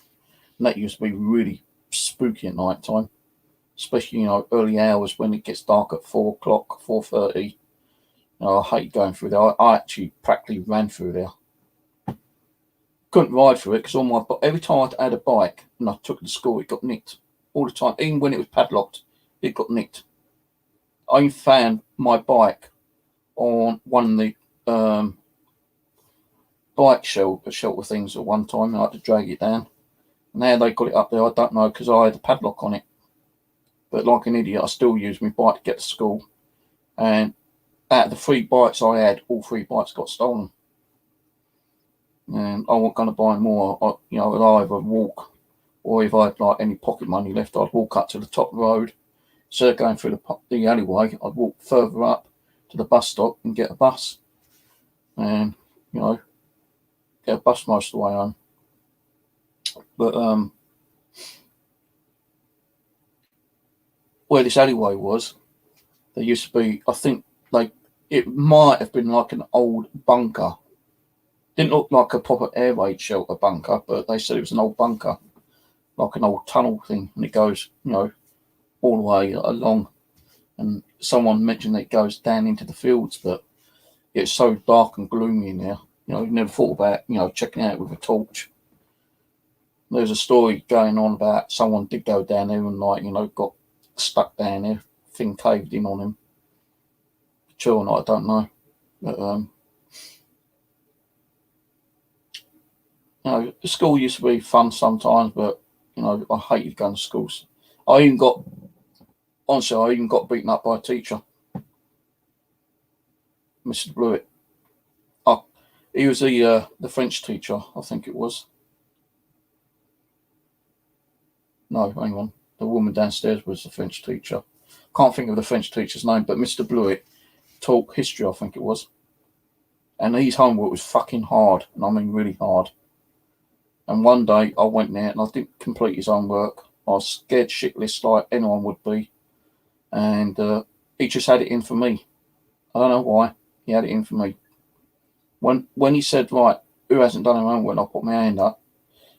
And that used to be really spooky at night time, especially, early hours when it gets dark at 4 o'clock, 4:30. I hate going through there. I actually practically ran through there. Couldn't ride through it because every time I had a bike and I took it to school, it got nicked all the time. Even when it was padlocked, it got nicked. I found my bike on one of the bike shelter things at one time, and I had to drag it down. Now they got it up there, I don't know, because I had a padlock on it. But like an idiot, I still used my bike to get to school. And out of the 3 bikes I had, all 3 bikes got stolen. And I wasn't going to buy more. I'd either walk, or if I had like any pocket money left, I'd walk up to the top of the road. Instead of going through the alleyway, I'd walk further up to the bus stop and get a bus. And, get a bus most of the way home. But where this alleyway was, there used to be, I think, it might have been like an old bunker. Didn't look like a proper air raid shelter bunker, but they said it was an old bunker, like an old tunnel thing, and it goes, all the way along. And someone mentioned that it goes down into the fields, but it's so dark and gloomy in there. You never thought about, checking out with a torch. There's a story going on about someone did go down there and got stuck down there, thing caved in on him. True or not, I don't know. But the school used to be fun sometimes, but I hated going to schools. I even got beaten up by a teacher, Mr. Blewett. He was the French teacher, I think it was. No, hang on. The woman downstairs was the French teacher. Can't think of the French teacher's name, but Mr. Blewett taught history, I think it was. And his homework was fucking hard, and I mean really hard. And one day I went there and I didn't complete his homework. I was scared shitless like anyone would be. And he just had it in for me. I don't know why. He had it in for me. When he said, right, who hasn't done their homework, I put my hand up.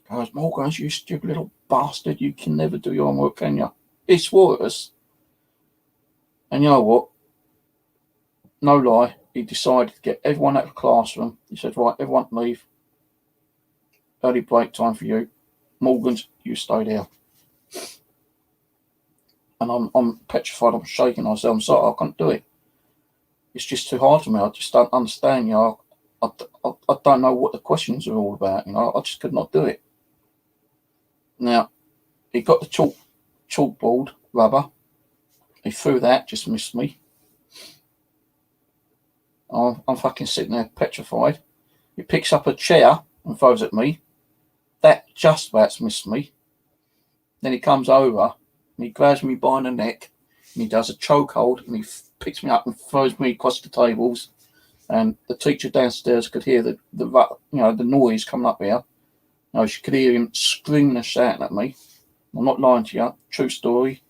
He goes, Morgan, you stupid little bastard, you can never do your homework, can you? He swore at us. And you know what? No lie, he decided to get everyone out of the classroom. He said, right, everyone leave. Early break time for you. Morgans, you stay there. And I'm petrified, I'm shaking. I said, I'm sorry, I can't do it. It's just too hard for me. I just don't understand, I don't know what the questions are all about, I just could not do it. Now, he got the chalkboard rubber. He threw that, just missed me. I'm fucking sitting there petrified. He picks up a chair and throws at me. That just about missed me. Then he comes over and he grabs me by the neck and he does a chokehold and he picks me up and throws me across the tables. And the teacher downstairs could hear the noise coming up here. She could hear him screaming and shouting at me. I'm not lying to you. True story.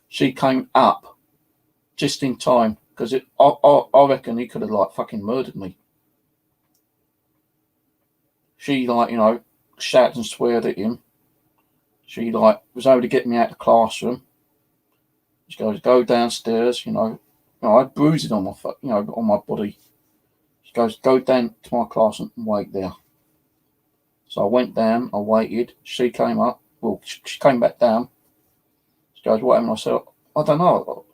She came up just in time because I reckon he could have fucking murdered me. She shouted and sweared at him. She was able to get me out of the classroom. She goes, go downstairs. I had bruises on my on my body. She goes, go down to my class and wait there. So I went down, I waited. She came up. Well, she came back down. She goes, what happened? I said, I don't know.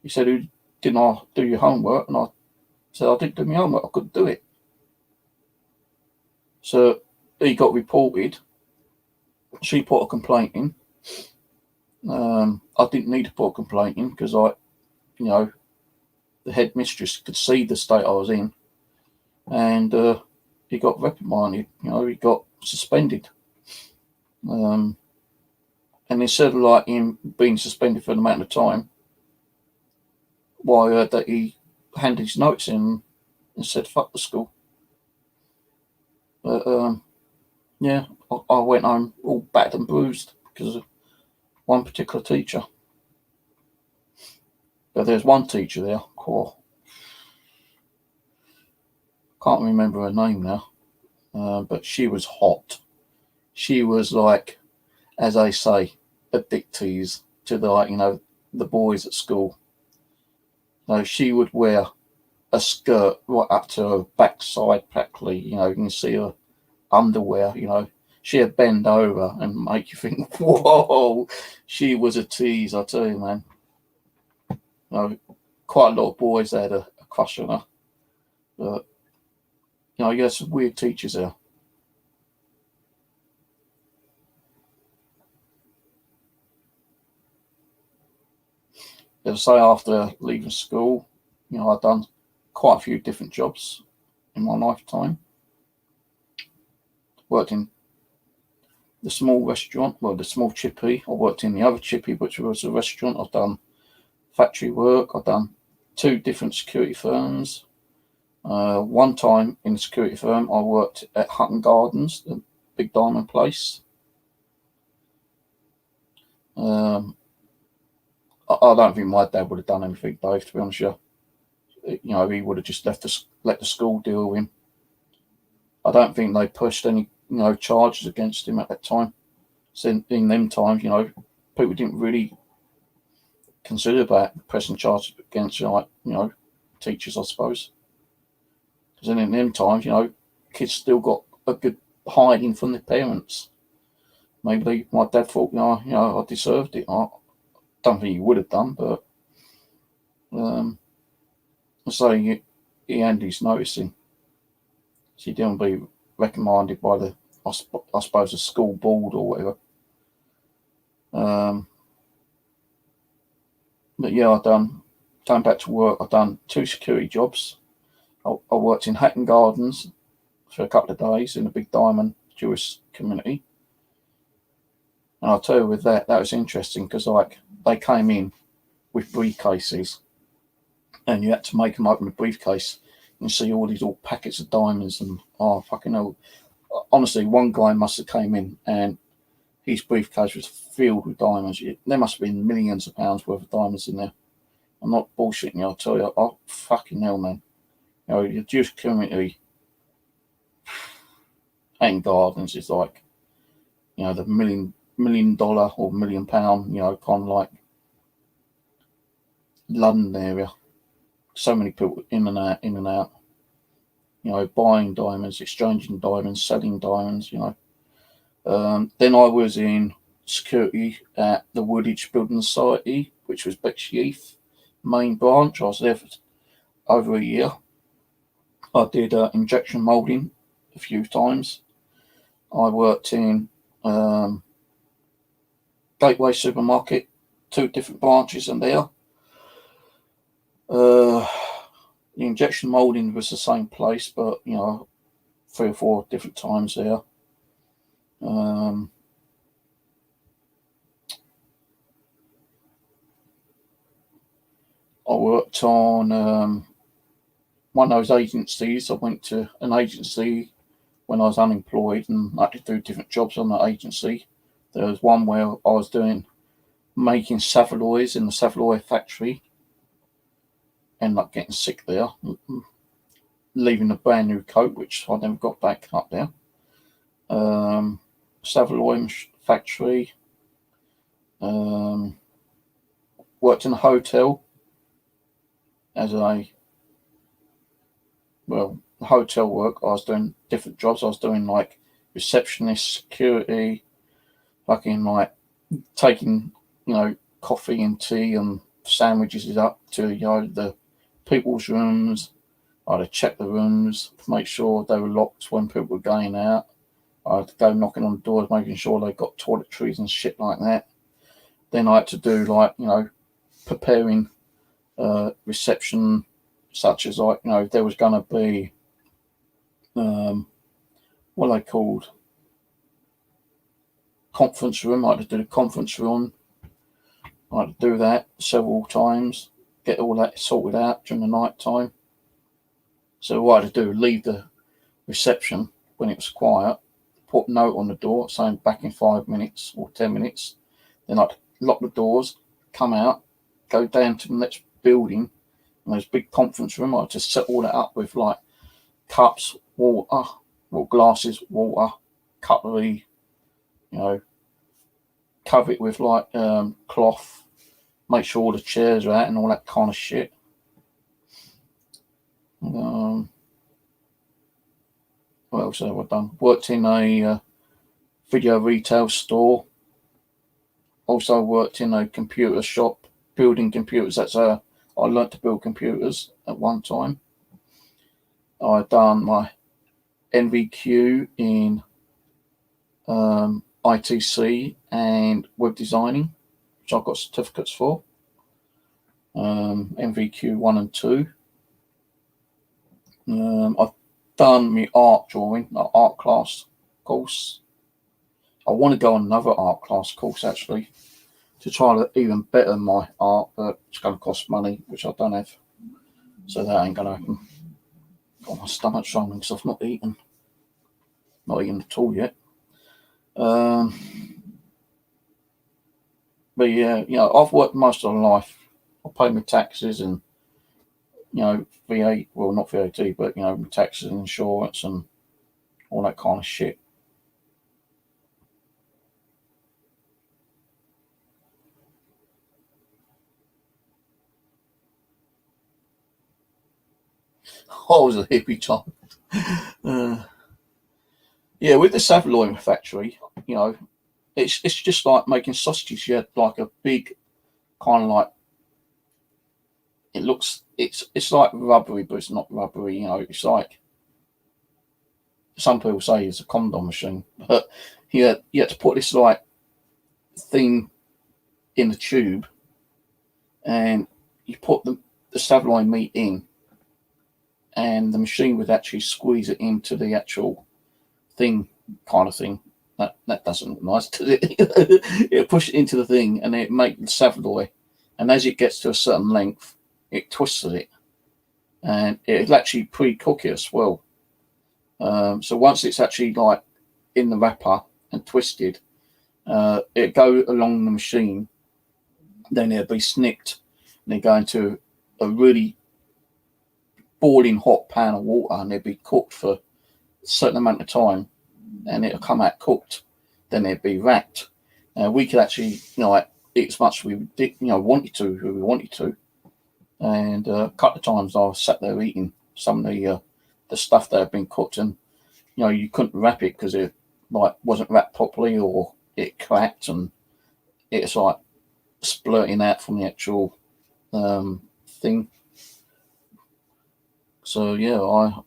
He said, didn't I do your homework? And I said, I didn't do my homework. I couldn't do it. So he got reported. She put a complaint in. I didn't need to put a complaint in because the headmistress could see the state I was in. And he got reprimanded. He got suspended. And instead of him being suspended for an amount of time, I heard that he handed his notes in and said, fuck the school. But I went home all battered and bruised because of one particular teacher. But there's one teacher there, can't remember her name now, but she was hot. She was as I say, addicted to the boys at school. She would wear a skirt right up to her backside practically. You can see her underwear. She'd bend over and make you think, whoa, she was a tease, I tell you, man. Quite a lot of boys had a crush on her. But, you had some weird teachers there. as I say, after leaving school, I've done quite a few different jobs in my lifetime. Worked in the small restaurant, the small chippy. I worked in the other chippy, which was a restaurant. I've done factory work. I've done 2 different security firms. One time in a security firm, I worked at Hutton Gardens, the big diamond place. I don't think my dad would have done anything, Dave, to be honest with you. He would have just let the school deal with him. I don't think they pushed any, charges against him at that time. So in them times, people didn't really consider about pressing charges against, teachers, I suppose. Because in them times, kids still got a good hiding from their parents. Maybe my dad thought, I deserved it. I don't think he would have done, but so he had his noticing. So he didn't be reprimanded by I suppose, the school board or whatever. But yeah, going back to work, I've done 2 security jobs. I worked in Hatton Gardens for a couple of days in the Big Diamond Jewish community. And I'll tell you, with that was interesting because they came in with briefcases and you had to make them open the briefcase and see all these little packets of diamonds and fucking hell. Honestly, one guy must have came in and his briefcase was filled with diamonds. There must have been millions of pounds worth of diamonds in there. I'm not bullshitting you, I'll tell you. Oh, fucking hell, man. The Jewish community and Gardens is like, the $1 million or £1 million, kind of like London area. So many people in and out, buying diamonds, exchanging diamonds, selling diamonds, Then I was in security at the Woolwich Building Society, which was Bexley Heath main branch. I was there for over a year. I did injection moulding a few times. I worked in Gateway Supermarket, 2 different branches in there. The injection moulding was the same place, but 3 or 4 different times there. I worked on one of those agencies. I went to an agency when I was unemployed and I had to do different jobs on that agency. There was one where I was making Saveloys in the Saveloy factory. Ended up getting sick there, leaving a brand new coat, which I never got back up there. Saveloy factory. Worked in a hotel as hotel work. I was doing different jobs. I was doing like receptionist, security, fucking like taking, coffee and tea and sandwiches up to, the people's rooms. I had to check the rooms to make sure they were locked when people were going out. I had to go knocking on doors, making sure they got toiletries and shit like that. Then I had to do preparing reception, such as there was going to be what are they called? Conference room. I had to do the conference room. I had to do that several times, get all that sorted out during the night time. So what I had to do, leave the reception when it was quiet, put a note on the door saying back in 5 minutes or 10 minutes. Then I'd lock the doors, come out, go down to the next building, and there's a big conference room. I had to set all that up with like cups, water, glasses, water, cutlery, cover it with like cloth, make sure all the chairs are out and all that kind of shit. What else have I done? Worked in a video retail store. Also worked in a computer shop, building computers. I learnt to build computers at one time. I'd done my NVQ in ITC and web designing, which I've got certificates for. MVQ 1 and 2. I've done my art drawing, art class course. I want to go on another art class course actually to try to even better my art, but it's going to cost money, which I don't have. So that ain't going to happen. Got my stomach rumbling because I've not eaten at all yet. But yeah, I've worked most of my life. I pay my taxes and VAT, well not VAT, but my taxes and insurance and all that kind of shit. I was a hippie child. Yeah, with the Saveloy factory, it's just like making sausages. You had like a big kind of like it's like rubbery, but it's not rubbery. It's like some people say it's a condom machine, but you had to put this like thing in the tube, and you put the Saveloy meat in, and the machine would actually squeeze it into the actual thing, kind of thing. That doesn't look nice, does it? It push it into the thing, and it make the Saveloy, and as it gets to a certain length, it twists it, and it'll actually pre-cook it as well. So once it's actually like in the wrapper and twisted, it go along the machine. Then it'll be snicked, and they go into a really boiling hot pan of water, and they'll be cooked for a certain amount of time, and it'll come out cooked. Then it'll be wrapped. We could actually, eat as much as we wanted to, and a couple of times I was sat there eating some of the stuff that had been cooked, and you couldn't wrap it because it wasn't wrapped properly, or it cracked, and it's like splurting out from the actual thing. So yeah, I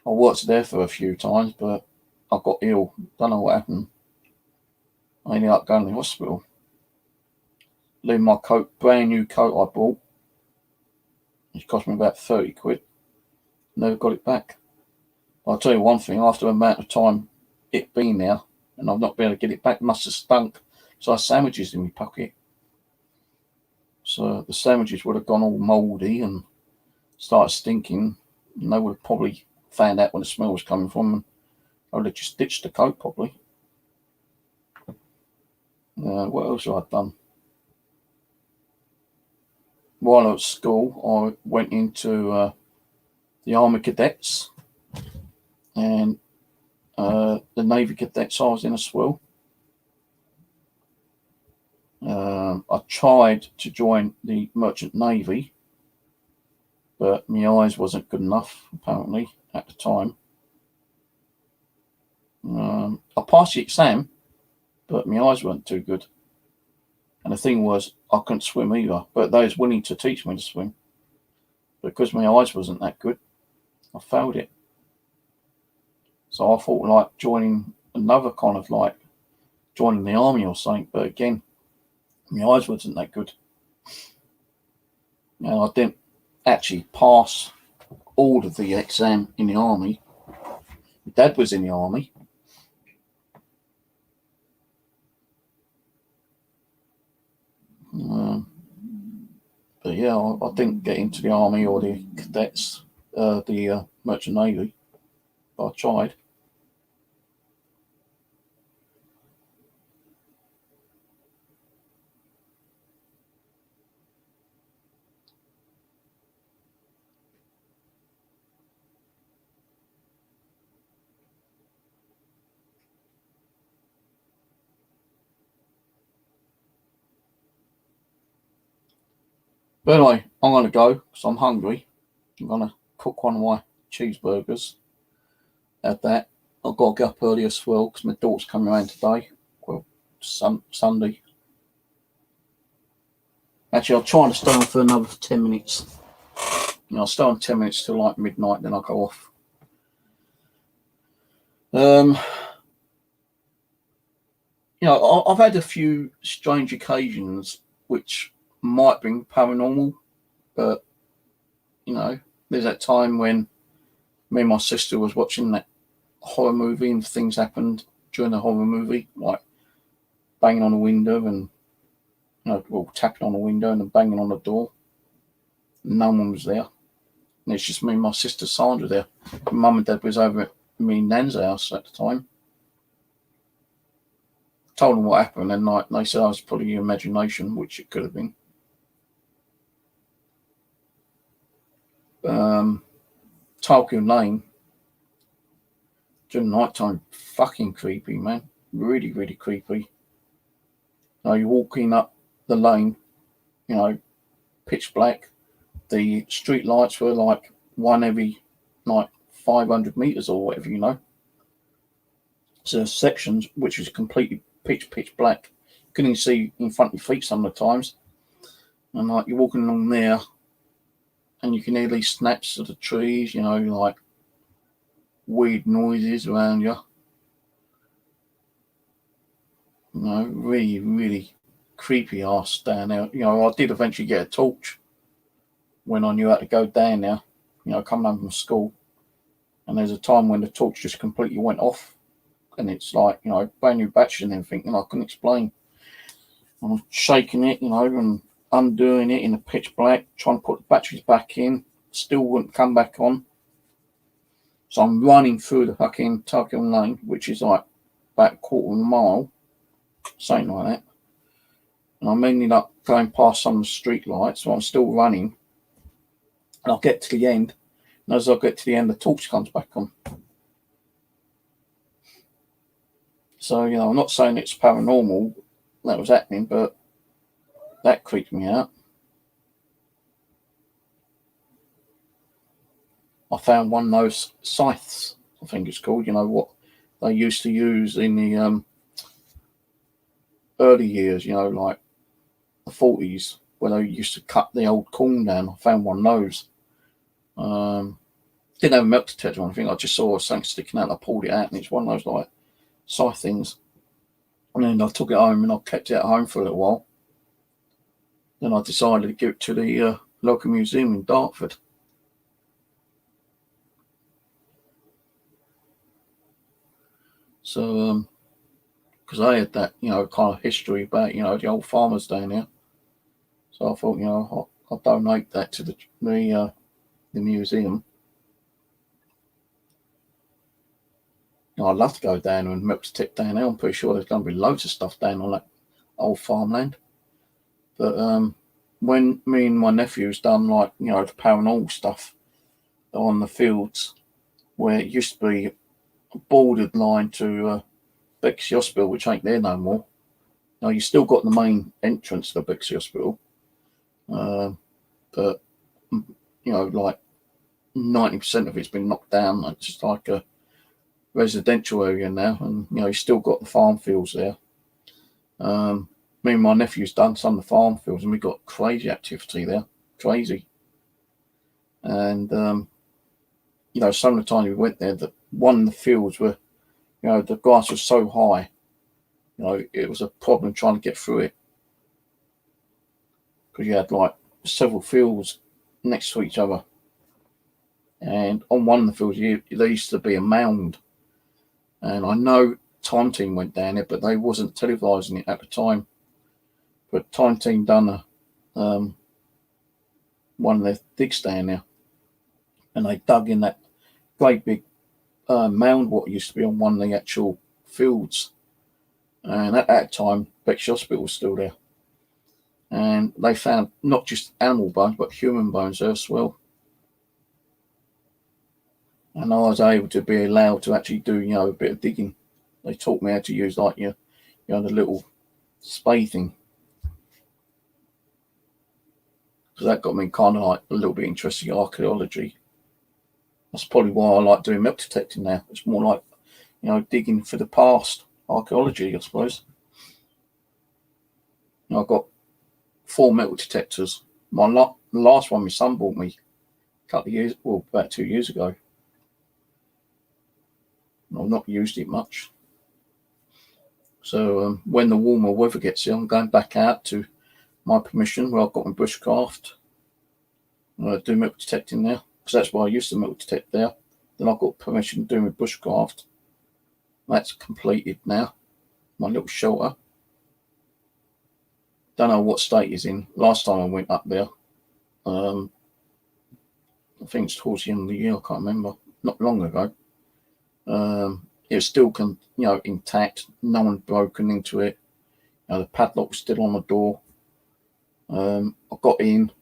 worked there for a few times, but I got ill. Don't know what happened. I ended up going to the hospital. Leaving my coat, brand new coat I bought, which cost me about 30 quid. Never got it back. But I'll tell you one thing, after the amount of time it been there, and I've not been able to get it back, it must have stunk. So I had sandwiches in my pocket. So the sandwiches would have gone all mouldy and started stinking, and they would have probably found out where the smell was coming from, and I would have just ditched the coat probably. What else have I done? While I was at school, I went into the Army Cadets and the Navy Cadets I was in as well. I tried to join the Merchant Navy, but my eyes wasn't good enough, apparently, at the time. I passed the exam, but my eyes weren't too good. And the thing was, I couldn't swim either, but they was willing to teach me to swim. Because my eyes wasn't that good, I failed it. So I thought like joining another kind of like joining the army or something, but again, my eyes wasn't that good. I didn't actually pass all of the exam in the army. My dad was in the army. But yeah, I didn't get into the army or the cadets, the Merchant Navy, but I tried. But anyway, I'm going to go because I'm hungry. I'm going to cook one of my cheeseburgers. Add that. I've got to get up early as well because my daughter's coming around today. Well, Sunday. Actually, I'll try and stay on for another 10 minutes. I'll stay on 10 minutes till like midnight, then I'll go off. I've had a few strange occasions which might have been paranormal, but you know, there's that time when me and my sister was watching that horror movie and things happened during the horror movie, like banging on a window and tapping on a window and then banging on the door. No one was there. And it's just me and my sister Sandra there. Mum and Dad was over at me and Nan's house at the time. Told them what happened, and they said it was probably your imagination, which it could have been. Tarkin Lane during night time, fucking creepy, man. Really, really creepy. You're walking up the lane, pitch black. The street lights were like one every 500 meters or whatever, So sections which was completely pitch black. Couldn't even see in front of your feet some of the times. And you're walking along there and you can hear these snaps of the trees, like weird noises around you. Really, really creepy ass down there. I did eventually get a torch when I knew how to go down there, coming home from school. And there's a time when the torch just completely went off. And it's like, brand new batteries and everything, and I couldn't explain. I'm shaking it, and undoing it in the pitch black, trying to put the batteries back in, still wouldn't come back on. So I'm running through the fucking Tarkin Lane, which is like about a quarter of a mile, something like that. And I'm ending up going past some of the street lights, so I'm still running. And I'll get to the end, and as I get to the end, the torch comes back on. So, I'm not saying it's paranormal that was happening, but that creeped me out. I found one of those scythes, I think it's called, what they used to use in the early years, like the 40s, where they used to cut the old corn down. I found one of those. Didn't have a milk detector or anything. I just saw something sticking out and I pulled it out, and it's one of those like scythe things. And then I took it home and I kept it at home for a little while. Then I decided to give it to the local museum in Dartford. So, because I had that, kind of history about, the old farmers down there. So I thought, I'll donate that to the museum. I'd love to go down and milk the tip down there. I'm pretty sure there's going to be loads of stuff down on that old farmland. But when me and my nephew's done the paranormal stuff on the fields, where it used to be a bordered line to Bexley Hospital, which ain't there no more. Now you still got the main entrance to the Bexley Hospital, but 90% of it's been knocked down. It's just like a residential area now, and you still got the farm fields there. Me and my nephew's done some of the farm fields, and we got crazy activity there, crazy. And some of the time we went there, that one of the fields were, the grass was so high, it was a problem trying to get through it, because you had several fields next to each other, and on one of the fields there used to be a mound. And I know Time Team went down it, but they wasn't televising it at the time. But Time Team done one of their digs down there, and they dug in that great big mound what used to be on one of the actual fields. And at that time, Bexley Hospital was still there. And they found not just animal bones, but human bones there as well. And I was able to be allowed to actually do, a bit of digging. They taught me how to use the little spade thing. Because that got me kind of a little bit interested in archaeology. That's probably why I like doing milk detecting now. It's more like, digging for the past, archaeology, I suppose. I've got 4 metal detectors. The last one my son bought me a couple of years, about 2 years ago. I've not used it much. So when the warmer weather gets here, I'm going back out to my permission where I've got my bushcraft. I'm going to do metal detecting there, because that's why I used to metal detect there. Then I've got permission to do my bushcraft. That's completed now. My little shelter. Don't know what state it's in. Last time I went up there, I think it's towards the end of the year. I can't remember. Not long ago. It was still, intact. No one broken into it. The padlock's still on the door. I got in.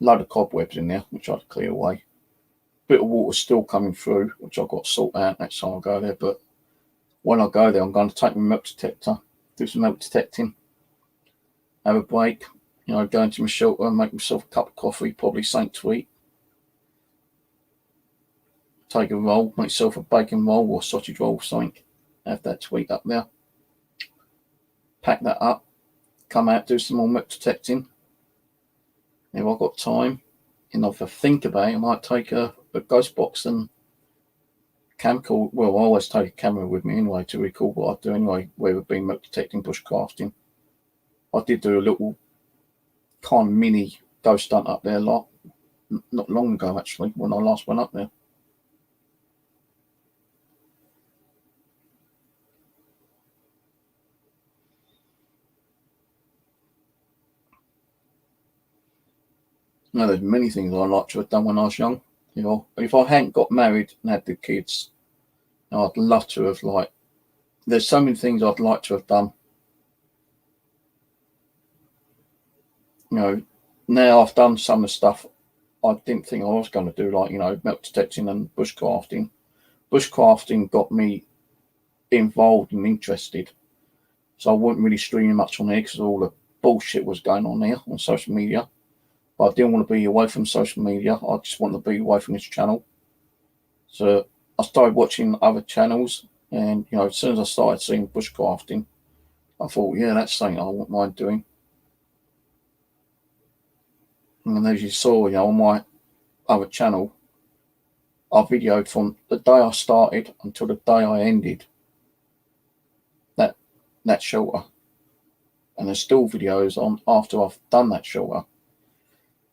Load of cobwebs in there, which I had to clear away. Bit of water still coming through, which I've got to sort out next time I go there. But when I go there, I'm going to take my metal detector, do some metal detecting, have a break, go into my shelter and make myself a cup of coffee, probably something to eat. Take a roll, make myself a bacon roll or sausage roll or something. Have that to eat up there. Pack that up, come out, do some more metal detecting. If I've got time, and if I think about it, I might take a ghost box and camcorder. Well, I always take a camera with me anyway to record what I do anyway, whether it be metal detecting, bushcrafting. I did do a little kind of mini ghost hunt up there not long ago actually, when I last went up there. Now, there's many things I'd like to have done when I was young. If I hadn't got married and had the kids, I'd love to have, there's so many things I'd like to have done. Now I've done some of the stuff I didn't think I was going to do, metal detecting and bushcrafting. Bushcrafting got me involved and interested. So I wasn't really streaming much on there because all the bullshit was going on there on social media. But I didn't want to be away from social media. I just wanted to be away from this channel. So I started watching other channels, and as soon as I started seeing bushcrafting, I thought, yeah, that's something I wouldn't mind doing. And as you saw, on my other channel, I videoed from the day I started until the day I ended that shelter. And there's still videos on after I've done that shelter.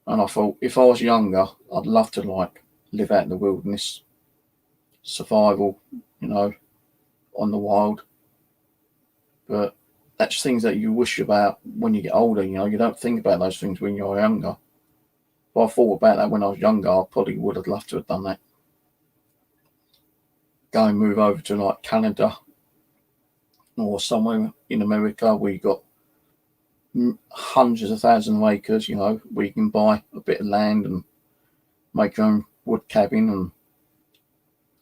And I thought, if I was younger, I'd love to live out in the wilderness, survival, on the wild. But that's things that you wish about when you get older. You don't think about those things when you're younger. If I thought about that when I was younger, I probably would have loved to have done that. Go and move over to Canada or somewhere in America where you got hundreds of thousands of acres, where you can buy a bit of land and make your own wood cabin and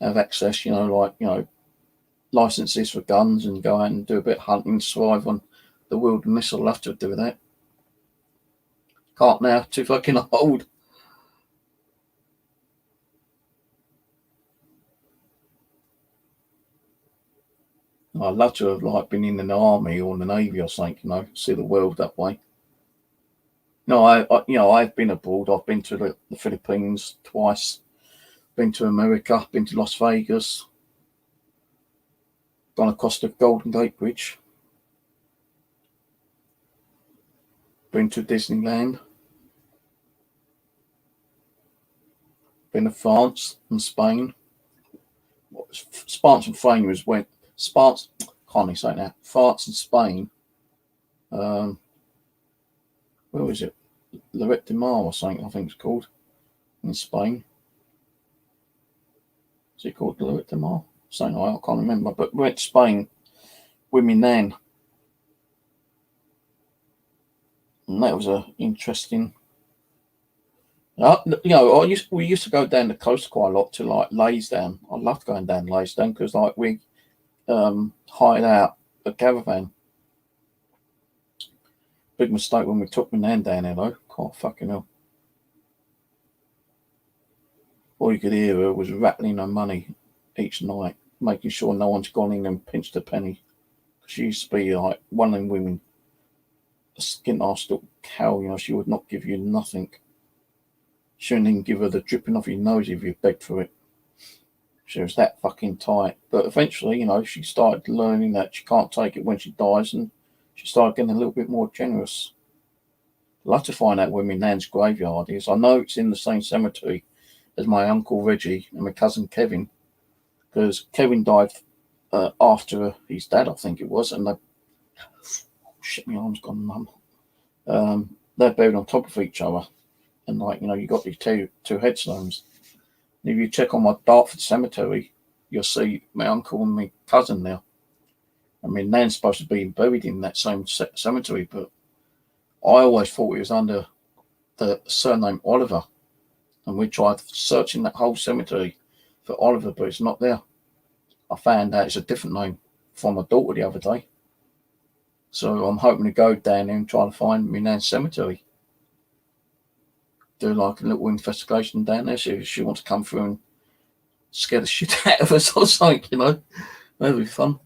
have access, licenses for guns and go out and do a bit of hunting, survive on the wilderness. I'd love to do that. Can't now, too fucking old. I'd love to have been in the army or the navy or something, see the world that way. No, I've been abroad. I've been to the Philippines twice, been to America, been to Las Vegas, gone across the Golden Gate Bridge, been to Disneyland, been to France and Spain. France and Spain was when France, can't even say it now. France and Spain. Where was it? Lloret de Mar or something, I think it's called, in Spain. Is it called Lloret de Mar? Something I can't remember. But we went to Spain with me nan. And that was interesting. We used to go down the coast quite a lot to Laysdown. I loved going down Laysdown because we hired out a caravan. Big mistake when we took my nan down there though. God fucking hell. All you could hear her was rattling her money each night, making sure no one's gone in and pinched a penny. She used to be one of them women, a skin-arsed little cow, she would not give you nothing. She wouldn't even give her the dripping off your nose if you begged for it. She was that fucking tight. But eventually, she started learning that she can't take it when she dies, and she started getting a little bit more generous. I'd like to find out where my nan's graveyard is. I know it's in the same cemetery as my uncle Reggie and my cousin Kevin, because Kevin died after his dad, I think it was, and they shit, my arm's gone numb. They're buried on top of each other, and like you got these two headstones. And if you check on my Dartford cemetery, you'll see my uncle and my cousin there. I mean, nan's supposed to be buried in that same cemetery, but I always thought it was under the surname Oliver, and we tried searching that whole cemetery for Oliver, but it's not there. I found out it's a different name from my daughter the other day. So I'm hoping to go down there and try to find my nan's cemetery. Do like a little investigation down there, see if she wants to come through and scare the shit out of us or something, That'd be fun.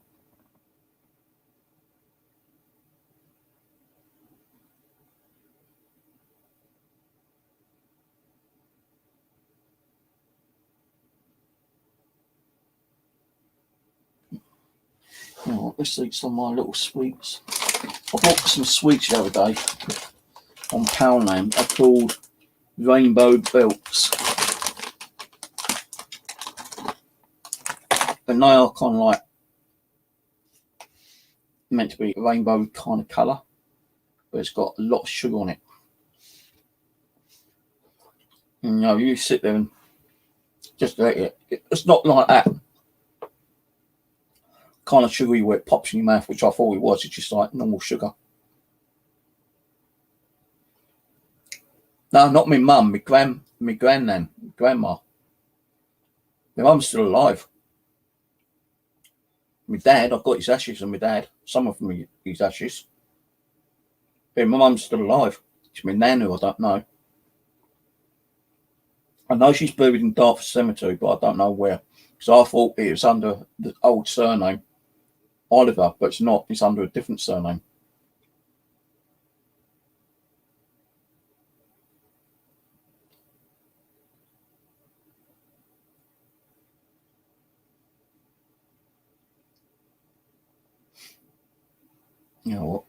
Oh, let's eat some of my little sweets. I bought some sweets the other day on Poundland. They're called Rainbow Belts. And they are kind of like meant to be rainbow kind of colour, but it's got a lot of sugar on it. And, you sit there and just let it. It's not like that kind of sugary where it pops in your mouth, which I thought it was. It's just like normal sugar. No, not my mum, my grandma. My mum's still alive. My dad, I've got his ashes and my dad, some of them his ashes. But my mum's still alive. It's my nan who I don't know. I know she's buried in Dartford Cemetery, but I don't know where. Because I thought it was under the old surname Oliver, but it's not. It's under a different surname. You know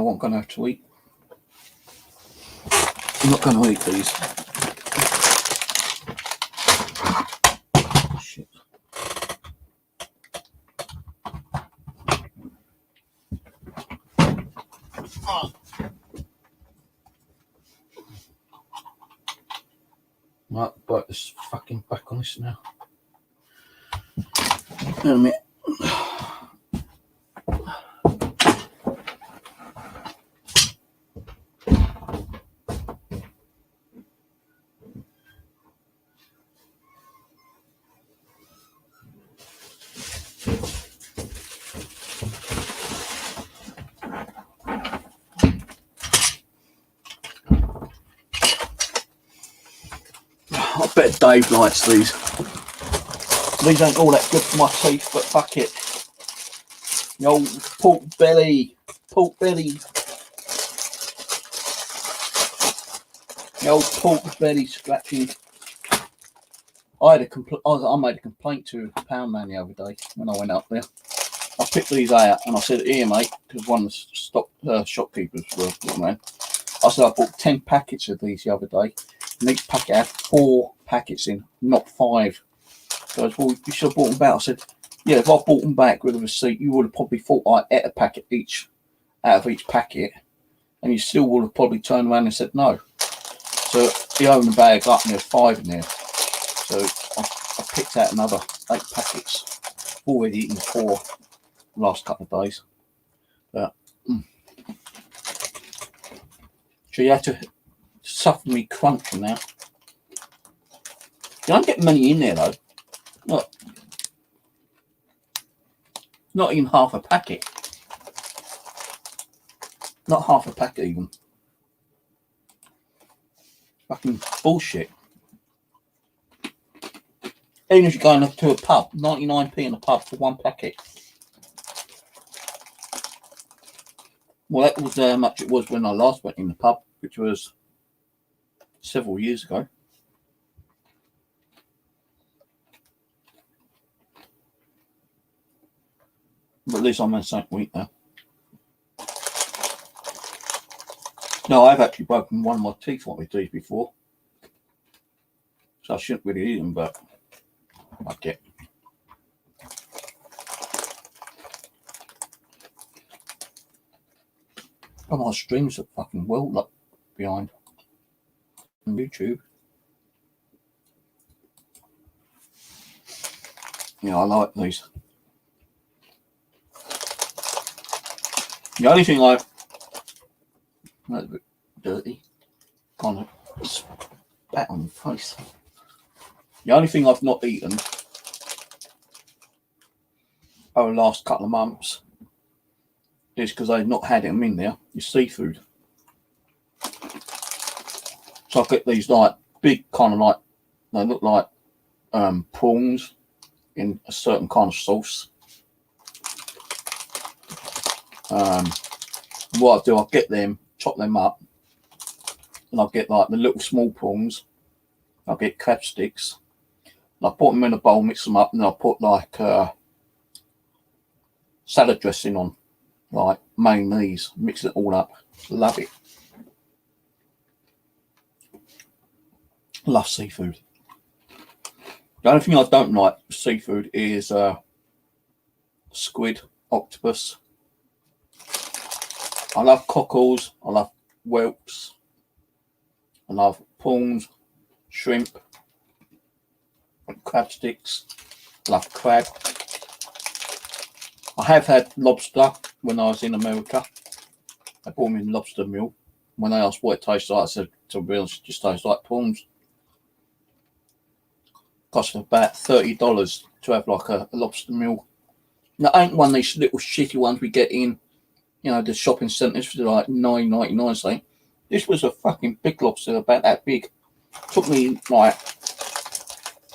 what? I'm going to have to eat. I'm not going to eat these. Shit. Right, but this fucking back on this now. Wait a minute. I bet Dave likes these. These ain't all that good for my teeth, but fuck it. The old pork belly. The old pork belly scratching. I made a complaint to Poundland the other day when I went up there. I picked these out and I said, "Here, mate," because one of the shopkeepers were man. I said I bought 10 packets of these the other day, and each packet had 4 packets in, not 5. So I said, "Well, you should have bought them back." I said, "Yeah, if I bought them back with a receipt, you would have probably thought I ate a packet each out of each packet, and you still would have probably turned around and said no." So he opened the bag up and there was 5 in there. So I picked out another 8 packets. I've already eaten 4 the last couple of days. But, so you have to suffer me crunching now. You don't get many in there though. Look. Not even half a packet. Not half a packet even. Fucking bullshit. Even if you're going up to a pub, 99p in a pub for 1 packet. Well, that was how much it was when I last went in the pub, which was several years ago. But at least I'm in something to eat now. No, I've actually broken one of my teeth on my teeth before. So I shouldn't really eat them, but I get. Oh, my streams are fucking well up behind on YouTube. Yeah, I like these. The only thing that's a bit dirty, kind of spat on your face. The only thing I've not eaten over the last couple of months is because I've not had them in there, is seafood. So I get these like big kind of like, they look like prawns in a certain kind of sauce. What I do, I get them, chop them up, and I get like the little small prawns. I get crab sticks. And I put them in a bowl, mix them up, and I put like salad dressing on, like mayonnaise, mix it all up. Love it. Love seafood. The only thing I don't like seafood is squid, octopus. I love cockles, I love whelks, I love prawns, shrimp, crab sticks, I love crab. I have had lobster when I was in America. They brought me a lobster meal. When they asked what it tastes like, I said, to be honest, it just tastes like prawns. Cost about $30 to have like a lobster meal. Now, ain't one of these little shitty ones we get in, you know, the shopping centres for like $9.99 something. This was a fucking big lobster, about that big. Took me like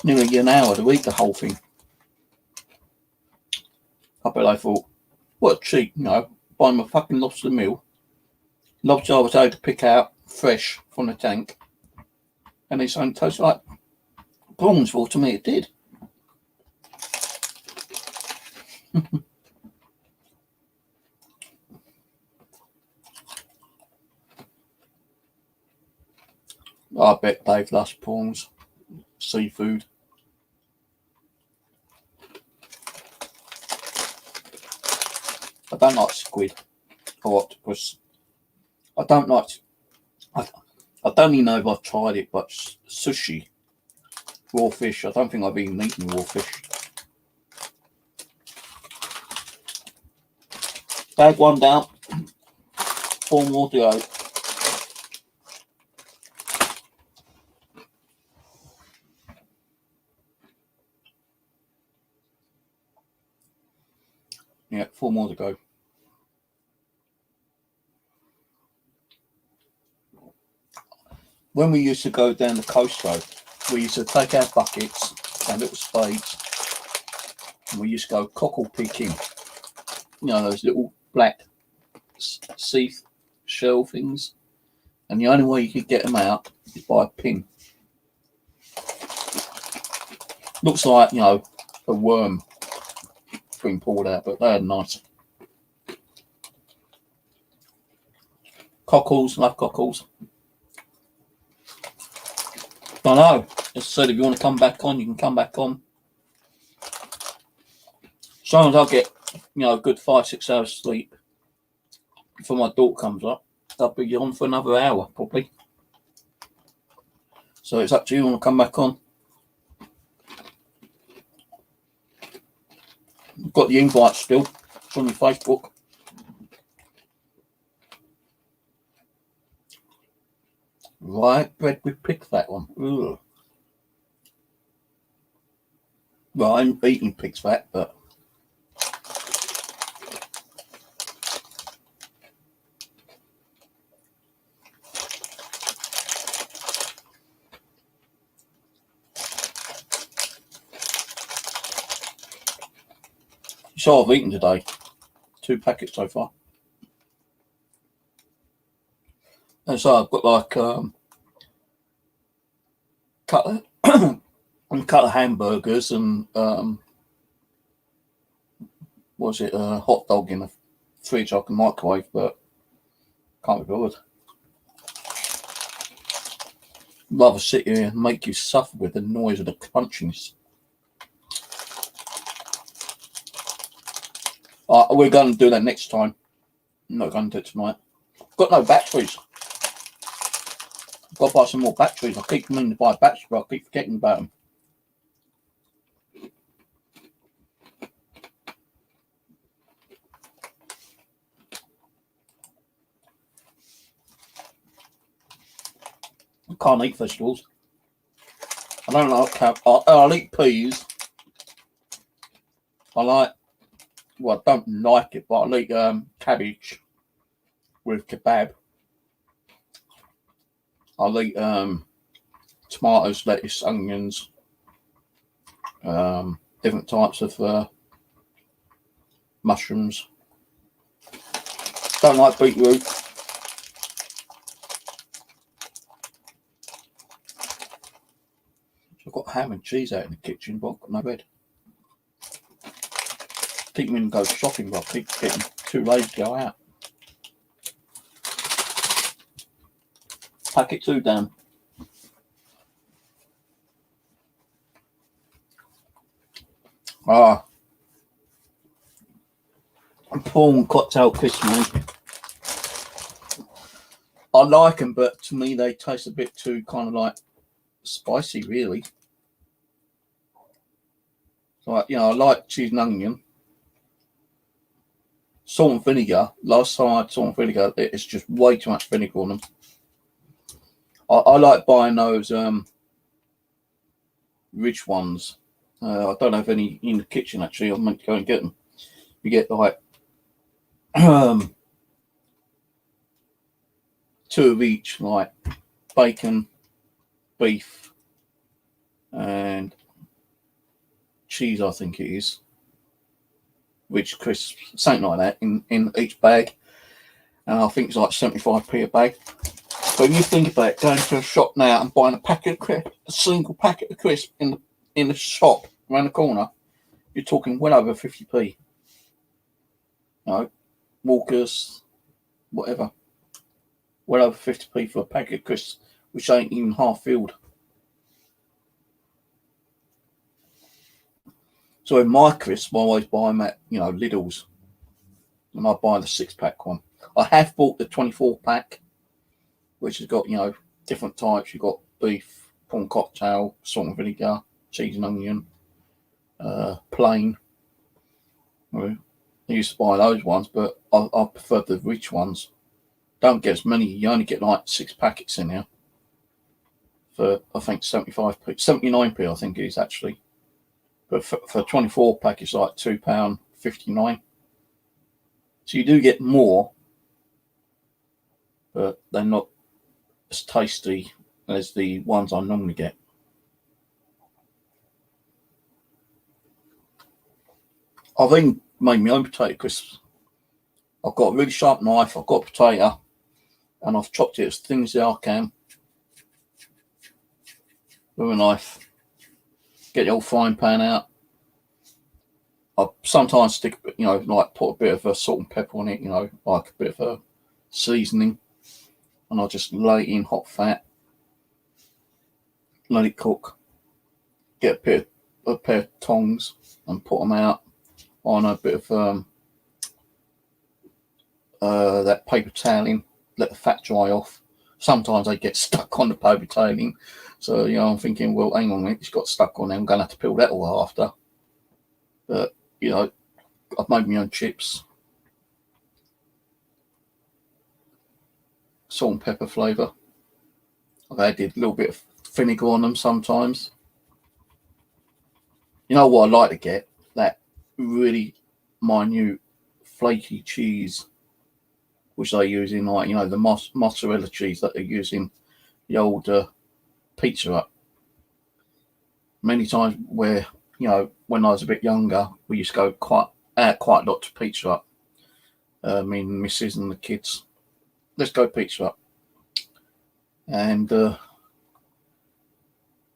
nearly an hour to eat the whole thing. I bet I thought, what a cheat, you know, buying my fucking lobster meal. Lobster I was able to pick out fresh from the tank. And it's only tastes like prawns. Well, to me it did. I bet Dave loves prawns, seafood. I don't like squid or octopus. I don't like. I don't even know if I've tried it, but sushi, raw fish. I don't think I've even eaten raw fish. Bag one down. 4 more to go. Yeah, 4 more to go. When we used to go down the coast though, we used to take our buckets, our little spades, and we used to go cockle picking. You know, those little black sea shell things. And the only way you could get them out is by a pin. Looks like, you know, a worm being pulled out, but they're nice. Cockles, love cockles. I know. As I said, if you want to come back on, you can come back on. Sometimes I'll get, you know, a good 5-6 hours sleep before my daughter comes up. I'll be on for another hour, probably. So it's up to you. You want to come back on? You've got the invite still. It's on your Facebook. Right, bread with pig fat on. Ugh. Well, I'm eating pig's fat, but so I've eaten today. 2 packets so far. And so I've got like cut of hamburgers and hot dog in the fridge I can microwave, but can't be bothered. rather sit here and make you suffer with the noise of the crunchiness. We're going to do that next time. I'm not going to do it tonight. Got no batteries. Got to buy some more batteries. I keep meaning to buy batteries, but I keep forgetting about them. I can't eat vegetables. I don't like I'll eat peas. I don't like it, but I'll eat cabbage with kebab. I'll eat tomatoes, lettuce, onions, different types of mushrooms. Don't like beetroot. I've got ham and cheese out in the kitchen, but I've got no bread. Keep me and go shopping, but I keep getting too lazy to go out. Packet 2 down. Prawn cocktail crisps, man. I like them, but to me they taste a bit too kind of like spicy, really. Like, you know, I like cheese and onion. Salt and vinegar. Last time I had salt and vinegar, it's just way too much vinegar on them. I like buying those rich ones. I don't have any in the kitchen, actually. I'm meant to go and get them. You get like 2 of each, like bacon, beef, and cheese, I think it is. Rich crisps, something like that in each bag. And I think it's like 75p a bag. But if you think about it, going to a shop now and buying a single packet of crisps in the shop around the corner, you're talking well over 50p. You know, Walkers, whatever. Well over 50p for a packet of crisps, which ain't even half filled. So in my crisps, I always buy them at, you know, Lidl's. And I buy the 6-pack one. I have bought the 24-pack, which has got, you know, different types. You've got beef, prawn cocktail, salt and vinegar, cheese and onion, plain. I used to buy those ones, but I prefer the rich ones. Don't get as many. You only get like 6 packets in here for, I think, 75p, 79p, I think it is actually. But for a 24-pack, it's like £2.59. So you do get more, but they're not as tasty as the ones I normally get. I've even made my own potato crisps. I've got a really sharp knife, I've got a potato, and I've chopped it as thin as I can with a knife. Get the old frying pan out. I sometimes stick, you know, like put a bit of a salt and pepper on it, you know, like a bit of a seasoning, and I'll just lay it in hot fat, let it cook. Get a pair of tongs and put them out on a bit of that paper toweling. Let the fat dry off. Sometimes they get stuck on the paper toweling, so you know I'm thinking, well, hang on a minute, it's got stuck on there. I'm going to have to peel that all after. But you know, I've made my own chips, salt and pepper flavour. I've added a little bit of vinegar on them sometimes. You know what I like to get? That really minute flaky cheese, which they use in, like, you know, the mozzarella cheese that they use in the old Pizza Hut. Many times where, you know, when I was a bit younger, we used to go quite a lot to Pizza Hut. Me and Mrs. and the kids. Let's go Pizza Hut. And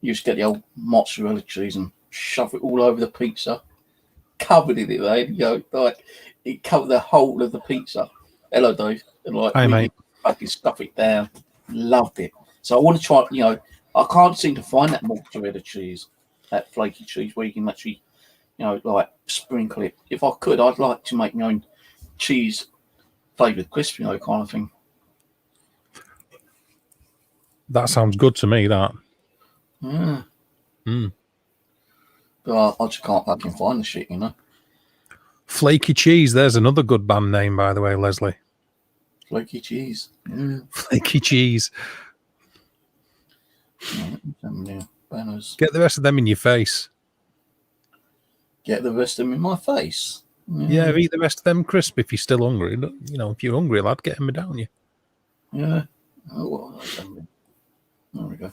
used to get the old mozzarella cheese and shove it all over the pizza. Covered in it, you know, like it covered the whole of the pizza. Hello, Dave. And like, Hey, really mate. fucking stuff it down. Loved it. So I want to try, you know, I can't seem to find that mozzarella cheese, that flaky cheese where you can actually, like sprinkle it. If I could, I'd like to make my own cheese flavoured crisp, kind of thing. That sounds good to me. That. Yeah. Mm. But I just can't fucking find the shit, Flaky Cheese. There's another good band name, by the way, Leslie. Flaky cheese. Yeah. Flaky Cheese. Yeah, banners. Get the rest of them in your face. Get the rest of them in my face. Yeah, eat the rest of them crisp if you're still hungry. If you're hungry, lad, get them down you. Yeah. Oh, well, there we go.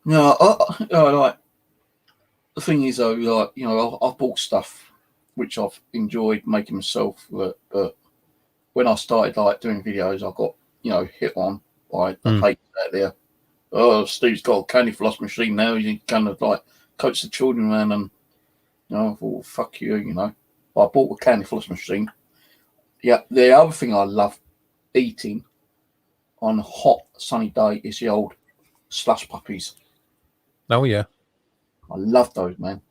No, I like the thing is though, like I've bought stuff which I've enjoyed making myself, but when I started like doing videos, I got hit on by the hate out there. Oh, Steve's got a candy floss machine now. He kind of like coach the children around, and I thought, well, fuck you, I bought a candy floss machine. Yeah, the other thing I love eating on a hot sunny day is the old slush puppies. Oh yeah, I love those, man,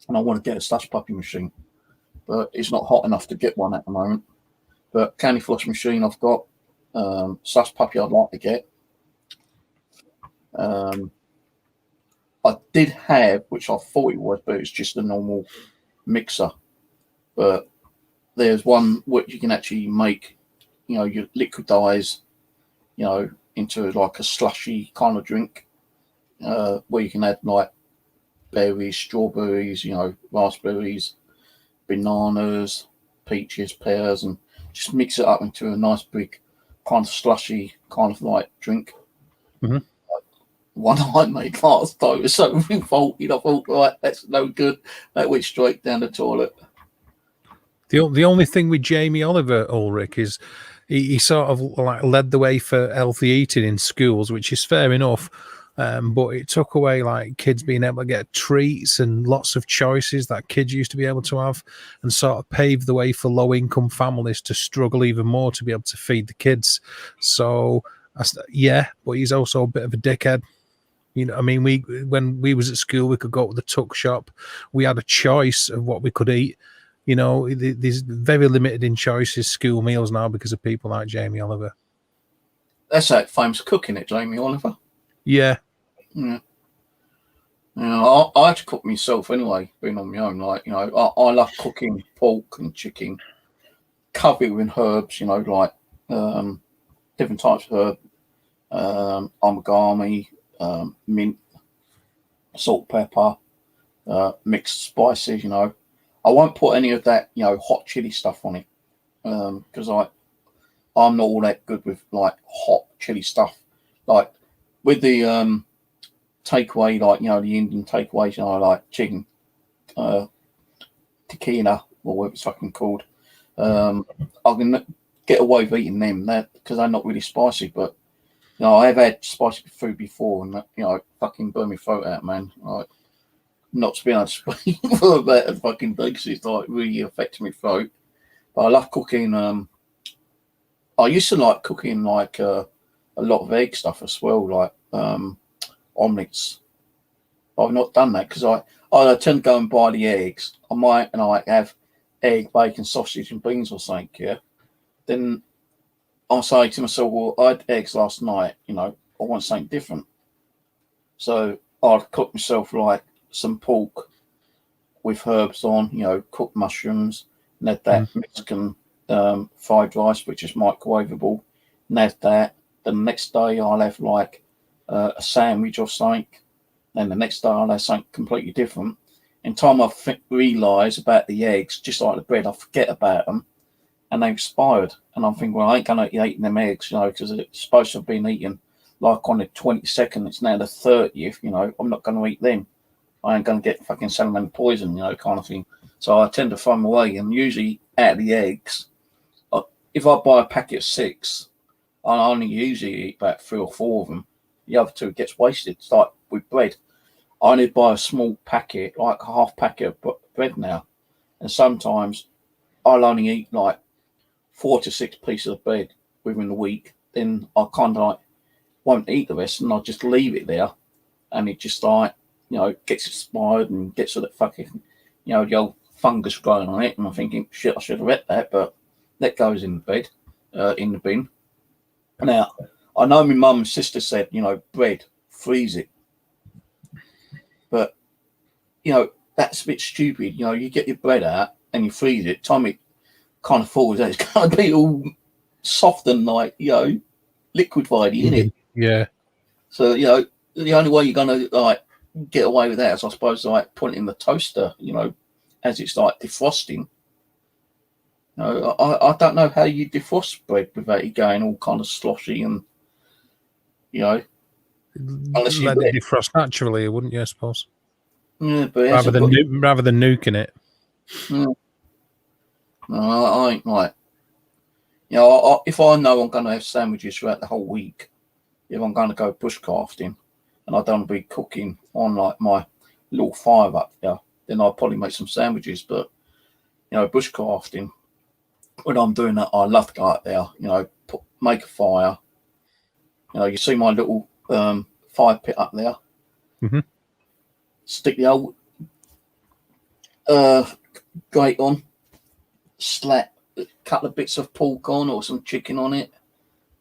and I want to get a slush puppy machine, but it's not hot enough to get one at the moment. But candy floss machine I've got, slush puppy I'd like to get. I did have, which I thought it was, but it's just a normal mixer. But there's one which you can actually make, your liquidize, into like a slushy kind of drink, where you can add like berries, strawberries, raspberries, bananas, peaches, pears, and just mix it up into a nice big kind of slushy kind of like drink. Mm-hmm. One I made last time was so revolting. I thought, right, that's no good. That went straight down the toilet. The only thing with Jamie Oliver, Ulrich, is he sort of like led the way for healthy eating in schools, which is fair enough. But it took away like kids being able to get treats and lots of choices that kids used to be able to have, and sort of paved the way for low income families to struggle even more to be able to feed the kids. So yeah, but he's also a bit of a dickhead. I mean, when we was at school, we could go to the tuck shop. We had a choice of what we could eat. There's very limited in choices school meals now because of people like Jamie Oliver. That's that famous cook, in it, Jamie Oliver. Yeah. Yeah. I had to cook myself anyway, being on my own. Like, I love cooking pork and chicken, cover it with herbs, like different types of herb, amagami, mint, salt, pepper, mixed spices. I won't put any of that hot chili stuff on it, because I'm not all that good with like hot chili stuff. Like with the takeaway, like the Indian takeaways, like chicken tikka or whatever it's fucking called. I can get away with eating them because they're not really spicy, but I have had spicy food before, and fucking burn my throat out, man. Like, not to be able to speak for about a fucking day because it's like really affecting my throat. But I love cooking. I used to like cooking like a lot of egg stuff as well, like omelets. I've not done that because I tend to go and buy the eggs. I might have egg, bacon, sausage, and beans or something. Yeah. Then I say to myself, well, I had eggs last night. I want something different. So I'd cook myself like some pork with herbs on, cooked mushrooms, and add that Mexican fried rice, which is microwavable, and add that. Then the next day I'll have like a sandwich or something. Then the next day I'll have something completely different. In time I realise about the eggs, just like the bread, I forget about them, and they've expired. And I'm thinking, well, I ain't going to be eating them eggs, because it's supposed to have been eaten like on the 22nd. It's now the 30th, I'm not going to eat them. I ain't going to get fucking salmon poison, kind of thing. So I tend to throw them away. And usually out of the eggs, if I buy a packet of 6, I only usually eat about 3 or 4 of them. The other 2 gets wasted. It's like with bread. I only buy a small packet, like a half packet of bread now. And sometimes I'll only eat like 4 to 6 pieces of bread within a week. Then I kind of like won't eat the rest, and I just leave it there, and it just like, you know, gets expired and gets all that fucking, you know, the old fungus growing on it. And I'm thinking, shit, I should have ate that, but that goes in the bed, in the bin. Now, I know my mum and sister said, you know, bread, freeze it. But, you know, that's a bit stupid. You know, you get your bread out and you freeze it. Time it kind of falls out, it's going to be all soft and like, you know, liquefied, isn't it? Yeah. So, you know, the only way you're going to like get away with that is, I suppose, like putting it in the toaster, you know, as it's like defrosting. You know, I don't know how you defrost bread without it going all kind of sloshy and, you know, unless you let it defrost naturally, wouldn't you? I suppose. Yeah, but rather than nuking it. No, I ain't like. You know, if I know I'm going to have sandwiches throughout the whole week, if I'm going to go bushcrafting, and I don't want to be cooking on like my little fire up there, then I'll probably make some sandwiches. But you know, bushcrafting, when I'm doing that, I love to go out there. You know, make a fire. You know, you see my little fire pit up there. Mm-hmm. Stick the old grate on, slap a couple of bits of pork on or some chicken on it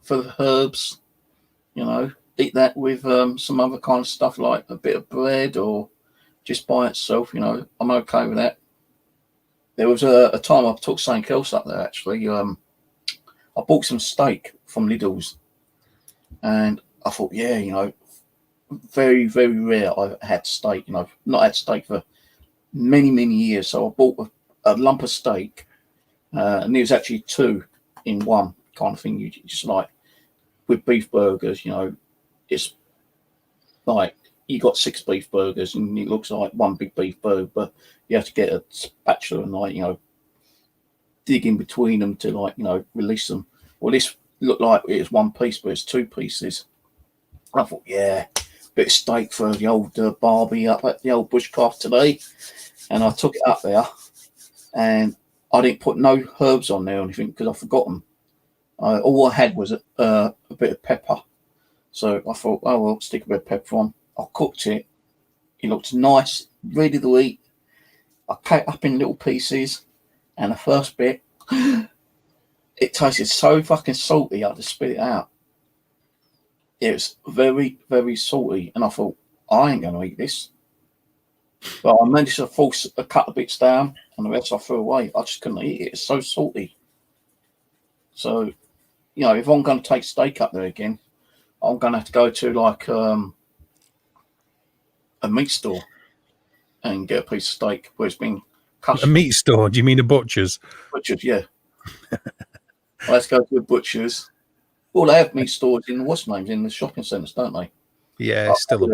for the herbs. You know, eat that with some other kind of stuff like a bit of bread or just by itself. You know, I'm okay with that. There was a time I took something else up there actually. I bought some steak from Lidl's, and I thought, yeah, you know, very, very rare I've had steak. You know, not had steak for many, many years. So I bought a lump of steak, and it was actually 2 in 1 kind of thing. You just like with beef burgers, you know, it's like you got 6 beef burgers and it looks like 1 big beef burger, but you have to get a spatula and like, you know, dig in between them to like, you know, release them. Well, this looked like it was 1 piece, but it's 2 pieces. I thought, yeah, bit of steak for the old Barbie up at the old bushcraft today. And I took it up there and I didn't put no herbs on there or anything because I forgot them. All I had was a bit of pepper. So I thought, oh, well, stick a bit of pepper on. I cooked it. It looked nice, ready to eat. I cut it up in little pieces. And the first bit, it tasted so fucking salty, I had to spit it out. It was very, very salty. And I thought, I ain't going to eat this. But I managed to force a couple of bits down and the rest I threw away. I just couldn't eat it. It's so salty. So, you know, if I'm going to take steak up there again, I'm going to have to go to like a meat store and get a piece of steak where it's been cut. A meat store? Do you mean a butcher's? Butcher's, yeah. Let's go to the butcher's. Well, they have meat stores in what's names in the shopping centres, don't they? Yeah, still a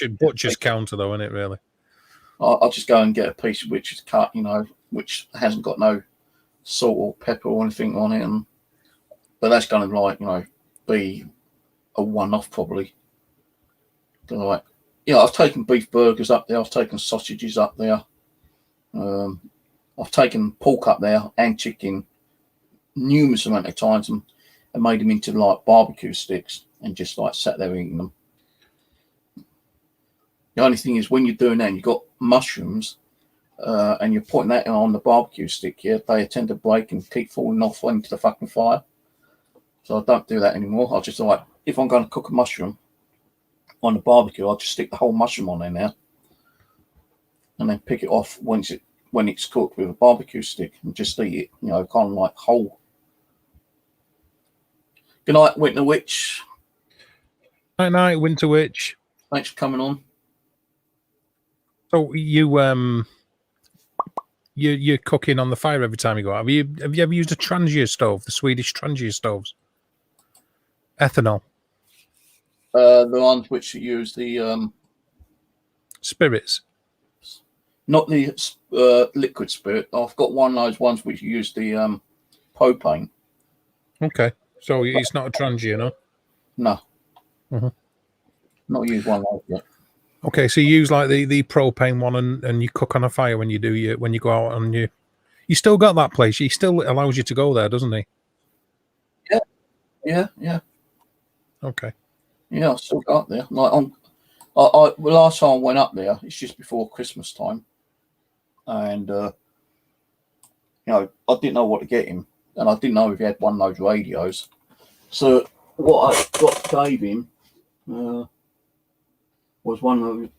butcher's counter though, isn't it? Really. I'll just go and get a piece which is cut, you know, which hasn't got no salt or pepper or anything on it, but that's going to like, you know, be a one-off probably. Like, you know, I've taken beef burgers up there, I've taken sausages up there, I've taken pork up there and chicken numerous amount of times and made them into like barbecue sticks and just like sat there eating them. The only thing is when you're doing that and you've got mushrooms and you're putting that on the barbecue stick, yeah, they tend to break and keep falling off into the fucking fire. So I don't do that anymore. I just like, if I'm going to cook a mushroom on the barbecue, I'll just stick the whole mushroom on there now and then pick it off when it's cooked with a barbecue stick and just eat it, you know, kind of like whole. Good night, Winter Witch. Night, night, Winter Witch. Thanks for coming on. So you're cooking on the fire every time you go out. Have you ever used a Trangia stove, the Swedish Trangia stoves? Ethanol. The ones which use the spirits. Not the liquid spirit. I've got one of those ones which use the propane. Okay. So it's not a Trangia, no? No. Mm-hmm. Not use one like that. Okay, so you use like the propane one and you cook on a fire when you go out and you still got that place. He still allows you to go there, doesn't he? Yeah. Okay. Yeah, I still go up there. Like the last time I went up there, it's just before Christmas time, and I didn't know what to get him, and I didn't know if he had one of those radios. So what gave him was one of the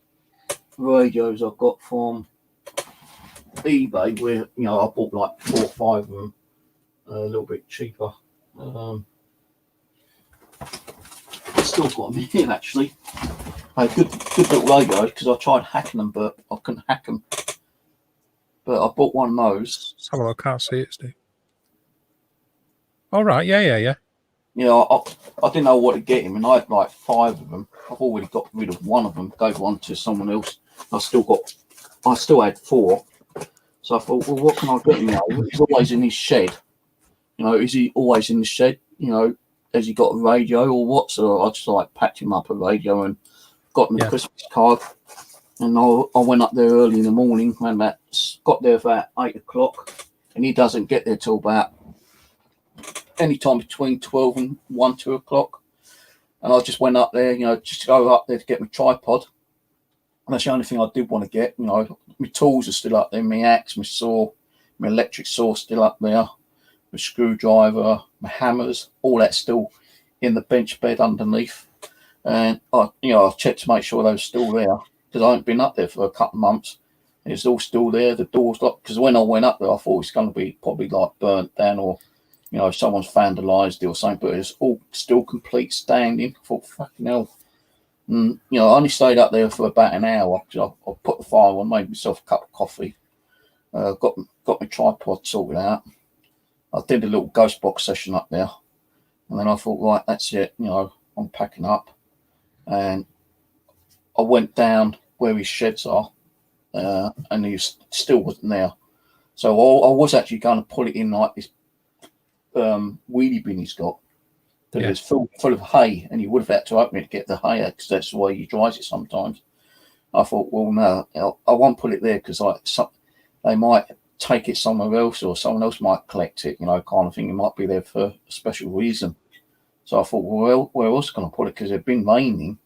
radios I got from eBay, where I bought like 4 or 5 of them, a little bit cheaper. I still got them here actually. Good little radios, because I tried hacking them, but I couldn't hack them. But I bought one of those. Let's have a look. I can't see it, Steve. All right. Yeah. I didn't know what to get him, and I had like 5 of them. I've already got rid of one of them, gave one to someone else. I still had 4. So I thought, well, what can I get him now? He's always in his shed. Is he always in the shed? Has he got a radio or what? So I just like packed him up a radio and got him a Christmas card. And I went up there early in the morning, and got there about 8 o'clock, and he doesn't get there till about any time between 12 and 1, 2 o'clock. And I just went up there, just to go up there to get my tripod. And that's the only thing I did want to get. My tools are still up there, my axe, my saw, my electric saw still up there, my screwdriver, my hammers, all that's still in the bench bed underneath. And I checked to make sure they were still there, because I haven't been up there for a couple of months. And it's all still there. The door's locked, because when I went up there, I thought it's going to be probably like burnt down, or someone's vandalised it or something. But it's all still complete standing. I thought, fucking hell. And I only stayed up there for about an hour. I put the fire on, made myself a cup of coffee, got my tripod sorted out. I did a little ghost box session up there, and then I thought, right, that's it. I'm packing up, and I went down where his sheds are, and he still wasn't there. So I was actually going to put it in like this wheelie bin he's got, that is full of hay, and he would have had to open it to get the hay out, because that's the way he dries it sometimes. I thought, well, no, I won't put it there, because they might take it somewhere else, or someone else might collect it, kind of thing. It might be there for a special reason. So I thought, well, where else can I put it? Because it'd been raining.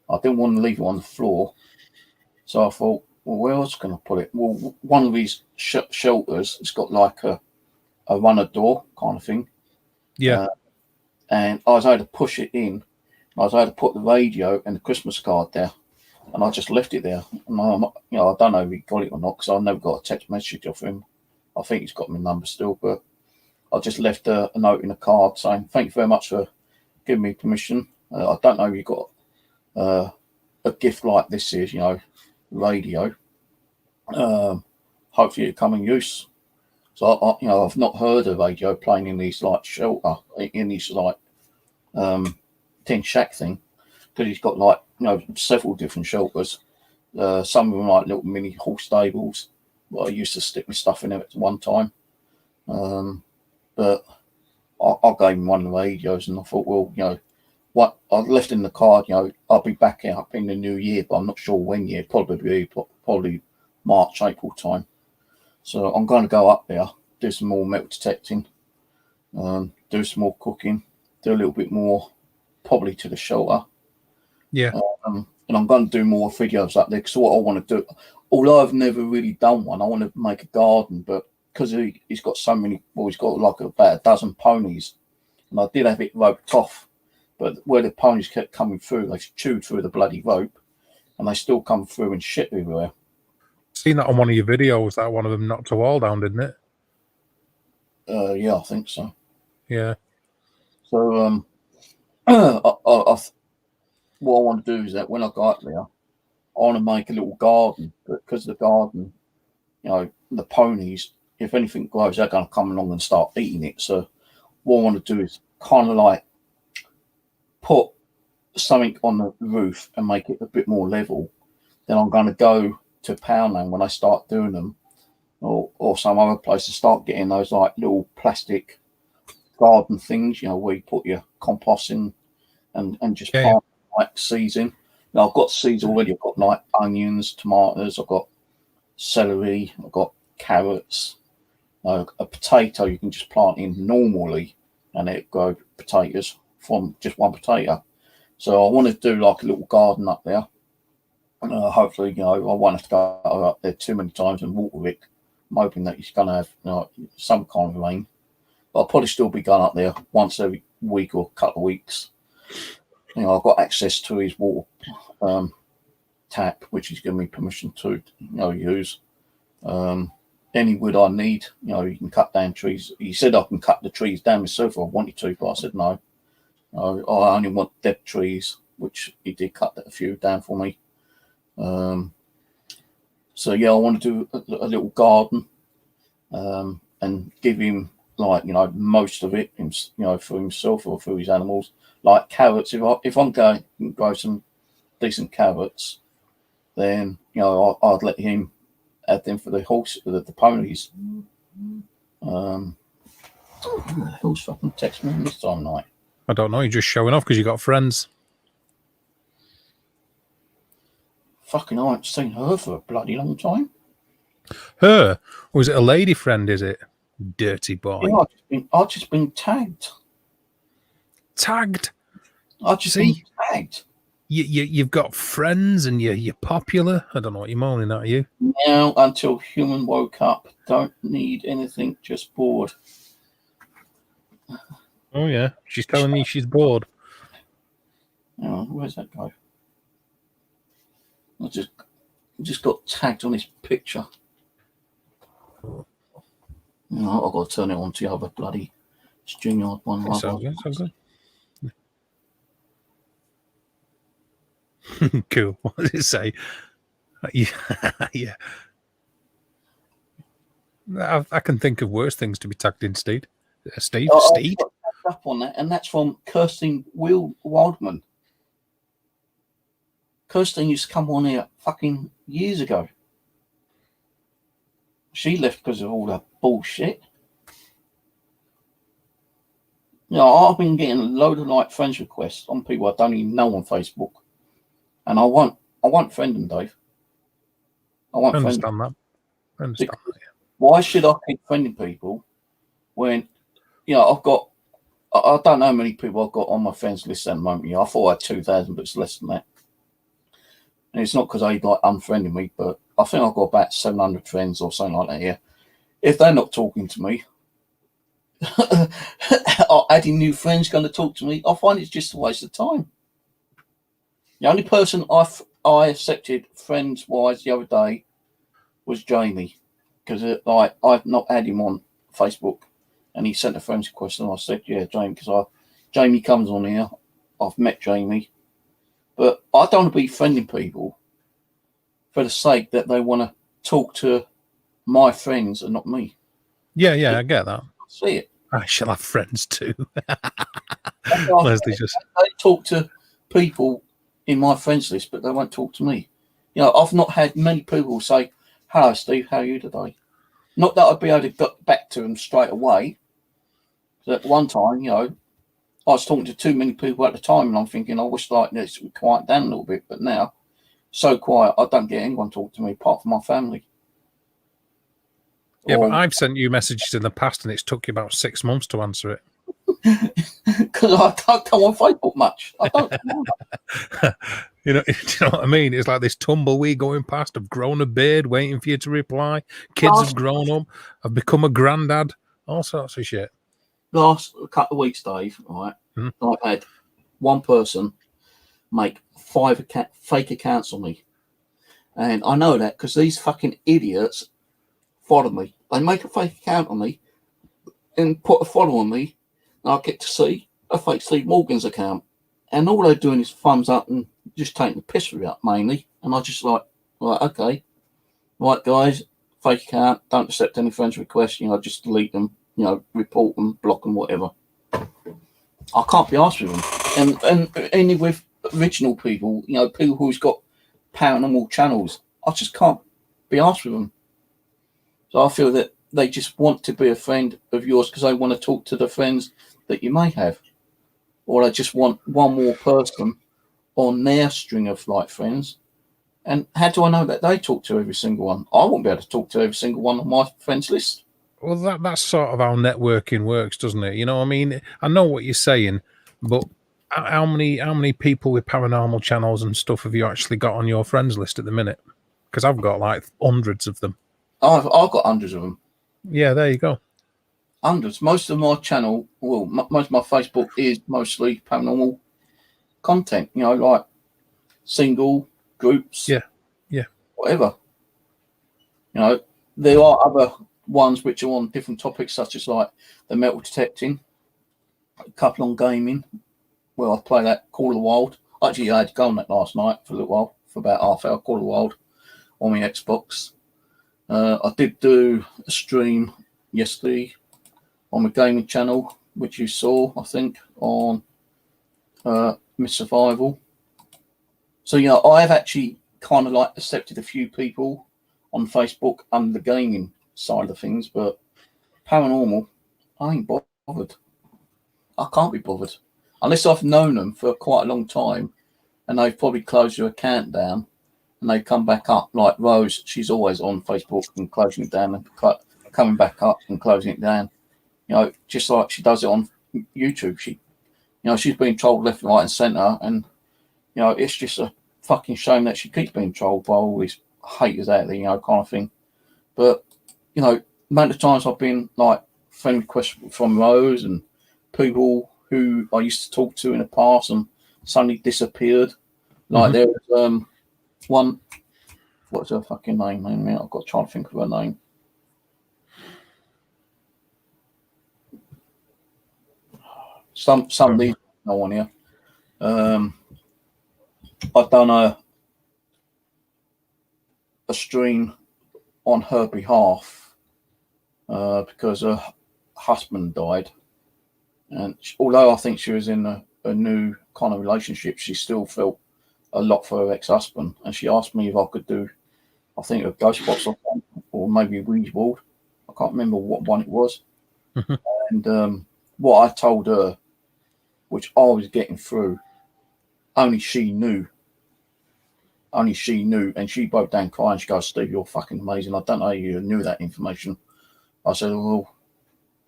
I didn't want to leave it on the floor. So I thought, well, where else can I put it? Well, one of these shelters, it's got like a runner door kind of thing. Yeah. And I was able to push it in. I was able to put the radio and the Christmas card there. And I just left it there. And I don't know if he got it or not, because I never got a text message off him. I think he's got my number still, but I just left a note in a card saying, thank you very much for giving me permission. I don't know if you got a gift like this is, radio. Hopefully it'll come in use. So I've not heard of radio playing in these like shelter, in these like tin shack thing, because he's got like several different shelters. Some of them like little mini horse stables. Well, I used to stick my stuff in there at one time, but I gave him one of the radios, and I thought, well, what I left in the card, I'll be back out in the new year, but I'm not sure when yet. Probably March, April time. So I'm going to go up there, do some more metal detecting, do some more cooking, do a little bit more, probably to the shelter. Yeah. And I'm going to do more videos up there, because what I want to do, although I've never really done one, I want to make a garden, but because he's got so many, he's got like about a dozen ponies, and I did have it roped off, but where the ponies kept coming through, they chewed through the bloody rope, and they still come through and shit everywhere. Seen that on one of your videos, that one of them knocked a wall down, didn't it? Yeah, I think so. Yeah. So what I want to do is that when I go up there, I want to make a little garden, because the garden, the ponies, if anything grows, they're going to come along and start eating it. So what I want to do is kind of like put something on the roof and make it a bit more level. Then I'm going to go to Poundland when I start doing them, or some other place, to start getting those like little plastic garden things, where you put your compost in and just plant like seeds in. Now I've got seeds already. I've got like onions, tomatoes, I've got celery, I've got carrots, a potato you can just plant in normally, and it grow potatoes. from just one potato. So I want to do like a little garden up there. Hopefully, I won't have to go up there too many times and water it. I'm hoping that he's going to have some kind of rain. But I'll probably still be going up there once every week or a couple of weeks. I've got access to his water tap, which he's given me permission to use. Any wood I need, you can cut down trees. He said I can cut the trees down myself if I wanted to, but I said no. I only want dead trees, which he did cut a few down for me. So I want to do a little garden and give him most of it, for himself or for his animals. Like carrots, if I'm going to grow some decent carrots, then I'd let him add them for the horse, the ponies. Who the hell's fucking text me this time of night? I don't know. You're just showing off because you got friends. Fucking, I haven't seen her for a bloody long time. Her? Or is it a lady friend, is it? Dirty boy. Yeah, I've just been tagged. Tagged? I've just been tagged. You've got friends and you're popular. I don't know what you're moaning at, you. Now until human woke up. Don't need anything, just bored. Oh, yeah. She's telling me she's bored. Oh, where's that guy? I just got tagged on this picture. I've got to turn it on to the other bloody StreamYard one. Sounds good. Cool. What does it say? Yeah. I can think of worse things to be tagged in, Steve. Steve? I got tagged up on that, and that's from Kirsten Wildman. Kirsten used to come on here fucking years ago. She left because of all that bullshit. I've been getting a load of friends requests on people I don't even know on Facebook. And I won't friend them, Dave. I understand that. I understand that. Why should I keep friending people when, I've got, I don't know how many people I've got on my friends list at the moment. I thought I had 2,000, but it's less than that. And it's not because they unfriending me, but I think I've got about 700 friends or something like that here. If they're not talking to me, or adding new friends going to talk to me, I find it's just a waste of time. The only person I accepted friends-wise the other day was Jamie, because I've not had him on Facebook, and he sent a friends request, and I said, yeah, Jamie, because Jamie comes on here. I've met Jamie. But I don't want to be friending people for the sake that they want to talk to my friends and not me. Yeah, I get that. See it. I shall have friends too. Leslie they talk to people in my friends list, but they won't talk to me. I've not had many people say, hello, Steve, how are you today? Not that I'd be able to get back to them straight away. At one time, I was talking to too many people at the time, and I'm thinking, I wish this would quiet down a little bit. But now, so quiet, I don't get anyone talk to me apart from my family. Yeah, but I've sent you messages in the past, and it's took you about 6 months to answer it. Because I don't come on Facebook much. I don't. You know what I mean? It's like this tumbleweed going past. I've grown a beard, waiting for you to reply. Kids have grown up. I've become a granddad. All sorts of shit. Last couple of weeks, Dave, right? I've had one person make 5 fake accounts on me. And I know that because these fucking idiots follow me. They make a fake account on me and put a follow on me, and I get to see a fake Steve Morgan's account. And all they're doing is thumbs up and just taking the piss with it mainly. And I just okay. Right, guys, fake account, don't accept any friends requests, just delete them. Report them, block them, whatever. I can't be asked with them. And only with original people, people who's got paranormal channels, I just can't be asked with them. So I feel that they just want to be a friend of yours because they want to talk to the friends that you may have. Or they just want one more person on their string of friends. And how do I know that they talk to every single one? I won't be able to talk to every single one on my friends list. Well, that's sort of how networking works, doesn't it? I mean, I know what you're saying, But how many people with paranormal channels and stuff have you actually got on your friends list at the minute? Because I've got like hundreds of them. I've got hundreds of them. Yeah, there you go. Hundreds. Most of my channel, well, most of my Facebook is mostly paranormal content. You know, like single groups. Yeah. Whatever. You know, there are other ones which are on different topics, such as like the metal detecting, a couple on gaming, where I play that Call of the Wild. Actually, I had to go on that last night for a little while, for about half hour, Call of the Wild on my Xbox. I did do a stream yesterday on my gaming channel, which you saw, I think, on Miss Survival. So, you know, I have actually kind of like accepted a few people on Facebook under the gaming side of things, but paranormal, I ain't bothered. I can't be bothered. Unless I've known them for quite a long time and they've probably closed their account down and they come back up, like Rose, she's always on Facebook and closing it down and coming back up and closing it down. You know, just like she does it on YouTube. She's being trolled left, right, and centre, and you know, it's just a fucking shame that she keeps being trolled by all these haters out there, you know, kind of thing. But you know, the amount of times I've been like friend requests from Rose and people who I used to talk to in the past and suddenly disappeared. Like there was one, what's her fucking name? I've got to try to think of her name. Some of these no one here. I've done a stream on her behalf because her husband died, and although I think she was in a new kind of relationship, she still felt a lot for her ex-husband, and she asked me if I could do, I think, a ghost box or maybe a Ouija board. I can't remember what one it was. And what I told her, which I was getting through, only she knew, and she broke down crying. She goes, "Steve, you're fucking amazing. I don't know how you knew that information." I said, "Well,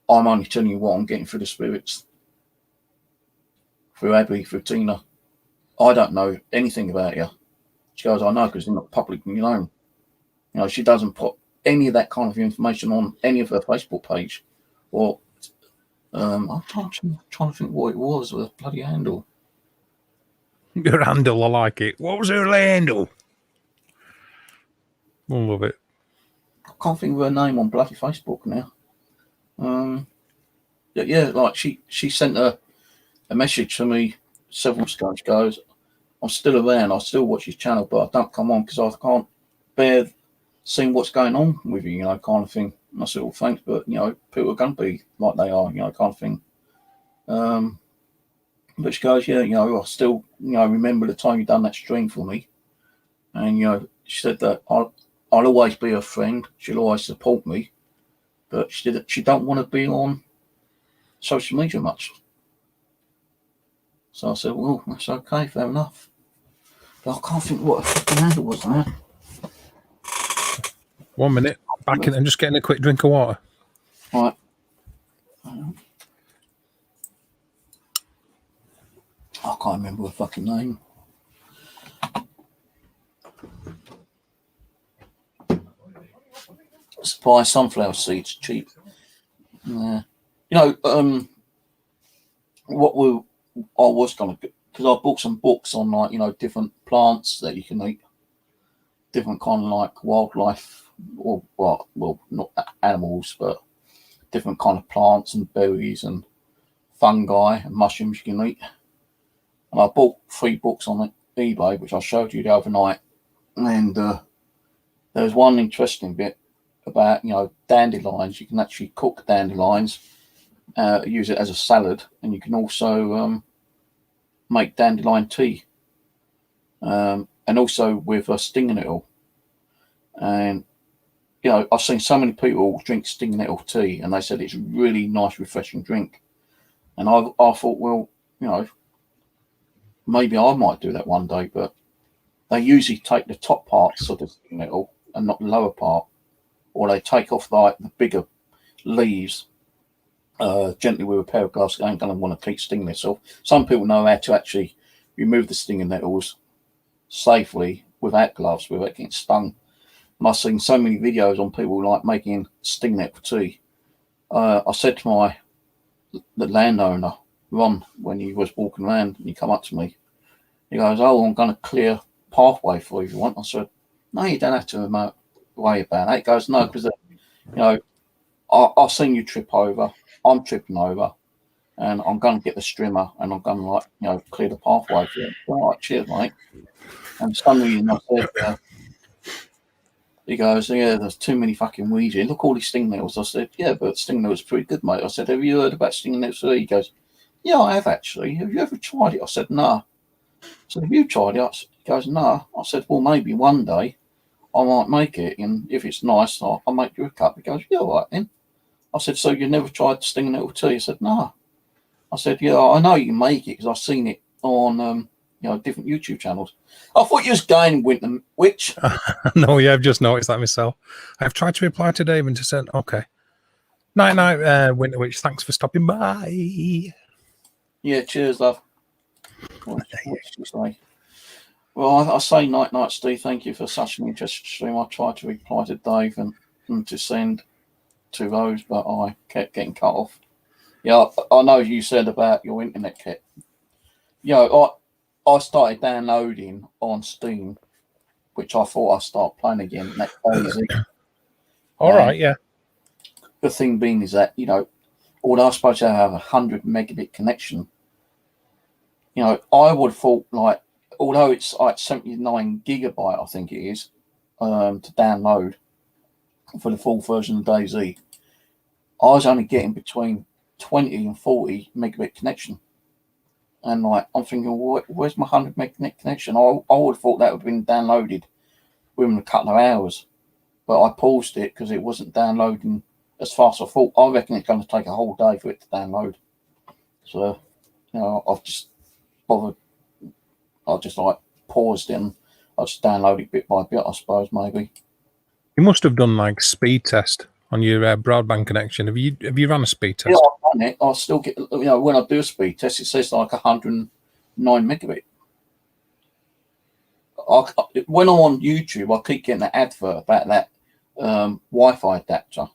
I'm only telling you what I'm getting through the spirits, through Abby, through Tina. I don't know anything about you." She goes, "I know, because they're not publicly known." You know, she doesn't put any of that kind of information on any of her Facebook page. Or I'm trying to think what it was, with a bloody handle. Your handle, I like it. What was her handle? I love it. I can't think of her name on bloody Facebook now. Yeah, like she sent a message to me several months ago. She goes, "I'm still around. I still watch his channel, but I don't come on because I can't bear seeing what's going on with you, you know, kind of thing." And I said, "Well, thanks, but you know, people are going to be like they are, you know, kind of thing." But she goes, "Yeah, you know, I still, you know, remember the time you done that stream for me," and you know, she said that I'll always be her friend. She'll always support me, but she don't want to be on social media much. So I said, "Well, that's okay, fair enough." But I can't think what a fucking handle was now. 1 minute. Back in and just getting a quick drink of water. Right. I can't remember her fucking name. Supply sunflower seeds cheap. Yeah. You know, I was gonna, because I bought some books on, like, you know, different plants that you can eat, different kind of like wildlife, or well, not animals, but different kind of plants and berries and fungi and mushrooms you can eat. And I bought 3 books on eBay, which I showed you the other night. And there was one interesting bit about, you know, dandelions. You can actually cook dandelions, use it as a salad, and you can also make dandelion tea, and also with a stinging nettle. And you know, I've seen so many people drink stinging nettle tea, and they said it's a really nice, refreshing drink. And I thought, well, you know, maybe I might do that one day. But they usually take the top parts of the stinging nettle and not the lower part, or they take off like the bigger leaves gently with a pair of gloves. I ain't going to want to keep stinging myself. Some people know how to actually remove the stinging nettles safely without gloves, without getting stung. And I've seen so many videos on people like making sting nettle tea. I said to the landowner, Ron, when he was walking around and he come up to me, he goes, "Oh, I'm going to clear pathway for you if you want." I said, "No, you don't have to worry about that." He goes, "No, because I've seen you trip over. I'm tripping over, and I'm going to get the strimmer, and I'm going to clear the pathway for you." All right, cheers, mate. And for some reason I said, he goes, "Yeah, there's too many fucking weeds here. Look, all these sting nettles." I said, "Yeah, but sting nettles are pretty good, mate." I said, "Have you heard about sting nettles?" He goes, "Yeah, I have actually. Have you ever tried it?" I said, "No." I said, "Have you tried it?" He goes, "No." I said, "Well, maybe one day I might make it, and if it's nice, I'll make you a cup." He goes, "Yeah, all right then." I said, "So you never tried sting nettle tea?" He said, "No." I said, "Yeah, I know you make it because I've seen it on different YouTube channels." I thought you was going Winton Witch. No, yeah, I've just noticed that myself. I've tried to reply to Dave and just said, "Okay, night, Winter Witch. Thanks for stopping by." Yeah, cheers, love. What did she say? Well, I say night, Steve. Thank you for such an interesting stream. I tried to reply to Dave and to send to those, but I kept getting cut off. Yeah, I know you said about your internet kit. I started downloading on Steam, which I thought I'd start playing again next Daisy. All right, yeah. The thing being is that, although I'm supposed to have 100 megabit connection, I would have thought, like, although it's like 79 gigabyte, I think it is, to download for the full version of DayZ, I was only getting between 20 and 40 megabit connection. And like, I'm thinking, where's my 100 meg connection? I would have thought that would have been downloaded within a couple of hours, but I paused it because it wasn't downloading as fast as I thought. I reckon it's going to take a whole day for it to download. So, I've just bothered. I just like paused it and I just download it bit by bit, I suppose, maybe. You must have done like speed test on your broadband connection. Have you run a speed test? Yeah, I've done it. I still get, when I do a speed test, it says like 109 megabit. When I'm on YouTube, I keep getting an advert about that Wi-Fi adapter,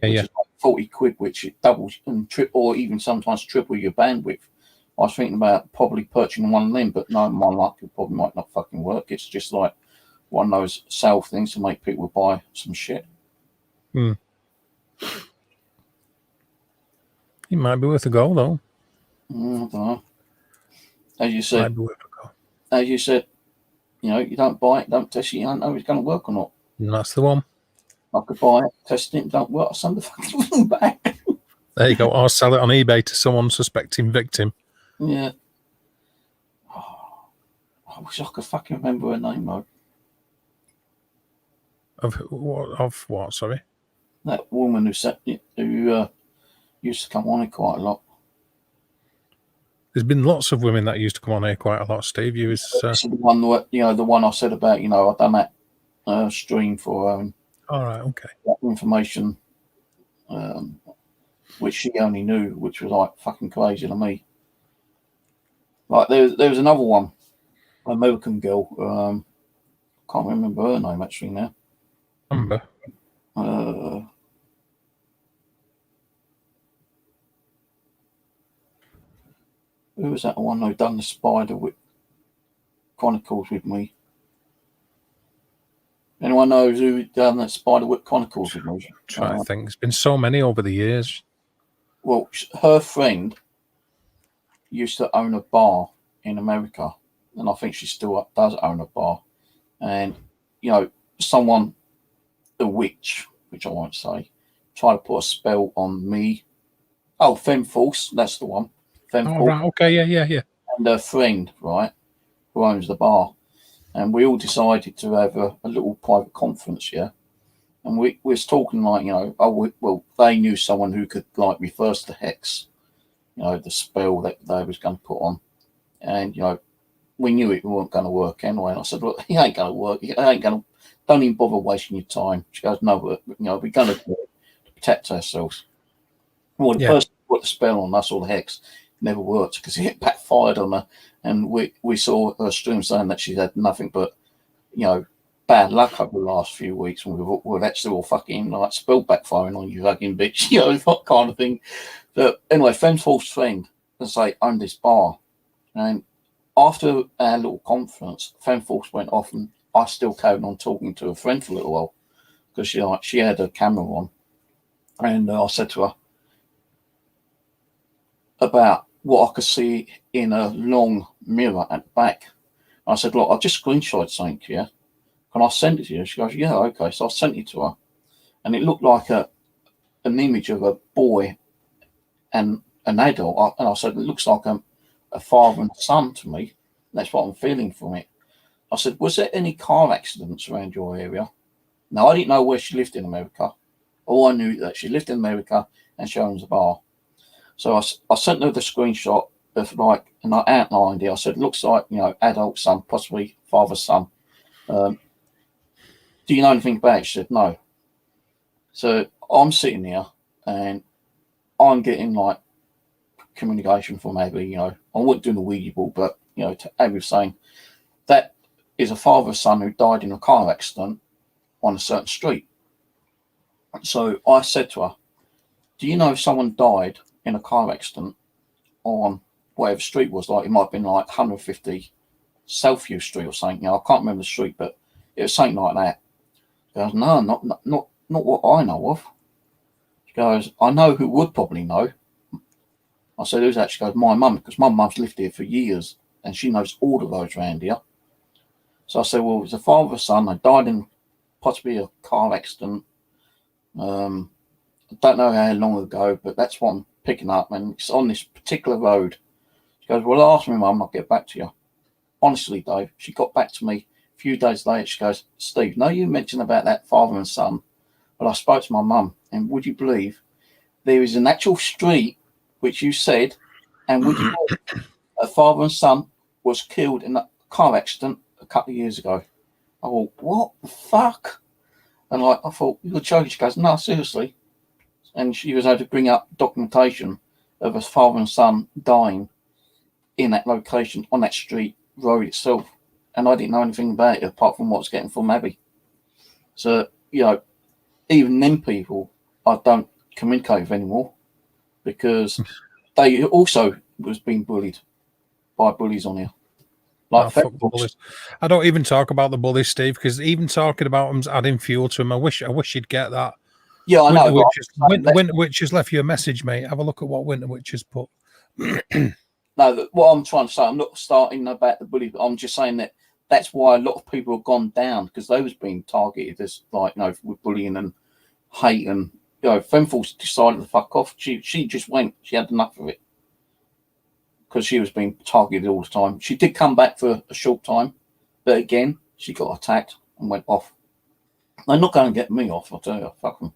which is like 40 quid, which it doubles and or even sometimes triple your bandwidth. I was thinking about probably purchasing one of them, but no, my luck, it probably might not fucking work. It's just like one of those sale things to make people buy some shit. It might be worth a go, though. I don't know. As you said, Might be worth a go. you don't buy it, don't test it, you don't know if it's going to work or not. And that's the one. I could buy it, test it, don't work, I'll send the fucking thing back. There you go. Or sell it on eBay to someone suspecting victim. Yeah. I wish I could fucking remember her name, though. Of what? Sorry. That woman who used to come on here quite a lot. There's been lots of women that used to come on here quite a lot. Steve, This is the one, the one I said about. I've done that stream for her. All right, okay. That information, which she only knew, which was like fucking crazy to me. Like there was another one, American girl. Can't remember her name actually now. Amber. Who was that one who done the Spiderwick Chronicles with me? Anyone knows who done that Spiderwick Chronicles with me? Try to think. There's been so many over the years. Well, her friend used to own a bar in America, and I think she still does own a bar. And someone, a witch, which I won't say, tried to put a spell on me. Oh, Femforce, that's the one. Femforce. Oh, right, okay, yeah. And her friend, right, who owns the bar. And we all decided to have a little private conference, yeah. And we was talking like, they knew someone who could like reverse the hex, the spell that they was going to put on. And, we knew it weren't going to work anyway. And I said, look, it ain't going to work. It ain't going to, don't even bother wasting your time. She goes, no, we're going to do it to protect ourselves. Well, the person put the spell on us, or the hex never worked because it backfired on her. And we saw her stream saying that she's had nothing but, bad luck over the last few weeks. And we've actually all fucking like spell backfiring on you fucking bitch, that kind of thing. But anyway, Fem's false friend, as I say, owned this bar. And after our little conference, Femme Force went off, and I still carried on talking to a friend for a little while because she had her camera on. And I said to her about what I could see in a long mirror at the back. I said, look, I just screenshot something here. Can I send it to you? She goes, yeah, okay. So I sent it to her. And it looked like an image of a boy and an adult. And I said, it looks like a father and son to me. That's what I'm feeling from it. I said, was there any car accidents around your area? Now, I didn't know where she lived in America. All I knew that she lived in America and she owns a bar. So I sent her the screenshot of and I outlined it. I said, looks like, adult son, possibly father's son. Do you know anything about it? She said, no. So I'm sitting here and I'm getting communication from Abby, I wasn't doing the Ouija board, but, Abby was saying that is a father's son who died in a car accident on a certain street. So I said to her, do you know if someone died in a car accident on whatever street was, it might have been 150 Southview Street or something, I can't remember the street, but it was something like that. She goes, no, not what I know of. She goes, I know who would probably know. I said, who's that? She goes, my mum, because my mum's lived here for years and she knows all the roads around here. So I said, well, it's a father, son. They died in possibly a car accident. I don't know how long ago, but that's what I'm picking up. And it's on this particular road. She goes, well, ask me, mum, I'll get back to you. Honestly, Dave, she got back to me a few days later. She goes, Steve, no, you mentioned about that father and son, but I spoke to my mum, and would you believe there is an actual street which you said, and would you believe a father and son was killed in a car accident a couple of years ago? I thought, what the fuck? And I thought, you're joking. She goes, no, seriously. And she was able to bring up documentation of a father and son dying in that location on that street road itself. And I didn't know anything about it apart from what I was getting from Abby. So, even them people I don't communicate with anymore because they also was being bullied by bullies on here. Fuck the bullies. I don't even talk about the bullies, Steve, because even talking about them's adding fuel to them. I wish you'd get that. Yeah, I know. Winter Witch has left you a message, mate. Have a look at what Winter Witch has put. No, what I'm trying to say, I'm not starting about the bully, but I'm just saying that that's why a lot of people have gone down because they was being targeted as with bullying and hate and Femforce decided to fuck off. She just went. She had enough of it because she was being targeted all the time. She did come back for a short time, but again she got attacked and went off. They're not going to get me off. I'll tell you, fuck them.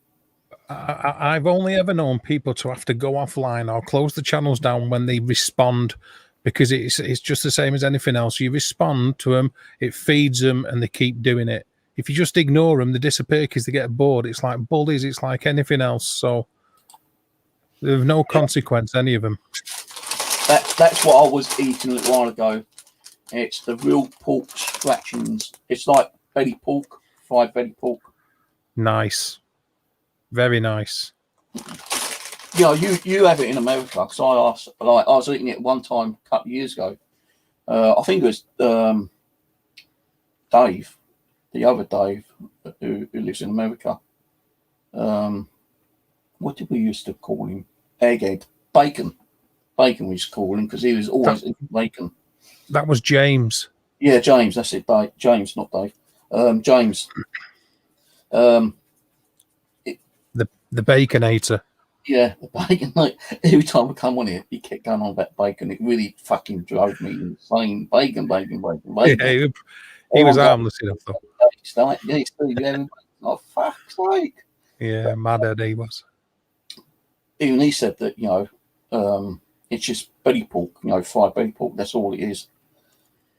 I've only ever known people to have to go offline or close the channels down when they respond, because it's just the same as anything else. You respond to them, it feeds them, and they keep doing it. If you just ignore them, they disappear because they get bored. It's like bullies. It's like anything else. So there's no consequence, any of them. That's what I was eating a little while ago. It's the real pork scratchings. It's like belly pork, fried belly pork. Nice. Very nice. You have it in America because I was eating it one time a couple of years ago. I think it was Dave, the other Dave who lives in America. What did we used to call him? Egghead. Bacon we used to call him because he was always eating bacon. That was James. Yeah, James. That's it. James, not Dave. James. The Baconator. Yeah, the bacon. Every time we come on here, he kept going on about bacon. It really fucking drove me insane. Bacon. Yeah, he was harmless enough, though. Oh, fuck's sake. Yeah, mad at he was. Even he said that, it's just belly pork, fried belly pork. That's all it is.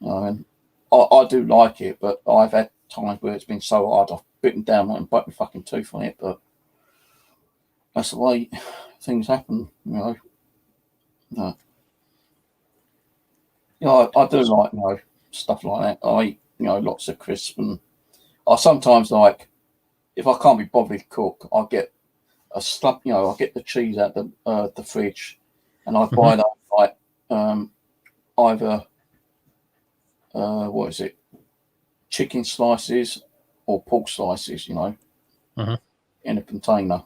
And I do like it, but I've had times where it's been so hard I've bitten down and broke my fucking tooth on it, but that's the way things happen, you know. No. You know, I do like, you know, stuff like that. I eat, you know, lots of crisps, and I sometimes like, if I can't be bothered to cook, I get a stuff, you know, I get the cheese out the fridge, and I buy that like either what is it, chicken slices or pork slices, you know, in a container.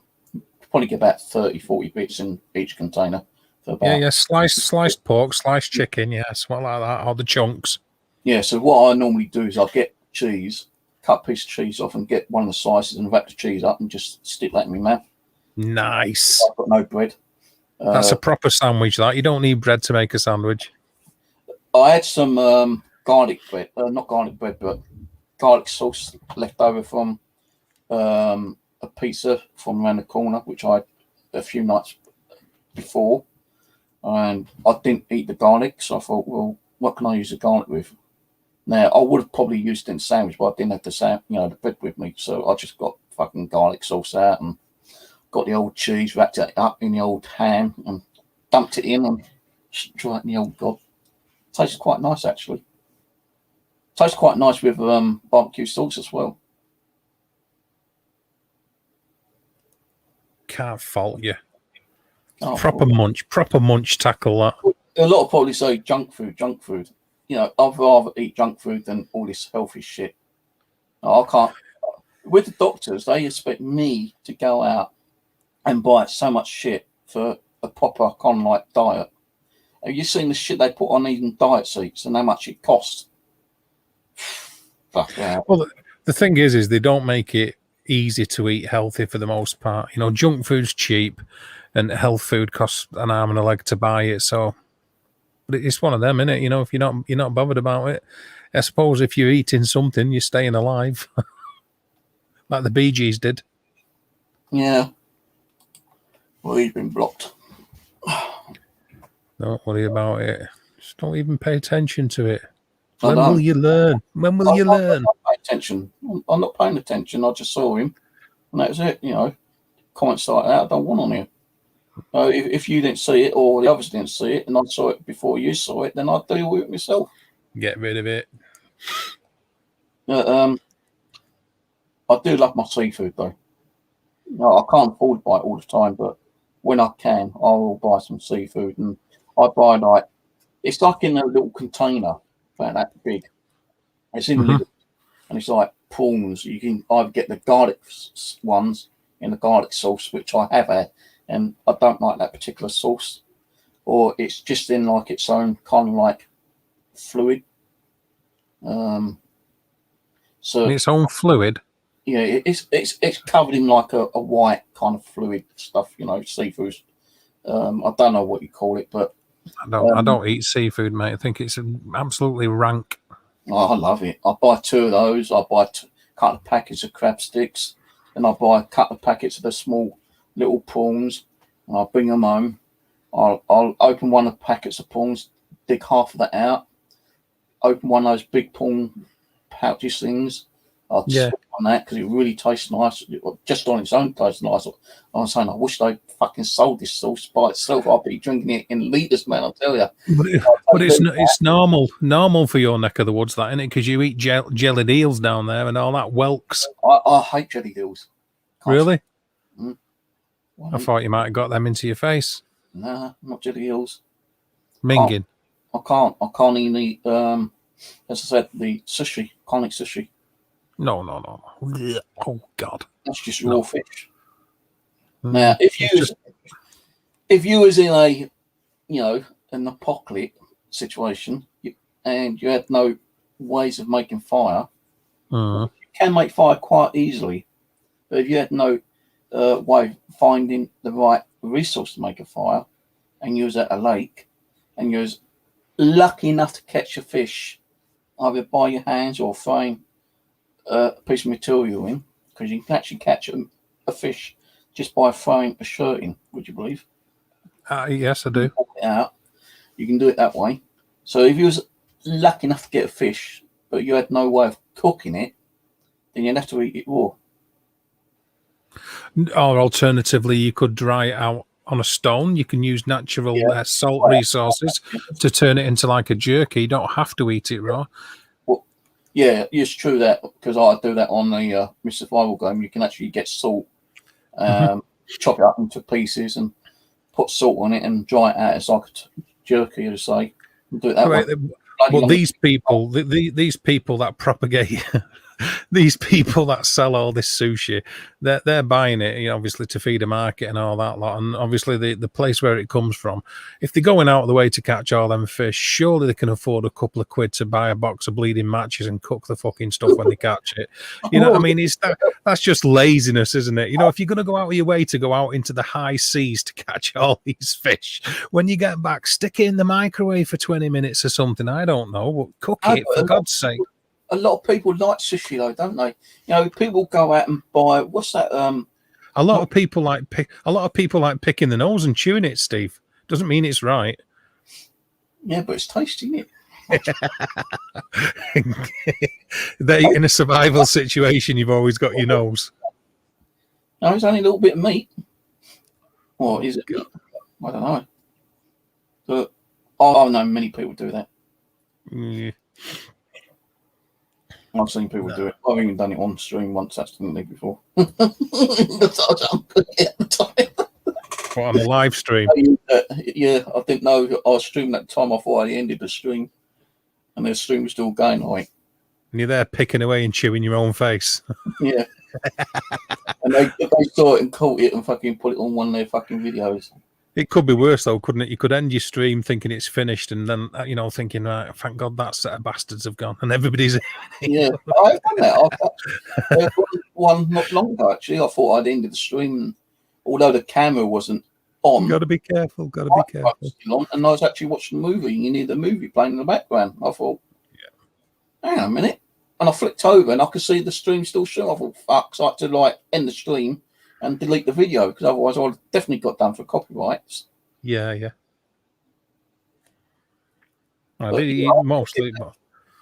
Probably get about 30, 40 bits in each container. For about, Yeah. Sliced pork, sliced chicken, yeah, something like that, or the chunks. Yeah, so what I normally do is I get cheese, cut a piece of cheese off, and get one of the slices and wrap the cheese up and just stick that in my mouth. Nice. I've got no bread. That's a proper sandwich, that. You don't need bread to make a sandwich. I had some garlic bread, not garlic bread, but garlic sauce left over from a pizza from around the corner, which I had a few nights before. And I didn't eat the garlic, so I thought, well, what can I use the garlic with? Now, I would have probably used it in sandwich, but I didn't have the bread with me, so I just got fucking garlic sauce out and got the old cheese, wrapped it up in the old ham, and dumped it in and tried it in the old god. Tastes quite nice, actually. Tastes quite nice with barbecue sauce as well. Can't fault you. Oh, Proper munch tackle that. a lot of probably say junk food. You know, I'd rather eat junk food than all this healthy shit. I can't. With the doctors, they expect me to go out and buy so much shit for a proper kind of like diet. Have you seen the shit they put on even diet seats and how much it costs? Fuck that. Well, the thing is they don't make it easy to eat healthy for the most part. You know, junk food's cheap, and health food costs an arm and a leg to buy it. So, but it's one of them, isn't it? You know, if you're not bothered about it, I suppose if you're eating something, you're staying alive, like the Bee Gees did. Yeah. Well, he's been blocked. Don't worry about it. Just don't even pay attention to it. I When don't. will you learn? When will you learn? I'm not paying attention. I'm not paying attention. I just saw him, and that was it. You know, comments like that I don't want on here. If you didn't see it or the others didn't see it, and I saw it before you saw it, then I'd deal with it myself. Get rid of it. I do love my seafood though. No, I can't afford to buy it all the time, but when I can, I will buy some seafood, and I buy like, it's like in a little container, about that big. It's in the middle, and it's like prawns. You can either get the garlic ones in the garlic sauce, which I have had, and I don't like that particular sauce, or it's just in like its own kind of like fluid. So Its own fluid. yeah, it's covered in like a white kind of fluid stuff, you know, seafood. I don't know what you call it, but I don't eat seafood, mate. I think it's absolutely rank. I love it. I buy 2 of those. I buy a couple of packets of crab sticks, and I buy a couple of packets of the small little prawns, and I bring them home. I'll open one of the packets of prawns, dig half of that out, open one of those big prawn pouches things. I'll just on that because it really tastes nice. Just on its own tastes nice. I'm saying I wish they fucking sold this sauce by itself. I'll be drinking it in litres, man. I'll tell you. But it's normal for your neck of the woods, that, isn't it? Because you eat jellied eels down there and all that whelks. I hate jellied eels. Really? Well, I thought you might have got them into your face. Nah, not jelly eels. Minging. I can't even eat. As I said, the sushi. Can't eat sushi. No. Oh God. That's just raw fish. Now, if you was in a, you know, an apocalypse situation, and you had no ways of making fire, you can make fire quite easily. But if you had no way of finding the right resource to make a fire, and you was at a lake, and you was lucky enough to catch a fish, either by your hands or throwing a piece of material in, because you can actually catch a fish just by throwing a shirt in, would you believe? Yes, I do. You can do it that way. So if you was lucky enough to get a fish, but you had no way of cooking it, then you'd have to eat it raw. Or alternatively, you could dry it out on a stone. You can use natural Yeah. salt resources to turn it into like a jerky. You don't have to eat it raw. Well, yeah, it's true that because I do that on the Mr. Survival game. You can actually get salt, chop it up into pieces, and put salt on it and dry it out as like a jerky, as I say. And do it that way. Well, these people, these people that propagate, these people that sell all this sushi, they're buying it, you know, obviously to feed a market and all that lot, and obviously the place where it comes from. If they're going out of the way to catch all them fish, surely they can afford a couple of quid to buy a box of bleeding matches and cook the fucking stuff when they catch it. You know what I mean? That's just laziness, isn't it? You know, if you're going to go out of your way to go out into the high seas to catch all these fish, when you get back, stick it in the microwave for 20 minutes or something. I don't know, but cook it for God's sake. A lot of people like sushi though, don't they? You know, people go out and buy what's that? A lot of people like picking the nose and chewing it, Steve. Doesn't mean it's right. Yeah, but it's tasty, isn't it? In a survival situation, you've always got your nose. No, it's only a little bit of meat. Or is it? I don't know. But I know many people do that. Yeah. I've seen people do it. I've even done it on stream once accidentally before. What, on the live stream? Yeah, I didn't know I was streaming at the time. I thought I ended the stream, and the stream was still going. Like, and you're there picking away and chewing your own face. Yeah. And they saw it and caught it and fucking put it on one of their fucking videos. It could be worse though, couldn't it? You could end your stream thinking it's finished, and then thinking, right, thank God that set of bastards have gone, and everybody's. Yeah, I've done that. I've one not long ago actually. I thought I'd ended the stream, and although the camera wasn't on. You got to be careful. Got to be careful. And I was actually watching the movie. And you need the movie playing in the background. I thought, hang on a minute, and I flicked over and I could see the stream still showing. I thought, fuck, so I had to end the stream and delete the video because otherwise I'd definitely got done for copyrights. Yeah. Mostly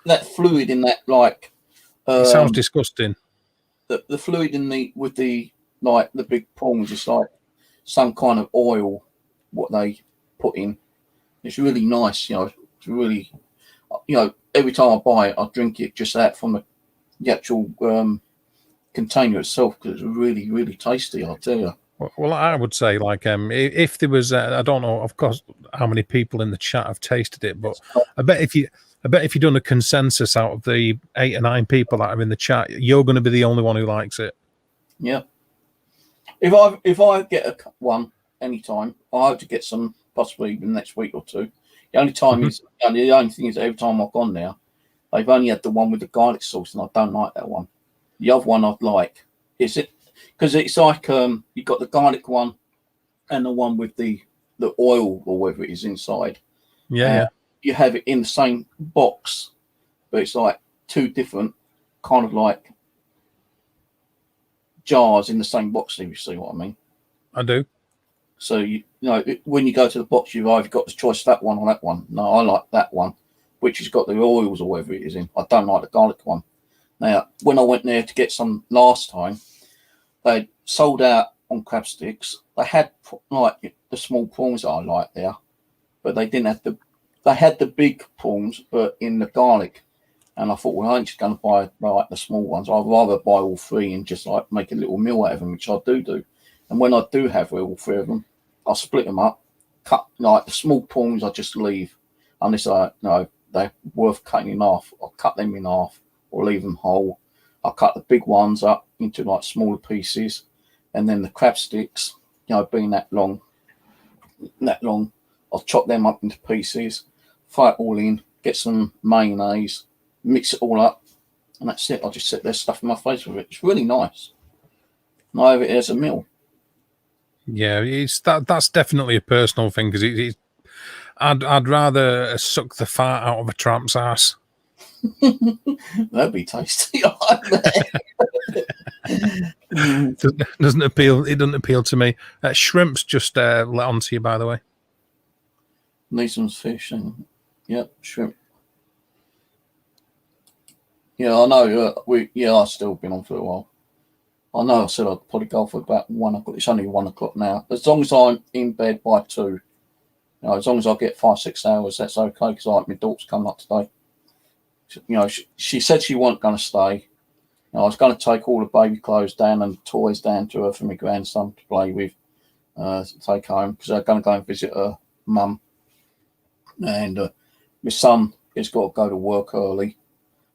that fluid in that it sounds disgusting. The fluid in the big prongs is like some kind of oil what they put in. It's really nice, it's really, every time I buy it I drink it just out from the actual container itself because it's really, really tasty, I'll tell you. Well, I would say if there was, I don't know, of course, how many people in the chat have tasted it, but I bet if you've done a consensus out of the 8 or 9 people that are in the chat, you're going to be the only one who likes it. Yeah. If I get one anytime, I hope to get some possibly even next week or two. The only time is, and the only thing is, every time I've gone there, they've only had the one with the garlic sauce, and I don't like that one. The other one I'd like is it because it's like you've got the garlic one and the one with the oil or whatever it is inside. Yeah. You have it in the same box, but it's like 2 different kind of like jars in the same box. If you see what I mean. I do. So when you go to the box, you've either got the choice of that one or that one. No, I like that one, which has got the oils or whatever it is in. I don't like the garlic one. Now, when I went there to get some last time, they sold out on crab sticks. They had like the small prawns that I like there, but they didn't have they had the big prawns, but in the garlic. And I thought, well, I ain't just going to buy like the small ones. I'd rather buy all 3 and just like make a little meal out of them, which I do. And when I do have all 3 of them, I split them up, cut like the small prawns. I just leave unless they're worth cutting in half. I'll cut them in half or leave them whole. I'll cut the big ones up into like smaller pieces, and then the crab sticks, being that long, I'll chop them up into pieces, fry it all in, get some mayonnaise, mix it all up, and that's it. I'll just sit there stuffing my face with it. It's really nice. And I have it as a meal. Yeah, that's definitely a personal thing because I'd rather suck the fart out of a tramp's ass. That'd be tasty. It doesn't appeal to me. Shrimp's just let on to you, by the way. Need some fish and shrimp. Yeah, I know. I've still been on for a while. I know I said I'd probably go for about 1 o'clock. It's only 1 o'clock now. As long as I'm in bed by 2, you know, as long as I get 5-6 hours, that's okay. Because like my daughter's coming up today. You know, she said she wasn't going to stay. You know, I was going to take all the baby clothes down and toys down to her for my grandson to play with, to take home because they're going to go and visit her mum. And my son has got to go to work early,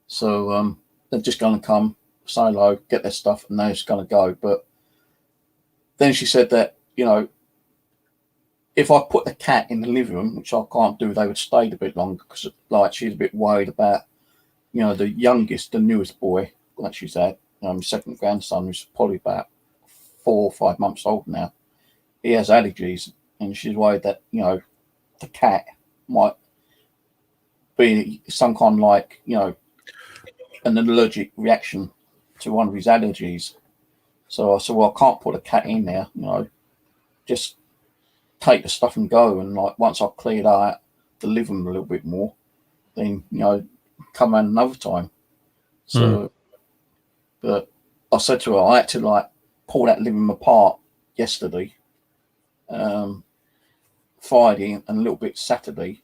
so they're just going to come, say hello, get their stuff, and they're just going to go. But then she said that, you know, if I put the cat in the living room, which I can't do, they would stay a bit longer because, like, she's a bit worried about, you know, the youngest, the newest boy that she's had, my second grandson, who's probably about 4 or 5 months old now. He has allergies, and she's worried that, you know, the cat might be some kind of, like, you know, an allergic reaction to one of his allergies. So I said, well, I can't put a cat in there, you know, just take the stuff and go. And like once I've cleared out the living room a little bit more, then, you know, come around another time. So, but I said to her, I had to like pull that living room apart yesterday, Friday, and a little bit Saturday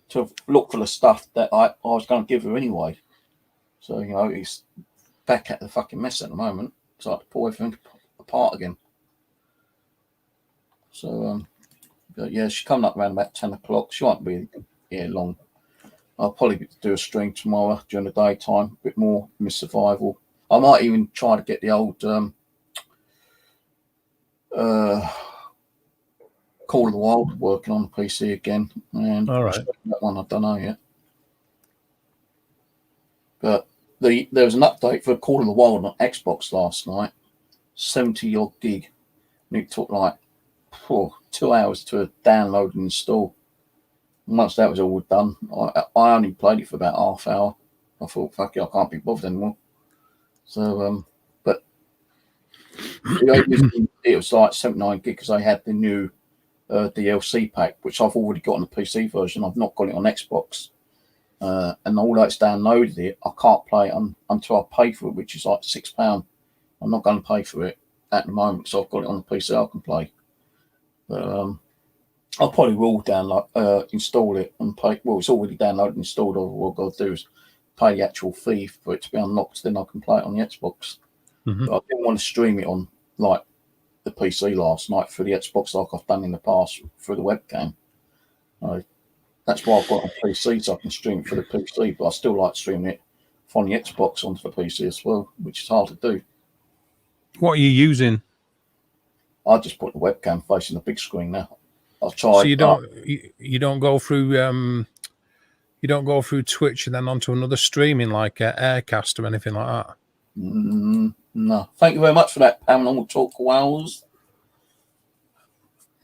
to look for the stuff that I was going to give her anyway. So, you know, it's back at the fucking mess at the moment. So I have to pull everything apart again. So, but yeah, she's coming up around about 10 o'clock. She won't be here long. I'll probably do a stream tomorrow during the daytime, a bit more Miss Survival. I might even try to get the old Call of the Wild working on the PC again. And all right, that one I don't know yet. But there was an update for Call of the Wild on Xbox last night, 70 odd gig. And it took like 2 hours to download and install. Once that was all done, I only played it for about half hour. I thought, fuck it, I can't be bothered anymore. So, but it was like 79 gig because I had the new DLC pack, which I've already got on the PC version. I've not got it on Xbox. And although it's downloaded it, I can't play it until I pay for it, which is like £6. I'm not going to pay for it at the moment, so I've got it on the PC I can play. But I probably will download, install it and pay. Well, it's already downloaded and installed. All I've got to do is pay the actual fee for it to be unlocked. Then I can play it on the Xbox. Mm-hmm. But I didn't want to stream it on like the PC last night through the Xbox like I've done in the past through the webcam. That's why I've got a PC so I can stream it for the PC. But I still like streaming it from the Xbox onto the PC as well, which is hard to do. What are you using? I just put the webcam facing the big screen now. I've tried. So you don't go through you don't go through Twitch and then onto another streaming like Aircast or anything like that. No. Thank you very much for that, Paranormal Talk Wales.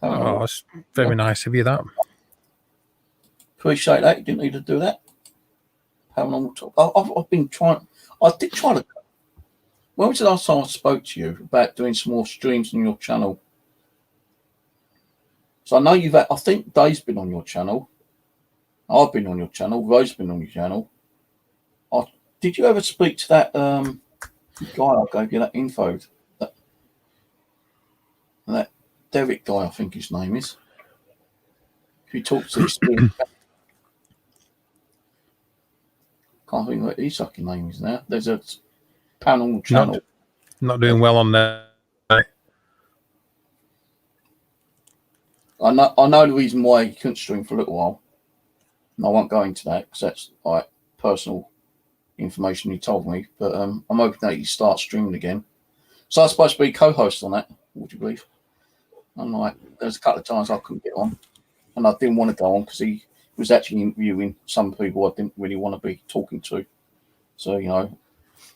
Oh, it's very nice of you. That appreciate that. You didn't need to do that. Paranormal Talk. I've been trying. I did try to. When was the last time I spoke to you about doing some more streams on your channel? So I know you've had, I think Dave's been on your channel. I've been on your channel. Rose's been on your channel. Did you ever speak to that guy I gave you that info? That Derek guy, I think his name is. If you talk to his can't think what his fucking name is now. There's a paranormal channel. Not doing well on there. I know the reason why he couldn't stream for a little while. And I won't go into that because that's like personal information he told me. But I'm hoping that he starts streaming again. So I'm supposed to be co-host on that, would you believe? I'm like, there's a couple of times I couldn't get on. And I didn't want to go on because he was actually interviewing some people I didn't really want to be talking to. So, you know.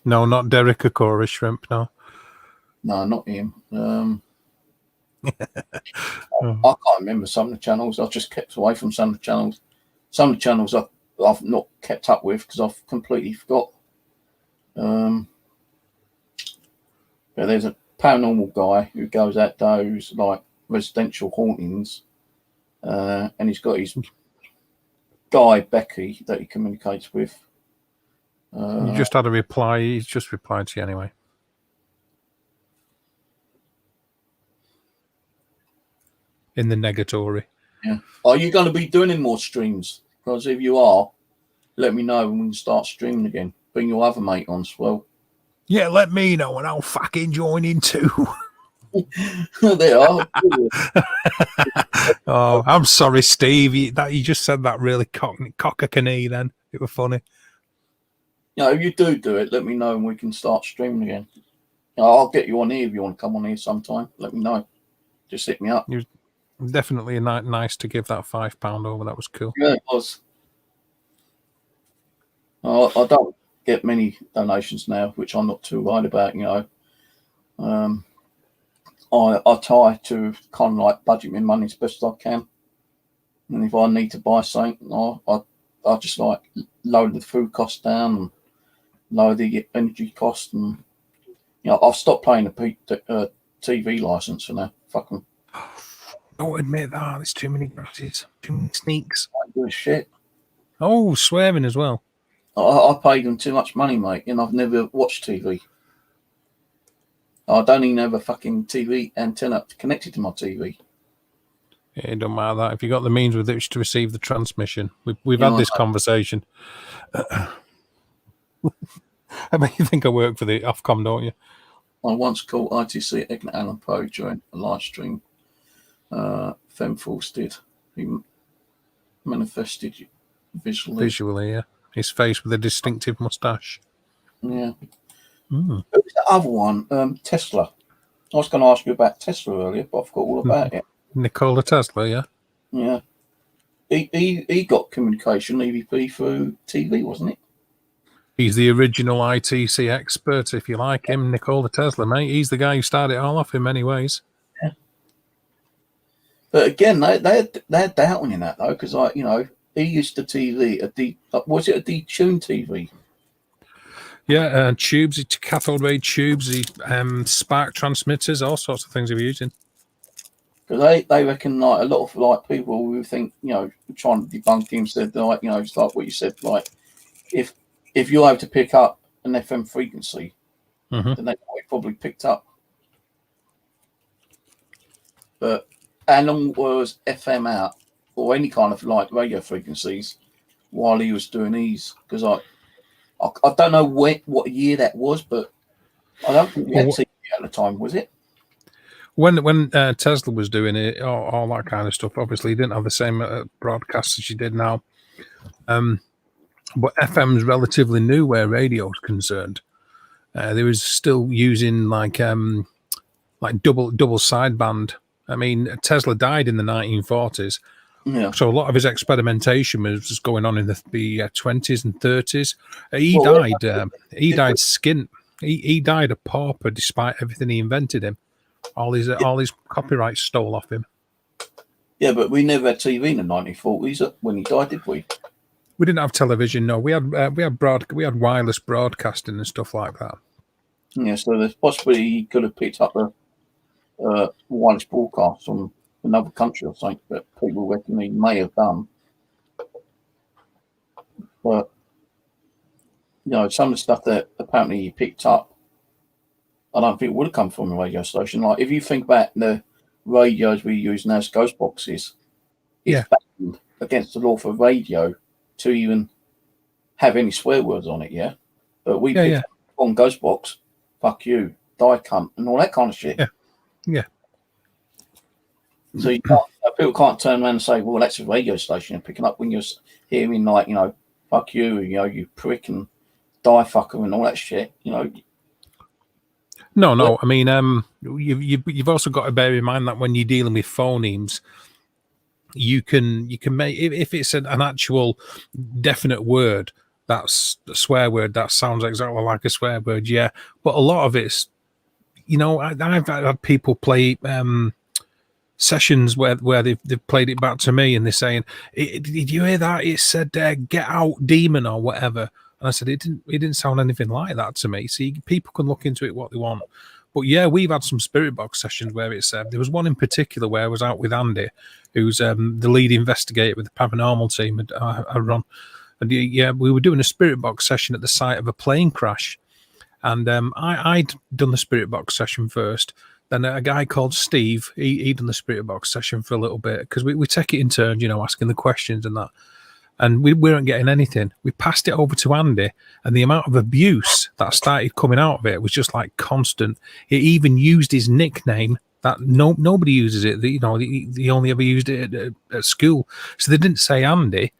No, not Derek Akora Shrimp, no. No, not him. I can't remember some of the channels. I've just kept away from some of the channels. Some of the channels I've not kept up with because I've completely forgot. But there's a paranormal guy who goes out those like residential hauntings, and he's got his guy Becky that he communicates with. You just had a reply. He's just replied to you anyway. in the negatory. Yeah. Are you going to be doing any more streams? Because if you are, let me know and we can start streaming again. Bring your other mate on as well. Yeah, let me know and I'll fucking join in too. They are. Oh, I'm sorry, Steve. You just said that really cock-a-canee then. It was funny. You know, if you do it, let me know and we can start streaming again. You know, I'll get you on here if you want to come on here sometime. Let me know. Just hit me up. Definitely nice to give that £5 over. That was cool. Yeah, it was. I don't get many donations now, which I'm not too worried about, you know. I try to kind of like budget my money as best as I can. And if I need to buy something, I just like lower the food cost down and lower the energy cost. And, you know, I've stopped paying the TV license for now. Fucking. Don't admit that. There's too many grasses. Too many sneaks. I don't give a shit. Oh, swearing as well. I paid them too much money, mate, and I've never watched TV. I don't even have a fucking TV antenna connected to my TV. Yeah, it don't matter that. If you got the means with which to receive the transmission, we've had this conversation. I mean, you think I work for the Ofcom, don't you? I once called ITC Edgar Allan Poe during a live stream. Femforce did. He manifested visually. Visually, yeah. His face with a distinctive moustache. Yeah. Mm. Who was the other one? Tesla. I was going to ask you about Tesla earlier, but I forgot all about it. Nikola Tesla, yeah. Yeah. He got communication EVP through TV, wasn't it? He's the original ITC expert, if you like him, Nikola Tesla, mate. He's the guy who started it all off in many ways. Yeah. But again, they're doubting in that though, because he used the TV was it a detuned TV? Yeah, tubes, cathode ray tubes, spark transmitters, all sorts of things he was using. Because they reckon like a lot of like people who think trying to debunk him said like it's like what you said, like if you're able to pick up an FM frequency, then they probably picked up. But how long was FM out or any kind of like radio frequencies while he was doing these? Because I don't know what year that was, but I don't think we had TV at the time, was it? When Tesla was doing it, all that kind of stuff, obviously he didn't have the same broadcasts as you did now. But FM's relatively new where radio is concerned. They was still using like double sideband. I mean, Tesla died in the 1940s. Yeah. So a lot of his experimentation was just going on in the 20s and 30s. He died. He died skint. He died a pauper despite everything he invented. Him, all his copyrights stole off him. Yeah, but we never had TV in the 1940s when he died, did we? We didn't have television. No, we had wireless broadcasting and stuff like that. Yeah, so there's possibly he could have picked up a wireless broadcast from another country or something that people reckon he may have done. But some of the stuff that apparently he picked up, I don't think it would have come from a radio station. Like if you think back the radios we use now as ghost boxes, it's banned against the law for radio to even have any swear words on it, yeah? But we picked up on ghost box, fuck you, die cunt, and all that kind of shit. Yeah. So people can't turn around and say, well, that's a radio station you're picking up when you're hearing like, fuck you, you prick and die fucker and all that shit, No. I mean, you've also got to bear in mind that when you're dealing with phonemes, you can make if it's an actual definite word, that's a swear word that sounds exactly like a swear word, yeah. But a lot of it's, I've had people play sessions where they've played it back to me and they're saying, "Did you hear that? It said get out, demon," or whatever. And I said, it didn't sound anything like that to me. See, people can look into it what they want. But yeah, we've had some spirit box sessions where it's there was one in particular where I was out with Andy, who's the lead investigator with the paranormal team I run. And yeah, we were doing a spirit box session at the site of a plane crash. And I'd done the spirit box session first. then a guy called Steve, he done the spirit box session for a little bit because we take it in turns, asking the questions and that. And we weren't getting anything. We passed it over to Andy, and the amount of abuse that started coming out of it was just like constant. He even used his nickname that nobody uses it. He only ever used it at school. So they didn't say Andy.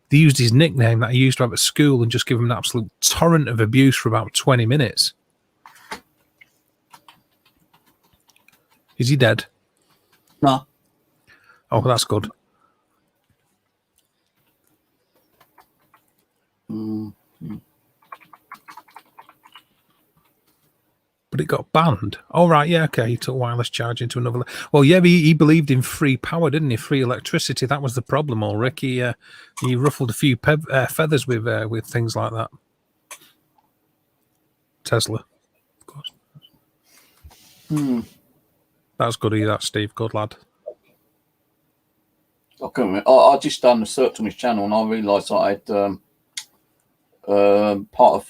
They used his nickname that he used to have at school and just give him an absolute torrent of abuse for about 20 minutes. Is he dead? No. Oh, that's good. But it got banned. Oh, right. Yeah. Okay. He took wireless charging to another. Well, yeah, he believed in free power, didn't he? Free electricity. That was the problem, Ulrich. He ruffled a few feathers with things like that. Tesla, of course. That was good of you, that, Steve. Good lad. I just done a search on his channel and I realised I had part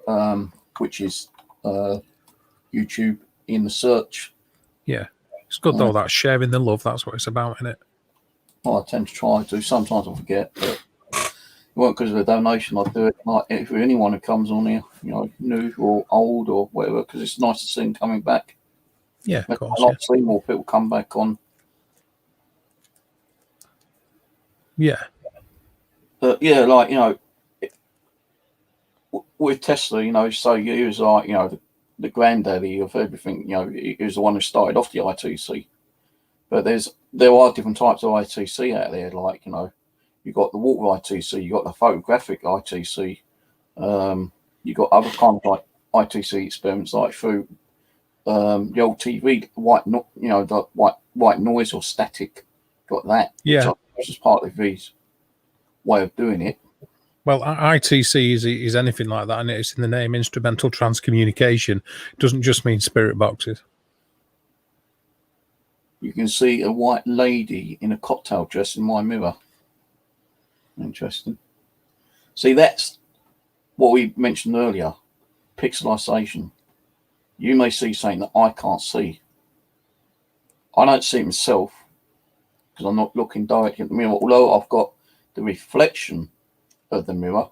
of which is YouTube in the search. Yeah, it's good though, that sharing the love. That's what it's about, isn't it? Well, I tend to try to. Sometimes I forget, but it won't because of the donation. I do it like if anyone who comes on here, new or old or whatever, because it's nice to see them coming back. Yeah, of course. I like to see more people come back on. Yeah. But yeah, like with Tesla, so he was like the granddaddy of everything. He was the one who started off the ITC. But there are different types of ITC out there. Like you've got the water ITC, you've got the photographic ITC, you've got other kinds of like ITC experiments like through the old TV the white noise or static. Got that. Yeah. Which is part of his way of doing it. Well, ITC is anything like that, and it's in the name instrumental transcommunication. It doesn't just mean spirit boxes. You can see a white lady in a cocktail dress in my mirror. Interesting. See, that's what we mentioned earlier, pixelization. You may see something that I can't see. I don't see it myself because I'm not looking directly at the mirror, although I've got the reflection of the mirror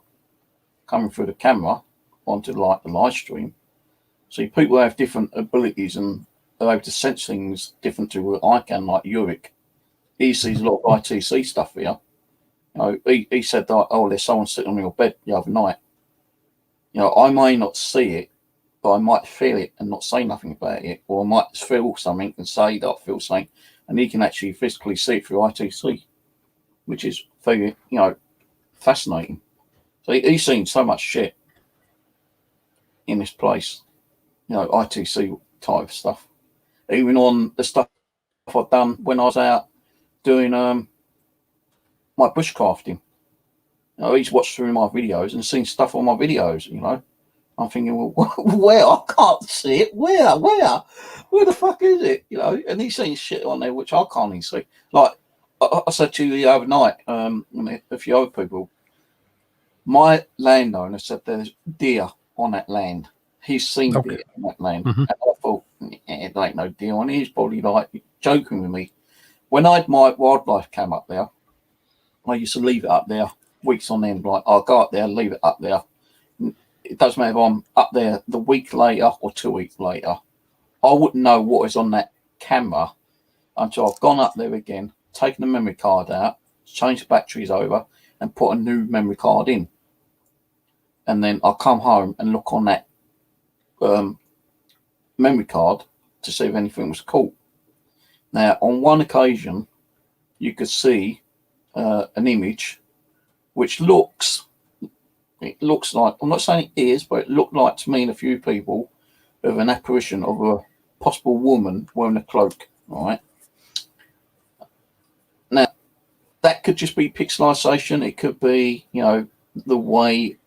coming through the camera onto the live stream. See, people have different abilities and are able to sense things different to what I can, like Ulrich. He sees a lot of ITC stuff here. He said that, there's someone sitting on your bed the other night. I may not see it, but I might feel it and not say nothing about it, or I might feel something and say that I feel something, and he can actually physically see it through ITC, which is very, fascinating. So he's seen so much shit in this place, ITC type stuff. Even on the stuff I've done when I was out doing my bushcrafting. He's watched through my videos and seen stuff on my videos, I'm thinking, well, where? I can't see it. Where? Where the fuck is it? And he's seen shit on there which I can't even see. Like I said to you the other night, a few other people, my landowner said there's deer on that land. He's seen deer on that land. Mm-hmm. And I thought, it ain't no deer on it. He's probably like joking with me. When I had my wildlife cam up there, I used to leave it up there weeks on end. Like I'll go up there, leave it up there. It doesn't matter if I'm up there the week later or 2 weeks later. I wouldn't know what is on that camera until I've gone up there again, taken the memory card out, changed the batteries over, and put a new memory card in. And then I'll come home and look on that memory card to see if anything was caught. Now, on one occasion, you could see an image which looks like, I'm not saying it is, but it looked like to me and a few people of an apparition of a possible woman wearing a cloak. All right. Now, that could just be pixelization. It could be, the way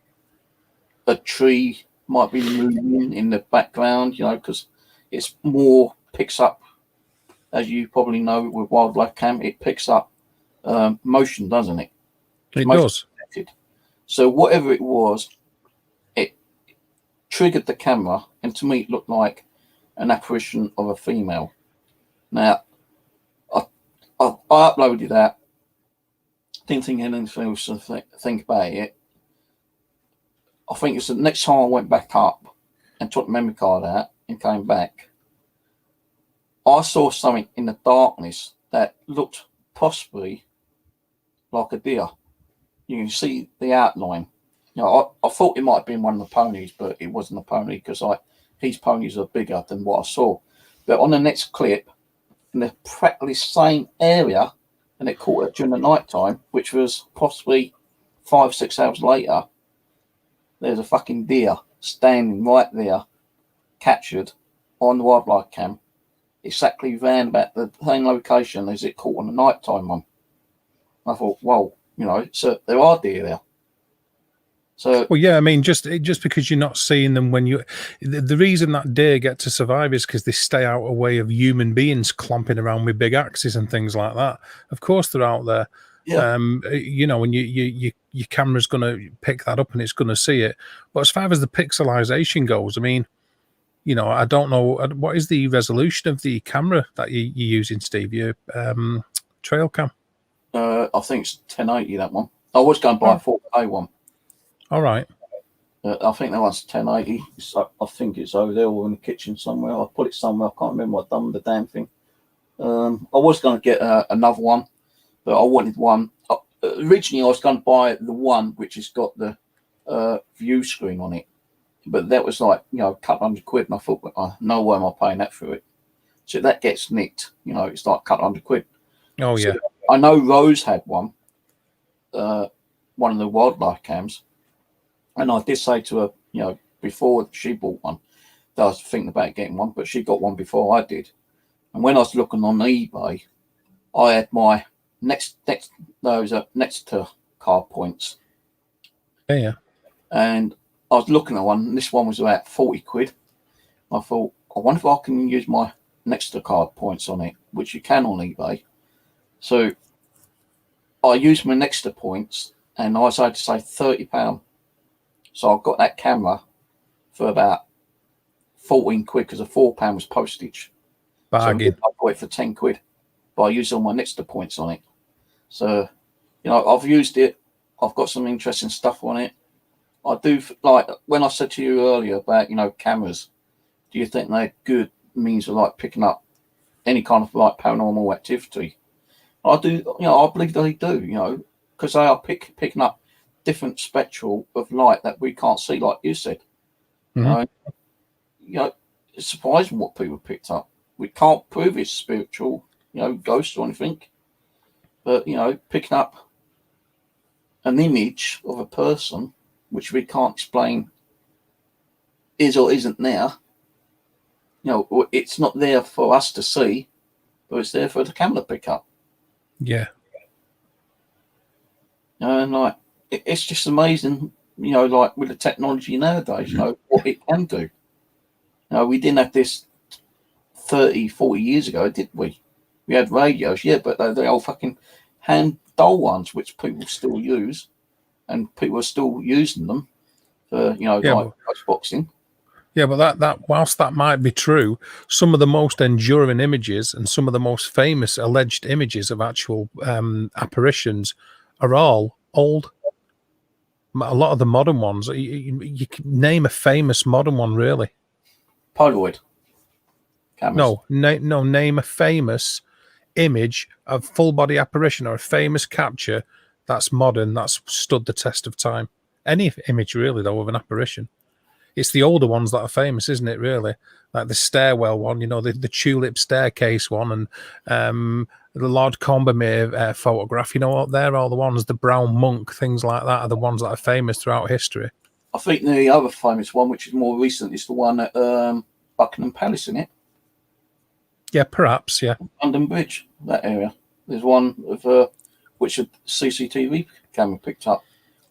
a tree might be moving in the background, because it's more picks up, as you probably know with wildlife cam, it picks up motion, doesn't it? It does. So whatever it was, it triggered the camera, and to me it looked like an apparition of a female. Now, I uploaded that. Didn't think anything else to think about it. I think it's the next time I went back up and took the memory card out and came back, I saw something in the darkness that looked possibly like a deer. You can see the outline. You know, I thought it might have been one of the ponies, but it wasn't a pony because his ponies are bigger than what I saw. But on the next clip, in the practically same area, and it caught it during the night time, which was possibly 5 or 6 hours later, there's a fucking deer standing right there, captured on the wildlife cam, exactly round about the same location as it caught on the nighttime one. I thought, well, you know, so there are deer there. So, well, yeah, I mean, just because you're not seeing them when you, the reason that deer get to survive is because they stay out of the way of human beings clomping around with big axes and things like that. Of course, they're out there. yeah. You know, and your camera's going to pick that up and it's going to see it. But as far as the pixelization goes, I mean, you know, I don't know what is the resolution of the camera that you're using, Steve. Your trail cam. I think it's 1080, that one. I was going to buy a 4K one. All right. I think that one's 1080. So I think it's over there or in the kitchen somewhere. I put it somewhere. I can't remember what I've done with the damn thing. I was going to get another one, but I wanted one. Originally, I was going to buy the one which has got the view screen on it, but that was like, you know, a couple £100, and I thought, no way am I paying that for it. So that gets nicked. You know, it's like a couple £100. Oh yeah. So I know Rose had one of the wildlife cams. And I did say to her, you know, before she bought one, that I was thinking about getting one, but she got one before I did. And when I was looking on eBay, I had my next to card points. Yeah. And I was looking at one, and this one was about £40. I thought, I wonder if I can use my next to card points on it, which you can on eBay. So I used my next to points, and I was able to save £30. So I got that camera for about £14 because the £4 was postage. Bargain. So I bought it for £10, but I used all my next to points on it. So, you know, I've used it. I've got some interesting stuff on it. I do, like when I said to you earlier about, you know, cameras, do you think they're good means of like picking up any kind of like paranormal activity? I do, you know, I believe they do, you know, because they are picking up different spectral of light that we can't see, like you said. Mm-hmm. You know, it's surprising what people picked up. We can't prove it's spiritual, you know, ghosts or anything, but you know, picking up an image of a person which we can't explain is or isn't there. You know, it's not there for us to see, but it's there for the camera to pick up. Yeah. And like, it's just amazing, you know, like with the technology nowadays, you know, what it can do. You know, we didn't have this 30, 40 years ago, did we? We had radios, yeah, but they're the old fucking hand dull ones, which people still use, and people are still using them for, you know, like boxing. Yeah, but that whilst that might be true, some of the most enduring images and some of the most famous alleged images of actual apparitions are all old. A lot of the modern ones, you can name a famous modern one, really. Polaroid cameras. No, name a famous image of full body apparition or a famous capture that's modern, that's stood the test of time. Any image, really, though, of an apparition. It's the older ones that are famous, isn't it, really? Like the stairwell one, you know, the tulip staircase one, and the Lord Combermere photograph, you know what? They're all the ones, the brown monk, things like that, are the ones that are famous throughout history. I think the other famous one, which is more recent, is the one at Buckingham Palace, isn't it? Yeah, perhaps, yeah. London Bridge, that area. There's one of which a CCTV camera picked up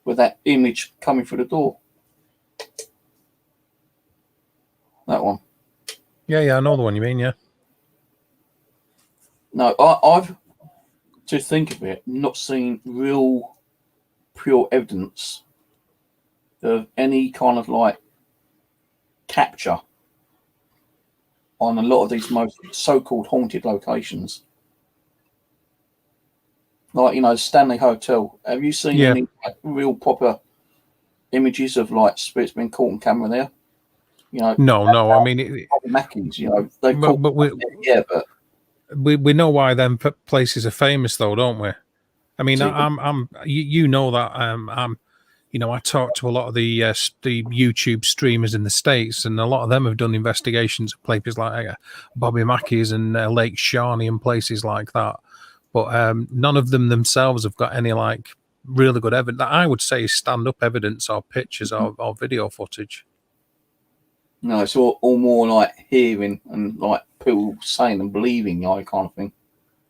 with that image coming through the door. That one. Yeah, I know the one you mean, yeah. No, I've, to think of it, not seen real pure evidence of any kind of like capture on a lot of these most so-called haunted locations. Like, you know, Stanley Hotel. Have you seen Yeah. any real proper images of like spirits being caught on camera there? You know, No. I mean, Mackies, you know, they caught. but But we know why them places are famous, though, don't we? I mean, See, I'm you know that you know, I talk to a lot of the YouTube streamers in the States, and a lot of them have done investigations at places like Bobby Mackey's and Lake Shawnee and places like that. But none of them themselves have got any like really good evidence that I would say is stand-up evidence or pictures or video footage. no, it's all more like hearing and like people saying and believing, you know, kind of thing.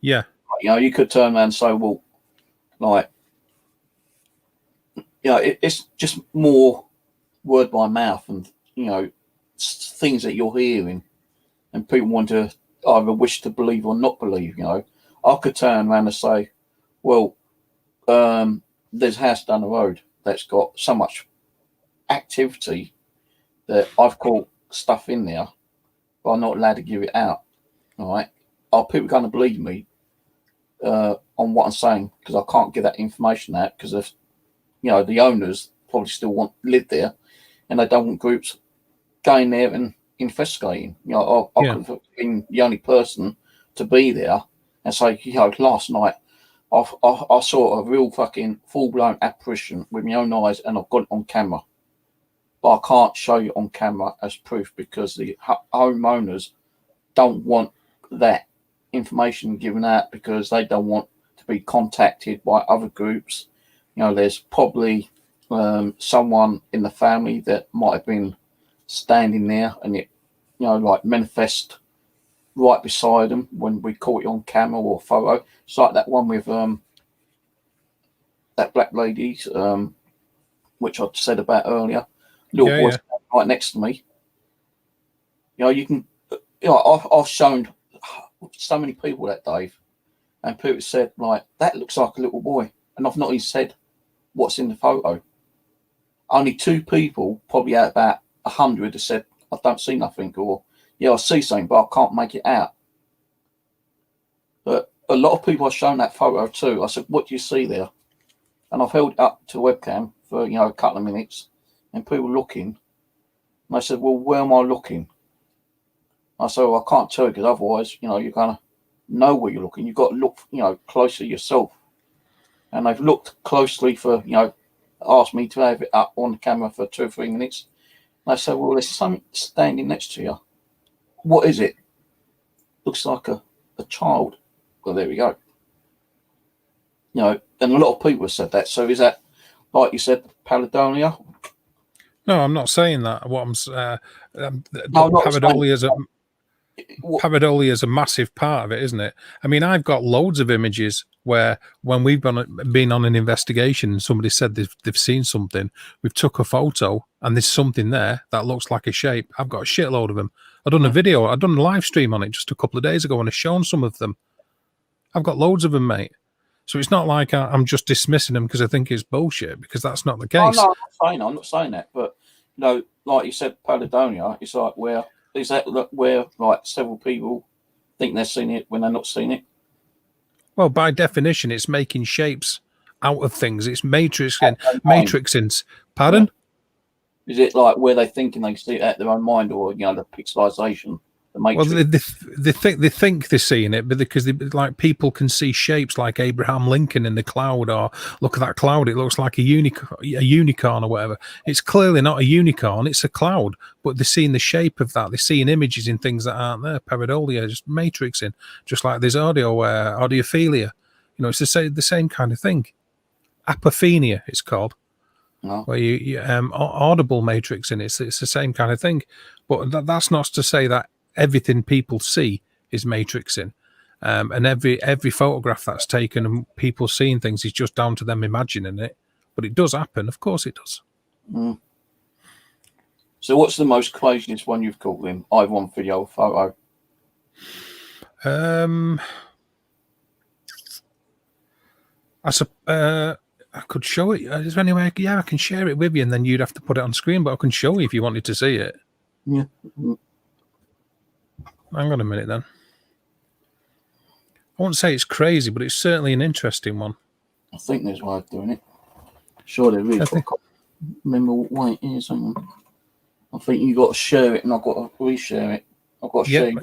Yeah. You know, you could turn around and say, well, like, you know, it's just more word by mouth and, you know, things that you're hearing and people want to either wish to believe or not believe, you know. I could turn around and say, well, there's a house down the road that's got so much activity that I've caught stuff in there, but I'm not allowed to give it out. All right. Are people going to believe me on what I'm saying? Because I can't give that information out because if, you know, the owners probably still live there and they don't want groups going there and investigating. You know, I could have been the only person to be there and say, you know, last night I saw a real fucking full-blown apparition with my own eyes and I've got it on camera. But I can't show you on camera as proof because the homeowners don't want that information given out because they don't want to be contacted by other groups. You know, there's probably someone in the family that might have been standing there and it, you know, like manifest right beside them when we caught it on camera or photo. It's like that one with that black lady, which I said about earlier. Little boy right next to me. You know, you can. You know, I've shown so many people that, Dave, and people said like that looks like a little boy, and I've not even said what's in the photo. Only 2 people, probably out of about 100, have said I don't see nothing, or yeah, I see something, but I can't make it out. But a lot of people I've shown that photo to. I said, "What do you see there?" And I've held it up to webcam for, you know, a couple of minutes, and people looking. And I said, "Well, where am I looking?" I said, well, I can't tell you because otherwise, you know, you're gonna know where you're looking. You've got to look, you know, closer yourself. And they've looked closely for, you know, asked me to have it up on the camera for 2 or 3 minutes. And I said, well, there's something standing next to you. What is it? Looks like a child. Well, there we go. You know, and a lot of people have said that. So is that, like you said, pareidolia? No, I'm not saying that. What I'm No, pareidolia is a massive part of it, isn't it? I mean, I've got loads of images where when we've been on an investigation and somebody said they've seen something, we've took a photo and there's something there that looks like a shape. I've got a shitload of them. I've done a video, I've done a live stream on it just a couple of days ago and I've shown some of them. I've got loads of them, mate. So it's not like I'm just dismissing them because I think it's bullshit, because that's not the case. Oh, no, I'm not saying that. But, you know, like you said, pareidolia, it's like where like several people think they're seeing it when they're not seeing it? Well, by definition, it's making shapes out of things. It's matrixing. Pardon? Yeah. Is it like where they're thinking they see it at their own mind, or, you know, the pixelization? Well, they think they're seeing it, but because like people can see shapes like Abraham Lincoln in the cloud, or look at that cloud, it looks like a unicorn or whatever. It's clearly not a unicorn; it's a cloud. But they're seeing the shape of that. They're seeing images in things that aren't there. Pareidolia, just matrixing, just like there's audiophilia. You know, it's the same kind of thing. Apophenia, it's called. No. Where you audible matrixing. It's the same kind of thing. But that's not to say that everything people see is matrixing, and every photograph that's taken and people seeing things is just down to them imagining it. But it does happen, of course it does. So what's the most craziest one you've caught then, either on video or photo? I could show it. Is there any way? I can share it with you, and then you'd have to put it on screen. But I can show you if you wanted to see it. Yeah. hang on a minute then. I won't say it's crazy, but it's certainly an interesting one. I think there's a way of doing it. Sure there is. I think- Remember what way it is. Hang on. I think you got to share it and I've got to reshare it. I've got to Yeah, share it.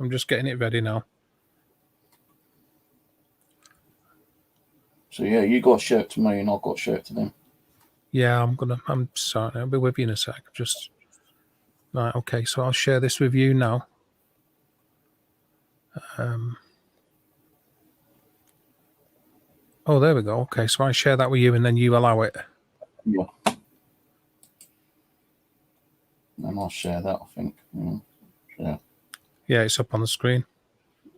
I'm just getting it ready now. So yeah, you got to share it to me and I've got to share it to them. Yeah, I'm sorry. I'll be with you in a sec. Just right. Okay, so I'll share this with you now. Oh, there we go. Okay, so I share that with you, and then you allow it. Yeah. And I'll share that, I think. Yeah. Yeah, it's up on the screen.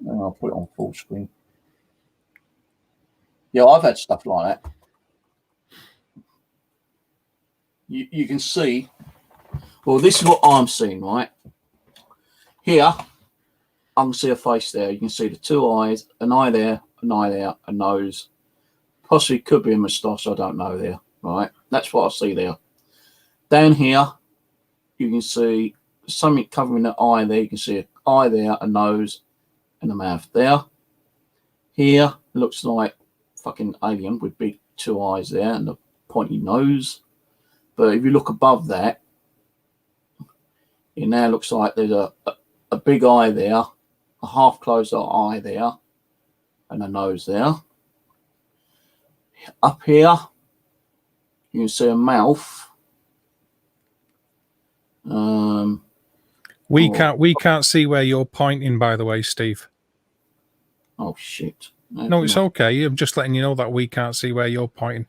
And I'll put it on full screen. Yeah, I've had stuff like that. You can see, well, this is what I'm seeing, right? Here, I can see a face there. You can see the two eyes, an eye there, a nose. Possibly could be a moustache, I don't know there, right? That's what I see there. Down here, you can see something covering the eye there. You can see an eye there, a nose, and a mouth there. Here, looks like fucking alien with big two eyes there and a pointy nose. But if you look above that, it now looks like there's a big eye there, a half closed eye there, and a nose there. Up here, you can see a mouth. We can't see where you're pointing, by the way, Steve. Oh shit. No, it's okay. I'm just letting you know that we can't see where you're pointing.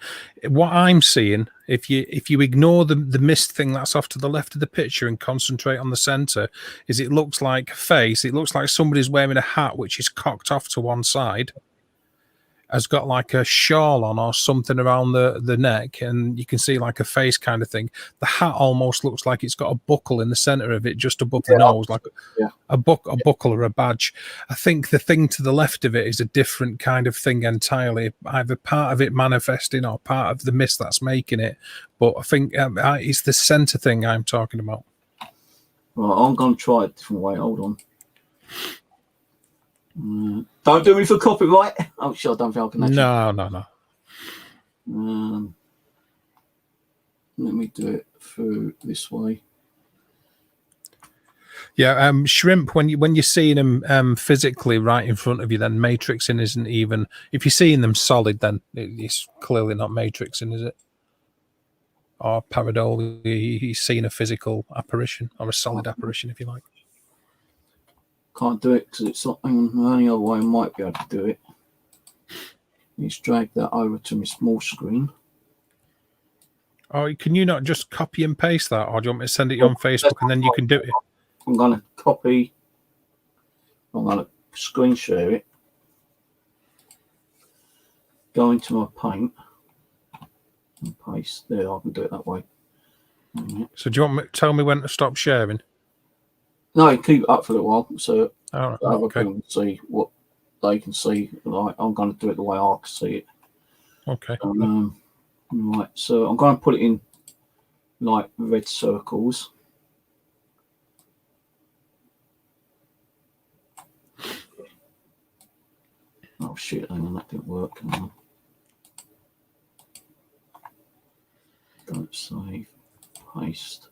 What I'm seeing, if you ignore the mist thing that's off to the left of the picture and concentrate on the center, is it looks like a face. It looks like somebody's wearing a hat which is cocked off to one side, has got like a shawl on or something around the neck, and you can see like a face kind of thing. The hat almost looks like it's got a buckle in the center of it, just above the nose, like a buckle or a badge. I think the thing to the left of it is a different kind of thing entirely, either part of it manifesting or part of the mist that's making it. But I think it's the center thing I'm talking about. Right, I'm going to try a different way. Hold on. Don't do me for copyright. Oh shit, I don't think I can actually. No. Let me do it through this way. Yeah, shrimp. When you're seeing them physically right in front of you, then matrixing isn't even. If you're seeing them solid, then it's clearly not matrixing, is it? Or pareidolia, he's seeing a physical apparition or a solid apparition, if you like. Can't do it because it's not. The only other way I might be able to do it is drag that over to my small screen. Oh, can you not just copy and paste that, or do you want me to send it on Facebook and then you can do it? I'm going to copy. I'm going to screen share it. Go into my paint and paste. There, I can do it that way. So do you want me to tell me when to stop sharing? No, keep it up for a little while so other people can see what they can see. Like, I'm going to do it the way I can see it. Okay. Right, so I'm going to put it in like red circles. Oh shit, hang on, that didn't work. Don't save, paste.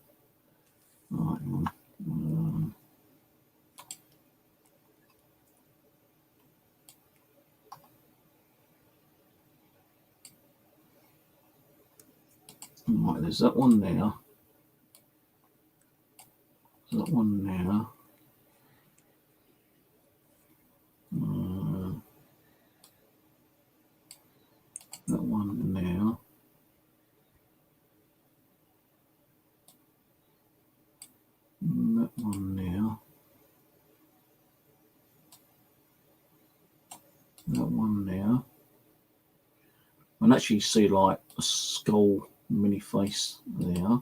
Right, right, there's that one there. There's that one there. That one there. That one there. That one there. I can actually see like a skull mini face there.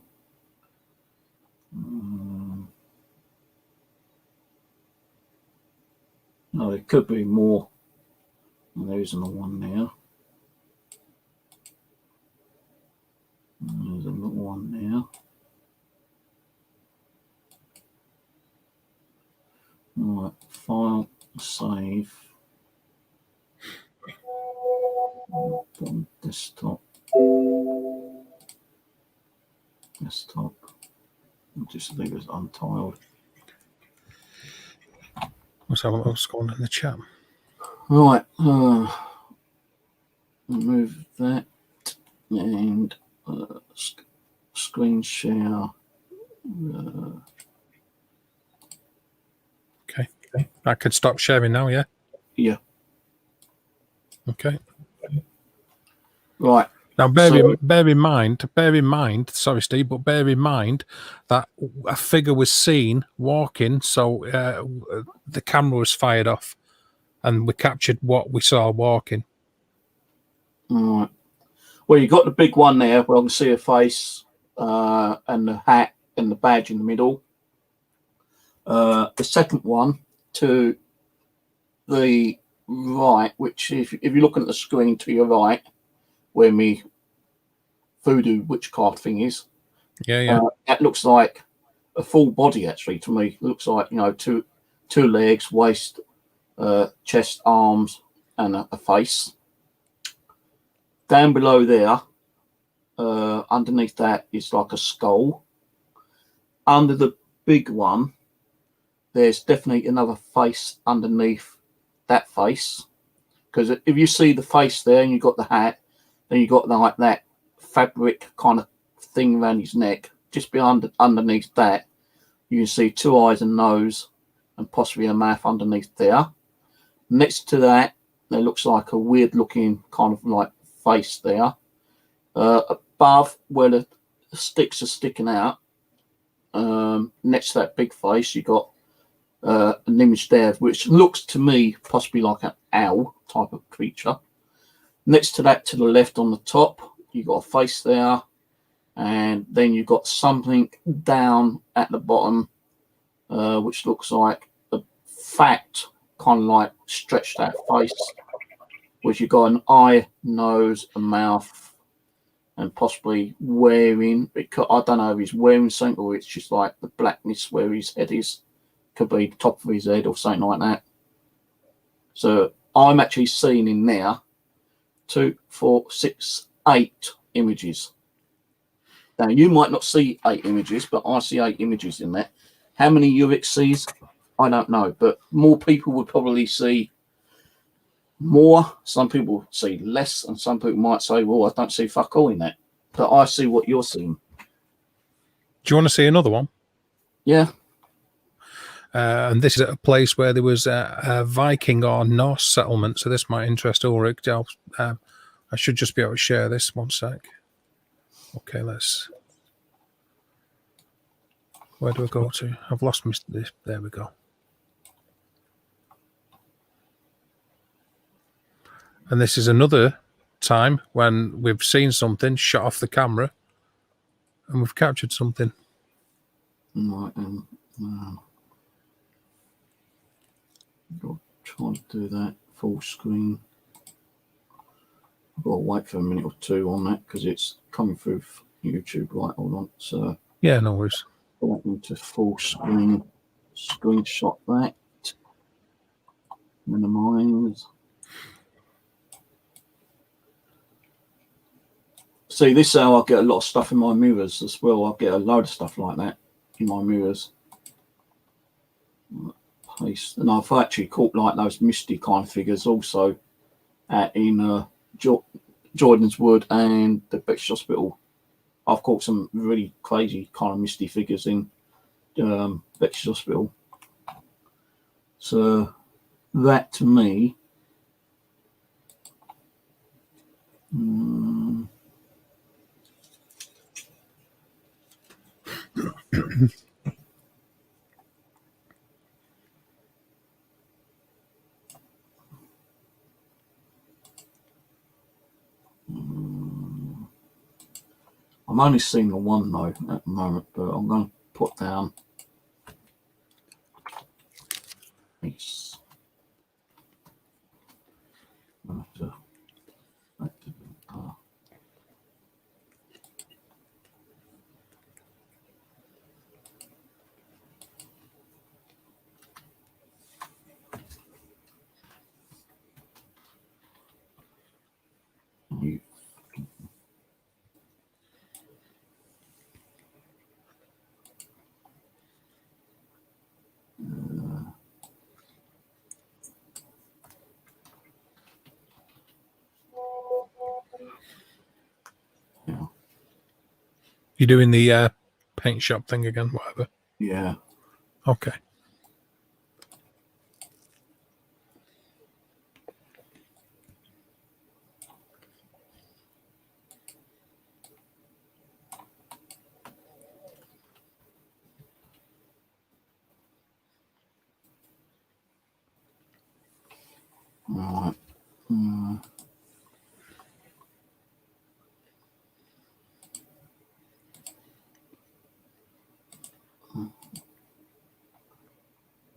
No, there could be more. There isn't a one there. There's a little one there. Save. Desktop. Desktop. I'll just leave it untiled. Let's have a look what's going on in the chat. Right. Remove that and screen share. Okay. I can stop sharing now, yeah? Yeah. Okay. Right. Now, bear in mind, sorry, Steve, but bear in mind that a figure was seen walking, so the camera was fired off and we captured what we saw walking. All right. Well, you got the big one there where I can see a face and the hat and the badge in the middle. The second one to the right, which if you're looking at the screen to your right, where me voodoo witchcraft thing is, that looks like a full body actually to me. It looks like, you know, two legs, waist, chest, arms, and a face. Down below there, underneath that is like a skull. Under the big one, there's definitely another face underneath that face. Because if you see the face there and you've got the hat, then you've got like that fabric kind of thing around his neck. Just underneath that, you can see two eyes and nose and possibly a mouth underneath there. Next to that, there looks like a weird looking kind of like face there. Above where the sticks are sticking out, next to that big face, you got an image there which looks to me possibly like an owl type of creature. Next to that, to the left on the top, you got a face there, and then you've got something down at the bottom which looks like a fat kind of like stretched out face, which you've got an eye, nose, a mouth, and possibly wearing, I don't know if he's wearing something or it's just like the blackness where his head is. Could be the top of his head or something like that. So I'm actually seeing in there 2, 4, 6, 8 images. Now you might not see 8 images, but I see 8 images in there. How many Ulrich sees, I don't know, but more people would probably see more. Some people see less, and some people might say, well, I don't see fuck all in that. But I see what you're seeing. Do you want to see another one? Yeah. And this is at a place where there was a Viking or Norse settlement, so this might interest Ulrich. I should just be able to share this. One sec. Okay, where do I go to? I've lost this. There we go. And this is another time when we've seen something, shut off the camera, and we've captured something. Right, I'll try to do that full screen. I've got to wait for a minute or two on that because it's coming through YouTube. Right, hold on. So yeah, no worries. Go into full screen, screenshot that, minimize. See, this is how I get a lot of stuff in my mirrors as well. I get a load of stuff like that in my mirrors. Paste. And I've actually caught like those misty kind of figures also in Jordan's Wood and the Bexley Hospital. I've caught some really crazy kind of misty figures in Bexley Hospital. So that to me, I'm only seeing the one though at the moment, but I'm going to put down piece. You're doing the paint shop thing again, whatever. Yeah. Okay. Right.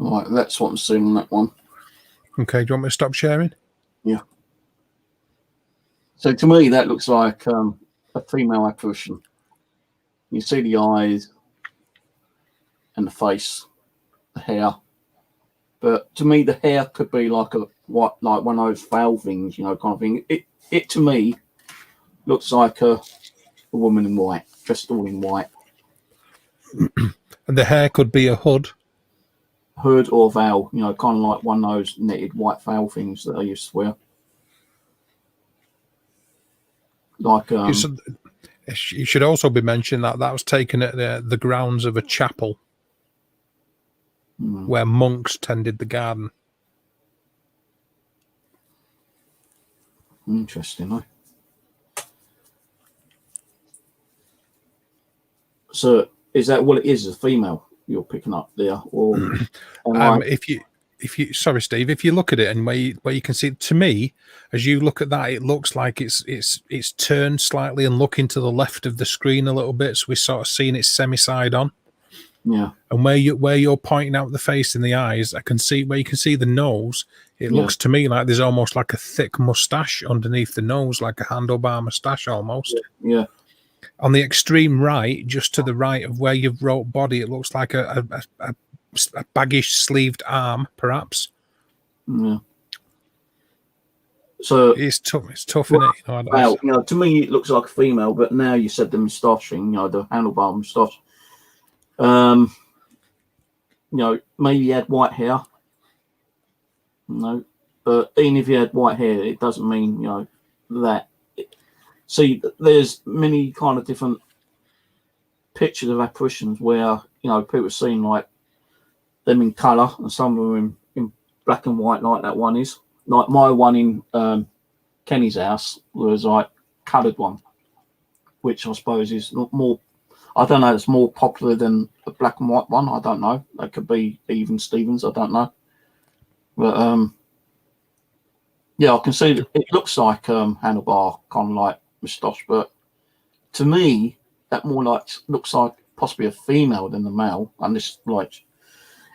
Right, that's what I'm seeing on that one. Okay, do you want me to stop sharing? Yeah. So to me, that looks like a female apparition. You see the eyes and the face, the hair. But to me, the hair could be like like one of those veil things, kind of thing. It to me looks like a woman in white, dressed all in white. And the hair could be a hood. Hood or veil, kind of like one of those knitted white veil things that I used to wear. Like You should also be mentioned that was taken at the grounds of a chapel where monks tended the garden. Interesting, eh? So is that what it is, a female you're picking up there? Or if you sorry, Steve, if you look at it and where you can see, to me, as you look at that, it looks like it's turned slightly and looking to the left of the screen a little bit, so we're sort of seeing it semi-side on. Yeah. And where you're pointing out the face and the eyes, I can see where you can see the nose. It looks to me like there's almost like a thick mustache underneath the nose, like a handlebar mustache almost. Yeah. On the extreme right, just to the right of where you've wrote body, it looks like a baggish sleeved arm, perhaps. Yeah. So it's tough, isn't it? To me, it looks like a female, but now you said the moustache thing, the handlebar moustache. Maybe he had white hair. No, but even if he had white hair, it doesn't mean that. See, there's many kind of different pictures of apparitions where people have seen like them in colour and some of them in black and white, like that one is. Like my one in Kenny's house was like coloured one, which I suppose is more. I don't know. It's more popular than the black and white one. I don't know. That could be even Stevens. I don't know. But yeah, I can see that it looks like handlebar, kind of like moustache. But to me, that more like looks like possibly a female than the male. And this like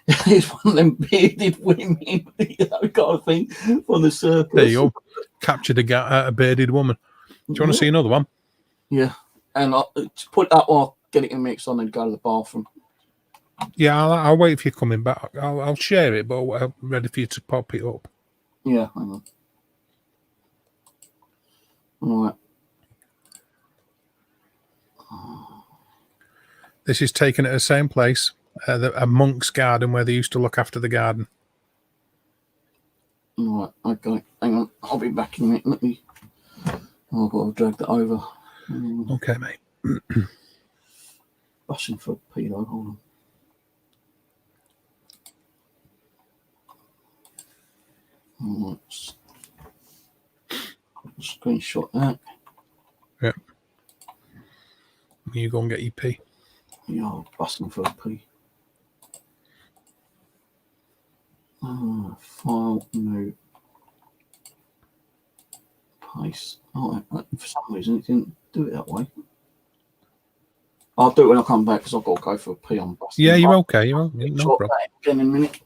it's one of them bearded women, kind of thing from the circus. There you go. Captured a bearded woman. Do you want to see another one? Yeah. And to put that one, get it in mix on and go to the bathroom. Yeah, I'll wait for you coming back. I'll share it, but I'm ready for you to pop it up. Yeah, hang on. All right. This is taken at the same place, a monk's garden where they used to look after the garden. All right, okay. Hang on. I'll be back in a minute. Let me. I'll drag that over. Okay, mate. Rushing for a pee though. Hold on. Let's screenshot that. Yeah. You go and get your pee. Yeah, I'm busting for a pee. File, new, paste. Oh, for some reason it didn't do it that way. I'll do it when I come back because I've got to go for a pee. I'm busting. Yeah, you're okay. You're no problem. Again in a minute.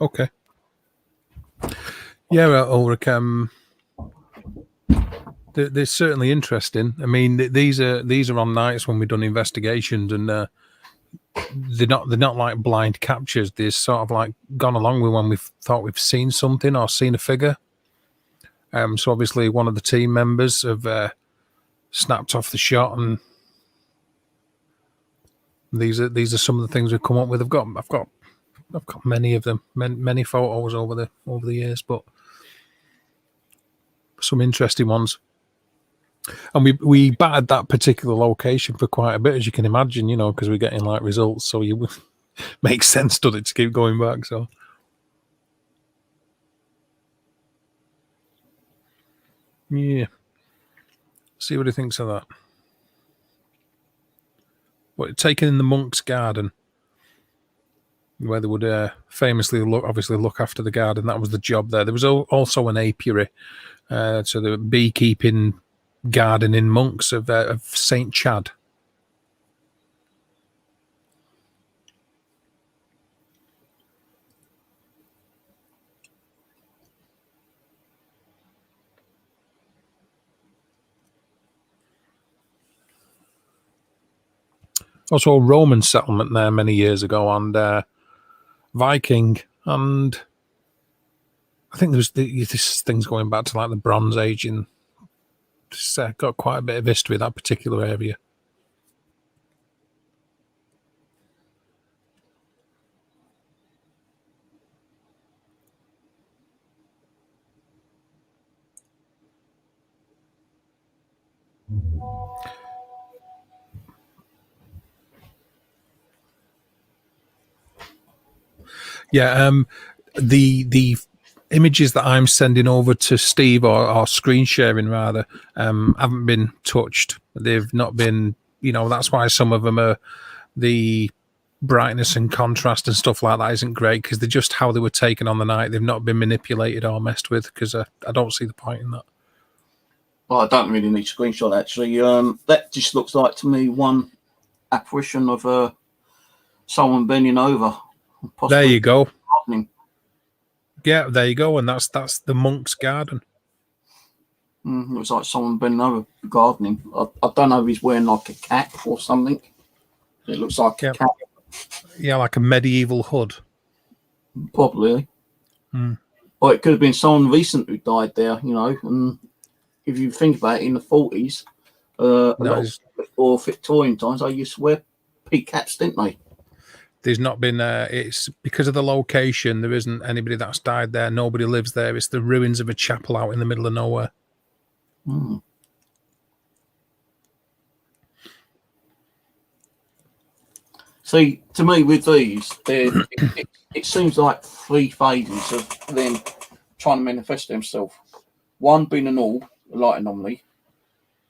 Okay. Yeah, Ulrich. They're certainly interesting. I mean, these are on nights when we've done investigations, and they're not like blind captures. They're sort of like gone along with when we've thought we've seen something or seen a figure. So obviously one of the team members have snapped off the shot, and these are some of the things we've come up with. I've got many of them, many photos over the years, but some interesting ones. And we battered that particular location for quite a bit, as you can imagine, you know, because we're getting like results. So you makes sense, does it, to keep going back? So yeah, see what he thinks of that. What taken in the monk's garden, where they would famously look after the garden. That was the job there. There was also an apiary, so the beekeeping garden in monks of Saint Chad. Also a Roman settlement there many years ago, and Viking, and I think there's this things going back to like the Bronze Age, and it's got quite a bit of history, that particular area. Yeah, the images that I'm sending over to Steve, or screen sharing rather, haven't been touched. They've not been, you know, that's why some of them are, the brightness and contrast and stuff like that isn't great, because they're just how they were taken on the night. They've not been manipulated or messed with, because I don't see the point in that. Well, I don't really need to screenshot actually. That just looks like to me one apparition of someone bending over. There you go. Gardening. Yeah, there you go, and that's the monk's garden. It looks like someone bending over gardening. I don't know if he's wearing like a cap or something. It looks like a cap. Yeah, like a medieval hood. Probably. Or it could have been someone recent who died there, you know. And if you think about it, in the 40s, or Victorian times, they used to wear peak caps, didn't they? There's not been, it's because of the location, there isn't anybody that's died there. Nobody lives there. It's the ruins of a chapel out in the middle of nowhere. See, to me, with these, it seems like three phases of them trying to manifest themselves. One being an orb, a light anomaly.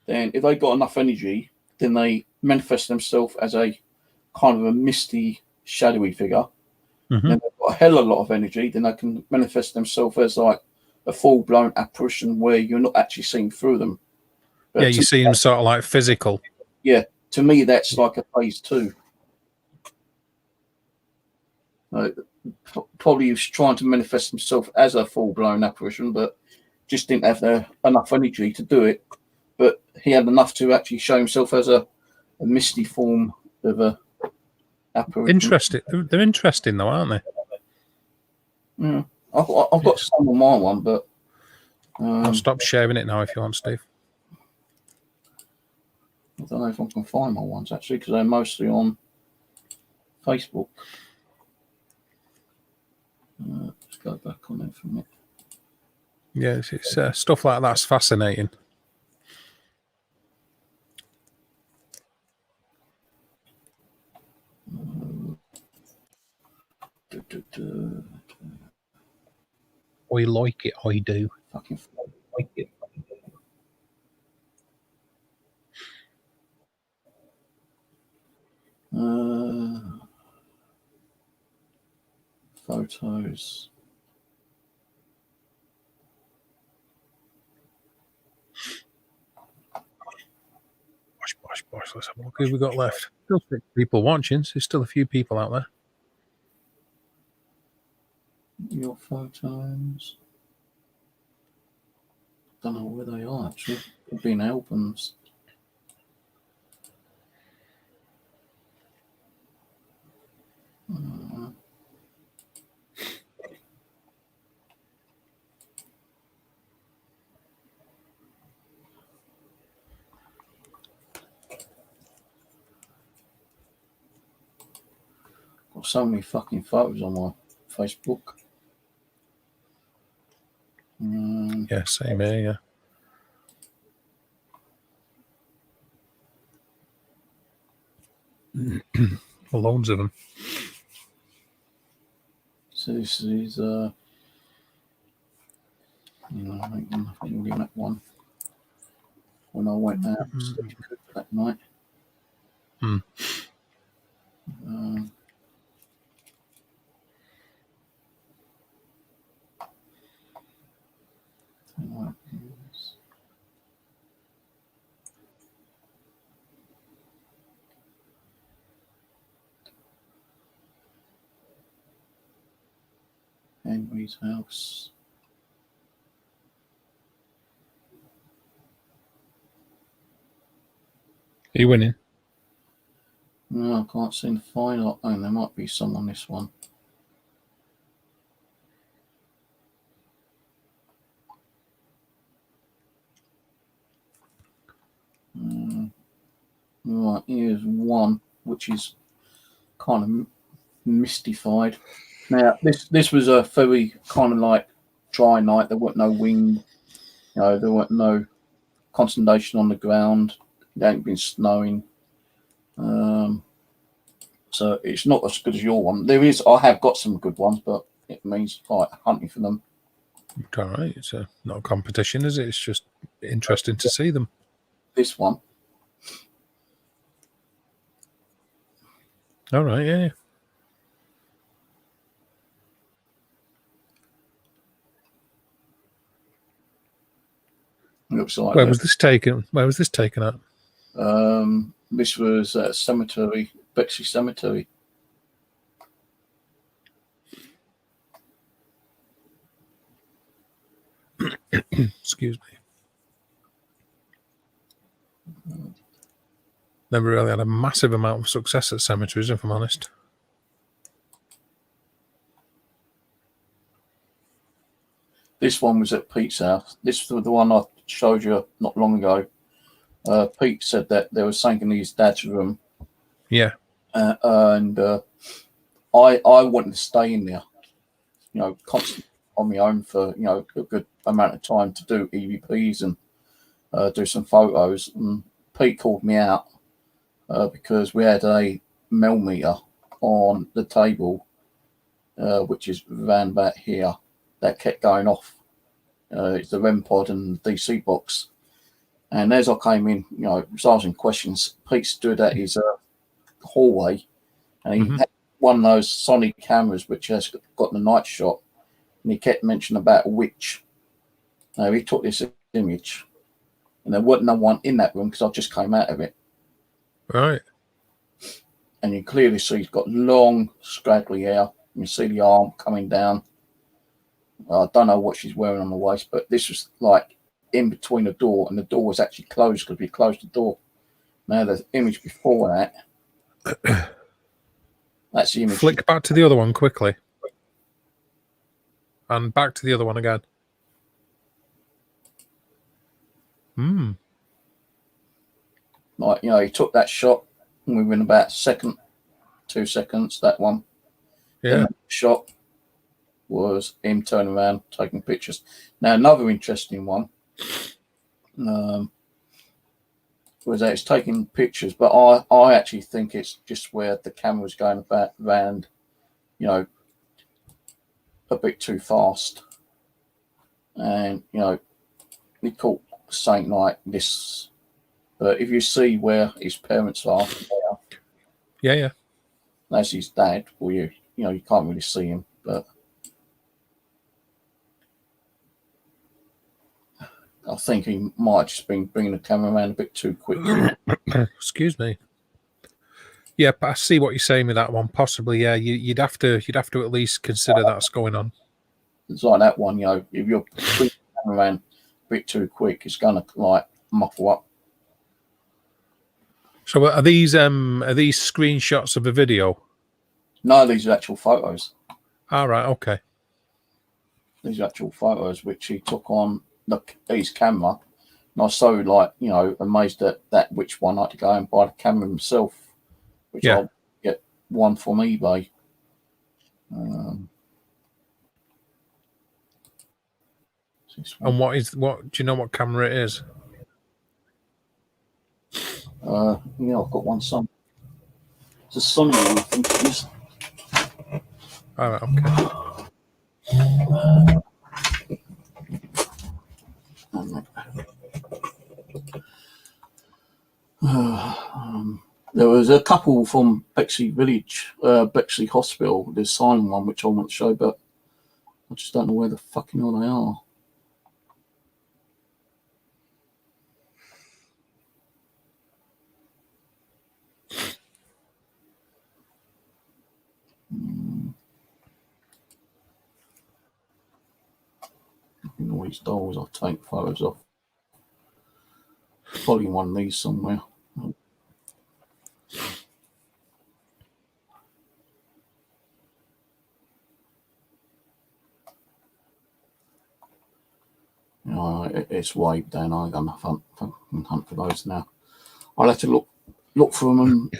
Then, if they got enough energy, then they manifest themselves as a kind of a misty, shadowy figure. Then they've got a hell of a lot of energy, then they can manifest themselves as like a full-blown apparition where you're not actually seeing through them. But yeah, you see them sort of like physical. Yeah, to me, that's like a phase 2. Probably he was trying to manifest himself as a full-blown apparition, but just didn't have enough energy to do it. But he had enough to actually show himself as a misty form of a apparition. Interesting. They're interesting, though, aren't they? Yeah, I've got some on my one, but I'll stop sharing it now if you want, Steve. I don't know if I can find my ones actually, because they're mostly on Facebook. Let's go back on it for a minute. Yeah, it's stuff like that's fascinating. I like it, I do. Fucking like it. Photos. Bosh. Let's have a look who we got left. Still 6 people watching, so there's still a few people out there. Your photos. Don't know where they are actually. Could be in albums. Got so many fucking photos on my Facebook. Yeah, same here, yeah. Loads of them. So this is, I think nothing in that one. When I went out to cook that night. Mm. Henry's house. Are you winning? No, I can't seem to find it. Oh, there might be some on this one. Right, here's one which is kind of mystified. Now, this was a very kind of like dry night. There weren't no wind, there weren't no condensation on the ground. It hadn't been snowing, so it's not as good as your one. I have got some good ones, but it means like hunting for them. All right, it's not a competition, is it? It's just interesting to see them. This one. All right, yeah. Looks like Where was this taken? Where was this taken at? This was at cemetery, Bexley Cemetery. Excuse me. Never really had a massive amount of success at cemeteries, if I'm honest. This one was at Pete's house. This was the one I showed you not long ago. Pete said that there was something in his dad's room. Yeah. And I wanted to stay in there, constantly on my own for, a good amount of time to do EVPs and do some photos. And Pete called me out because we had a millimeter on the table, which is around back here, that kept going off. It's the REM pod and DC box. And as I came in, asking questions, Pete stood at his hallway, and he had one of those Sony cameras which has got the night shot, and he kept mentioning about a witch. He took this image, and there wasn't no one in that room because I just came out of it. Right. And you clearly see he's got long, scraggly hair. You see the arm coming down. I don't know what she's wearing on the waist, but this was like in between the door, and the door was actually closed because we closed the door. Now the image before that, that's the image. Flick back to the other one quickly, and back to the other one again. Like, he took that shot within about a second, 2 seconds. That one. Yeah. Then the shot was him turning around, taking pictures. Now another interesting one. Was that it's taking pictures, but I actually think it's just where the camera was going about around, a bit too fast, and he caught something like this. But if you see where his parents are, yeah, that's his dad. Well, you can't really see him, but I think he might have just been bringing the camera around a bit too quickly. Excuse me. Yeah, but I see what you're saying with that one. Possibly, yeah. You'd have to at least consider that's going on. It's like that one, if you're bringing the camera around a bit too quick, it's gonna like muffle up. So are these screenshots of a video? No, these are actual photos. All right, okay. These are actual photos which he took on his camera. And I was so amazed at that which one I had to go and buy the camera himself, which I'll get one from eBay. And what do you know what camera it is? I've got one some. It's a Sonny one, I think it is. All right, okay. There was a couple from Bexley Village, Bexley Hospital, the Silent one, which I want to show, but I just don't know where the fucking hell they are. All these dolls I'll take photos of. Probably one of these somewhere. It's way down. I'm gonna hunt for those now. I'll have to look for them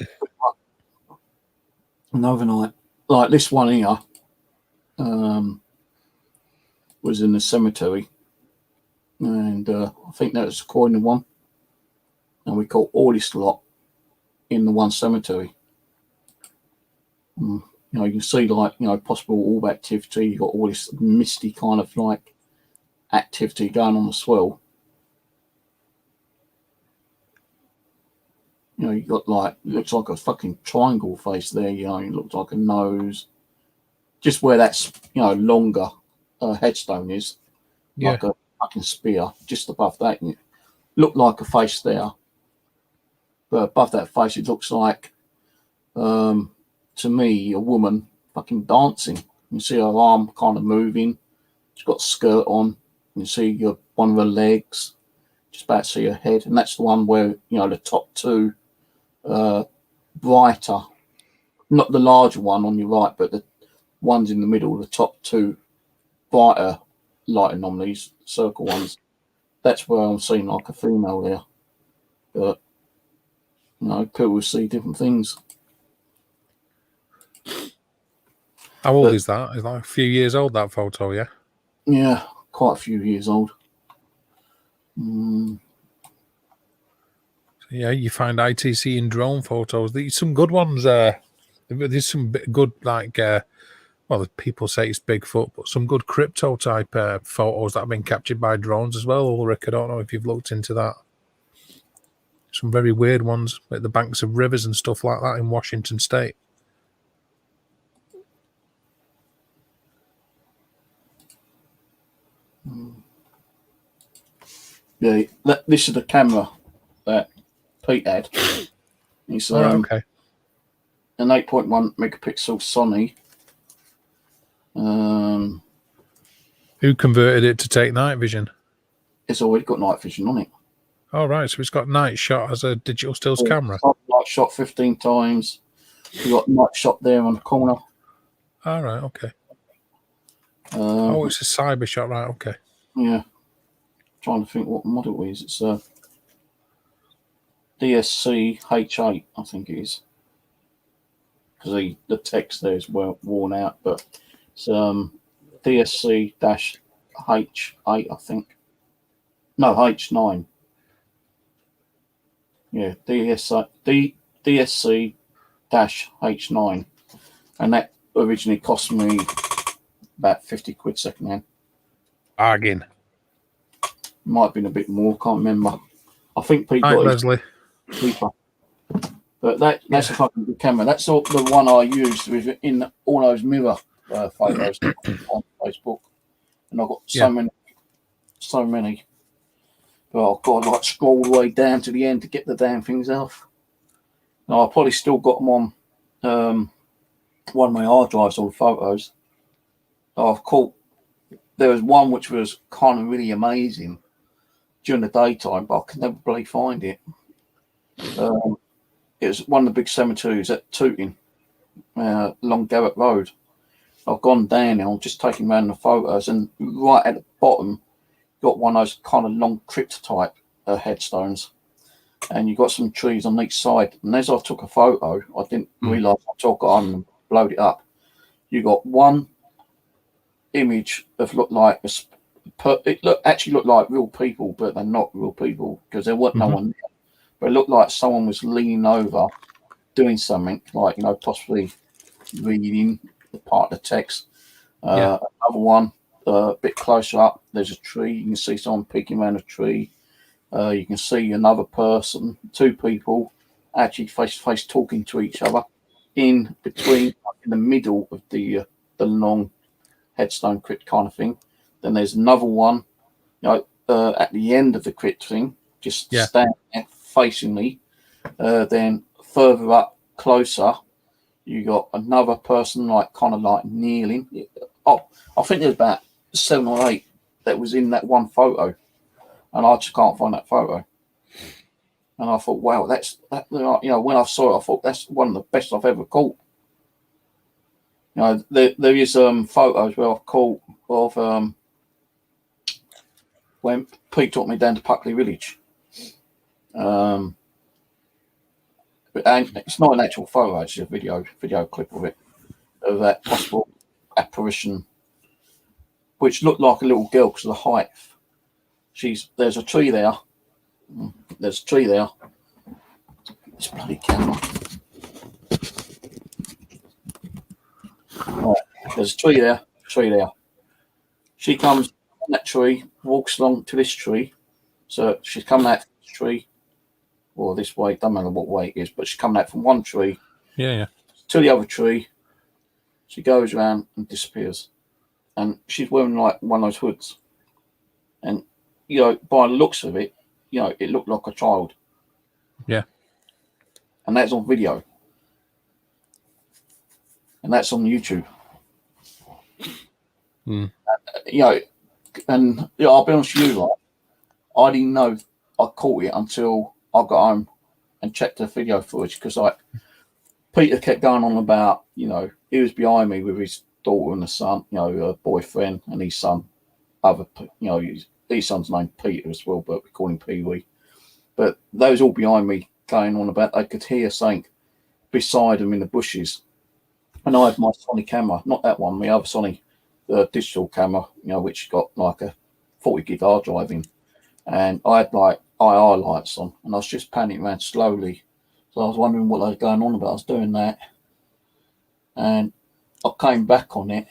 and overnight. Like this one here was in the cemetery, and I think that was a coin one, and we caught all this lot in the one cemetery. You know, you can see like, you know, possible orb activity. You got all this misty kind of like activity going on as well. You know, you got like, looks like a fucking triangle face there. You know, it looks like a nose. Just where that's, you know, longer headstone is, Yeah. like a fucking spear. Just above that, and it looked like a face there, but above that face, it looks like, to me, a woman fucking dancing. You see her arm kind of moving. She's got a skirt on. You see one of her legs. Just about to see her head, and that's the one where, you know, the top two brighter, not the larger one on your right, but the ones in the middle, the top two brighter light anomalies, circle ones. That's where I'm seeing like a female there. But, you know, people see different things. How old is that? Is like a few years old, that photo, yeah? Yeah, quite a few years old. Yeah, you find ITC in drone photos. There's some good ones. There's some good, like, well, people say it's Bigfoot, but some good crypto type photos that have been captured by drones as well, Ulrich. I don't know if you've looked into that. Some very weird ones at the banks of rivers and stuff like that in Washington State. Yeah, this is the camera that Pete had. It's okay. An 8.1 megapixel Sony. Who converted it to take night vision? It's already got night vision on it. Oh, right. So it's got night shot as a digital stills camera. Night shot 15 times. You've got night shot there on the corner. All right. Okay. It's a cyber shot. Right. Okay. Yeah. Trying to think what model it is. It's a DSC H8, I think it is. Because the text there is well worn out, but it's DSC-H8, I think. No, H9. Yeah, DSC-H9. And that originally cost me about 50 quid second hand. Bargain. Might have been a bit more, can't remember. I think people Hi, Leslie. cheaper. But that's a fucking good camera. That's the one I used in all those mirror photos on Facebook. And I've got so many. But I've got to like scroll the way down to the end to get the damn things off. Now, I've probably still got them on one of my hard drives, all the photos. I've caught, there was one which was kind of really amazing during the daytime, but I could never bloody find it. It was one of the big cemeteries at Tooting, along Garrett Road. I've gone down and I'm just taking random photos, and right at the bottom, got one of those kind of long crypt type headstones, and you got some trees on each side. And as I took a photo, I didn't realise I took it on and blowed it up. You got one image of looked like actually looked like real people, but they're not real people because there wasn't no one there. But it looked like someone was leaning over doing something, like, you know, possibly reading the part of the text. Yeah. Another one, a bit closer up, there's a tree. You can see someone peeking around a tree. You can see another person, two people, actually face to face talking to each other in between, in the middle of the long headstone crypt kind of thing. Then there's another one, you know, at the end of the crypt thing, just standing there facing me. Then further up, closer, you got another person, like kind of like kneeling. Oh, I think there's about 7 or 8 that was in that one photo, and I just can't find that photo. And I thought, wow, that's that. You know, when I saw it, I thought that's one of the best I've ever caught. You know, there is photos where I've caught of when Pete took me down to Puckley Village. And it's not an actual photo; it's a video clip of it, of that possible apparition, which looked like a little girl because of the height. There's a tree there. There's a tree there. This bloody camera. Right. There's a tree there. Tree there. She comes on that tree, walks along to this tree. So she's coming out from this tree, or this way. Doesn't matter what way it is, but she's coming out from one tree. Yeah. To the other tree. She goes around and disappears, and she's wearing like one of those hoods. And you know, by the looks of it, you know, it looked like a child. Yeah. And that's on video. And that's on YouTube. Mm. You know, and you know, I'll be honest with you, like, I didn't know I caught it until I got home and checked the video footage, because like Peter kept going on about, you know, he was behind me with his daughter and the son, you know, a boyfriend and his son, you know, his son's named Peter as well, but we call him Pee Wee. But they was all behind me going on about they could hear something beside them in the bushes. And I had my Sony camera, not that one, my other Sony digital camera, you know, which got like a 40 gig hard drive in. And I had like IR lights on, and I was just panning around slowly. So I was wondering what they were going on about. I was doing that. And I came back on it,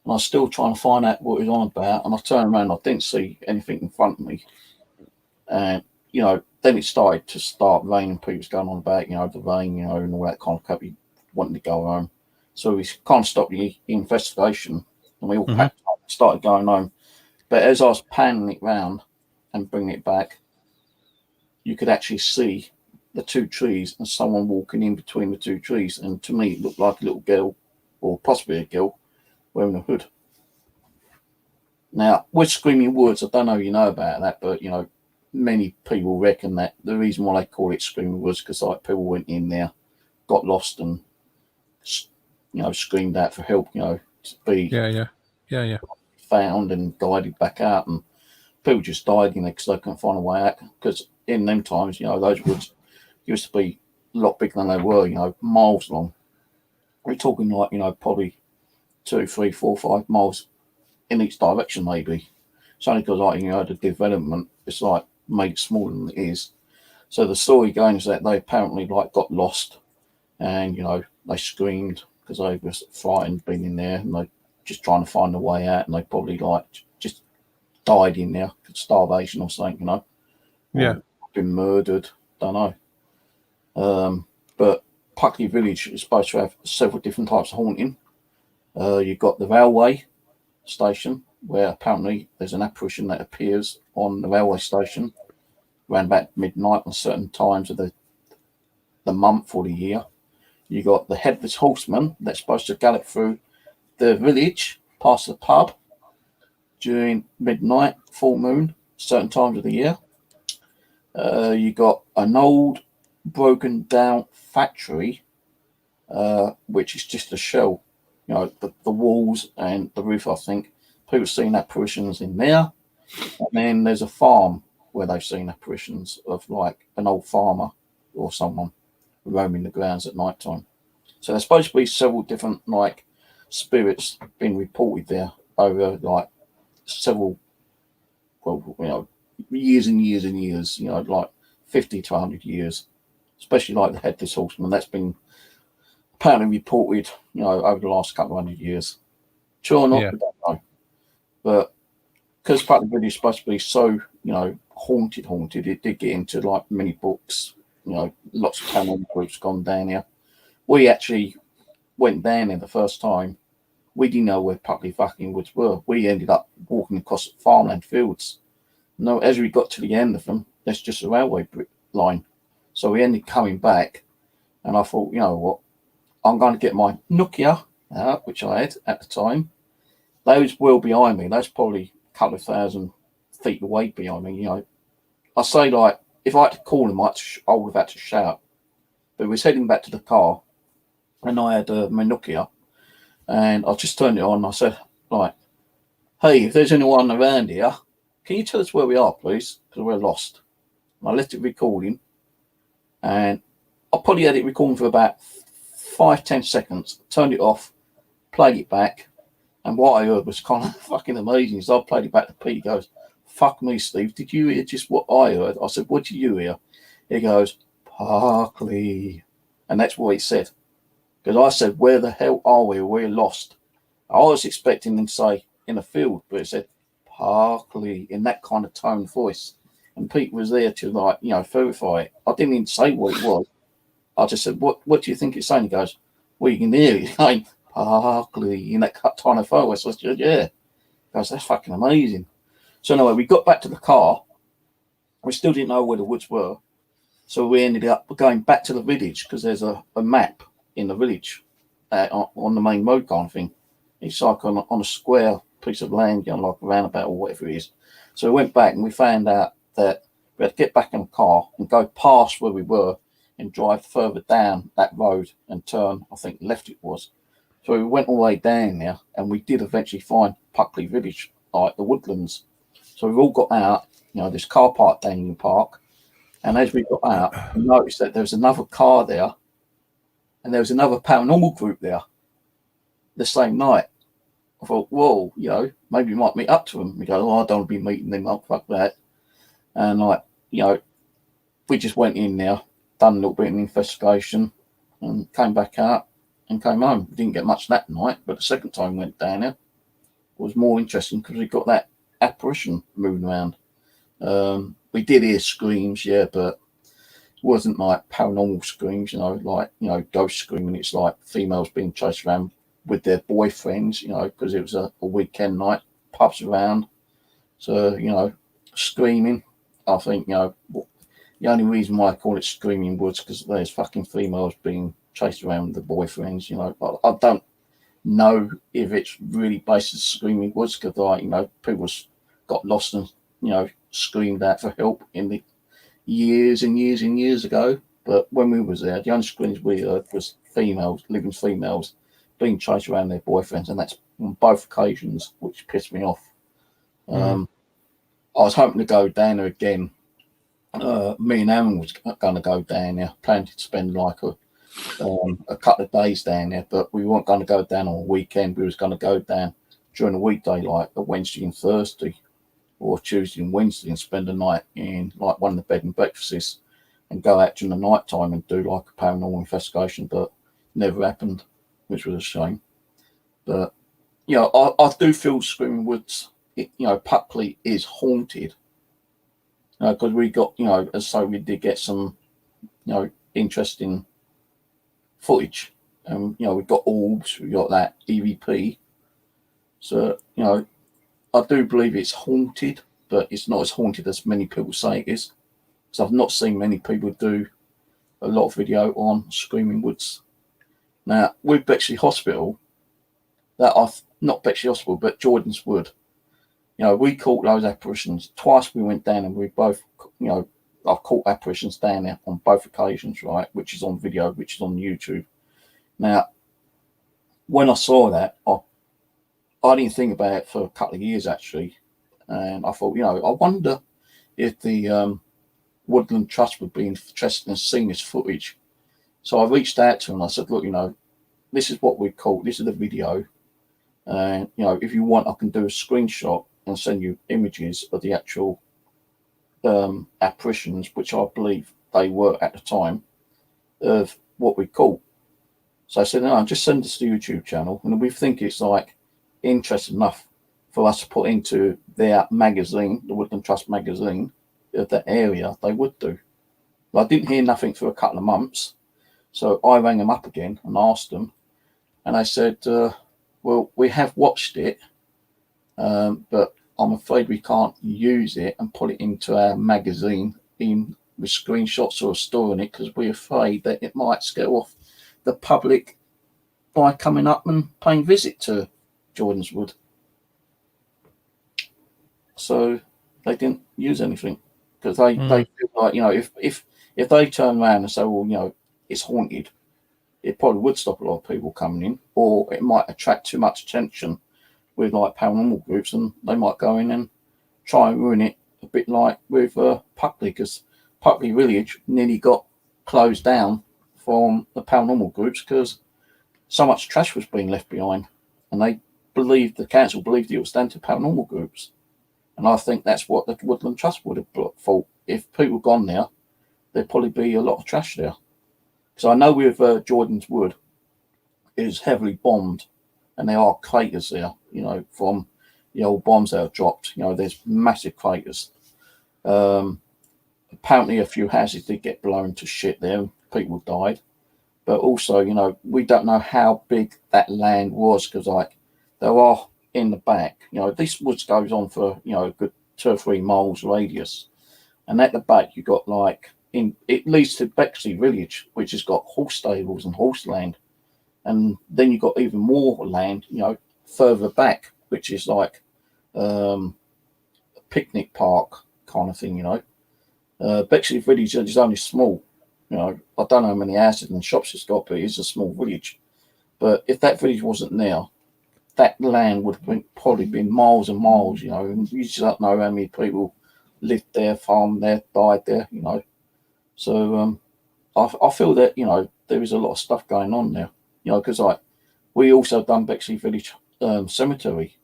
and I was still trying to find out what it was on about. And I turned around, I didn't see anything in front of me. And, you know, then it started to raining. People was going on about, you know, the rain, you know, and all that kind of crap. He wanted to go home. So we kind of stopped the investigation, and we all packed up and started going home. But as I was panning it round and bringing it back, you could actually see the two trees and someone walking in between the two trees. And to me, it looked like a little girl, or possibly a girl, wearing a hood. Now, with Screaming Woods, I don't know if you know about that, but, you know, many people reckon that the reason why they call it Screaming Woods, because like people went in there, got lost, and, you know, screamed out for help, you know, to be found and guided back out. And people just died in there because they couldn't find a way out. Because in them times, you know, those woods used to be a lot bigger than they were, you know, miles long. We're talking like, you know, probably 2, 3, 4, 5 miles in each direction, maybe. It's only because, like, you know, the development, it's like made it smaller than it is. So the story going is that they apparently like got lost, and, you know, they screamed because they were frightened being in there, and they just trying to find a way out, and they probably like just died in there, starvation or something, you know. Yeah. Been murdered, don't know. But Puckley Village is supposed to have several different types of haunting. You've got the railway station, where apparently there's an apparition that appears on the railway station around about midnight on certain times of the month or the year. You got the Headless Horseman that's supposed to gallop through the village past the pub during midnight, full moon, certain times of the year. You got an old broken down factory, which is just a shell, you know, the walls and the roof. I think people have seen apparitions in there. And then there's a farm where they've seen apparitions of like an old farmer or someone roaming the grounds at night time. So there's supposed to be several different like spirits being reported there over like several, well, you know, years and years and years, you know, like 50 to 100 years. especially like the Headless Horseman. That's been apparently reported, over the last couple of 100 years. Sure or not, Yeah. we don't know. But because Putney Village is supposed to be so, haunted, it did get into like many books, lots of paranormal groups gone down here. We actually went down there the first time. We didn't know where Puckley fucking Woods were. We ended up walking across farmland fields. No, as we got to the end of them, that's just a railway line. So we ended coming back, and I thought, you know what, I'm going to get my Nokia out, which I had at the time. Those well behind me. That's probably a couple of 1,000 feet away behind me. I say, like, if I had to call him, I would have had to shout. But we was heading back to the car, and I had my Nokia, and I just turned it on. And I said, like, hey, if there's anyone around here, can you tell us where we are, please? Because we're lost. And I left it recording, and I probably had it recording for about 5-10 seconds, turned it off, played it back, and what I heard was kind of fucking amazing. So I played it back to Pete. He goes, fuck me, Steve, did you hear just what I heard? I said, what did you hear? He goes, Parkley. And that's what he said. Because I said, where the hell are we? We're lost. I was expecting him to say, in a field, but it said, Parkley, in that kind of tone of voice. And Pete was there to, like, verify it. I didn't even say what it was. I just said, what do you think it's saying? He goes, well, you can hear it saying, Parkley, in that tone of voice. I said, yeah. He goes, that's fucking amazing. So anyway, we got back to the car. We still didn't know where the woods were. So we ended up going back to the village because there's a map in the village on the main road kind of thing. It's like on a square piece of land, like a roundabout or whatever it is. So we went back and we found out that we had to get back in the car and go past where we were and drive further down that road and turn, I think, left it was. So we went all the way down there and we did eventually find Puckley Village, like the woodlands. So we've all got out, this car park down in the park. And as we got out, we noticed that there was another car there and there was another paranormal group there the same night. I thought, whoa, maybe we might meet up to them. We go, oh, I don't want to be meeting them up, fuck that. And we just went in there, done a little bit of an investigation and came back out and came home. We didn't get much that night, but the second time we went down there was more interesting because we got that apparition moving around. We did hear screams, yeah, but it wasn't like paranormal screams, ghost screaming. It's like females being chased around with their boyfriends, because it was a weekend night, pubs around. So, screaming. I think, the only reason why I call it Screaming Woods because there's fucking females being chased around with their boyfriends, I don't know if it's really based on Screaming Woods because, people got lost and, screamed out for help in the years and years and years ago. But when we was there, the only screams we heard was living females being chased around their boyfriends, and that's on both occasions, which pissed me off. I was hoping to go down there again. Me and Aaron was going to go down there, planning to spend like a couple of days down there, but we weren't going to go down on a weekend. We was going to go down during the weekday, like a Wednesday and Thursday, or Tuesday and Wednesday, and spend the night in like one of the bed and breakfasts, and go out during the night time and do like a paranormal investigation, but never happened, which was a shame. But I do feel Screaming Woods, Puckley is haunted. Because we got, we did get some, interesting footage. We got orbs, we got that EVP. So, I do believe it's haunted, but it's not as haunted as many people say it is. So I've not seen many people do a lot of video on Screaming Woods. Now, with Bexley Hospital, not Bexley Hospital, but Jordan's Wood, we caught those apparitions. Twice we went down and we both, I've caught apparitions down there on both occasions, right? Which is on video, which is on YouTube. Now, when I saw that, I didn't think about it for a couple of years, actually. And I thought, I wonder if the Woodland Trust would be interested in seeing this footage. So I reached out to him and I said, look, this is what we caught. This is the video. And, if you want, I can do a screenshot and send you images of the actual apparitions, which I believe they were at the time. of what we caught. So I said, no, just send us to the YouTube channel, and if we think it's like interesting enough for us to put into their magazine, the Woodland Trust magazine of that area, they would do. But I didn't hear nothing for a couple of months, so I rang them up again and asked them, and they said, well, we have watched it, but I'm afraid we can't use it and put it into our magazine with screenshots or storing it because we're afraid that it might scare off the public by coming up and paying visit to Jordan's Wood. So they didn't use anything because they feel like, you know, if they turn around and say, well, you know, it's haunted, it probably would stop a lot of people coming in, or it might attract too much attention with like paranormal groups, and they might go in and try and ruin it, a bit like with Puckley, because Puckley Village nearly got closed down from the paranormal groups because so much trash was being left behind, and the council believed it was down to paranormal groups. And I think that's what the Woodland Trust would have thought. If people gone there, there'd probably be a lot of trash there. Because I know with Jordan's Wood, it is heavily bombed, and there are craters there, you know, from the old bombs that are dropped. You know, there's massive craters. Apparently a few houses did get blown to shit there and people died. But also, you know, we don't know how big that land was because, like, there are in the back, you know, this woods goes on for, you know, a good 2 or 3 miles radius. And at the back, you got like, it leads to Bexley Village, which has got horse stables and horse land. And then you've got even more land, you know, further back, which is like a picnic park kind of thing, you know. Bexley Village is only small. You know, I don't know how many houses and shops it's got, but it's a small village. But if that village wasn't there, that land would have probably been miles and miles, you know, and you just don't know how many people lived there, farmed there, died there, you know. So I feel that, you know, there is a lot of stuff going on there, you know, because like we also done Bexley Village Cemetery.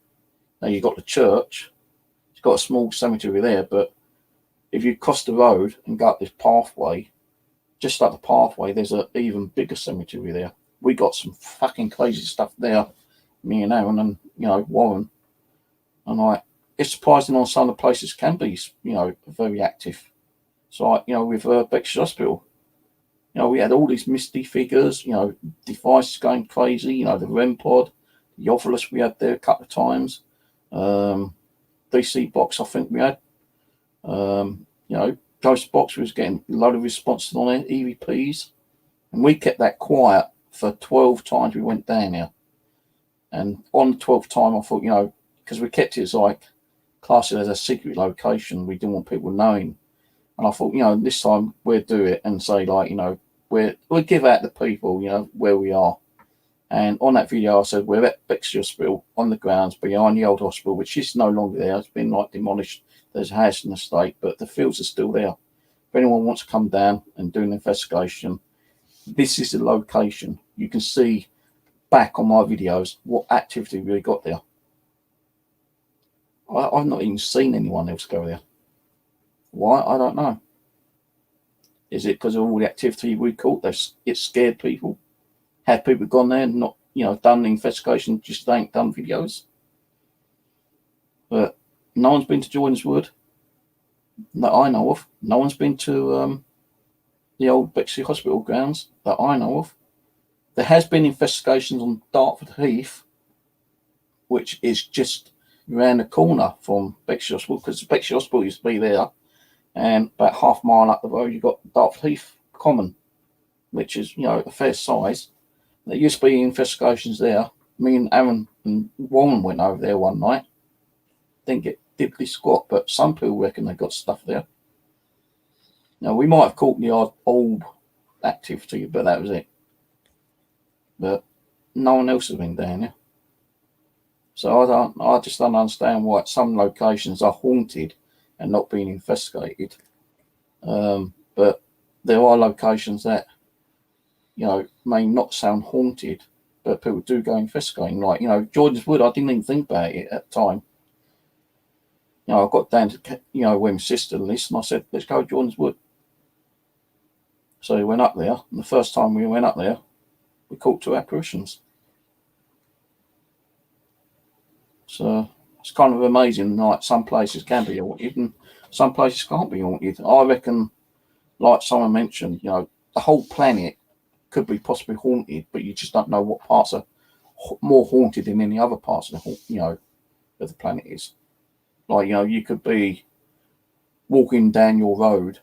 Now you've got the church, it's got a small cemetery there, but if you cross the road and go up this pathway, just like the pathway, there's an even bigger cemetery there. We got some fucking crazy stuff there, me and Aaron and, you know, Warren. And like, it's surprising on some of the places can be, you know, very active. So like, you know, with Bexley Hospital, you know, we had all these misty figures, you know, devices going crazy, you know, the REM pod, the Ovilus we had there a couple of times. DC box, I think we had. You know, Ghost Box was getting a lot of responses on it, EVPs. And we kept that quiet for 12 times we went down here. And on the 12th time, I thought, you know, because we kept it as like classed as a secret location, we didn't want people knowing. And I thought, you know, this time we'll do it and say, like, you know, we'll give out the people, you know, where we are. And on that video, I said, we're at Bexley Hospital on the grounds behind the old hospital, which is no longer there. It's been like demolished. There's a house in the state, but the fields are still there. If anyone wants to come down and do an investigation, this is the location. You can see back on my videos what activity we got there. I've not even seen anyone else go there. Why? I don't know. Is it because of all the activity we caught? It scared people. Have people gone there and not, you know, done the investigation, just ain't done videos? But no one's been to Jordan's Wood that I know of. No one's been to the old Bexley Hospital grounds that I know of. There has been investigations on Dartford Heath, which is just around the corner from Bexley Hospital, because Bexley Hospital used to be there, and about half a mile up the road you've got Dartford Heath Common, which is, you know, a fair size. There used to be investigations there. Me and Aaron and Warren went over there one night. Didn't get diddly squat, but some people reckon they got stuff there. Now, we might have caught the odd old activity, but that was it. But no one else has been down there. So I just don't understand why some locations are haunted and not being investigated. But there are locations that, you know, may not sound haunted, but people do go investigating. Like, you know, Jordan's Wood, I didn't even think about it at the time. You know, I got down to, you know, with my sister and this, and I said, let's go to Jordan's Wood. So we went up there, and the first time we went up there, we caught 2 apparitions. So it's kind of amazing, like some places can be haunted and some places can't be haunted. I reckon, like someone mentioned, you know, the whole planet could be possibly haunted, but you just don't know what parts are more haunted than any other parts of the, you know, of the planet is. Like, you know, you could be walking down your road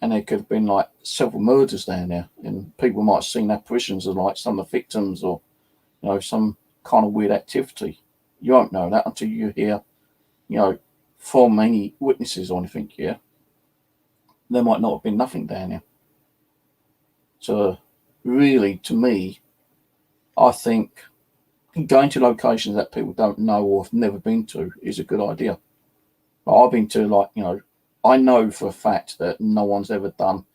and there could have been like several murders down there, and people might have seen apparitions of like some of the victims, or, you know, some kind of weird activity. You won't know that until you hear, you know, from any witnesses or anything here. There might not have been nothing down there. So really, to me, I think going to locations that people don't know or have never been to is a good idea. I've been to, like, you know, I know for a fact that no one's ever done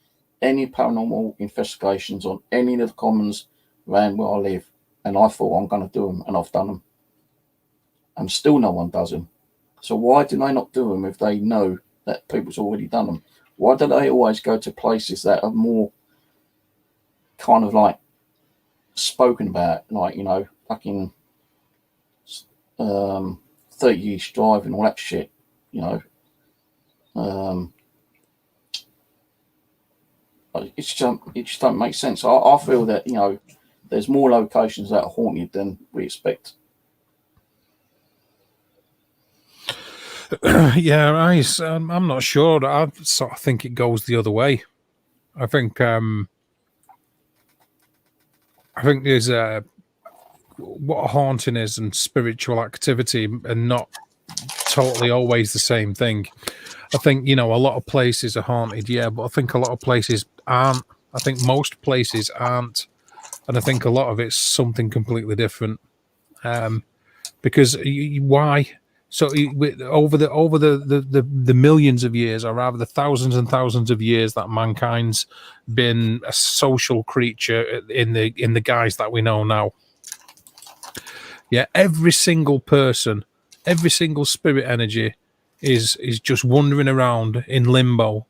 any paranormal investigations on any of the commons around where I live, and I thought I'm going to do them, and I've done them, and still no one does them. So why do they not do them if they know that people's already done them? Why do they always go to places that are more kind of like spoken about, like, you know, fucking 30 East Drive and all that shit, you know? It just don't make sense. I feel that, you know, there's more locations that are haunted than we expect. Yeah, I'm not sure. I sort of think it goes the other way. I think there's what haunting is and spiritual activity are not totally always the same thing. I think, you know, a lot of places are haunted, yeah, but I think a lot of places aren't. I think most places aren't, and I think a lot of it's something completely different. Because why? So over the millions of years, or rather the thousands and thousands of years that mankind's been a social creature in the guise that we know now, yeah, every single person, every single spirit energy is just wandering around in limbo,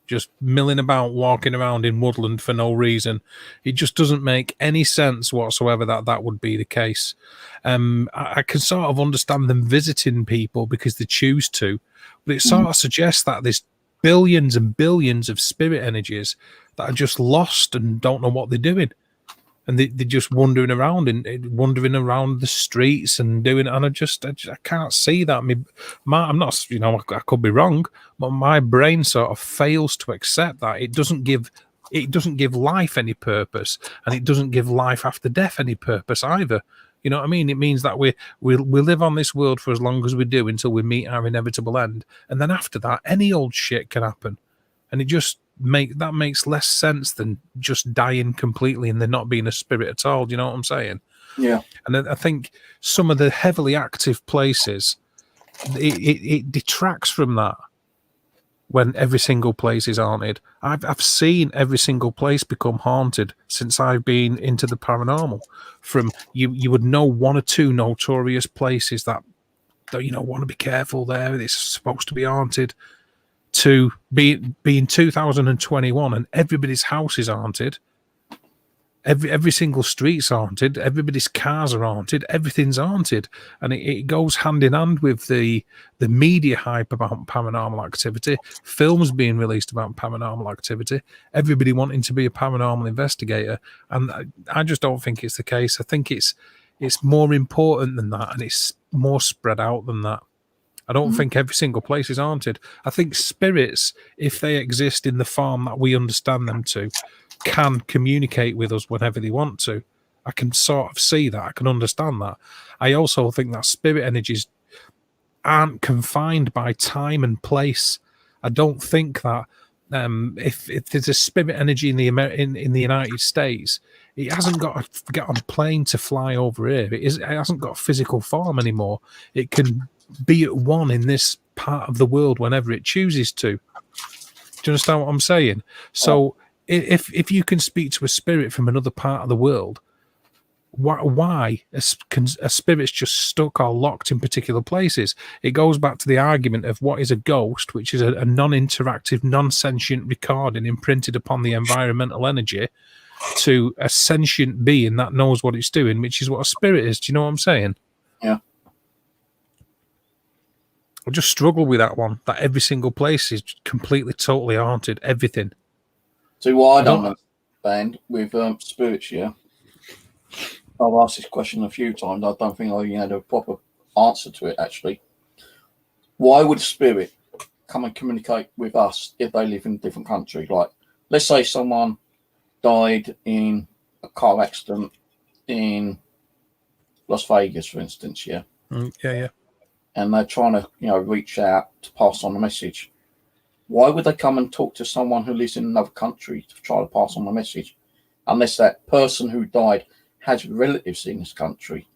just milling about, walking around in woodland for no reason. It just doesn't make any sense whatsoever that would be the case. I can sort of understand them visiting people because they choose to, but it sort of suggests that there's billions and billions of spirit energies that are just lost and don't know what they're doing. And they're just wandering around the streets and doing it. And I can't see that. I'm not, you know, I could be wrong, but my brain sort of fails to accept that. It doesn't give life any purpose, and it doesn't give life after death any purpose either. You know what I mean? It means that we live on this world for as long as we do until we meet our inevitable end, and then after that, any old shit can happen, and it just makes less sense than just dying completely and there not being a spirit at all. Do you know what I'm saying? Yeah. And then I think some of the heavily active places, it detracts from that when every single place is haunted. I've seen every single place become haunted since I've been into the paranormal. From you would know one or two notorious places that you know, want to be careful there, it's supposed to be haunted, to being 2021 and everybody's house is haunted, every single street's haunted, everybody's cars are haunted, everything's haunted, and it goes hand in hand with the media hype about paranormal activity, films being released about paranormal activity, everybody wanting to be a paranormal investigator, and I just don't think it's the case. I think it's more important than that, and it's more spread out than that. I don't think every single place is haunted. I think spirits, if they exist in the form that we understand them to, can communicate with us whenever they want to. I can sort of see that. I can understand that. I also think that spirit energies aren't confined by time and place. I don't think that if there's a spirit energy in the United States, it hasn't got to get on a plane to fly over here. It hasn't got a physical form anymore. It can be at one in this part of the world whenever it chooses to. Do you understand what I'm saying? So if you can speak to a spirit from another part of the world, Why are spirits just stuck or locked in particular places? It goes back to the argument of what is a ghost, which is a non-interactive, non-sentient recording imprinted upon the environmental energy, to a sentient being that knows what it's doing, which is what a spirit is. Do you know what I'm saying? Yeah. I just struggle with that one, that every single place is completely, totally haunted, everything. See, what I don't understand with spirits, yeah, I've asked this question a few times. I don't think I had a proper answer to it, actually. Why would a spirit come and communicate with us if they live in a different country? Like, let's say someone died in a car accident in Las Vegas, for instance, yeah? Yeah. And they're trying to, reach out to pass on a message. Why would they come and talk to someone who lives in another country to try to pass on a message? Unless that person who died has relatives in this country.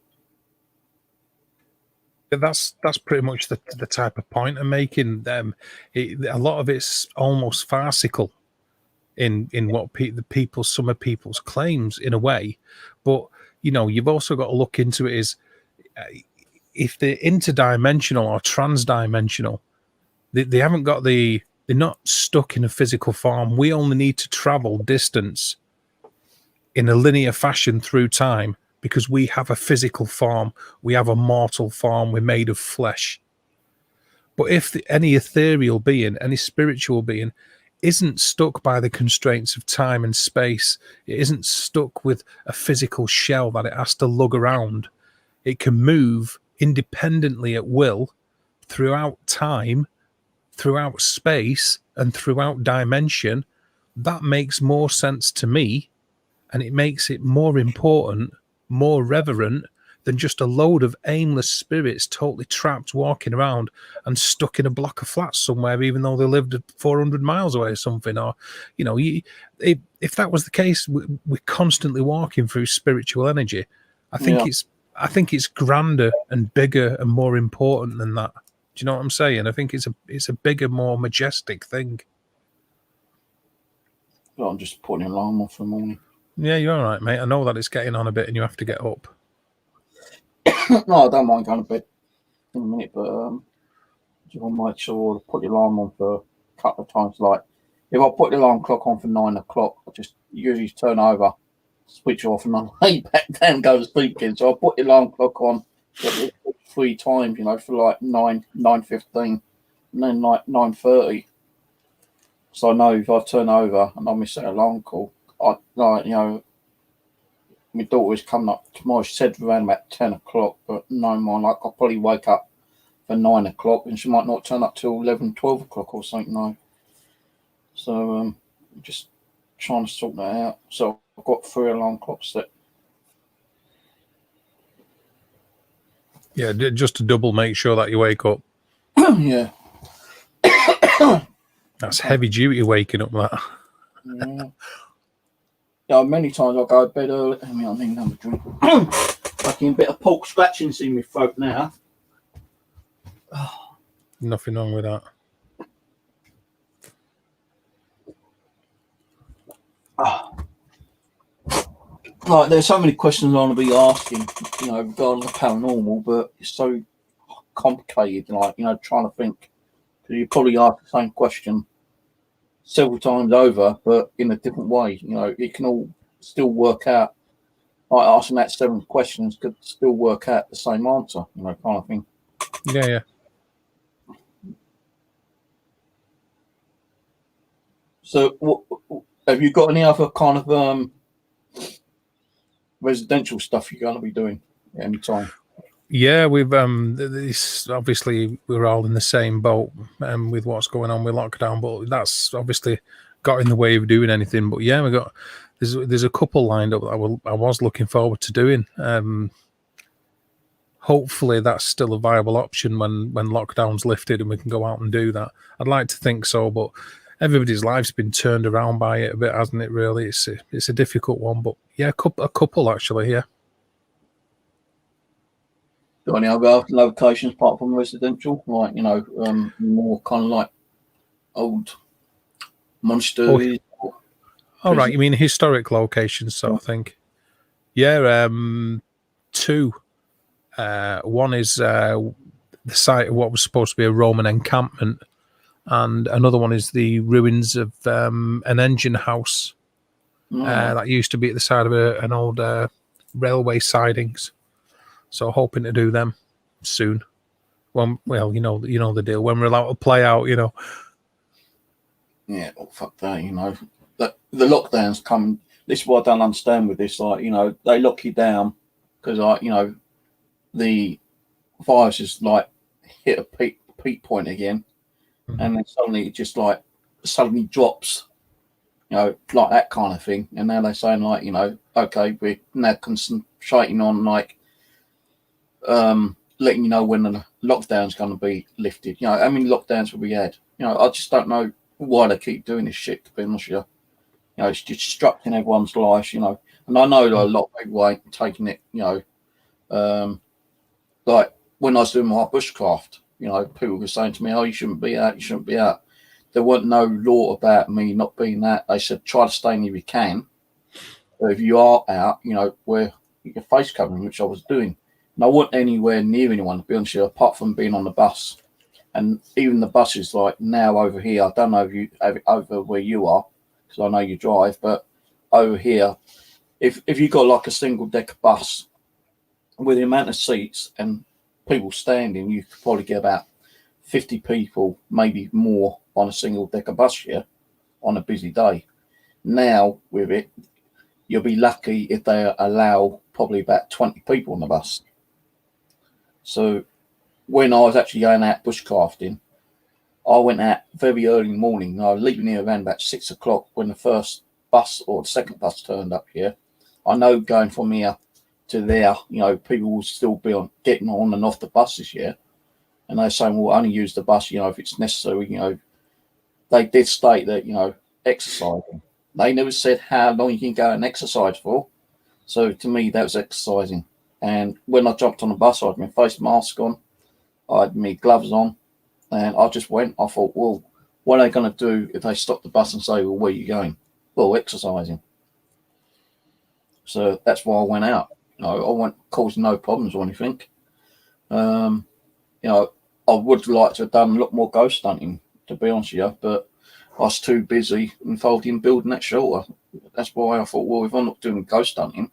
That's pretty much the type of point I'm making. A lot of it's almost farcical in what some of people's claims in a way, but you've also got to look into it as if they're interdimensional or transdimensional, they haven't got they're not stuck in a physical form. We only need to travel distance in a linear fashion through time because we have a physical form. We have a mortal form. We're made of flesh. But if any ethereal being, any spiritual being, isn't stuck by the constraints of time and space, it isn't stuck with a physical shell that it has to lug around, it can move independently at will throughout time, throughout space, and throughout dimension. That makes more sense to me, and it makes it more important, more reverent than just a load of aimless spirits totally trapped walking around and stuck in a block of flats somewhere, even though they lived 400 miles away or something. Or, if that was the case, we're constantly walking through spiritual energy. I think it's grander and bigger and more important than that. Do you know what I'm saying? I think it's a bigger, more majestic thing. Well, I'm just putting an alarm off for the morning. Yeah, you're all right, mate. I know that it's getting on a bit and you have to get up. No, I don't mind going to bed in a minute, but just want to make sure I put the alarm on for a couple of times. Like, if I put the alarm clock on for 9 o'clock, I just usually turn over, switch off, and then lay back down and go to sleep again. So I put the alarm clock on 3 times, for like 9:15, and then like 9:30. So I know if I turn over and I miss that alarm call, my daughter is coming up tomorrow. She said around about 10 o'clock, but no more. Like, I'll probably wake up for 9 o'clock and she might not turn up till 11, 12 o'clock or something. No. So, just trying to sort that out. So I've got 3 alarm clocks set. Yeah, just to double make sure that you wake up. Yeah. That's heavy duty waking up, that. Yeah. Yeah, many times I go to bed early. I need another drink. Fucking a bit of pork scratchings in my throat now. Nothing wrong with that. Like, there's so many questions I want to be asking, regarding the paranormal, but it's so complicated. Like, trying to think. Because you probably ask the same question several times over, but in a different way. It can all still work out. Like, asking that 7 questions could still work out the same answer, kind of thing. Yeah. So, have you got any other kind of residential stuff you're going to be doing at any time? Yeah, we've this, obviously we're all in the same boat with what's going on with lockdown, but that's obviously got in the way of doing anything. But yeah, there's a couple lined up that I was looking forward to doing. Hopefully that's still a viable option when lockdown's lifted and we can go out and do that. I'd like to think so, but everybody's life's been turned around by it a bit, hasn't it? Really, it's a difficult one, but yeah, a couple actually. Yeah. Got any other locations apart from residential? Like, more kind of like old monasteries? Oh, right. You mean historic locations sort of thing? Yeah, two. One is the site of what was supposed to be a Roman encampment, and another one is the ruins of an engine house that used to be at the side of an old railway sidings. So hoping to do them soon. Well, you know the deal. When we're allowed to play out, Yeah, well, fuck that, The lockdowns come. This is what I don't understand with this. Like, they lock you down because, the virus is like hit a peak point again, and then suddenly it just like suddenly drops, like that kind of thing. And now they're saying like, okay, we're now concentrating on like letting you know when the lockdown's going to be lifted. How many lockdowns have we had? I just don't know why they keep doing this shit, to be honest with you. It's disrupting everyone's lives, and I know that a lot of people ain't taking it, like when I was doing my bushcraft, people were saying to me, oh, you shouldn't be out, you shouldn't be out. There wasn't no law about me not being that. They said, try to stay in if you can. But if you are out, wear your face covering, which I was doing. And I wasn't anywhere near anyone, to be honest with you, apart from being on the bus. And even the buses, like now over here, I don't know if you have it over where you are, because I know you drive, but over here, if you got like a single decker bus with the amount of seats and people standing, you could probably get about 50 people, maybe more, on a single decker bus here on a busy day. Now with it, you'll be lucky if they allow probably about 20 people on the bus. So when I was actually going out bushcrafting, I went out very early in the morning. I was leaving here around about 6 o'clock when the first bus or the second bus turned up here. I know going from here to there, people will still be getting on and off the buses here. And they're saying, well, only use the bus, if it's necessary. They did state that, exercising. They never said how long you can go and exercise for. So to me, that was exercising. And when I jumped on the bus, I had my face mask on, I had my gloves on, and I just went. I thought, well, what are they going to do if they stop the bus and say, well, where are you going? Well, exercising. So that's why I went out. I went causing no problems or anything. I would like to have done a lot more ghost hunting, to be honest with you, but I was too busy involved in building that shelter. That's why I thought, well, if I'm not doing ghost hunting,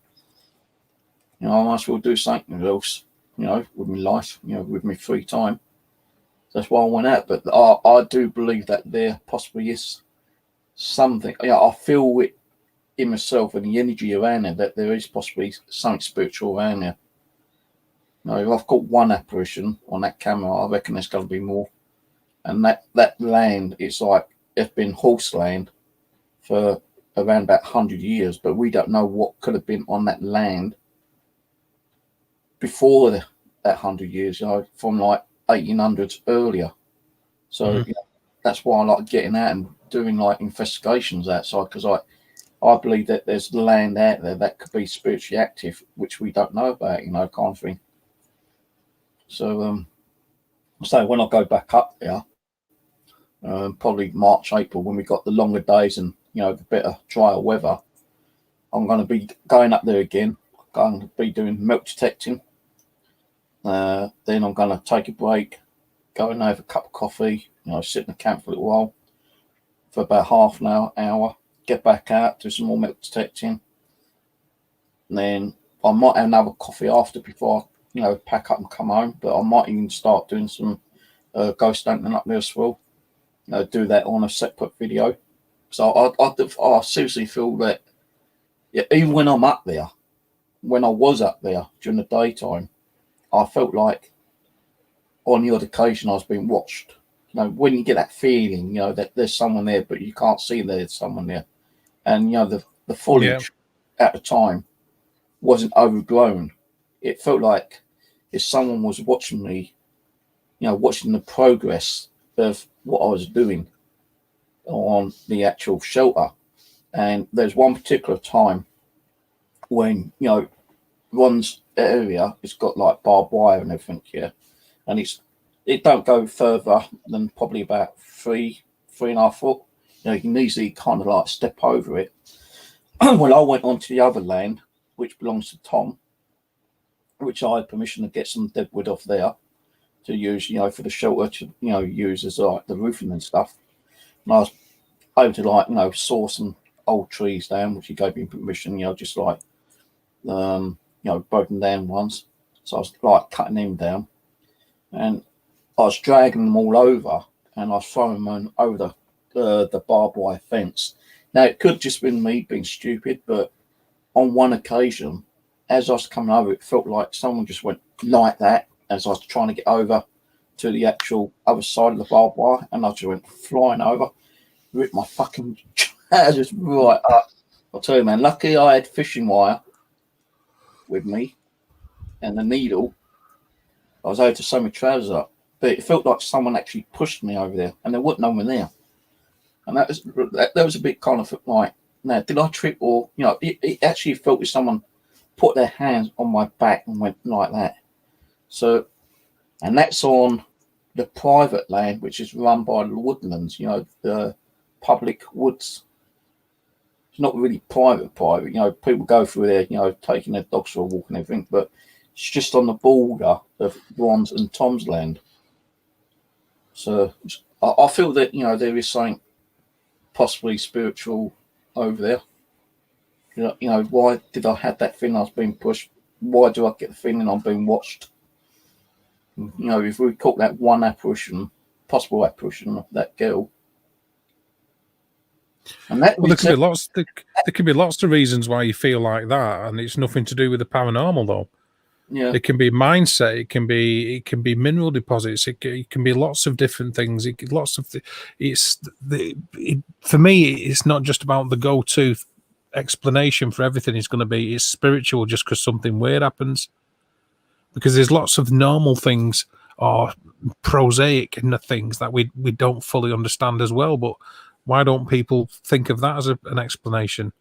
I might as well do something else, with my life, with my free time. That's why I went out. But I do believe that there possibly is something. I feel it in myself and the energy around there that there is possibly something spiritual around there. If I've got one apparition on that camera, I reckon there's going to be more. And that land, it's been horse land for around about 100 years, but we don't know what could have been on that land before that 100 years, from like 1800s earlier. So that's why I like getting out and doing like investigations outside, because I believe that there's land out there that could be spiritually active, which we don't know about, kind of thing. So, when I go back up there, probably March, April, when we got the longer days and, the better, drier weather, I'm going to be going up there again. I'm going to be doing milk detecting. Then I'm going to take a break, go and have a cup of coffee, sit in the camp for a little while, for about half an hour, get back out, do some more milk detecting. And then I might have another coffee after before I, pack up and come home, but I might even start doing some ghost hunting up there as well. Do that on a separate video. So I seriously feel that even when I'm up there, when I was up there during the daytime, I felt like on the odd occasion I was being watched. When you get that feeling, that there's someone there, but you can't see there's someone there. And, the foliage at the time wasn't overgrown. It felt like if someone was watching me, watching the progress of what I was doing on the actual shelter. And there's one particular time when, one's area, it's got like barbed wire and everything here. And it don't go further than probably about 3.5 foot. You can easily kind of like step over it. When I went onto the other lane, which belongs to Tom, which I had permission to get some dead wood off there to use, for the shelter to, use as like the roofing and stuff. And I was able to like, saw some old trees down, which he gave me permission, just like, broken down ones. So I was like cutting them down, and I was dragging them all over, and I was throwing them over the barbed wire fence. Now it could have just been me being stupid, but on one occasion, as I was coming over, it felt like someone just went like that as I was trying to get over to the actual other side of the barbed wire, and I just went flying over, ripped my fucking trousers right up. I'll tell you, man, lucky I had fishing wire with me and the needle. I was able to sew my trousers up, but it felt like someone actually pushed me over there, and there wasn't no one there. And that was a bit kind of like, now, did I trip, or it actually felt as someone put their hands on my back and went like that. So, and that's on the private land, which is run by the Woodlands, the public woods. It's not really private. People go through there, taking their dogs for a walk and everything, but it's just on the border of Ron's and Tom's land. So I feel that, there is something possibly spiritual over there. Why did I have that feeling I was being pushed? Why do I get the feeling I'm being watched? If we caught that one apparition, possible apparition of that girl. And that there could be lots. There could be lots of reasons why you feel like that, and it's nothing to do with the paranormal, though. Yeah, it can be mindset. It can be mineral deposits. It can be lots of different things. For me, it's not just about the go-to explanation for everything. It's going to be it's spiritual just because something weird happens. Because there's lots of normal things or prosaic things that we don't fully understand as well. But why don't people think of that as an explanation?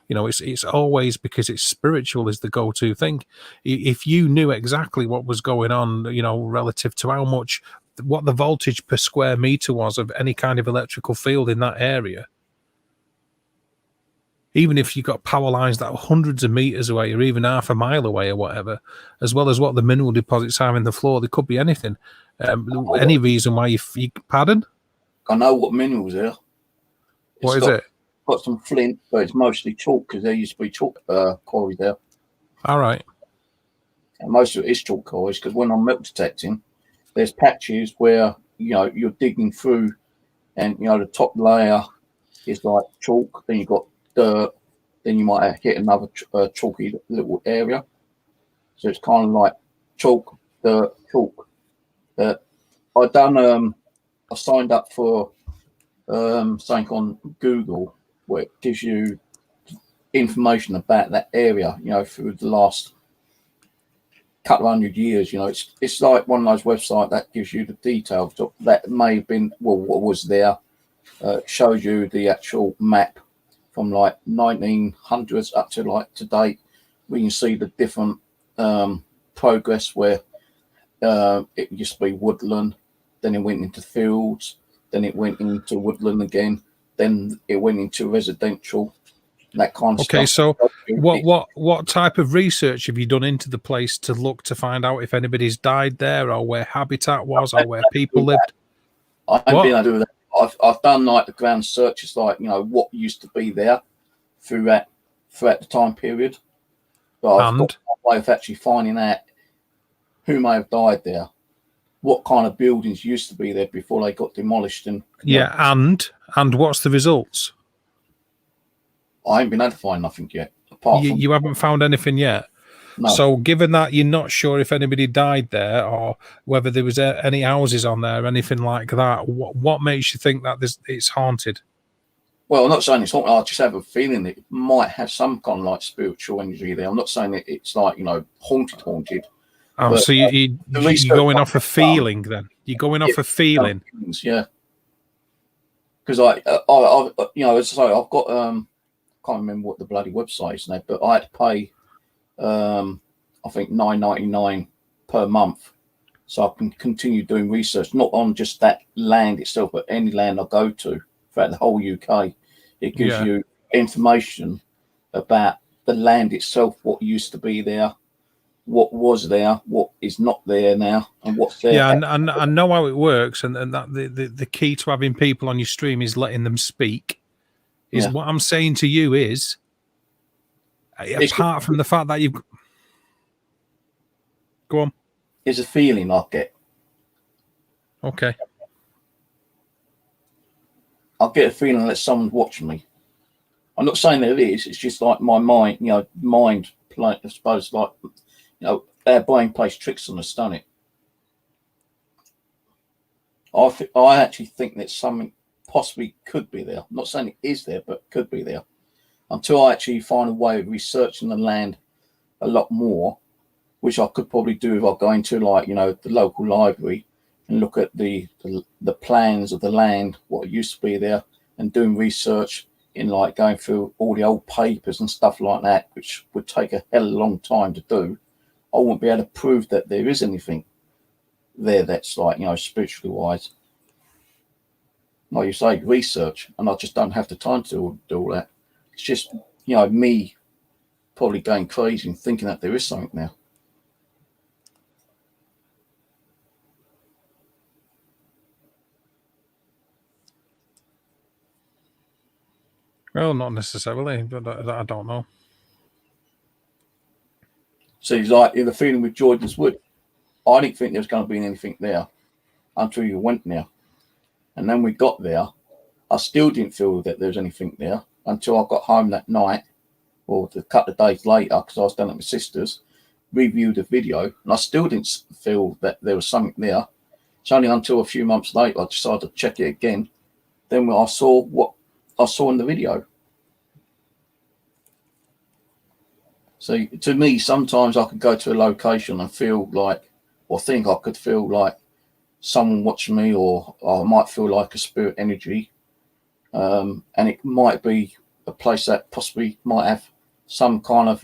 It's always because it's spiritual is the go-to thing. If you knew exactly what was going on, relative to what the voltage per square meter was of any kind of electrical field in that area, even if you got power lines that were hundreds of meters away or even half a mile away or whatever, as well as what the mineral deposits are in the floor, there could be anything. Any reason why you pardon? I know what minerals are. What is it? Got some flint, but it's mostly chalk because there used to be chalk quarries there. All right. And most of it is chalk quarries because when I'm metal detecting, there's patches where you're digging through, and the top layer is like chalk. Then you've got dirt. Then you might hit another chalky little area. So it's kind of like chalk, dirt, chalk. I signed up for something on Google where it gives you information about that area, through the last couple of 100 years. It's like one of those websites that gives you the details that may have been, what was there. Shows you the actual map from like 1900s up to like today. We can see the different progress where it used to be woodland, then it went into fields, then it went into woodland again, then it went into residential, that kind of stuff. Okay, so what type of research have you done into the place to look to find out if anybody's died there or where habitat was or where people lived? I haven't been able to do that. I've done like the ground searches, like what used to be there throughout the time period. But I've got a way of actually finding out who may have died there, what kind of buildings used to be there before they got demolished, and and what's the results? I ain't been able to find nothing yet. Apart from you haven't found anything yet. No. So, given that you're not sure if anybody died there or whether there was any houses on there, or anything like that, what makes you think that it's haunted? Well, I'm not saying it's haunted. I just have a feeling that it might have some kind of like spiritual energy there. I'm not saying that it's like haunted. Oh, but, so you're going off a feeling then? You're going off a feeling? Yeah. Because I as I say, I've got I can't remember what the bloody website is now, but I had to pay I think $9.99 per month, so I can continue doing research, not on just that land itself, but any land I go to throughout the whole UK. It gives you information about the land itself, what used to be there, what was there, what is not there now, and what's there. Yeah, and I know how it works, and that the key to having people on your stream is letting them speak. Is what I'm saying to you is, apart from the fact that you've go on, is a feeling I get. Okay. I get a feeling that someone's watching me. I'm not saying that it is. It's just like my mind, mind play. I suppose like, our brain plays tricks on us, don't it? I actually think that something possibly could be there. I'm not saying it is there, but could be there. Until I actually find a way of researching the land a lot more, which I could probably do if I go into the local library and look at the plans of the land, what used to be there, and doing research in going through all the old papers and stuff like that, which would take a hell of a long time to do. I won't be able to prove that there is anything there that's spiritually wise. Like you say, research, and I just don't have the time to do all that. It's just, me probably going crazy and thinking that there is something there. Well, not necessarily, but I don't know. So he's like, the feeling with Jordan's Wood, I didn't think there was going to be anything there until you went there. And then we got there. I still didn't feel that there was anything there until I got home that night, or a couple of days later, because I was down at my sister's, reviewed the video, and I still didn't feel that there was something there. It's only until a few months later I decided to check it again. Then I saw what I saw in the video. So to me, sometimes I could go to a location and feel like, or think I could feel like someone watching me, or I might feel like a spirit energy. And it might be a place that possibly might have some kind of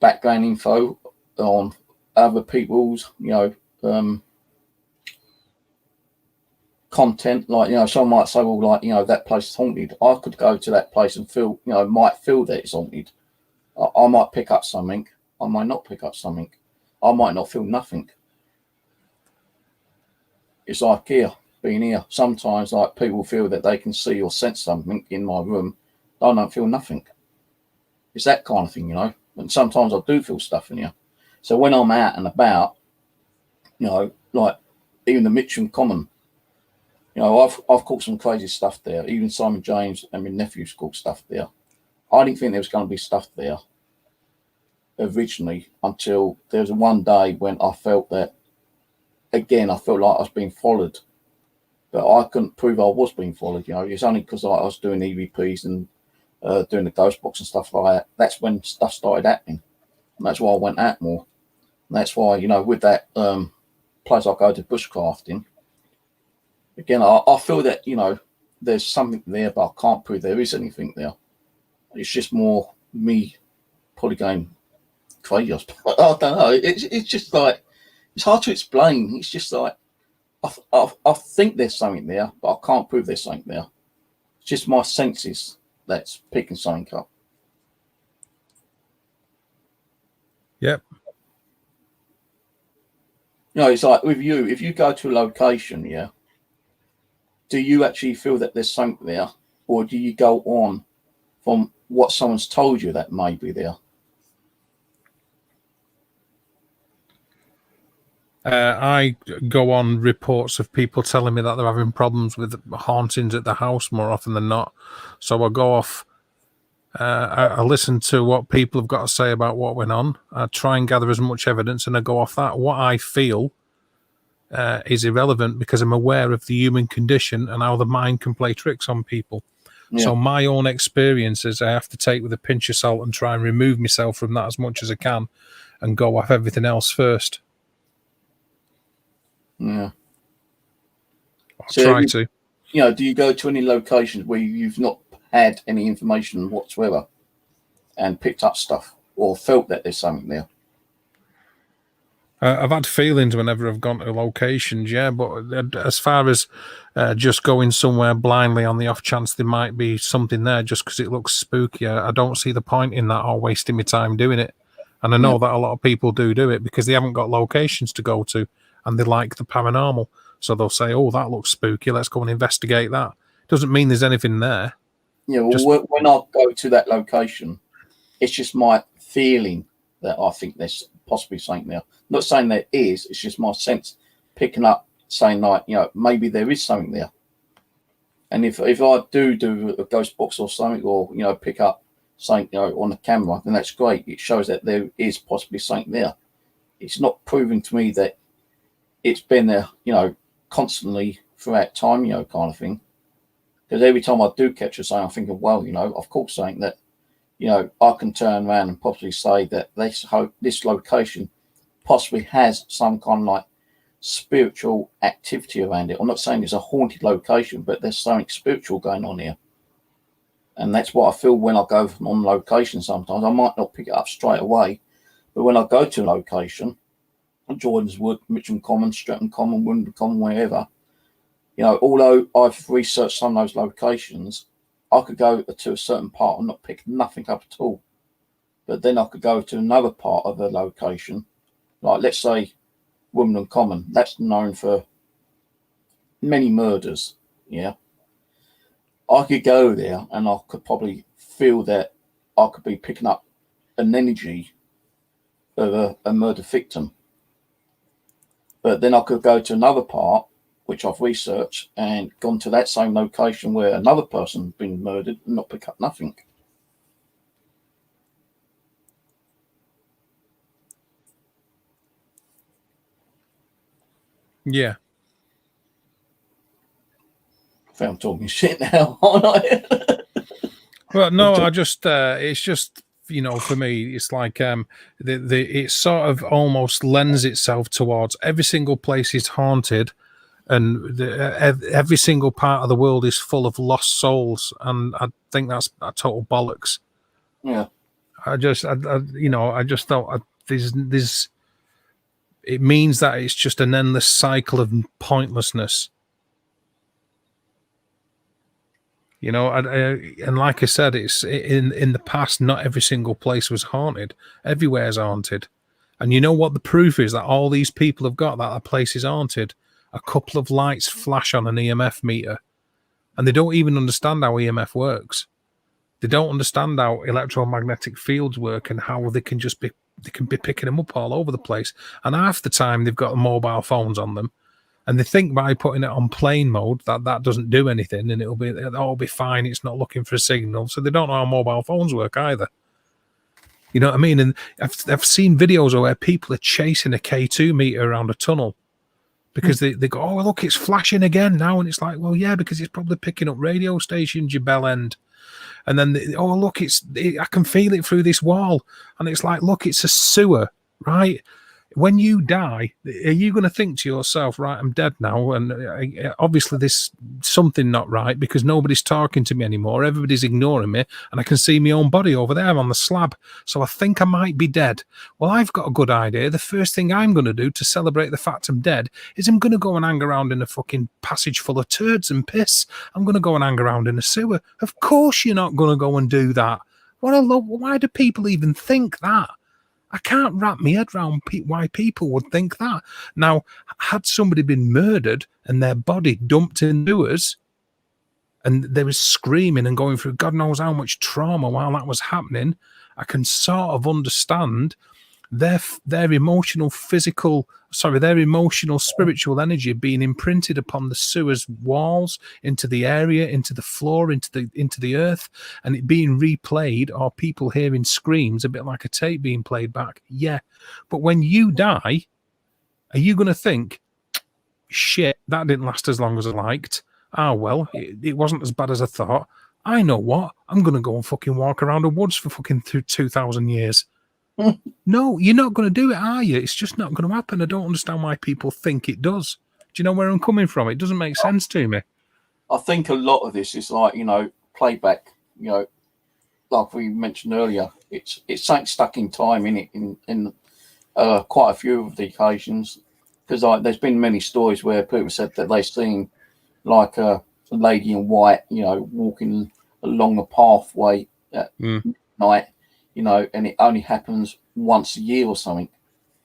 background info on other people's, content. Someone might say, well, that place is haunted. I could go to that place and feel, might feel that it's haunted. I might pick up something. I might not pick up something. I might not feel nothing. It's like being here. Sometimes people feel that they can see or sense something in my room. I don't feel nothing. It's that kind of thing, And sometimes I do feel stuff in here. So when I'm out and about, even the Mitcham Common, I've caught some crazy stuff there. Even Simon James and my nephew's caught stuff there. I didn't think there was going to be stuff there originally until there was one day when I felt that, again, I felt like I was being followed. But I couldn't prove I was being followed, It's only because I was doing EVPs and doing the ghost box and stuff like that. That's when stuff started happening. And that's why I went out more. And that's why, with that place I go to bushcrafting, again, I feel that, there's something there, but I can't prove there is anything there. It's just more me probably going crazy. I don't know. It's just it's hard to explain. It's just I think there's something there, but I can't prove there's something there. It's just my senses that's picking something up. Yep. It's like with you, if you go to a location, do you actually feel that there's something there, or do you go on from what someone's told you that may be there? I go on reports of people telling me that they're having problems with hauntings at the house more often than not. So I go off, I listen to what people have got to say about what went on. I try and gather as much evidence, and I go off that. What I feel is irrelevant because I'm aware of the human condition and how the mind can play tricks on people. Yeah. So my own experiences I have to take with a pinch of salt and try and remove myself from that as much as I can and go off everything else first. Yeah. I'll try to. Do you go to any locations where you've not had any information whatsoever and picked up stuff or felt that there's something there? I've had feelings whenever I've gone to locations, yeah, but as far as just going somewhere blindly on the off chance there might be something there just because it looks spooky, I don't see the point in that or wasting my time doing it. And I know Yeah. that a lot of people do it because they haven't got locations to go to and they like the paranormal. So they'll say, oh, that looks spooky, let's go and investigate that. Doesn't mean there's anything there. Yeah, well, Just when I go to that location, it's just my feeling that I think there's possibly something there. Not saying there is, it's just my sense picking up, saying like, maybe there is something there. And if I do a ghost box or something, or pick up something on the camera, then that's great. It shows that there is possibly something there. It's not proving to me that it's been there, constantly throughout time, kind of thing. Because every time I do catch a something, I'm thinking, well, of course, something that I can turn around and possibly say that this location possibly has some kind of like spiritual activity around it. I'm not saying it's a haunted location, but there's something spiritual going on here. And that's what I feel when I go on location sometimes. I might not pick it up straight away, but when I go to a location, Jordan's Wood, Mitcham Common, Stratton Common, Wimbledon Common, wherever, although I've researched some of those locations, I could go to a certain part and not pick nothing up at all. But then I could go to another part of a location, like let's say Wimbledon Common. That's known for many murders. Yeah. I could go there and I could probably feel that I could be picking up an energy of a murder victim. But then I could go to another part, which I've researched, and gone to that same location where another person's been murdered and not pick up nothing. yeah. I think I'm talking shit now, aren't I? Well, no, I just it's just for me, it's like it sort of almost lends itself towards every single place is haunted, and every single part of the world is full of lost souls, and I think that's a total bollocks. Yeah. I just thought there's it means that it's just an endless cycle of pointlessness. And like I said, it's in the past, not every single place was haunted. Everywhere's haunted. And you know what the proof is that all these people have got that a place is haunted? A couple of lights flash on an EMF meter. And they don't even understand how EMF works. They don't understand how electromagnetic fields work and how they can be picking them up all over the place. And half the time they've got mobile phones on them. And they think by putting it on plane mode that doesn't do anything and it'll all be fine. It's not looking for a signal. So they don't know how mobile phones work either. You know what I mean? And I've seen videos where people are chasing a K2 meter around a tunnel because they go, oh, look, it's flashing again now. And it's like, well, yeah, because it's probably picking up radio stations, you bell end. And then, oh, look, I can feel it through this wall. And it's like, look, it's a sewer, right? When you die, are you going to think to yourself, right, I'm dead now? And obviously there's something not right because nobody's talking to me anymore. Everybody's ignoring me. And I can see my own body over there on the slab. So I think I might be dead. Well, I've got a good idea. The first thing I'm going to do to celebrate the fact I'm dead is I'm going to go and hang around in a fucking passage full of turds and piss. I'm going to go and hang around in a sewer. Of course you're not going to go and do that. Why do people even think that? I can't wrap my head around why people would think that. Now, had somebody been murdered and their body dumped in sewers and they was screaming and going through God knows how much trauma while that was happening, I can sort of understand their emotional, spiritual energy being imprinted upon the sewer's walls, into the area, into the floor, into the earth, and it being replayed, or people hearing screams, a bit like a tape being played back. Yeah, but when you die, are you going to think, shit, that didn't last as long as I liked? Ah, well, it wasn't as bad as I thought. I know what, I'm going to go and fucking walk around the woods for fucking 2,000 years. No, you're not going to do it, are you? It's just not going to happen. I don't understand why people think it does. Do you know where I'm coming from? It doesn't make sense to me. I think a lot of this is like, playback, like we mentioned earlier. It's something stuck in time in it, in quite a few of the occasions, because like there's been many stories where people said that they've seen like a lady in white, walking along the pathway at night, and it only happens once a year or something.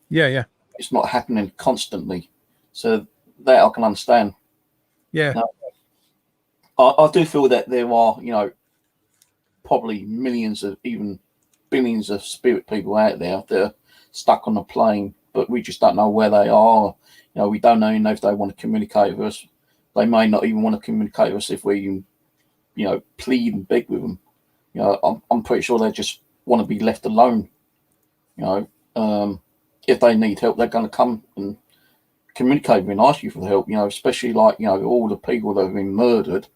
Yeah. It's not happening constantly, so that I can understand. Yeah. Now, I do feel that there are, probably millions of, even billions of spirit people out there that are stuck on the plane, but we just don't know where they are. We don't even know if they want to communicate with us. They may not even want to communicate with us if we, plead and beg with them. I'm pretty sure they just want to be left alone. If they need help, they're going to come and communicate with you and ask you for the help. Especially like all the people that have been murdered.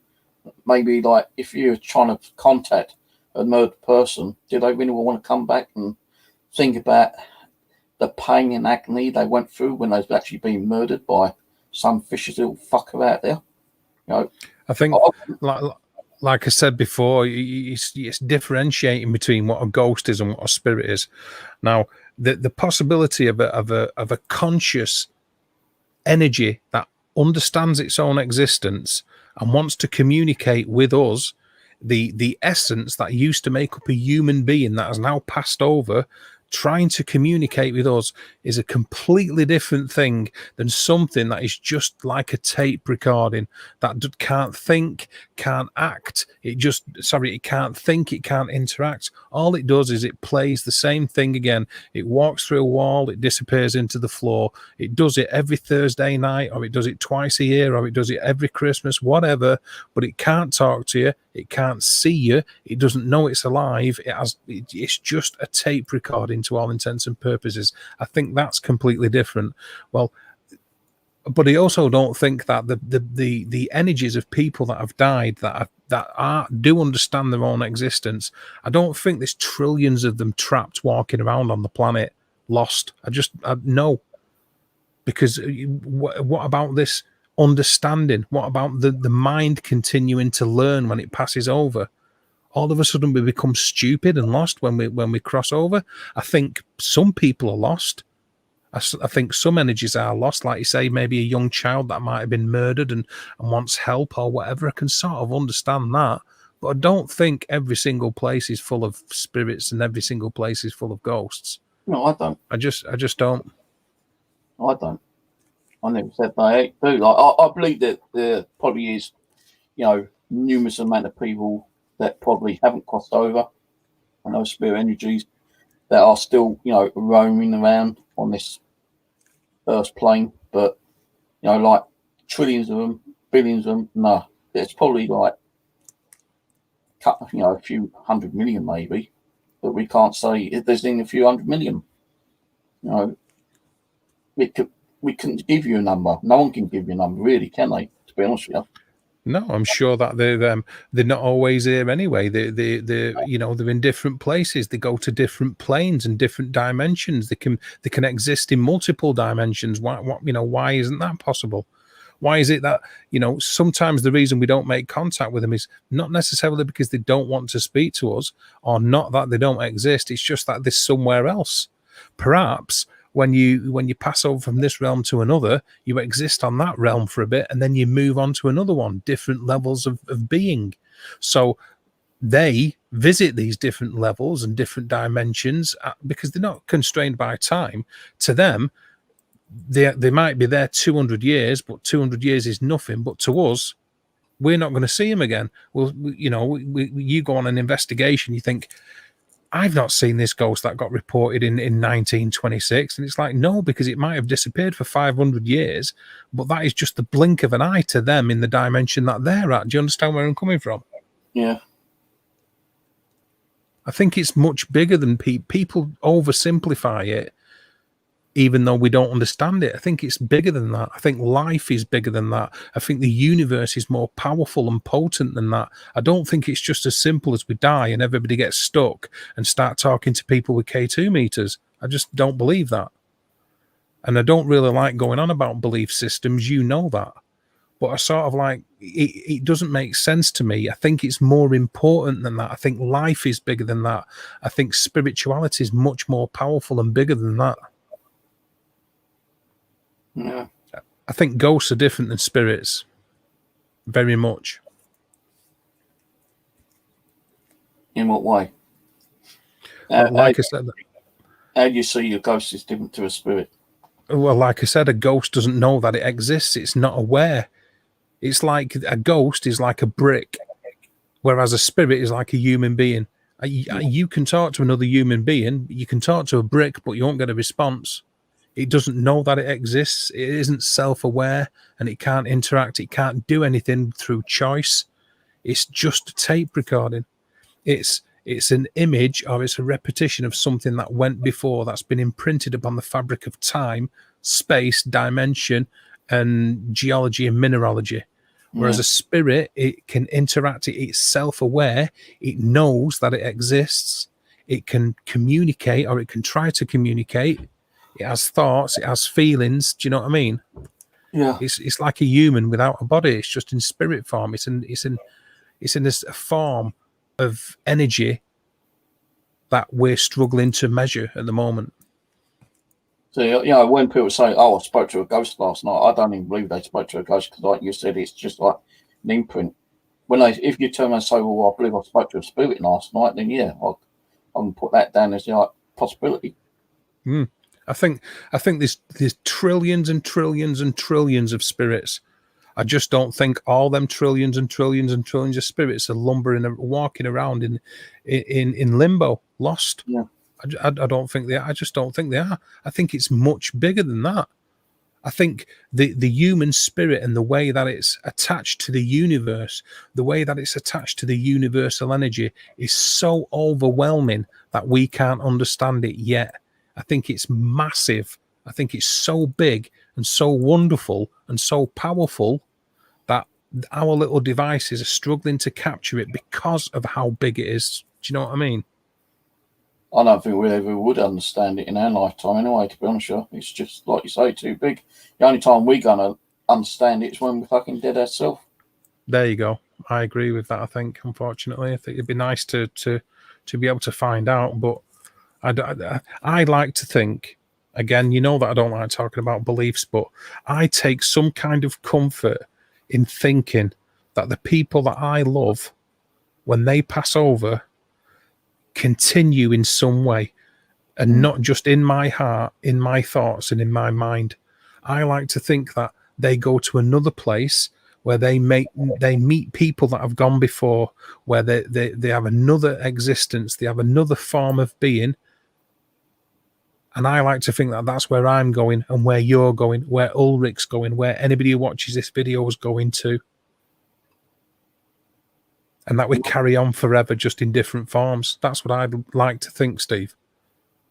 Maybe like if you're trying to contact a murdered person, do they really want to come back and think about the pain and agony they went through when they've actually been murdered by some vicious little fucker out there? I think, like I said before, it's differentiating between what a ghost is and what a spirit is. Now, the possibility of a conscious energy that understands its own existence and wants to communicate with us, the essence that used to make up a human being that has now passed over, trying to communicate with us, is a completely different thing than something that is just like a tape recording that can't think, can't act. It can't think, it can't interact. All it does is it plays the same thing again. It walks through a wall, it disappears into the floor. It does it every Thursday night, or it does it twice a year, or it does it every Christmas, whatever, but it can't talk to you. It can't see you. It doesn't know it's alive. It's just a tape recording to all intents and purposes. I think that's completely different. Well, but I also don't think that the energies of people that have died do understand their own existence. I don't think there's trillions of them trapped walking around on the planet, lost. I know, because what about this understanding? What about the mind continuing to learn when it passes over? All of a sudden we become stupid and lost when we cross over. I think some people are lost. I think some energies are lost, like you say, maybe a young child that might have been murdered and wants help or whatever. I can sort of understand that, but I don't think every single place is full of spirits and every single place is full of ghosts. No, I don't. I just don't. I don't. I never said they do. Like, I believe that there probably is, numerous amount of people that probably haven't crossed over, and those spirit energies that are still, roaming around on this Earth's plane. But, like trillions of them, billions of them, no. It's probably like, a few 100 million maybe, but we can't say if there's in a few 100 million. We couldn't give you a number. No one can give you a number, really, can they? To be honest with you. No, I'm sure that they're not always here anyway. They're in different places. They go to different planes and different dimensions. They can exist in multiple dimensions. Why isn't that possible? Why is it that sometimes the reason we don't make contact with them is not necessarily because they don't want to speak to us, or not that they don't exist. It's just that they're somewhere else. Perhaps when you pass over from this realm to another, you exist on that realm for a bit, and then you move on to another one, different levels of being. So they visit these different levels and different dimensions because they're not constrained by time. To them, they might be there 200 years, but 200 years is nothing. But to us, we're not going to see them again. Well, you go on an investigation, you think, I've not seen this ghost that got reported in 1926. And it's like, no, because it might have disappeared for 500 years, but that is just the blink of an eye to them in the dimension that they're at. Do you understand where I'm coming from? Yeah. I think it's much bigger than people oversimplify it, even though we don't understand it. I think it's bigger than that. I think life is bigger than that. I think the universe is more powerful and potent than that. I don't think it's just as simple as we die and everybody gets stuck and start talking to people with K2 meters. I just don't believe that. And I don't really like going on about belief systems. You know that. But I sort of like, it doesn't make sense to me. I think it's more important than that. I think life is bigger than that. I think spirituality is much more powerful and bigger than that. Yeah. I think ghosts are different than spirits, very much. In what way? Like I said, How do you see your ghost is different to a spirit? well, like I said, a ghost doesn't know that it exists. It's not aware. It's like a ghost is like a brick, whereas a spirit is like a human being. You can talk to another human being, you can talk to a brick, but you won't get a response. It doesn't know that it exists. It isn't self-aware, and it can't interact. It can't do anything through choice. It's just a tape recording. It's an image, or it's a repetition of something that went before, that's been imprinted upon the fabric of time, space, dimension, and geology and mineralogy. Whereas Yeah. a spirit, it can interact, it's self-aware, it knows that it exists, it can communicate, or it can try to communicate, it has thoughts, it has feelings. Do you know what I mean? Yeah. It's like a human without a body. It's just in spirit form. It's in this form of energy that we're struggling to measure at the moment. So, you know, when people say, "Oh, I spoke to a ghost last night," I don't even believe they spoke to a ghost, because, like you said, it's just like an imprint. If you turn around and say, "Well, I believe I spoke to a spirit last night," then yeah, I can put that down as like possibility. I think there's trillions and trillions and trillions of spirits. I just don't think all them trillions and trillions and trillions of spirits are lumbering, walking around in limbo, lost. Yeah. I don't think they are. I just don't think they are. I think it's much bigger than that. I think the human spirit and the way that it's attached to the universe, the way that it's attached to the universal energy, is so overwhelming that we can't understand it yet. I think it's massive. I think it's so big and so wonderful and so powerful that our little devices are struggling to capture it because of how big it is. Do you know what I mean? I don't think we ever would understand it in our lifetime anyway, to be honest with you. It's just, like you say, too big. The only time we're going to understand it is when we're fucking dead ourselves. There you go. I agree with that. I think, unfortunately, I think it'd be nice to be able to find out, but I like to think, again, you know that I don't like talking about beliefs, but I take some kind of comfort in thinking that the people that I love, when they pass over, continue in some way, and not just in my heart, in my thoughts and in my mind. I like to think that they go to another place where they meet people that have gone before, where they have another existence, they have another form of being. And I like to think that that's where I'm going, and where you're going, where Ulrich's going, where anybody who watches this video is going to. And that we carry on forever, just in different forms. That's what I'd like to think, Steve.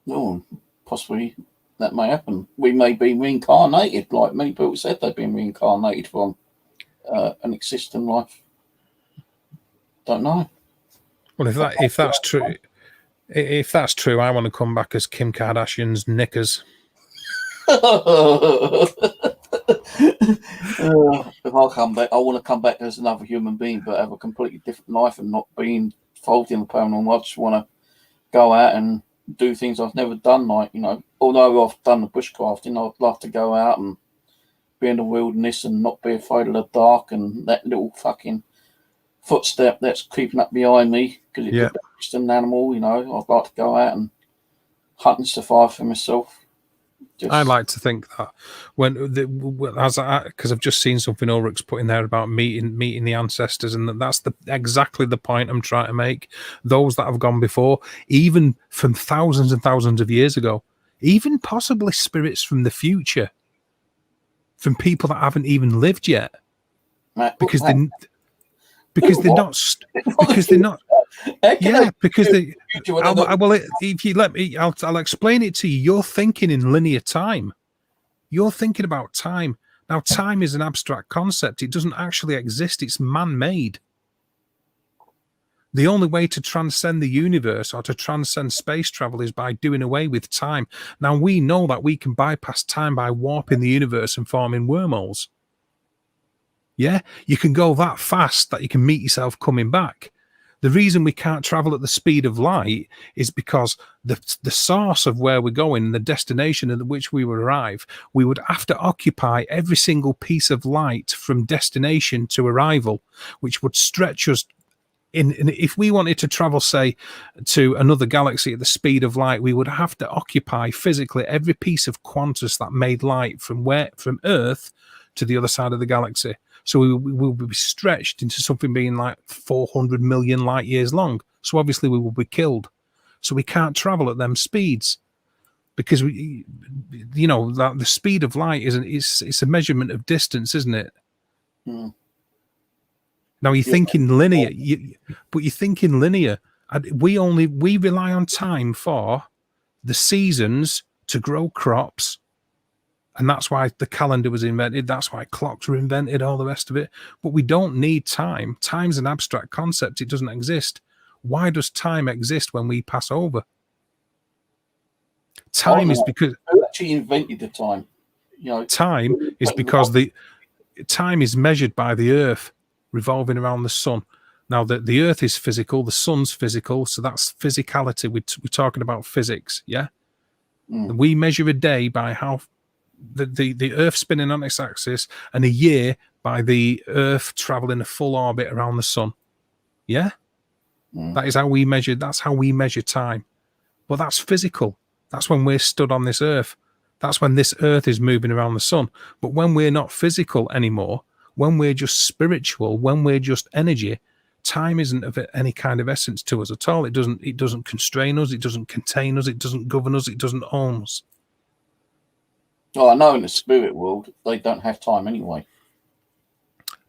No, possibly that may happen. We may be reincarnated, like many people said they've been reincarnated from an existing life. Don't know. Well, if that's true, I want to come back as Kim Kardashian's knickers. If I come back, I want to come back as another human being, but have a completely different life and not being involved in the paranormal. I just want to go out and do things I've never done. Like, you know, although I've done the bushcrafting, I'd love to go out and be in the wilderness and not be afraid of the dark and that little fucking footstep that's creeping up behind me, because it's just an animal. You know, I'd like to go out and hunt and survive for myself. I like to think that because I've just seen something Ulrich's put in there about meeting the ancestors, and that's exactly the point I'm trying to make. Those that have gone before, even from thousands and thousands of years ago, even possibly spirits from the future, from people that haven't even lived yet, because they're not. Yeah, because they. If you let me, I'll explain it to you. You're thinking in linear time. You're thinking about time. Now, time is an abstract concept. It doesn't actually exist. It's man-made. The only way to transcend the universe or to transcend space travel is by doing away with time. Now, we know that we can bypass time by warping the universe and forming wormholes. Yeah, you can go that fast that you can meet yourself coming back. The reason we can't travel at the speed of light is because the source of where we're going, the destination at which we would arrive, we would have to occupy every single piece of light from destination to arrival, which would stretch us. If we wanted to travel, say, to another galaxy at the speed of light, we would have to occupy physically every piece of quantus that made light from Earth to the other side of the galaxy. So we will be stretched into something being like 400 million light years long. So obviously we will be killed. So we can't travel at them speeds because that the speed of light it's a measurement of distance, isn't it? Mm. Now you think in linear, but you think in linear. We rely on time for the seasons to grow crops, and that's why the calendar was invented. That's why clocks were invented. All the rest of it. But we don't need time. Time's an abstract concept. It doesn't exist. Why does time exist when we pass over? Time is because who actually invented the time. Time is because the time is measured by the Earth revolving around the sun. Now the Earth is physical, the sun's physical, so that's physicality. We're talking about physics, yeah. We measure a day by how the Earth spinning on its axis, and a year by the Earth traveling a full orbit around the sun. Yeah, that is how we measure. That's how we measure time. But that's physical. That's when we're stood on this Earth. That's when this Earth is moving around the sun. But when we're not physical anymore, when we're just spiritual, when we're just energy, time isn't of any kind of essence to us at all. It doesn't constrain us. It doesn't contain us. It doesn't govern us. It doesn't own us. Well, I know in the spirit world they don't have time anyway.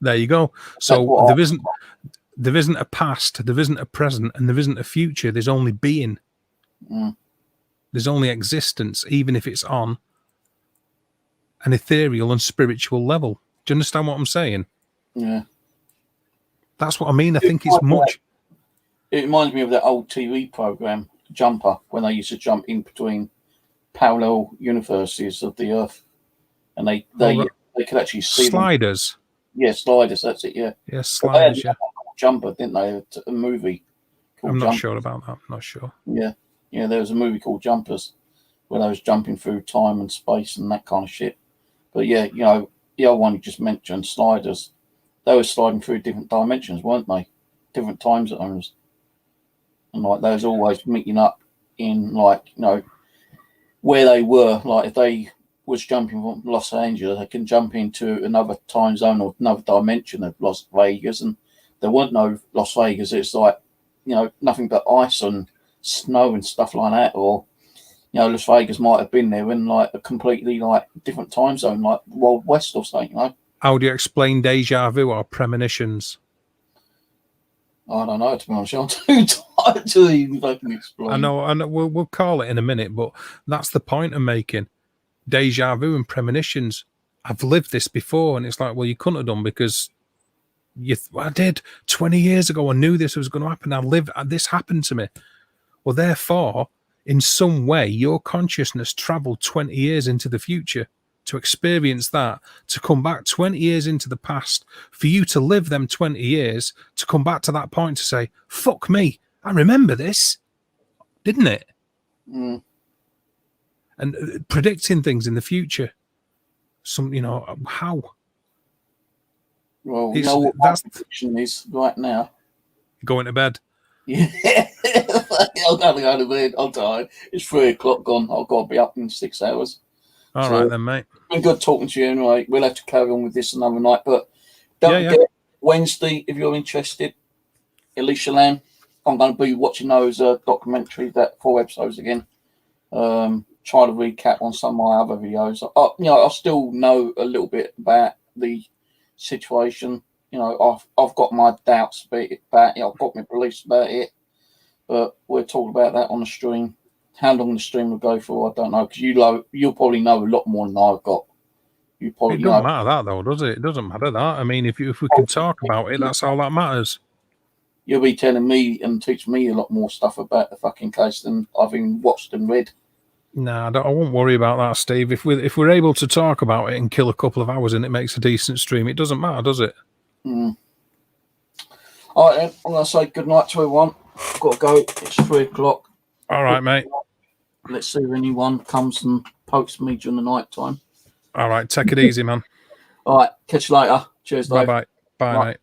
There you go. So there isn't a past, there isn't a present, and there isn't a future. There's only being. There's only existence, even if it's on an ethereal and spiritual level. Do you understand what I'm saying? Yeah. That's what I mean. I think it's much. It reminds me of that old TV program, Jumper, when they used to jump in between parallel universes of the Earth, and they could actually see Sliders. Yeah, Sliders. That's it. Yeah. Yeah, Sliders. Yeah. Jumper, didn't they? A movie. I'm not sure about that. I'm not sure. Yeah. Yeah. There was a movie called Jumpers, where they was jumping through time and space and that kind of shit. But yeah, the other one you just mentioned, Sliders, they were sliding through different dimensions, weren't they? Different time zones. And like they was always meeting up in where they were. Like if they was jumping from Los Angeles, they can jump into another time zone or another dimension of Las Vegas, and there weren't no Las Vegas. It's like, nothing but ice and snow and stuff like that, or Las Vegas might have been there in like a completely different time zone, like Wild West or something. How do you explain deja vu or premonitions? I don't know, to be honest. I'm too tired to even fucking explain. I know. We'll call it in a minute, but that's the point I'm making. Deja vu and premonitions. I've lived this before, and it's like, well, you couldn't have done because I did 20 years ago. I knew this was going to happen. This happened to me. Well, therefore, in some way, your consciousness traveled 20 years into the future to experience that, to come back 20 years into the past, for you to live them 20 years, to come back to that point to say, fuck me, I remember this, didn't it? And predicting things in the future. How? Well, what my prediction is right now. Going to bed. Yeah, I've got to go to bed. I'm tired. It's 3 o'clock gone. I've got to be up in 6 hours. All right then, mate. It's been good talking to you anyway. We'll have to carry on with this another night, but don't forget, Wednesday, if you're interested, Alicia Lamb, I'm going to be watching those documentaries, that 4 episodes again. Try to recap on some of my other videos. I still know a little bit about the situation. I've got my doubts about it. I've got my beliefs about it, but we'll talk about that on the stream. How long the stream will go for, I don't know, because you'll probably know a lot more than I've got. It doesn't matter that though, does it? It doesn't matter that. I mean, if we can talk about it, that's all that matters. You'll be telling me and teach me a lot more stuff about the fucking case than I've even watched and read. Nah, I won't worry about that, Steve. If we're able to talk about it and kill a couple of hours and it makes a decent stream, it doesn't matter, does it? All right, then. I'm going to say good night to everyone. I've got to go. It's 3 o'clock. All right, mate. Let's see if anyone comes and pokes me during the night time. All right, take it easy, man. All right, catch you later. Cheers, Dave. Bye-bye. Bye, Bye. mate.